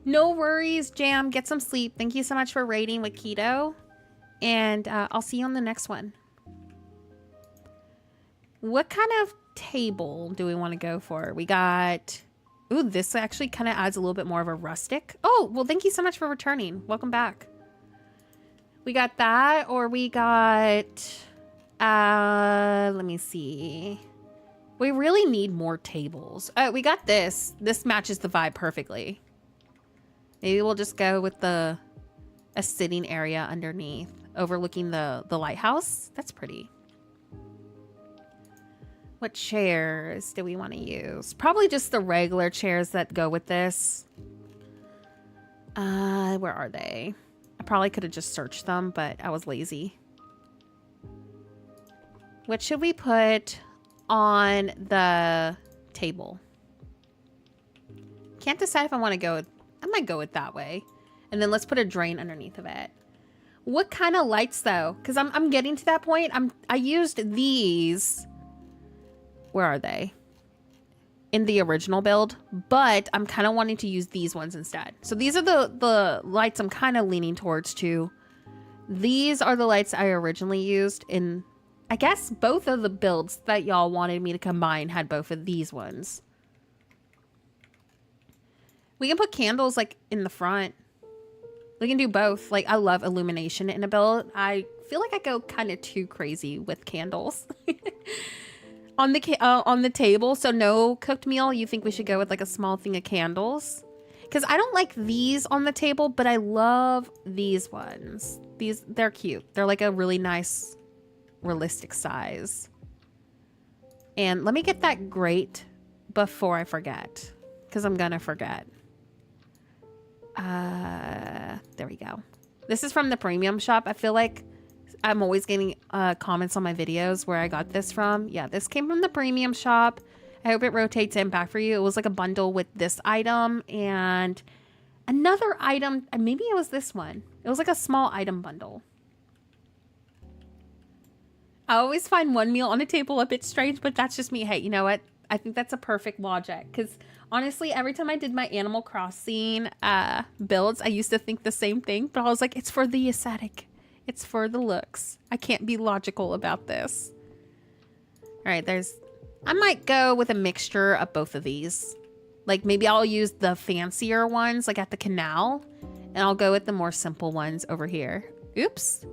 No worries, Jam. Get some sleep. Thank you so much for raiding with Keto. And I'll see you on the next one. What kind of table do we want to go for? We got... Ooh, this actually kind of adds a little bit more of a rustic. Oh, well, thank you so much for returning. Welcome back. We got that, or we got... let me see. We really need more tables. We got this. This matches the vibe perfectly. Maybe we'll just go with a sitting area underneath, overlooking the lighthouse. That's pretty. What chairs do we want to use? Probably just the regular chairs that go with this. Where are they? I probably could have just searched them, but I was lazy. What should we put on the table? Can't decide if I want to go with... I might go with that way. And then let's put a drain underneath of it. What kind of lights though? Because I'm getting to that point. I used these. Where are they? In the original build. But I'm kind of wanting to use these ones instead. So these are the lights I'm kind of leaning towards too. These are the lights I originally used in... I guess both of the builds that y'all wanted me to combine had both of these ones. We can put candles like in the front. We can do both. Like I love illumination in a build. I feel like I go kind of too crazy with candles on the table. So no cooked meal. You think we should go with like a small thing of candles? Because I don't like these on the table, but I love these ones. They're cute. They're like a really nice, realistic size. And let me get that grate before I forget, because I'm gonna forget. There we go. This is from the premium shop. I feel like I'm always getting comments on my videos where I got this from. Yeah, this came from the premium shop. I hope it rotates in back for you. It was like a bundle with this item and another item. Maybe it was this one. It was like a small item bundle. I always find one meal on the table a bit strange, but that's just me. Hey, you know what? I think that's a perfect logic, because honestly, every time I did my Animal Crossing builds, I used to think the same thing, but I was like, it's for the aesthetic. It's for the looks. I can't be logical about this. All right, I might go with a mixture of both of these. Like maybe I'll use the fancier ones like at the canal, and I'll go with the more simple ones over here. Oops.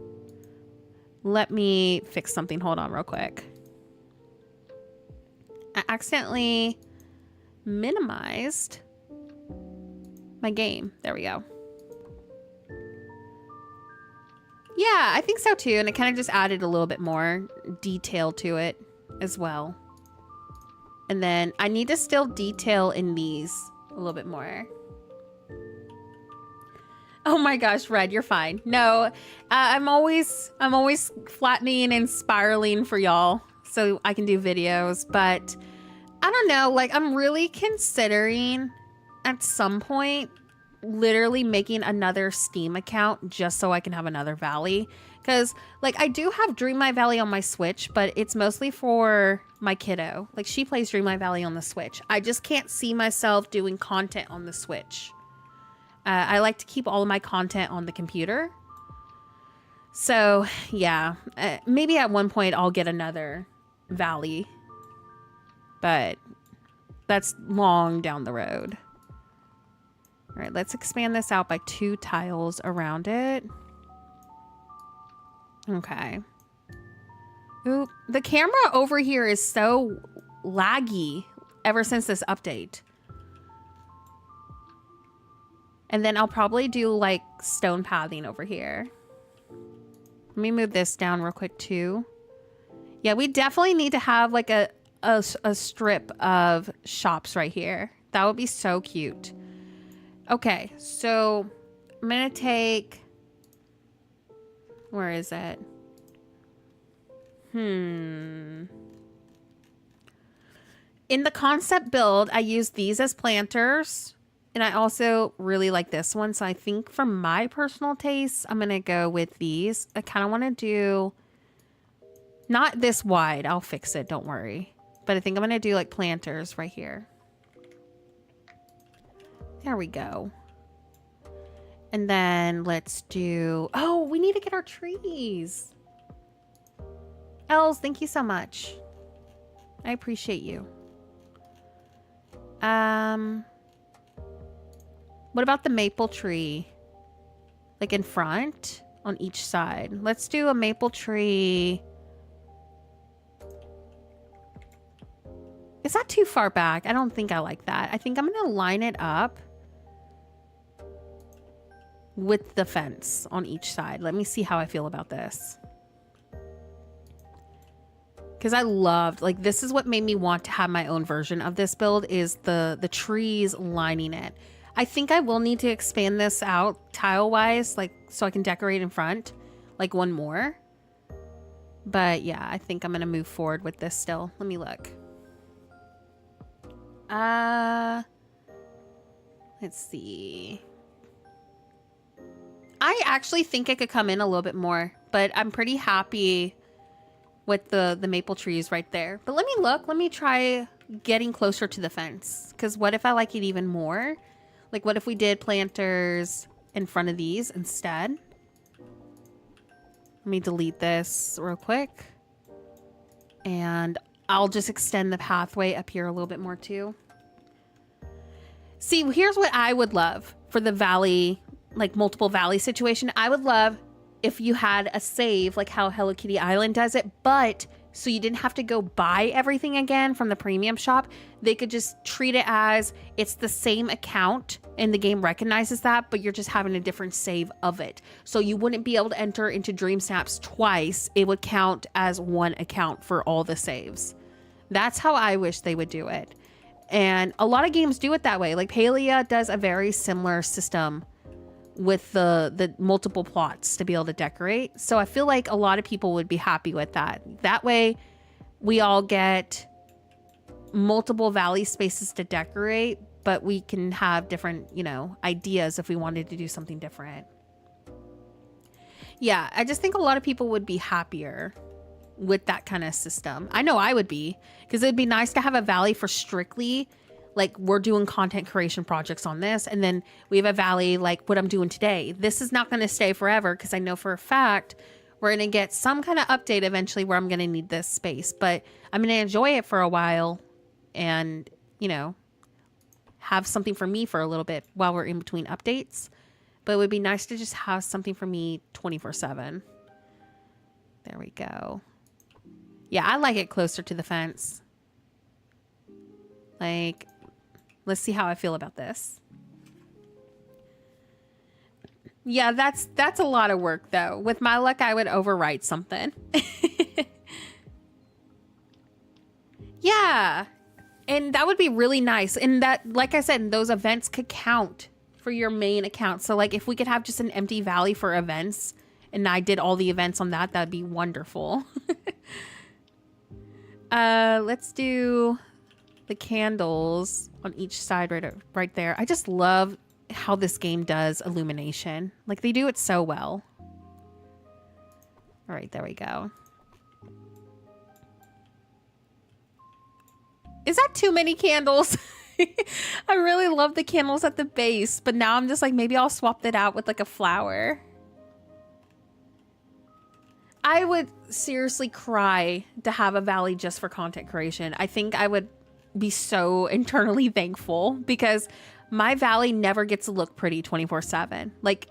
Let me fix something. Hold on real quick. I accidentally minimized my game. There we go. Yeah, I think so too. And it kind of just added a little bit more detail to it as well. And then I need to still detail in these a little bit more. Oh my gosh, Red, you're fine. No, I'm always flattening and spiraling for y'all so I can do videos, but I don't know, like I'm really considering at some point literally making another Steam account just so I can have another Valley, because like I do have Dreamlight Valley on my Switch, but it's mostly for my kiddo. Like she plays Dreamlight Valley on the Switch. I just can't see myself doing content on the Switch. I like to keep all of my content on the computer. So yeah, maybe at one point I'll get another Valley, but that's long down the road. All right, let's expand this out by 2 tiles around it. Okay. Ooh, the camera over here is so laggy ever since this update. And then I'll probably do like stone pathing over here. Let me move this down real quick too. Yeah, we definitely need to have like a strip of shops right here. That would be so cute. Okay, so I'm gonna take, where is it? In the concept build, I use these as planters. And I also really like this one. So I think for my personal taste, I'm going to go with these. I kind of want to do not this wide. I'll fix it. Don't worry. But I think I'm going to do like planters right here. There we go. And then let's do, oh, we need to get our trees. Els, thank you so much. I appreciate you. What about the maple tree? Like in front on each side. Let's do a maple tree. Is that too far back? I don't think I like that. I think I'm going to line it up with the fence on each side. Let me see how I feel about this. Because I loved, like, this is what made me want to have my own version of this build is the trees lining it. I think I will need to expand this out tile-wise, like, so I can decorate in front, like one more. But yeah, I think I'm going to move forward with this still. Let me look. Let's see. I actually think it could come in a little bit more, but I'm pretty happy with the maple trees right there. But let me look. Let me try getting closer to the fence. Because what if I like it even more? Like, what if we did planters in front of these instead? Let me delete this real quick. And I'll just extend the pathway up here a little bit more too. See, here's what I would love for the valley, like multiple valley situation. I would love if you had a save, like how Hello Kitty Island does it, but so you didn't have to go buy everything again from the premium shop. They could just treat it as it's the same account and the game recognizes that, but you're just having a different save of it. So you wouldn't be able to enter into Dream Snaps twice. It would count as one account for all the saves. That's how I wish they would do it. And a lot of games do it that way. Like Palia does a very similar system with the multiple plots to be able to decorate. So I feel like a lot of people would be happy with that. That way we all get multiple valley spaces to decorate, but we can have different, you know, ideas if we wanted to do something different. Yeah, I just think a lot of people would be happier with that kind of system. I know I would be, because it'd be nice to have a valley for strictly like we're doing content creation projects on this, and then we have a valley like what I'm doing today. This is not going to stay forever because I know for a fact we're going to get some kind of update eventually where I'm going to need this space, but I'm going to enjoy it for a while and, you know, have something for me for a little bit while we're in between updates. But it would be nice to just have something for me 24/7. There we go. Yeah, I like it closer to the fence. Like, let's see how I feel about this. Yeah, that's a lot of work though. With my luck, I would overwrite something. Yeah. And that would be really nice. And that, like I said, those events could count for your main account. So like if we could have just an empty valley for events and I did all the events on that, that'd be wonderful. Let's do the candles on each side right there. I just love how this game does illumination. Like they do it so well. All right, there we go. Is that too many candles? I really love the candles at the base, but now I'm just like, maybe I'll swap that out with like a flower. I would seriously cry to have a valley just for content creation. I think I would be so internally thankful because my valley never gets to look pretty 24/7. Like,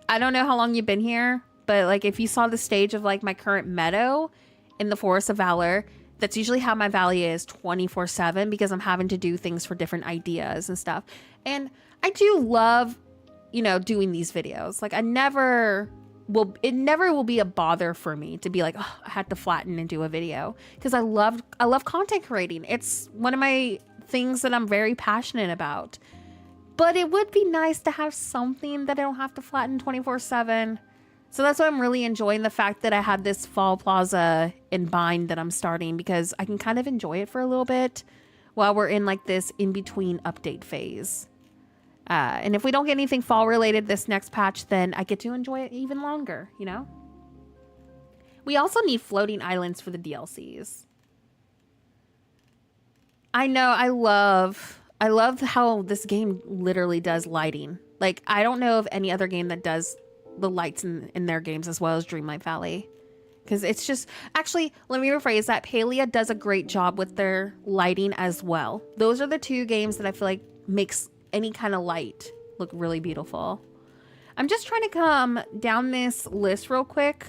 I don't know how long you've been here, but like if you saw the stage of like my current meadow in the Forest of Valor, that's usually how my valley is 24/7 because I'm having to do things for different ideas and stuff. And I do love, you know, doing these videos. Like it never will be a bother for me to be like, oh, I had to flatten and do a video, because I love content creating. It's one of my things that I'm very passionate about. But it would be nice to have something that I don't have to flatten 24/7. So that's why I'm really enjoying the fact that I had this fall plaza in bind that I'm starting, because I can kind of enjoy it for a little bit while we're in like this in-between update phase. And if we don't get anything fall related this next patch, then I get to enjoy it even longer, you know? We also need floating islands for the DLCs. I know, I love how this game literally does lighting. Like, I don't know of any other game that does the lights in their games as well as Dreamlight Valley. Because it's just... Actually, let me rephrase that. Palia does a great job with their lighting as well. Those are the two games that I feel like makes any kind of light look really beautiful. I'm just trying to come down this list real quick,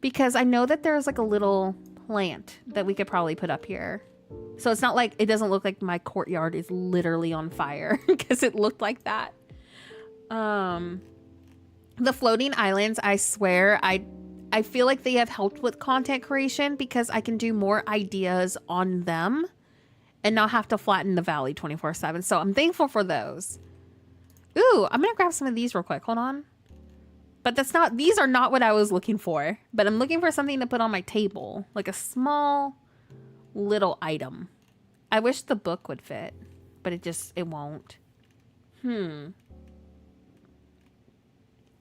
because I know that there's like a little plant that we could probably put up here. So it's not like... It doesn't look like my courtyard is literally on fire, because it looked like that. The floating islands, I swear, I feel like they have helped with content creation, because I can do more ideas on them and not have to flatten the valley 24/7. So I'm thankful for those. Ooh, I'm going to grab some of these real quick. Hold on. But these are not what I was looking for. But I'm looking for something to put on my table. Like a small little item. I wish the book would fit, but it won't.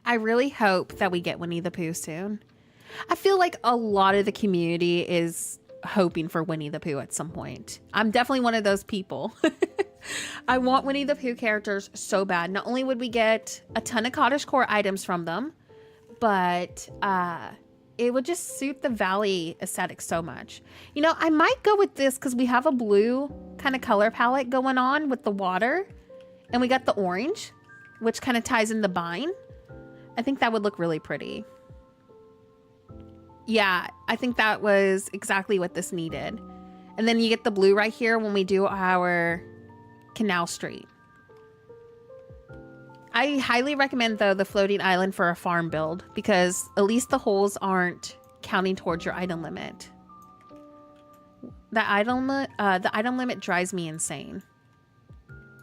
I really hope that we get Winnie the Pooh soon. I feel like a lot of the community is hoping for Winnie the Pooh at some point. I'm definitely one of those people. I want Winnie the Pooh characters so bad. Not only would we get a ton of cottagecore items from them, but it would just suit the valley aesthetic so much. You know, I might go with this because we have a blue kind of color palette going on with the water. And we got the orange, which kind of ties in the bind. I think that would look really pretty. Yeah, I think that was exactly what this needed. And then you get the blue right here when we do our Canal Street. I highly recommend, though, the floating island for a farm build, because at least the holes aren't counting towards your item limit. The item limit drives me insane.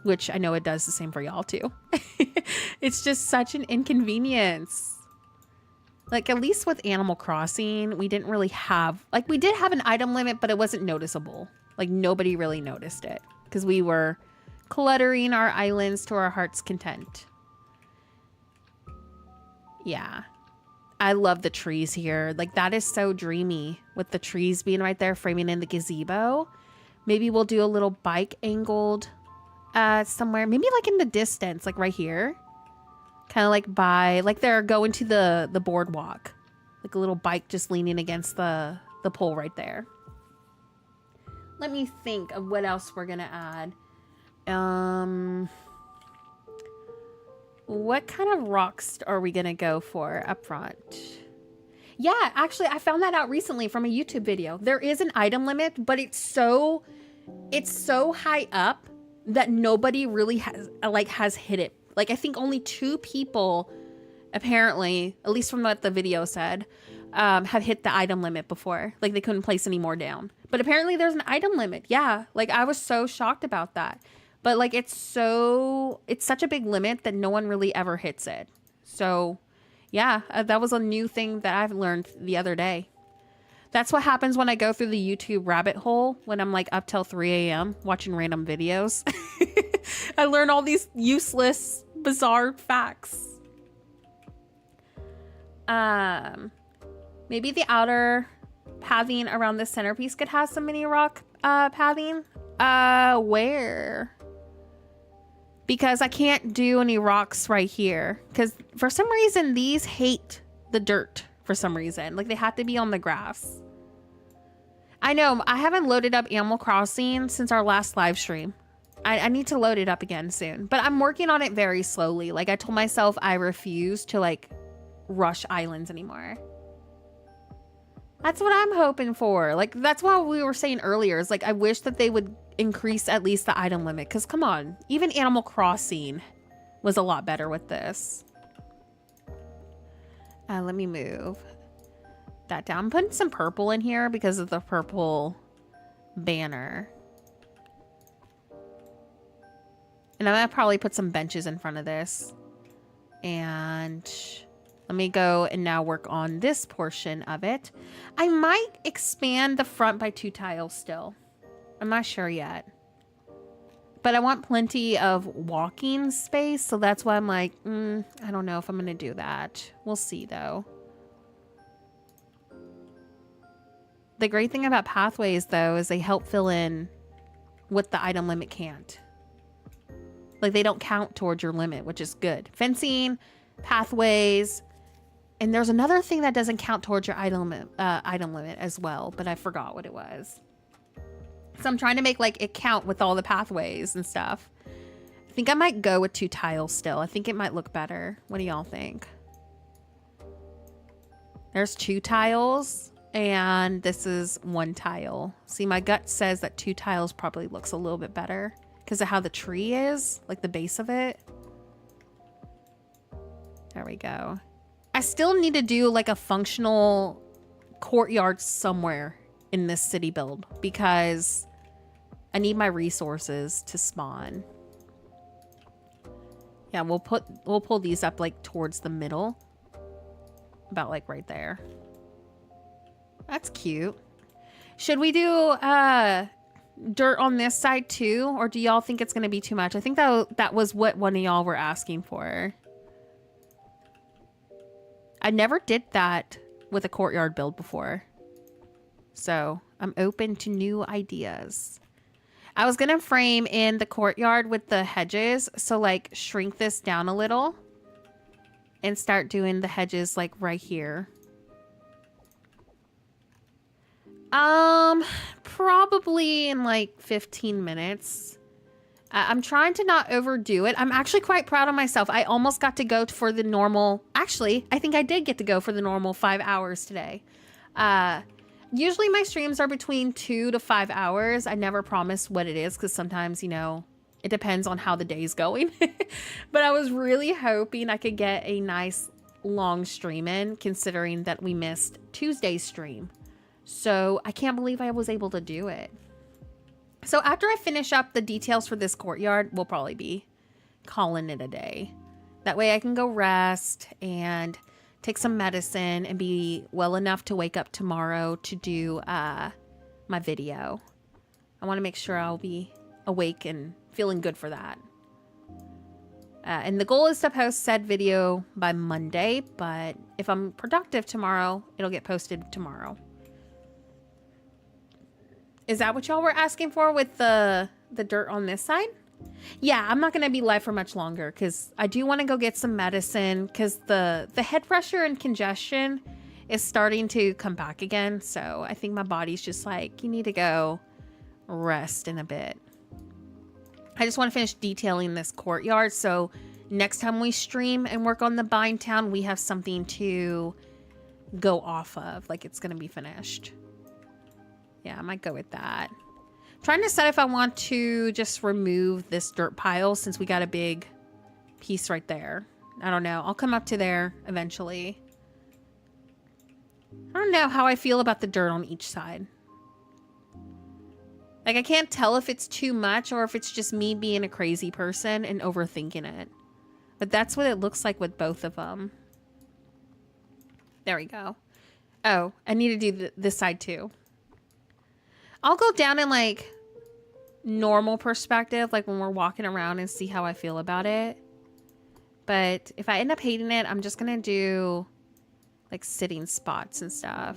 Which I know it does the same for y'all too. It's just such an inconvenience. Like, at least with Animal Crossing, we didn't really have... Like, we did have an item limit, but it wasn't noticeable. Like, nobody really noticed it, because we were cluttering our islands to our heart's content. Yeah. I love the trees here. Like, that is so dreamy, with the trees being right there framing in the gazebo. Maybe we'll do a little bike angled... somewhere, maybe like in the distance, like right here, kind of like by, like they're going to the boardwalk, like a little bike just leaning against the pole right there. Let me think of what else we're gonna add. What kind of rocks are we gonna go for up front? Yeah, actually, I found that out recently from a YouTube video. There is an item limit, but it's so high up that nobody really has hit it. Like, I think only 2 people, apparently, at least from what the video said, have hit the item limit before. Like, they couldn't place any more down. But apparently there's an item limit. Yeah, like, I was so shocked about that. But, like, it's such a big limit that no one really ever hits it. So, yeah, that was a new thing that I've learned the other day. That's what happens when I go through the YouTube rabbit hole when I'm like up till 3 a.m. watching random videos. I learn all these useless, bizarre facts. Maybe the outer pathing around the centerpiece could have some mini rock pathing. Where? Because I can't do any rocks right here. Because for some reason, these hate the dirt for some reason. Like, they have to be on the grass. I know, I haven't loaded up Animal Crossing since our last live stream. I need to load it up again soon. But I'm working on it very slowly. Like, I told myself I refuse to, like, rush islands anymore. That's what I'm hoping for. Like, that's what we were saying earlier. Is like, I wish that they would increase at least the item limit. Because, come on. Even Animal Crossing was a lot better with this. Let me move that down. I'm putting some purple in here because of the purple banner. And I'm gonna probably put some benches in front of this. And let me go and now work on this portion of it. I might expand the front by 2 tiles still. I'm not sure yet. But I want plenty of walking space, so that's why I'm like, I don't know if I'm gonna do that. We'll see though. The great thing about pathways though is they help fill in what the item limit can't. Like they don't count towards your limit, which is good. Fencing, pathways, and there's another thing that doesn't count towards your item limit as well, but I forgot what it was. So I'm trying to make like it count with all the pathways and stuff. I think I might go with 2 tiles still. I think it might look better. What do y'all think? There's 2 tiles and this is 1 tile. See, my gut says that 2 tiles probably looks a little bit better because of how the tree is, like the base of it. There we go. I still need to do like a functional courtyard somewhere in this city build because I need my resources to spawn. Yeah, we'll pull these up like towards the middle. About like right there. That's cute. Should we do dirt on this side too, or do y'all think it's gonna be too much? I think that was what one of y'all were asking for. I never did that with a courtyard build before. So I'm open to new ideas. I was gonna frame in the courtyard with the hedges. So like shrink this down a little and start doing the hedges like right here. Probably in like 15 minutes. I'm trying to not overdo it. I'm actually quite proud of myself. I almost got to go for the normal. Actually, I think I did get to go for the normal 5 hours today. Usually my streams are between 2 to 5 hours. I never promise what it is because sometimes, you know, it depends on how the day's going. But I was really hoping I could get a nice long stream in considering that we missed Tuesday's stream. So I can't believe I was able to do it. So after I finish up the details for this courtyard, we'll probably be calling it a day. That way I can go rest and take some medicine and be well enough to wake up tomorrow to do my video. I want to make sure I'll be awake and feeling good for that. And the goal is to post said video by Monday, but if I'm productive tomorrow, it'll get posted tomorrow. Is that what y'all were asking for with the dirt on this side? Yeah, I'm not going to be live for much longer because I do want to go get some medicine because the head pressure and congestion is starting to come back again. So I think my body's just like, you need to go rest in a bit. I just want to finish detailing this courtyard. So next time we stream and work on the Bind Town, we have something to go off of. Like it's going to be finished. Yeah, I might go with that. I'm trying to decide if I want to just remove this dirt pile since we got a big piece right there. I don't know. I'll come up to there eventually. I don't know how I feel about the dirt on each side. Like, I can't tell if it's too much or if it's just me being a crazy person and overthinking it. But that's what it looks like with both of them. There we go. Oh, I need to do this side too. I'll go down in like normal perspective, like when we're walking around and see how I feel about it. But if I end up hating it, I'm just going to do like sitting spots and stuff.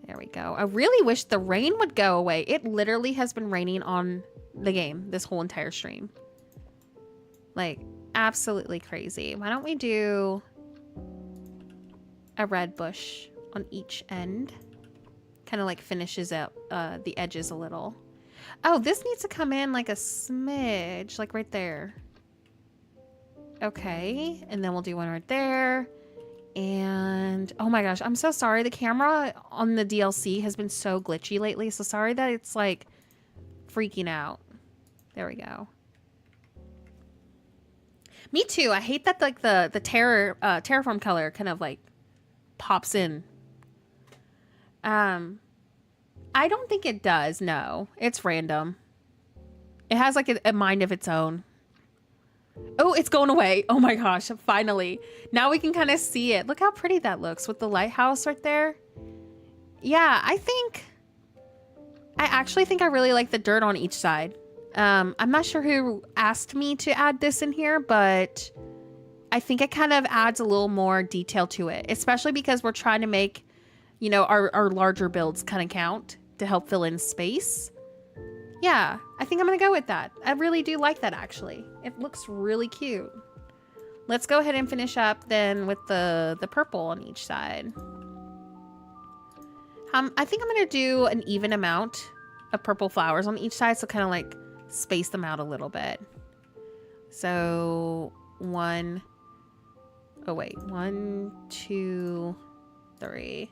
There we go. I really wish the rain would go away. It literally has been raining on the game this whole entire stream. Like absolutely crazy. Why don't we do a red bush on each end? Kind of like finishes up the edges a little. Oh, this needs to come in like a smidge, like right there. Okay, and then we'll do one right there. And oh my gosh, I'm so sorry. The camera on the DLC has been so glitchy lately. So sorry that it's like freaking out. There we go. Me too. I hate that like the terraform color kind of like pops in. I don't think it does. No, it's random. It has like a mind of its own. Oh, it's going away. Oh my gosh, finally. Now we can kind of see it. Look how pretty that looks with the lighthouse right there. Yeah, I actually think I really like the dirt on each side. I'm not sure who asked me to add this in here, but I think it kind of adds a little more detail to it, especially because we're trying to make, you know, our larger builds kind of count to help fill in space. Yeah, I think I'm going to go with that. I really do like that, actually. It looks really cute. Let's go ahead and finish up then with the purple on each side. I think I'm going to do an even amount of purple flowers on each side, so kind of like space them out a little bit. So 1, 2, 3.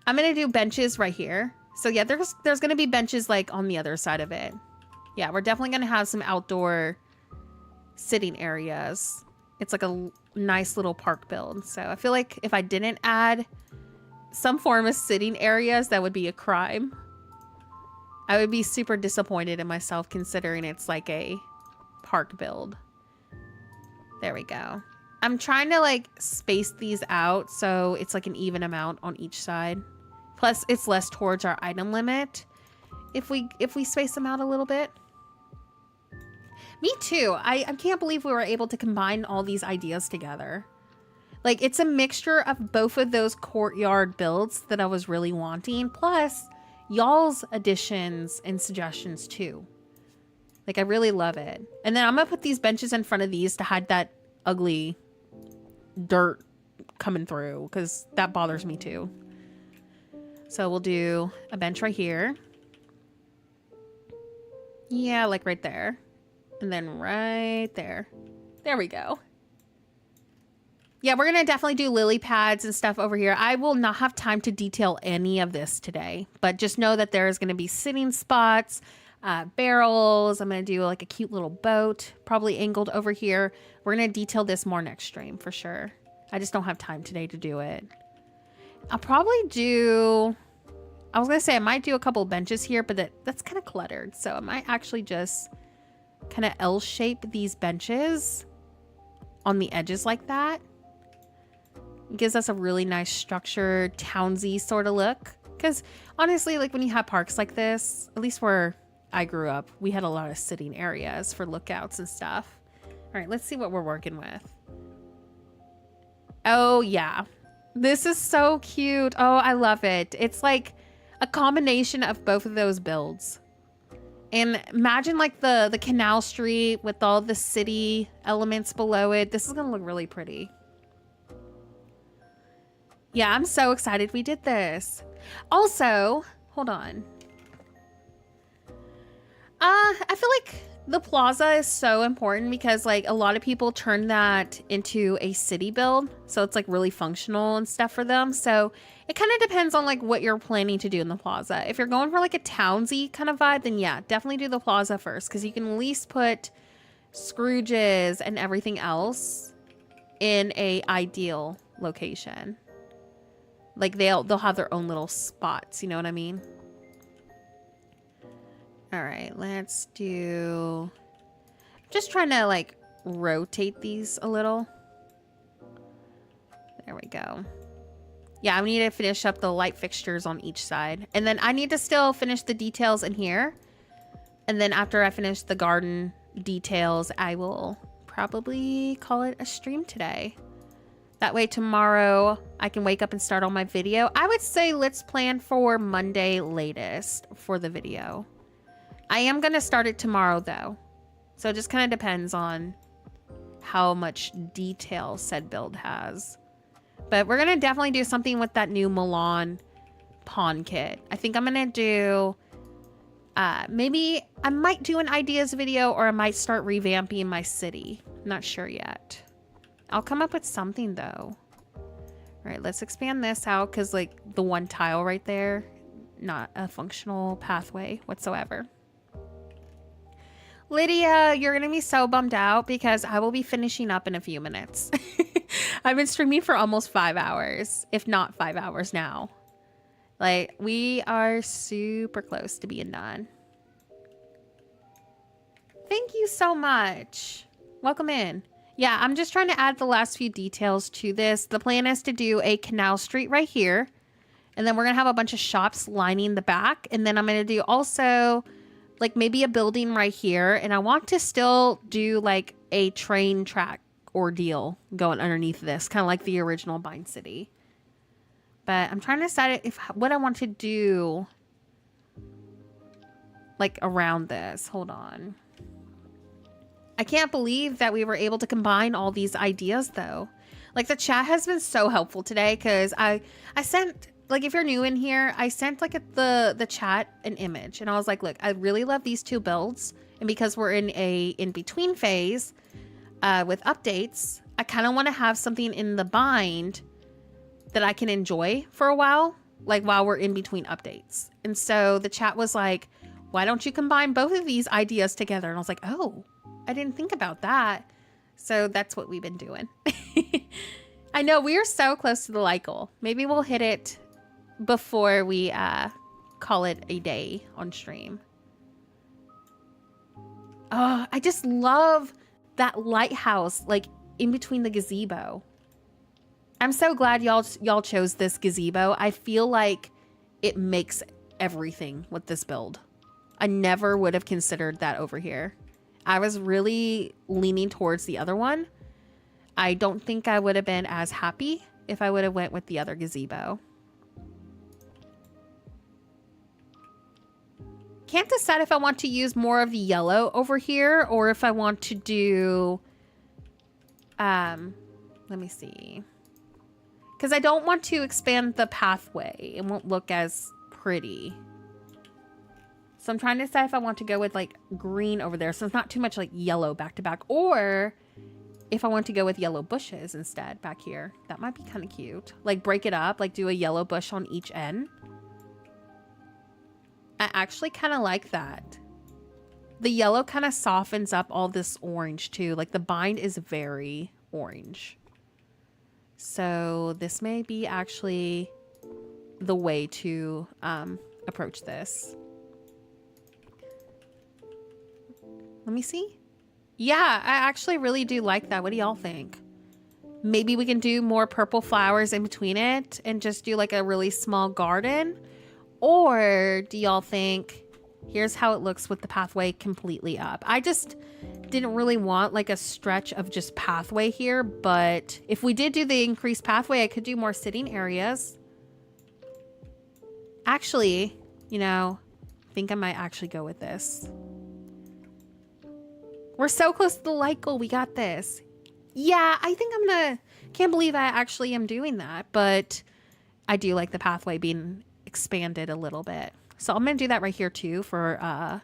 I'm going to do benches right here. So yeah, there's going to be benches like on the other side of it. Yeah, we're definitely going to have some outdoor sitting areas. It's like a nice little park build. So I feel like if I didn't add some form of sitting areas, that would be a crime. I would be super disappointed in myself considering it's like a park build. There we go. I'm trying to like space these out so it's like an even amount on each side. Plus it's less towards our item limit if we space them out a little bit. Me too. I can't believe we were able to combine all these ideas together. Like, it's a mixture of both of those courtyard builds that I was really wanting, plus y'all's additions and suggestions too. Like, I really love it. And then I'm gonna put these benches in front of these to hide that ugly dirt coming through, because that bothers me too. So we'll do a bench right here. Yeah, like right there. And then right there. There we go. Yeah, we're going to definitely do lily pads and stuff over here. I will not have time to detail any of this today, but just know that there is going to be sitting spots, barrels. I'm going to do like a cute little boat, probably angled over here. We're going to detail this more next stream for sure. I just don't have time today to do it. I'll probably do, I was going to say I might do a couple benches here, but that's kind of cluttered. So I might actually just kind of L-shape these benches on the edges like that. It gives us a really nice structured, townsy sort of look. Because honestly, like when you have parks like this, at least where I grew up, we had a lot of sitting areas for lookouts and stuff. All right, let's see what we're working with. Oh yeah, this is so cute. Oh, I love it. It's like a combination of both of those builds. And imagine like the canal street with all the city elements below it. This is gonna look really pretty. Yeah, I'm so excited we did this. Also, hold on. I feel like the plaza is so important because like a lot of people turn that into a city build. So it's like really functional and stuff for them. So it kind of depends on like what you're planning to do in the plaza. If you're going for like a townsy kind of vibe, then yeah, definitely do the plaza first because you can at least put Scrooges and everything else in a ideal location. Like they'll have their own little spots, you know what I mean? All right, let's do, just trying to like rotate these a little. There we go. Yeah, I need to finish up the light fixtures on each side. And then I need to still finish the details in here. And then after I finish the garden details, I will probably call it a stream today. That way tomorrow I can wake up and start on my video. I would say let's plan for Monday latest for the video. I am going to start it tomorrow though. So it just kind of depends on how much detail said build has. But we're going to definitely do something with that new Milan pawn kit. I think I'm going to do, maybe I might do an ideas video or I might start revamping my city. Not sure yet. I'll come up with something though. All right, let's expand this out because like the one tile right there, not a functional pathway whatsoever. Lydia, you're gonna be so bummed out because I will be finishing up in a few minutes. I've been streaming for almost 5 hours, if not 5 hours now. Like, we are super close to being done. Thank you so much. Welcome in. Yeah, I'm just trying to add the last few details to this. The plan is to do a canal street right here. And then we're going to have a bunch of shops lining the back. And then I'm going to do also like maybe a building right here. And I want to still do like a train track ordeal going underneath this, kind of like the original Bind City. But I'm trying to decide if what I want to do like around this. Hold on. I can't believe that we were able to combine all these ideas though. Like the chat has been so helpful today because I sent, like if you're new in here, I sent like the chat an image and I was like, look, I really love these two builds. And because we're in a in-between phase with updates, I kind of want to have something in the bind that I can enjoy for a while, like while we're in between updates. And so the chat was like, why don't you combine both of these ideas together? And I was like, oh, I didn't think about that. So that's what we've been doing. I know we are so close to the like goal. Maybe we'll hit it before we call it a day on stream. Oh, I just love that lighthouse like in between the gazebo. I'm so glad y'all chose this gazebo. I feel like it makes everything with this build. I never would have considered that over here. I was really leaning towards the other one. I don't think I would have been as happy if I would have went with the other gazebo. Can't decide if I want to use more of the yellow over here or if I want to do, let me see. Because I don't want to expand the pathway. It won't look as pretty. So I'm trying to decide if I want to go with like green over there. So it's not too much like yellow back to back. Or if I want to go with yellow bushes instead back here. That might be kind of cute. Like break it up. Like do a yellow bush on each end. I actually kind of like that. The yellow kind of softens up all this orange too. Like the bind is very orange. So this may be actually the way to approach this. Let me see. Yeah, I actually really do like that. What do y'all think? Maybe we can do more purple flowers in between it and just do like a really small garden. Or do y'all think, here's how it looks with the pathway completely up. I just didn't really want like a stretch of just pathway here. But if we did do the increased pathway, I could do more sitting areas. Actually, you know, I think I might actually go with this. We're so close to the like goal. We got this. Yeah, I think I'm gonna... Can't believe I actually am doing that. But I do like the pathway being expanded a little bit. So I'm gonna do that right here too for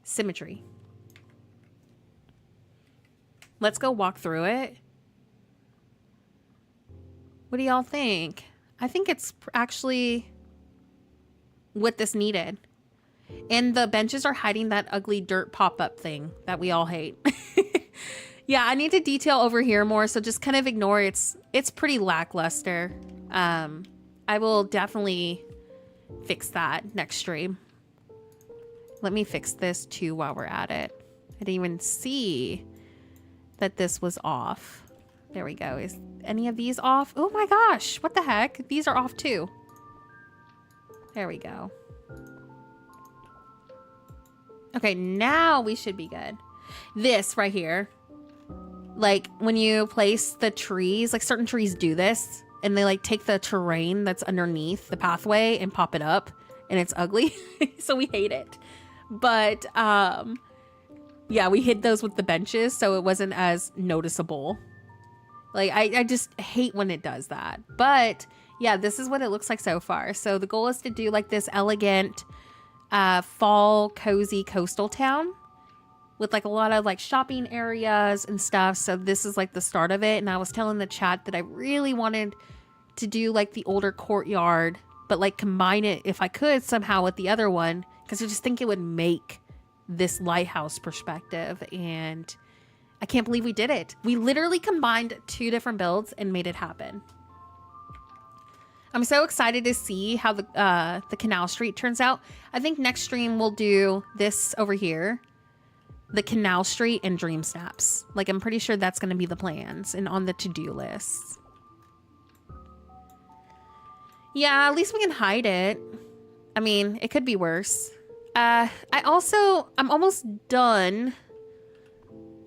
symmetry. Let's go walk through it. What do y'all think? I think it's actually what this needed. And the benches are hiding that ugly dirt pop-up thing that we all hate. Yeah, I need to detail over here more, so just kind of ignore it. It's pretty lackluster. I will definitely fix that next stream. Let me fix this too while we're at it. I didn't even see that this was off. There we go. Is any of these off? Oh my gosh, what the heck? These are off too. There we go. Okay, now we should be good. This right here, like when you place the trees, like certain trees do this and they like take the terrain that's underneath the pathway and pop it up and it's ugly. So we hate it. But yeah, we hid those with the benches so it wasn't as noticeable. Like I just hate when it does that. But yeah, this is what it looks like so far. So the goal is to do like this elegant fall cozy coastal town with like a lot of like shopping areas and stuff. So this is like the start of it. And I was telling the chat that I really wanted to do like the older courtyard, but like combine it if I could somehow with the other one, because I just think it would make this lighthouse perspective, and I can't believe we did it. We literally combined 2 different builds and made it happen. I'm so excited to see how the canal street turns out. I think next stream we'll do this over here, the canal street and dream snaps. Like, I'm pretty sure that's going to be the plans and on the to-do list. Yeah, at least we can hide it. I mean, it could be worse. I'm almost done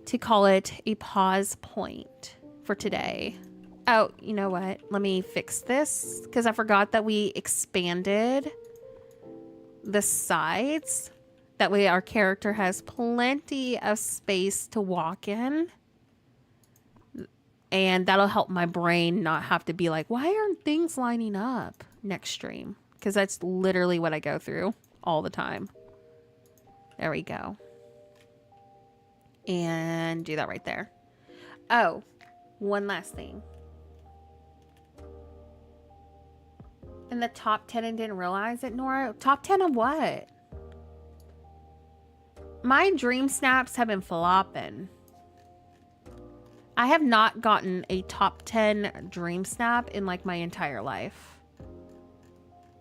to call it a pause point for today. Oh, you know what? Let me fix this because I forgot that we expanded the sides. That way our character has plenty of space to walk in. And that'll help my brain not have to be like, why aren't things lining up next stream? Because that's literally what I go through all the time. There we go. And do that right there. Oh, one last thing. In the top 10 and didn't realize it, Nora? Top 10 of what? My dream snaps have been flopping. I have not gotten a top 10 dream snap in like my entire life.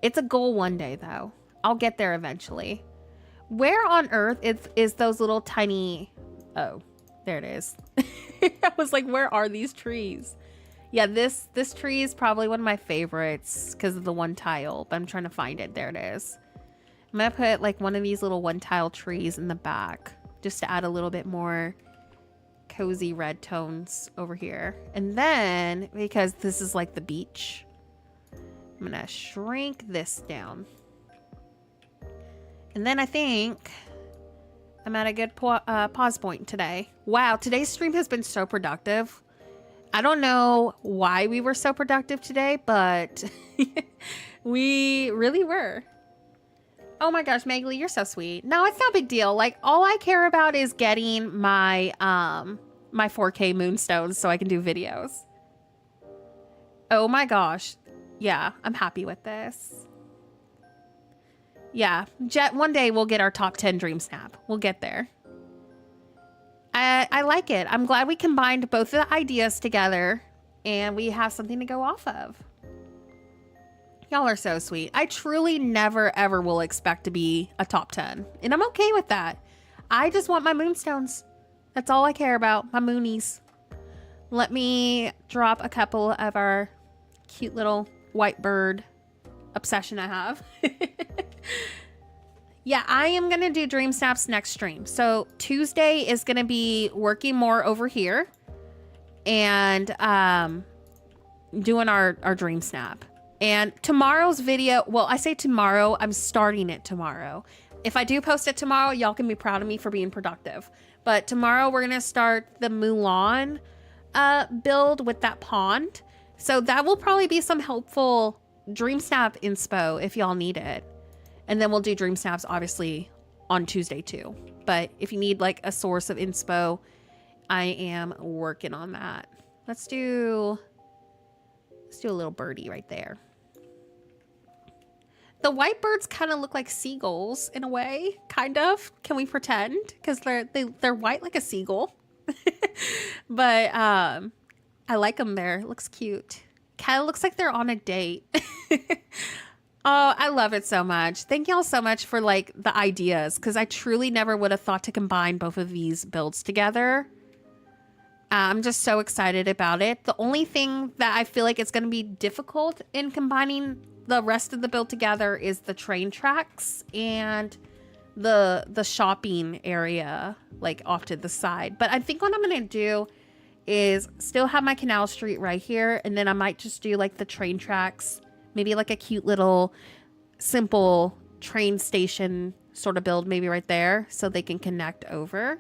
It's a goal one day though. I'll get there eventually. Where on earth is those little tiny... Oh, there it is. I was like, where are these trees? Yeah, this tree is probably one of my favorites because of the one tile, but I'm trying to find it. There it is. I'm going to put like one of these little one tile trees in the back just to add a little bit more cozy red tones over here. And then, because this is like the beach, I'm going to shrink this down. And then I think I'm at a good pause point today. Wow, today's stream has been so productive. I don't know why we were so productive today, but we really were. Oh my gosh, Megley, you're so sweet. No, it's not a big deal. Like, all I care about is getting my my 4K moonstones so I can do videos. Oh my gosh. Yeah, I'm happy with this. Yeah, Jet, one day we'll get our top 10 dream snap. We'll get there. I like it. I'm glad we combined both of the ideas together and we have something to go off of. Y'all are so sweet. I truly never ever will expect to be a top 10. And I'm okay with that. I just want my moonstones. That's all I care about. My moonies. Let me drop a couple of our cute little white bird obsession I have. Yeah, I am going to do dream snaps next stream. So Tuesday is going to be working more over here and doing our dream snap. And tomorrow's video, well, I say tomorrow, I'm starting it tomorrow. If I do post it tomorrow, y'all can be proud of me for being productive. But tomorrow we're going to start the Mulan build with that pond. So that will probably be some helpful dream snap inspo if y'all need it. And then we'll do dream snaps obviously on Tuesday too. But if you need like a source of inspo, I am working on that. Let's do a little birdie right there. The white birds kind of look like seagulls in a way, kind of. Can we pretend? Because they're white like a seagull. But I like them there. It looks cute. Kind of looks like they're on a date. Oh, I love it so much. Thank y'all so much for like the ideas, because I truly never would have thought to combine both of these builds together. I'm just so excited about it. The only thing that I feel like it's going to be difficult in combining the rest of the build together is the train tracks and the shopping area like off to the side. But I think what I'm going to do is still have my canal street right here, and then I might just do like the train tracks. Maybe like a cute little simple train station sort of build maybe right there so they can connect over.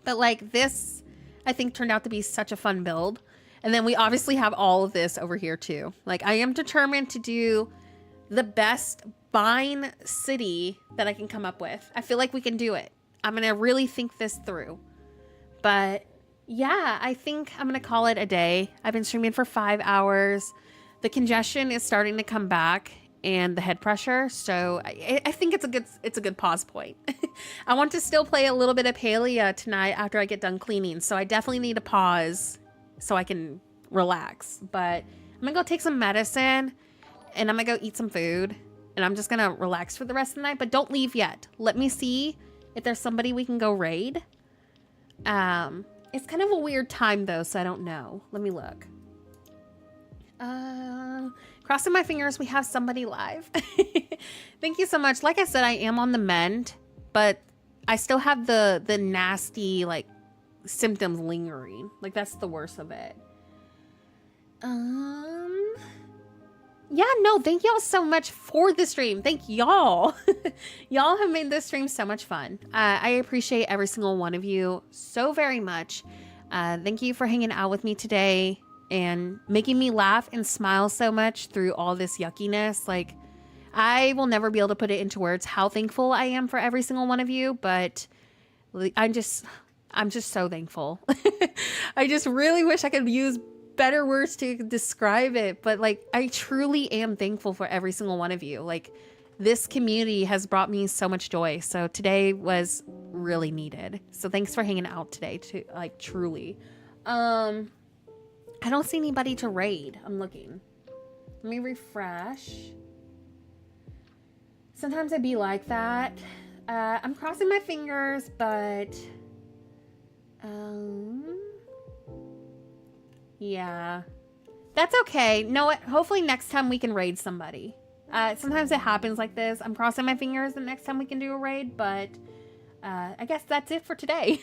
But like this, I think turned out to be such a fun build. And then we obviously have all of this over here too. Like I am determined to do the best Vine city that I can come up with. I feel like we can do it. I'm going to really think this through. But yeah, I think I'm going to call it a day. I've been streaming for 5 hours. The congestion is starting to come back and the head pressure. So I think it's a good pause point. I want to still play a little bit of Palia tonight after I get done cleaning. So I definitely need to pause so I can relax. But I'm gonna go take some medicine and I'm gonna go eat some food. And I'm just gonna relax for the rest of the night. But don't leave yet. Let me see if there's somebody we can go raid. It's kind of a weird time though, so I don't know. Let me look. Crossing my fingers we have somebody live. Thank you so much. Like I said, I am on the mend, but I still have the nasty like symptoms lingering. Like that's the worst of it. Yeah, no, thank y'all so much for the stream. Thank y'all. Y'all have made this stream so much fun. I appreciate every single one of you so very much. Thank you for hanging out with me today and making me laugh and smile so much through all this yuckiness. Like, I will never be able to put it into words how thankful I am for every single one of you, but I'm just so thankful. I just really wish I could use better words to describe it, but like I truly am thankful for every single one of you. Like this community has brought me so much joy, so today was really needed. So thanks for hanging out today too, like truly. I don't see anybody to raid. I'm looking. Let me refresh. Sometimes I be like that. I'm crossing my fingers, but yeah, that's okay. Know what? Hopefully next time we can raid somebody. Sometimes it happens like this. I'm crossing my fingers the next time we can do a raid, but I guess that's it for today.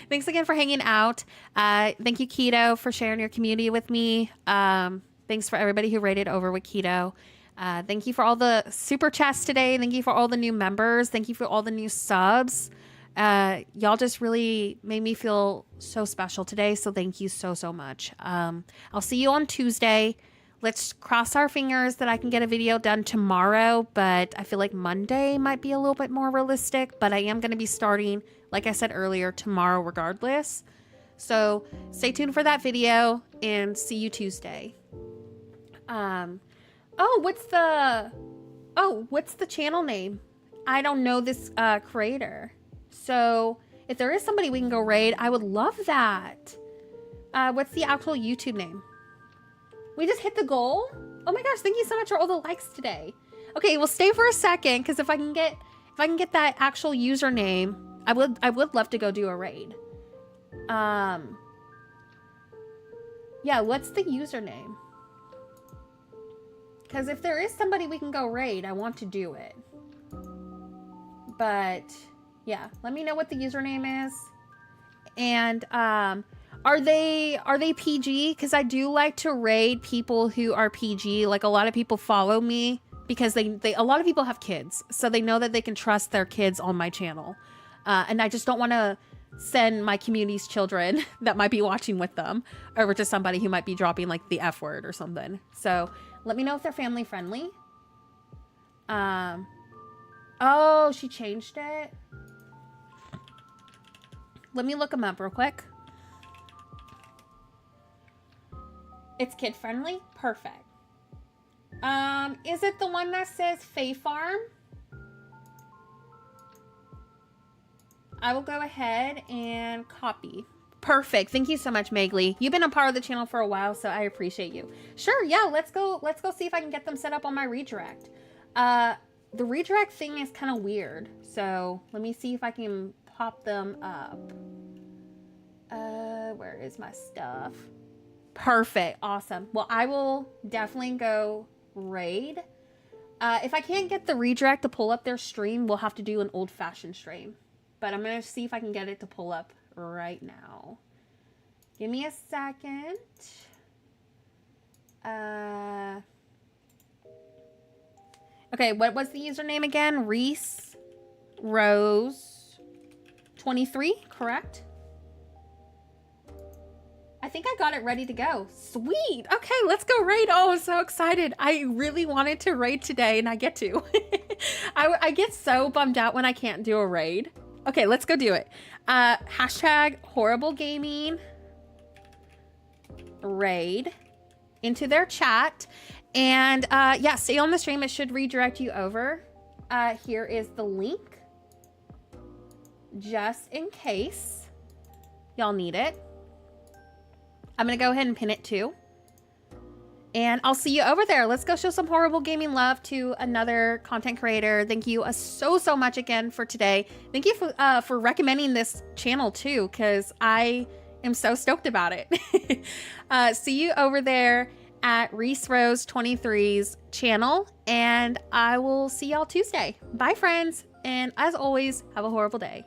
Thanks again for hanging out. Thank you, Keto, for sharing your community with me. Thanks for everybody who raided over with Keto. Thank you for all the super chats today. Thank you for all the new members. Thank you for all the new subs. Y'all just really made me feel so special today. So thank you so much. I'll see you on Tuesday. Let's cross our fingers that I can get a video done tomorrow, but I feel like Monday might be a little bit more realistic, but I am going to be starting, like I said earlier, tomorrow regardless. So stay tuned for that video and see you Tuesday. What's the channel name? I don't know this creator. So if there is somebody we can go raid, I would love that. What's the actual YouTube name? We just hit the goal. Oh my gosh, thank you so much for all the likes today. Okay, we'll stay for a second because if I can get that actual username, I would love to go do a raid. Yeah, what's the username? Because if there is somebody we can go raid, I want to do it. But yeah, let me know what the username is. And are they PG? Because I do like to raid people who are PG. Like a lot of people follow me because a lot of people have kids, so they know that they can trust their kids on my channel. And I just don't want to send my community's children that might be watching with them over to somebody who might be dropping like the F word or something. So let me know if they're family friendly. Oh, she changed it. Let me look them up real quick. It's kid friendly? Perfect. Is it the one that says Fae Farm? I will go ahead and copy. Perfect. Thank you so much, Megley. You've been a part of the channel for a while, so I appreciate you. Sure, yeah, let's go see if I can get them set up on my redirect. The redirect thing is kind of weird, so let me see if I can pop them up. Where is my stuff? Perfect. Awesome. Well, I will definitely go raid. If I can't get the redirect to pull up their stream, we'll have to do an old-fashioned stream. But I'm going to see if I can get it to pull up right now. Give me a second. Okay, what was the username again? Reese Rose 23, correct? I think I got it ready to go. Sweet. Okay, let's go raid. Oh, I'm so excited. I really wanted to raid today and I get to. I get so bummed out when I can't do a raid. Okay, let's go do it. Hashtag horrible gaming raid into their chat. And yeah, stay on the stream. It should redirect you over. Here is the link. just in case y'all need it. I'm going to go ahead and pin it too. And I'll see you over there. Let's go show some horrible gaming love to another content creator. Thank you so much again for today. Thank you for recommending this channel too, because I am so stoked about it. See you over there at Reese Rose 23's channel, and I will see y'all Tuesday. Bye, friends. And as always, have a horrible day.